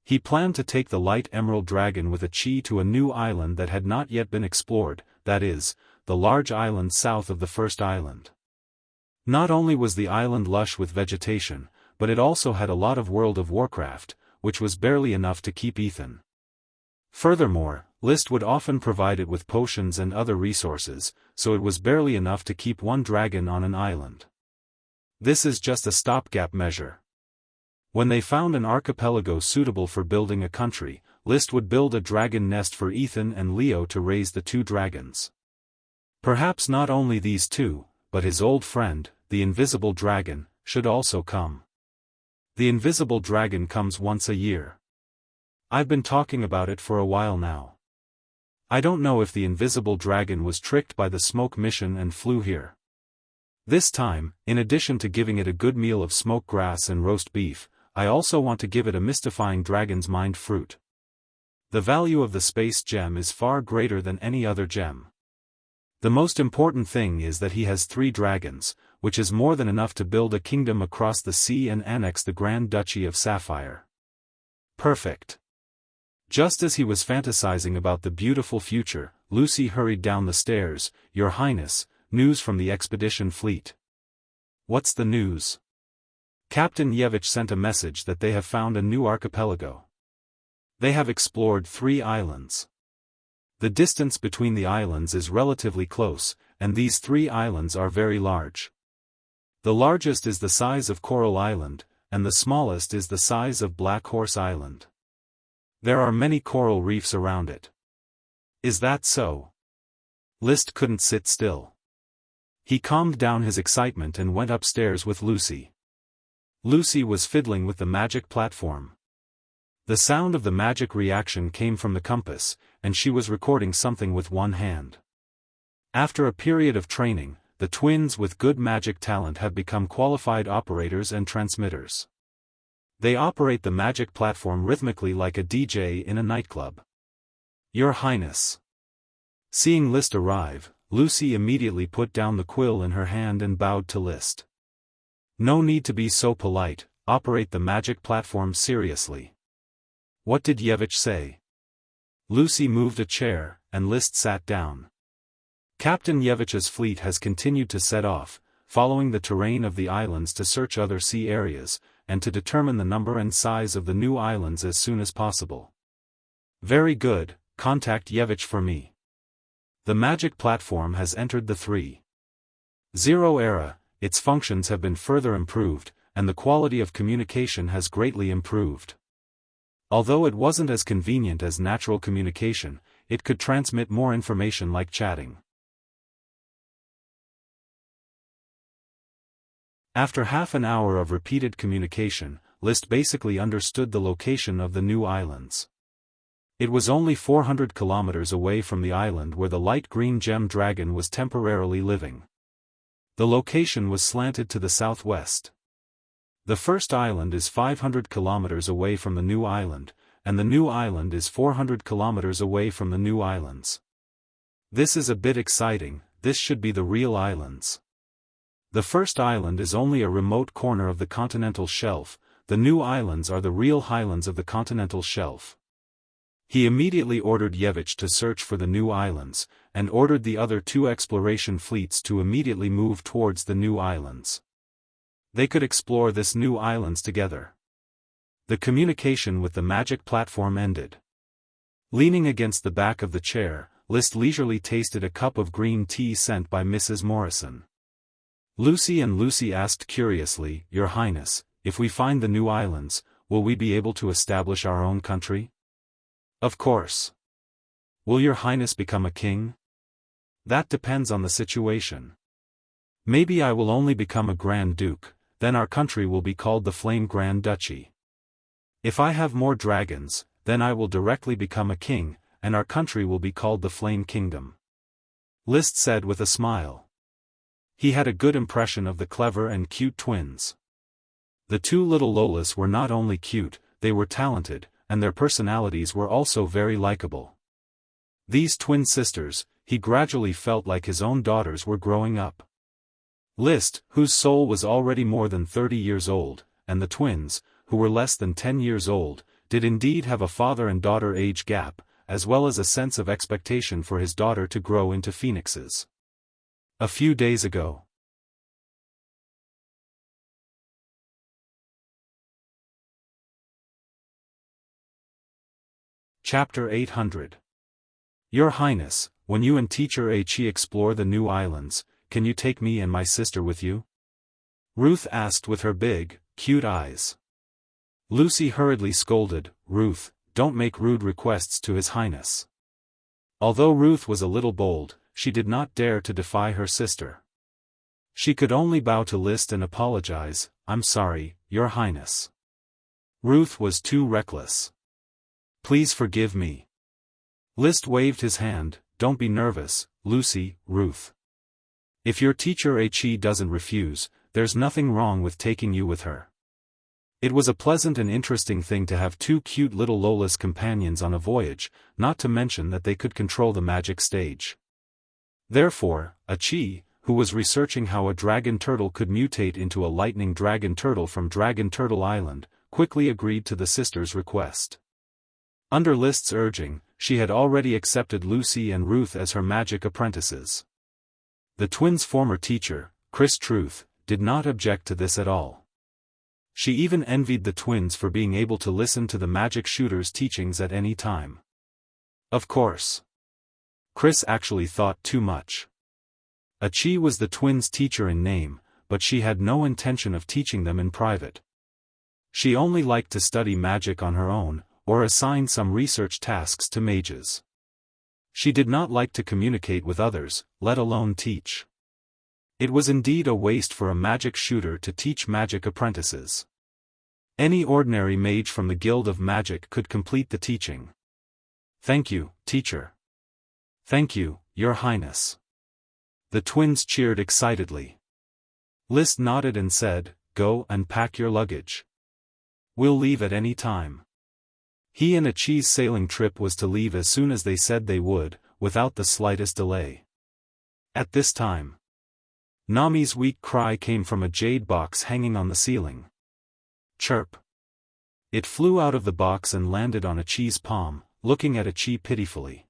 He planned to take the light emerald dragon with a chi to a new island that had not yet been explored, that is, the large island south of the first island. Not only was the island lush with vegetation, but it also had a lot of World of Warcraft, which was barely enough to keep Ethan. Furthermore, List would often provide it with potions and other resources, so it was barely enough to keep one dragon on an island. This is just a stopgap measure. When they found an archipelago suitable for building a country, List would build a dragon nest for Ethan and Leo to raise the 2 dragons. Perhaps not only these 2, but his old friend, the invisible dragon, should also come. The invisible dragon comes once a year. I've been talking about it for a while now. I don't know if the invisible dragon was tricked by the smoke mission and flew here. This time, in addition to giving it a good meal of smoked grass and roast beef, I also want to give it a mystifying dragon's mind fruit. The value of the space gem is far greater than any other gem. The most important thing is that he has 3 dragons, which is more than enough to build a kingdom across the sea and annex the Grand Duchy of Sapphire. Perfect. Just as he was fantasizing about the beautiful future, Lucy hurried down the stairs. "Your Highness, news from the expedition fleet." "What's the news?" "Captain Yevich sent a message that they have found a new archipelago. They have explored 3 islands. The distance between the islands is relatively close, and these 3 islands are very large. The largest is the size of Coral Island, and the smallest is the size of Black Horse Island. There are many coral reefs around it." "Is that so?" List couldn't sit still. He calmed down his excitement and went upstairs with Lucy. Lucy was fiddling with the magic platform. The sound of the magic reaction came from the compass, and she was recording something with one hand. After a period of training, the twins with good magic talent have become qualified operators and transmitters. They operate the magic platform rhythmically like a DJ in a nightclub. Your Highness. Seeing List arrive, Lucy immediately put down the quill in her hand and bowed to List. No need to be so polite, operate the magic platform seriously. What did Yevich say? Lucy moved a chair, and List sat down. Captain Yevich's fleet has continued to set off, following the terrain of the islands to search other sea areas, and to determine the number and size of the new islands as soon as possible. Very good, contact Yevich for me. The magic platform has entered the 3.0 era, its functions have been further improved, and the quality of communication has greatly improved. Although it wasn't as convenient as natural communication, it could transmit more information like chatting. After half an hour of repeated communication, List basically understood the location of the new islands. It was only 400 kilometers away from the island where the light green gem dragon was temporarily living. The location was slanted to the southwest. The first island is 500 kilometers away from the new island, and the new island is 400 kilometers away from the new islands. This is a bit exciting, this should be the real islands. The first island is only a remote corner of the continental shelf, the new islands are the real highlands of the continental shelf. He immediately ordered Yevich to search for the new islands, and ordered the other 2 exploration fleets to immediately move towards the new islands. They could explore this new islands together. The communication with the magic platform ended. Leaning against the back of the chair, List leisurely tasted a cup of green tea sent by Mrs. Morrison. Lucy asked curiously, Your Highness, if we find the new islands, will we be able to establish our own country? Of course. Will Your Highness become a king? That depends on the situation. Maybe I will only become a Grand Duke, then our country will be called the Flame Grand Duchy. If I have more dragons, then I will directly become a king, and our country will be called the Flame Kingdom. List said with a smile. He had a good impression of the clever and cute twins. The 2 little Lolas were not only cute, they were talented, and their personalities were also very likable. These twin sisters, he gradually felt like his own daughters were growing up. List, whose soul was already more than 30 years old, and the twins, who were less than 10 years old, did indeed have a father and daughter age gap, as well as a sense of expectation for his daughter to grow into phoenixes. A few days ago. Chapter 800. Your Highness, when you and Teacher Aichi explore the new islands, can you take me and my sister with you? Ruth asked with her big, cute eyes. Lucy hurriedly scolded, Ruth, don't make rude requests to His Highness. Although Ruth was a little bold, she did not dare to defy her sister. She could only bow to List and apologize, I'm sorry, Your Highness. Ruth was too reckless. Please forgive me. List waved his hand, don't be nervous, Lucy, Ruth. If your teacher Aichi doesn't refuse, there's nothing wrong with taking you with her. It was a pleasant and interesting thing to have 2 cute little Lola's companions on a voyage, not to mention that they could control the magic stage. Therefore, Aichi, who was researching how a dragon turtle could mutate into a lightning dragon turtle from Dragon Turtle Island, quickly agreed to the sisters' request. Under List's urging, she had already accepted Lucy and Ruth as her magic apprentices. The twins' former teacher, Chris Truth, did not object to this at all. She even envied the twins for being able to listen to the magic shooter's teachings at any time. Of course. Chris actually thought too much. Aichi was the twins' teacher in name, but she had no intention of teaching them in private. She only liked to study magic on her own, or assign some research tasks to mages. She did not like to communicate with others, let alone teach. It was indeed a waste for a magic shooter to teach magic apprentices. Any ordinary mage from the Guild of Magic could complete the teaching. Thank you, teacher. Thank you, Your Highness. The twins cheered excitedly. List nodded and said, Go and pack your luggage. We'll leave at any time. He and Achi's sailing trip was to leave as soon as they said they would, without the slightest delay. At this time, Nami's weak cry came from a jade box hanging on the ceiling. Chirp. It flew out of the box and landed on Achi's palm, looking at Achi pitifully.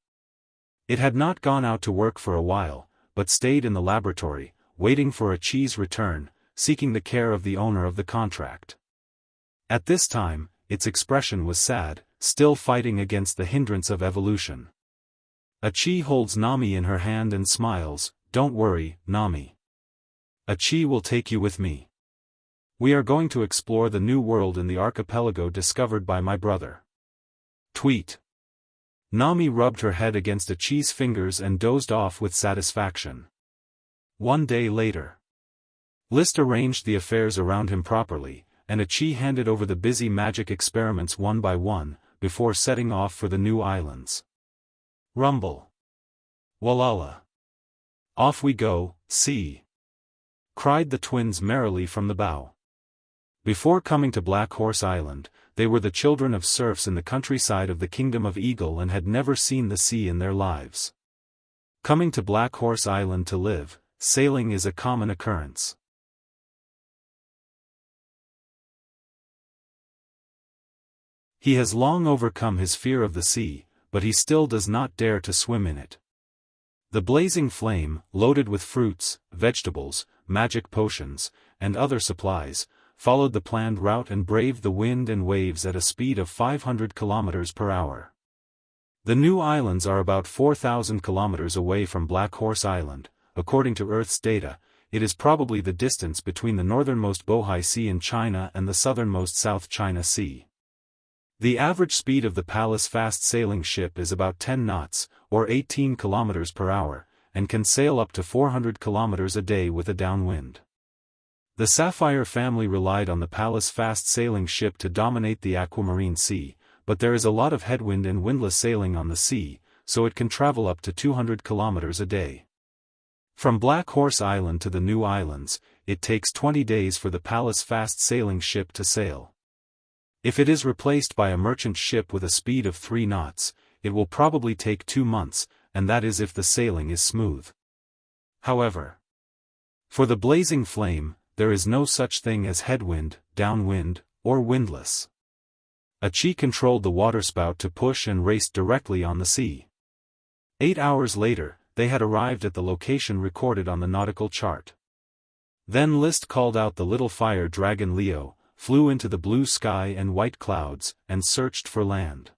It had not gone out to work for a while, but stayed in the laboratory, waiting for Achi's return, seeking the care of the owner of the contract. At this time, its expression was sad, still fighting against the hindrance of evolution. Achi holds Nami in her hand and smiles, "Don't worry, Nami. Achi will take you with me. We are going to explore the new world in the archipelago discovered by my brother." Tweet. Nami rubbed her head against Achi's fingers and dozed off with satisfaction. One day later, List arranged the affairs around him properly, and Achi handed over the busy magic experiments one by one, before setting off for the new islands. Rumble. Walala. Off we go, see! Cried the twins merrily from the bow. Before coming to Black Horse Island, they were the children of serfs in the countryside of the Kingdom of Eagle and had never seen the sea in their lives. Coming to Black Horse Island to live, sailing is a common occurrence. He has long overcome his fear of the sea, but he still does not dare to swim in it. The blazing flame, loaded with fruits, vegetables, magic potions, and other supplies, followed the planned route and braved the wind and waves at a speed of 500 kilometers per hour. The new islands are about 4,000 kilometers away from Black Horse Island. According to Earth's data, it is probably the distance between the northernmost Bohai Sea in China and the southernmost South China Sea. The average speed of the Palace fast sailing ship is about 10 knots, or 18 kilometers per hour, and can sail up to 400 kilometers a day with a downwind. The Sapphire family relied on the Palace fast sailing ship to dominate the aquamarine sea, but there is a lot of headwind and windless sailing on the sea, so it can travel up to 200 kilometers a day. From Black Horse Island to the new islands, it takes 20 days for the Palace fast sailing ship to sail. If it is replaced by a merchant ship with a speed of 3 knots, it will probably take 2 months, and that is if the sailing is smooth. However, for the blazing flame, there is no such thing as headwind, downwind, or windless. Achi controlled the waterspout to push and raced directly on the sea. 8 hours later, they had arrived at the location recorded on the nautical chart. Then List called out the little fire dragon Leo, flew into the blue sky and white clouds, and searched for land.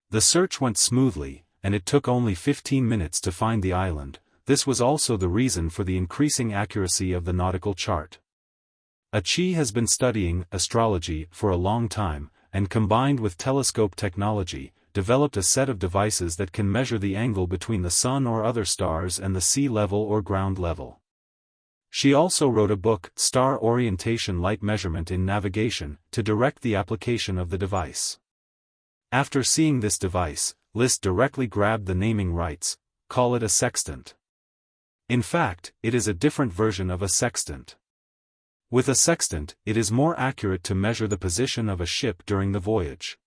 The search went smoothly, and it took only 15 minutes to find the island. This was also the reason for the increasing accuracy of the nautical chart. Achi has been studying astrology for a long time, and combined with telescope technology, developed a set of devices that can measure the angle between the sun or other stars and the sea level or ground level. She also wrote a book, Star Orientation Light Measurement in Navigation, to direct the application of the device. After seeing this device, List directly grabbed the naming rights, call it a sextant. In fact, it is a different version of a sextant. With a sextant, it is more accurate to measure the position of a ship during the voyage.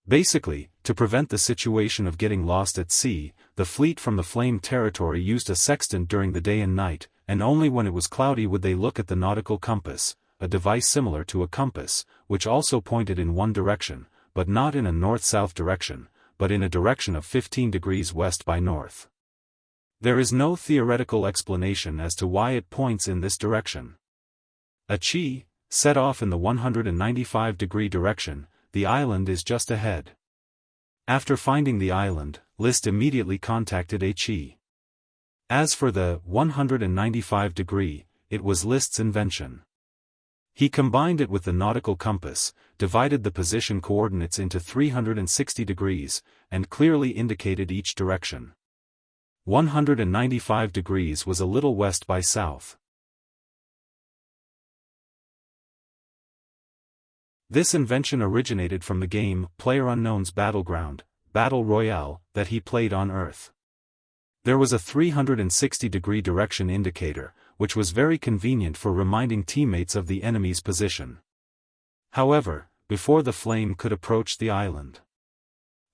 Basically, to prevent the situation of getting lost at sea, the fleet from the Flame territory used a sextant during the day and night, and only when it was cloudy would they look at the nautical compass, a device similar to a compass, which also pointed in one direction, but not in a north-south direction, but in a direction of 15 degrees west by north. There is no theoretical explanation as to why it points in this direction. Achi set off in the 195-degree direction. The island is just ahead. After finding the island, List immediately contacted Achi. As for the 195-degree, it was List's invention. He combined it with the nautical compass, divided the position coordinates into 360 degrees, and clearly indicated each direction. 195 degrees was a little west by south. This invention originated from the game PlayerUnknown's Battleground, Battle Royale, that he played on Earth. There was a 360-degree direction indicator, which was very convenient for reminding teammates of the enemy's position. However, before the flame could approach the island.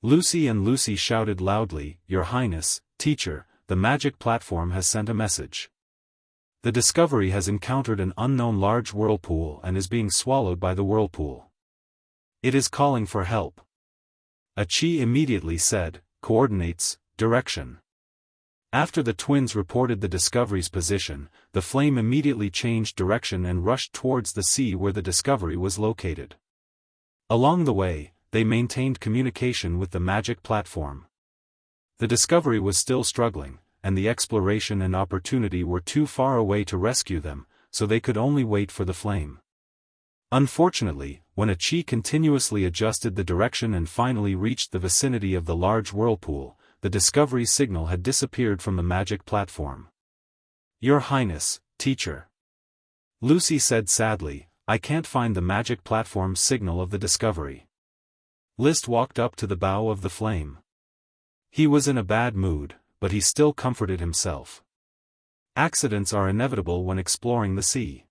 Lucy and Lucy shouted loudly, "Your Highness, teacher, the magic platform has sent a message. The Discovery has encountered an unknown large whirlpool and is being swallowed by the whirlpool. It is calling for help." A Chi immediately said, "Coordinates, direction." After the twins reported the Discovery's position, the flame immediately changed direction and rushed towards the sea where the Discovery was located. Along the way, they maintained communication with the magic platform. The Discovery was still struggling, and the exploration and opportunity were too far away to rescue them, so they could only wait for the flame. Unfortunately, when a Chi continuously adjusted the direction and finally reached the vicinity of the large whirlpool, the Discovery signal had disappeared from the magic platform. "Your Highness, teacher," Lucy said sadly, "I can't find the magic platform signal of the Discovery." List walked up to the bow of the flame. He was in a bad mood, but he still comforted himself. Accidents are inevitable when exploring the sea.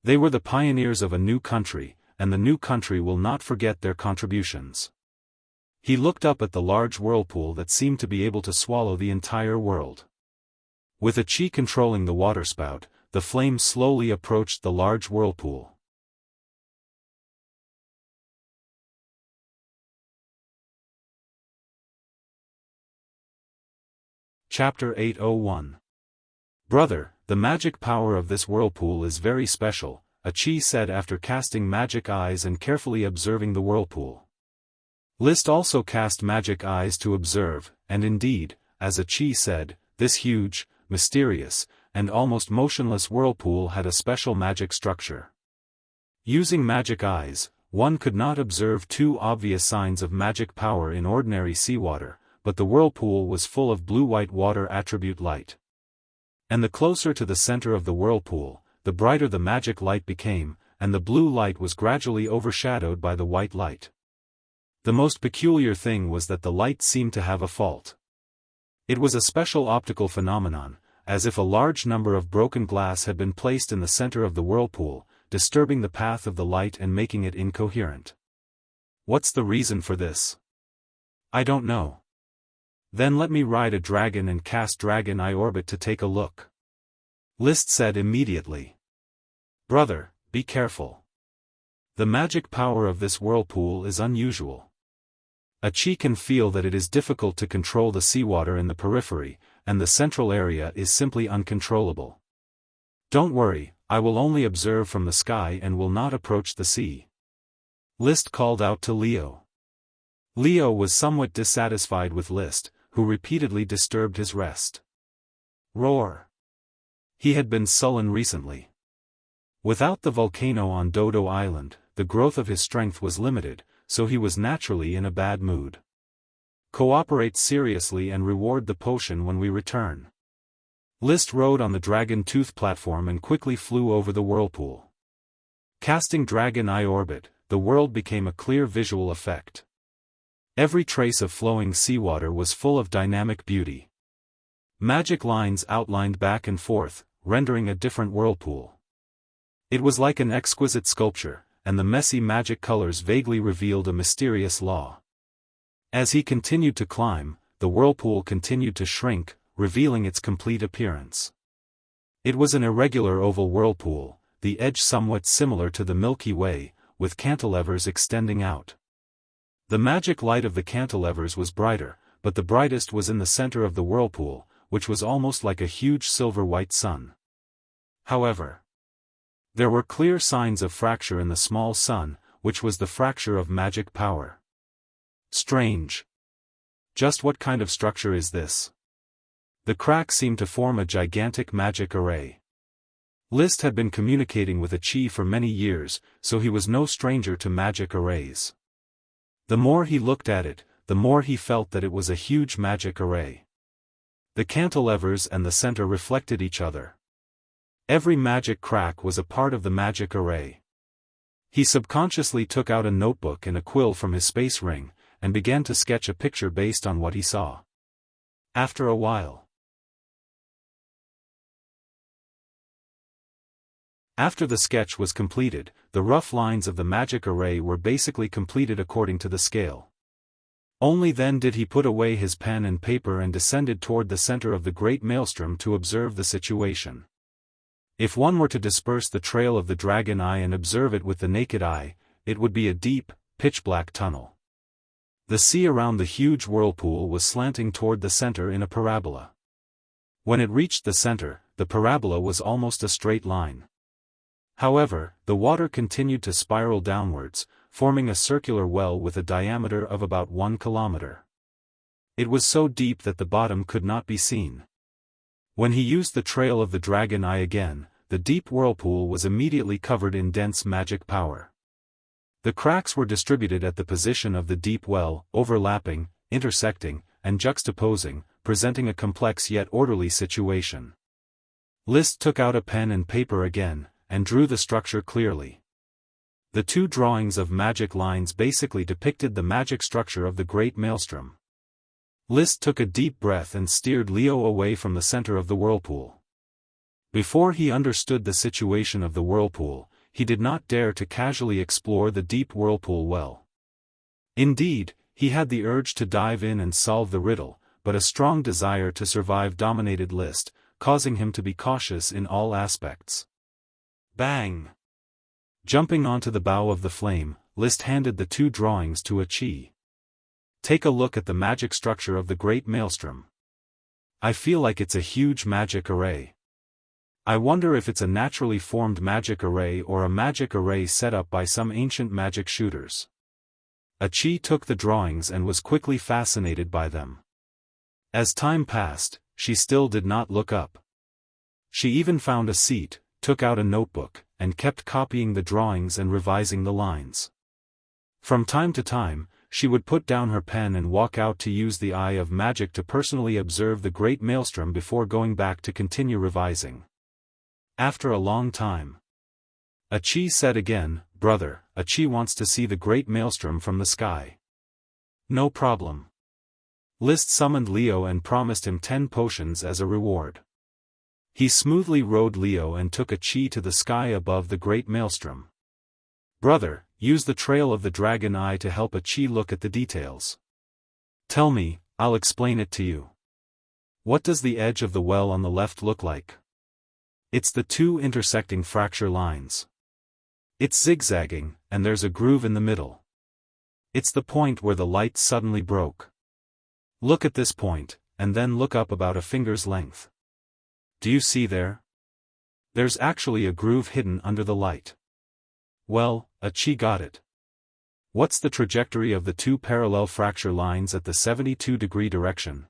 They were the pioneers of a new country, and the new country will not forget their contributions. He looked up at the large whirlpool that seemed to be able to swallow the entire world. With a Chi controlling the waterspout, the flame slowly approached the large whirlpool. Chapter 801. "Brother, the magic power of this whirlpool is very special," a Chi said after casting magic eyes and carefully observing the whirlpool. List also cast magic eyes to observe, and indeed, as a Chi said, this huge, mysterious, and almost motionless whirlpool had a special magic structure. Using magic eyes, one could not observe two obvious signs of magic power in ordinary seawater, but the whirlpool was full of blue-white water attribute light. And the closer to the center of the whirlpool, the brighter the magic light became, and the blue light was gradually overshadowed by the white light. The most peculiar thing was that the light seemed to have a fault. It was a special optical phenomenon, as if a large number of broken glass had been placed in the center of the whirlpool, disturbing the path of the light and making it incoherent. "What's the reason for this?" "I don't know." "Then let me ride a dragon and cast Dragon Eye Orbit to take a look," List said immediately. "Brother, be careful. The magic power of this whirlpool is unusual. A Chi can feel that it is difficult to control the seawater in the periphery, and the central area is simply uncontrollable. Don't worry, I will only observe from the sky and will not approach the sea," List called out to Leo. Leo was somewhat dissatisfied with List, who repeatedly disturbed his rest. Roar. He had been sullen recently. Without the volcano on Dodo Island, the growth of his strength was limited, so he was naturally in a bad mood. "Cooperate seriously and reward the potion when we return." List rode on the Dragon Tooth platform and quickly flew over the whirlpool. Casting Dragon Eye Orbit, the world became a clear visual effect. Every trace of flowing seawater was full of dynamic beauty. Magic lines outlined back and forth, rendering a different whirlpool. It was like an exquisite sculpture, and the messy magic colors vaguely revealed a mysterious law. As he continued to climb, the whirlpool continued to shrink, revealing its complete appearance. It was an irregular oval whirlpool, the edge somewhat similar to the Milky Way, with cantilevers extending out. The magic light of the cantilevers was brighter, but the brightest was in the center of the whirlpool, which was almost like a huge silver-white sun. However, there were clear signs of fracture in the small sun, which was the fracture of magic power. Strange. Just what kind of structure is this? The crack seemed to form a gigantic magic array. List had been communicating with a Chi for many years, so he was no stranger to magic arrays. The more he looked at it, the more he felt that it was a huge magic array. The cantilevers and the center reflected each other. Every magic crack was a part of the magic array. He subconsciously took out a notebook and a quill from his space ring, and began to sketch a picture based on what he saw. After a while, After the sketch was completed, the rough lines of the magic array were basically completed according to the scale. Only then did he put away his pen and paper and descended toward the center of the great maelstrom to observe the situation. If one were to disperse the trail of the dragon eye and observe it with the naked eye, it would be a deep, pitch-black tunnel. The sea around the huge whirlpool was slanting toward the center in a parabola. When it reached the center, the parabola was almost a straight line. However, the water continued to spiral downwards, forming a circular well with a diameter of about 1 kilometer. It was so deep that the bottom could not be seen. When he used the trail of the dragon eye again, the deep whirlpool was immediately covered in dense magic power. The cracks were distributed at the position of the deep well, overlapping, intersecting, and juxtaposing, presenting a complex yet orderly situation. Liszt took out a pen and paper again, and drew the structure clearly. The two drawings of magic lines basically depicted the magic structure of the great maelstrom. Liszt took a deep breath and steered Leo away from the center of the whirlpool. Before he understood the situation of the whirlpool, he did not dare to casually explore the deep whirlpool well. Indeed, he had the urge to dive in and solve the riddle, but a strong desire to survive dominated Liszt, causing him to be cautious in all aspects. Bang! Jumping onto the bow of the flame, Liszt handed the two drawings to Achi. Take a look at the magic structure of the great maelstrom. I feel like it's a huge magic array. I wonder if it's a naturally formed magic array or a magic array set up by some ancient magic shooters. Achi took the drawings and was quickly fascinated by them. As time passed, she still did not look up. She even found a seat, took out a notebook, and kept copying the drawings and revising the lines. From time to time, she would put down her pen and walk out to use the eye of magic to personally observe the great maelstrom before going back to continue revising. After a long time, Achi said again, "Brother, Achi wants to see the great maelstrom from the sky." "No problem." Liszt summoned Leo and promised him 10 potions as a reward. He smoothly rode Leo and took Achi to the sky above the great maelstrom. "Brother, use the trail of the dragon eye to help Achi look at the details. Tell me, I'll explain it to you. What does the edge of the well on the left look like?" "It's the two intersecting fracture lines. It's zigzagging, and there's a groove in the middle. It's the point where the light suddenly broke. Look at this point, and then look up about a finger's length. Do you see there? There's actually a groove hidden under the light." Well, Achi got it. "What's the trajectory of the two parallel fracture lines at the 72-degree direction?"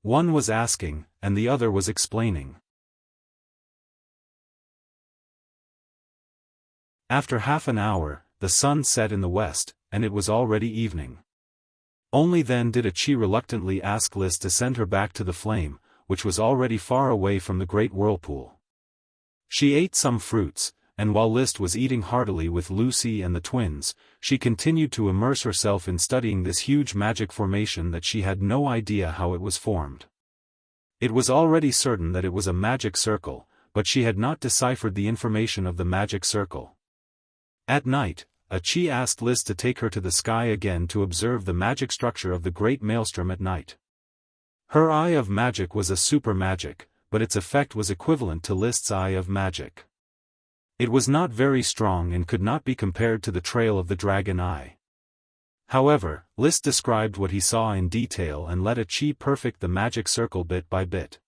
One was asking, and the other was explaining. After half an hour, the sun set in the west, and it was already evening. Only then did Achi reluctantly ask Liszt to send her back to the flame, which was already far away from the great whirlpool. She ate some fruits, and while Liszt was eating heartily with Lucy and the twins, she continued to immerse herself in studying this huge magic formation that she had no idea how it was formed. It was already certain that it was a magic circle, but she had not deciphered the information of the magic circle. At night, Achi asked Liszt to take her to the sky again to observe the magic structure of the great maelstrom at night. Her eye of magic was a super magic, but its effect was equivalent to Liszt's eye of magic. It was not very strong and could not be compared to the trail of the dragon eye. However, Liszt described what he saw in detail and let Achi perfect the magic circle bit by bit.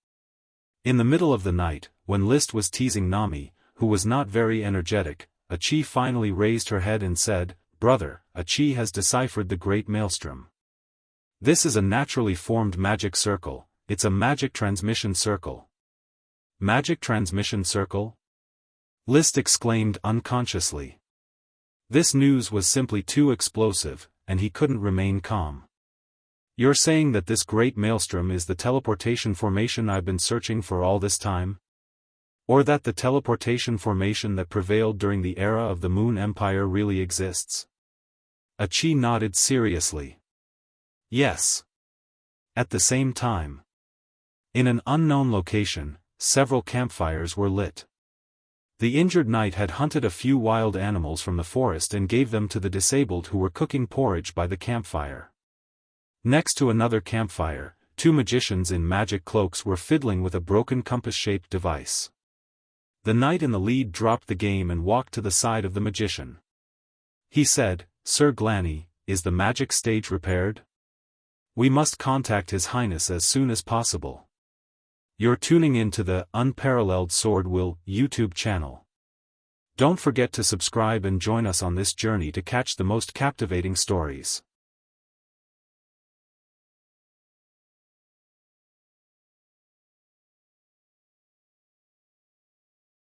In the middle of the night, when Liszt was teasing Nami, who was not very energetic, Achi finally raised her head and said, "Brother, Achi has deciphered the great maelstrom. This is a naturally formed magic circle, it's a magic transmission circle." "Magic transmission circle?" Liszt exclaimed unconsciously. This news was simply too explosive, and he couldn't remain calm. "You're saying that this great maelstrom is the teleportation formation I've been searching for all this time? Or that the teleportation formation that prevailed during the era of the Moon Empire really exists?" Achi nodded seriously. "Yes." At the same time, in an unknown location, several campfires were lit. The injured knight had hunted a few wild animals from the forest and gave them to the disabled who were cooking porridge by the campfire. Next to another campfire, two magicians in magic cloaks were fiddling with a broken compass-shaped device. The knight in the lead dropped the game and walked to the side of the magician. He said, "Sir Glanny, is the magic stage repaired? We must contact His Highness as soon as possible." You're tuning in to the Unparalleled SwordWill YouTube channel. Don't forget to subscribe and join us on this journey to catch the most captivating stories.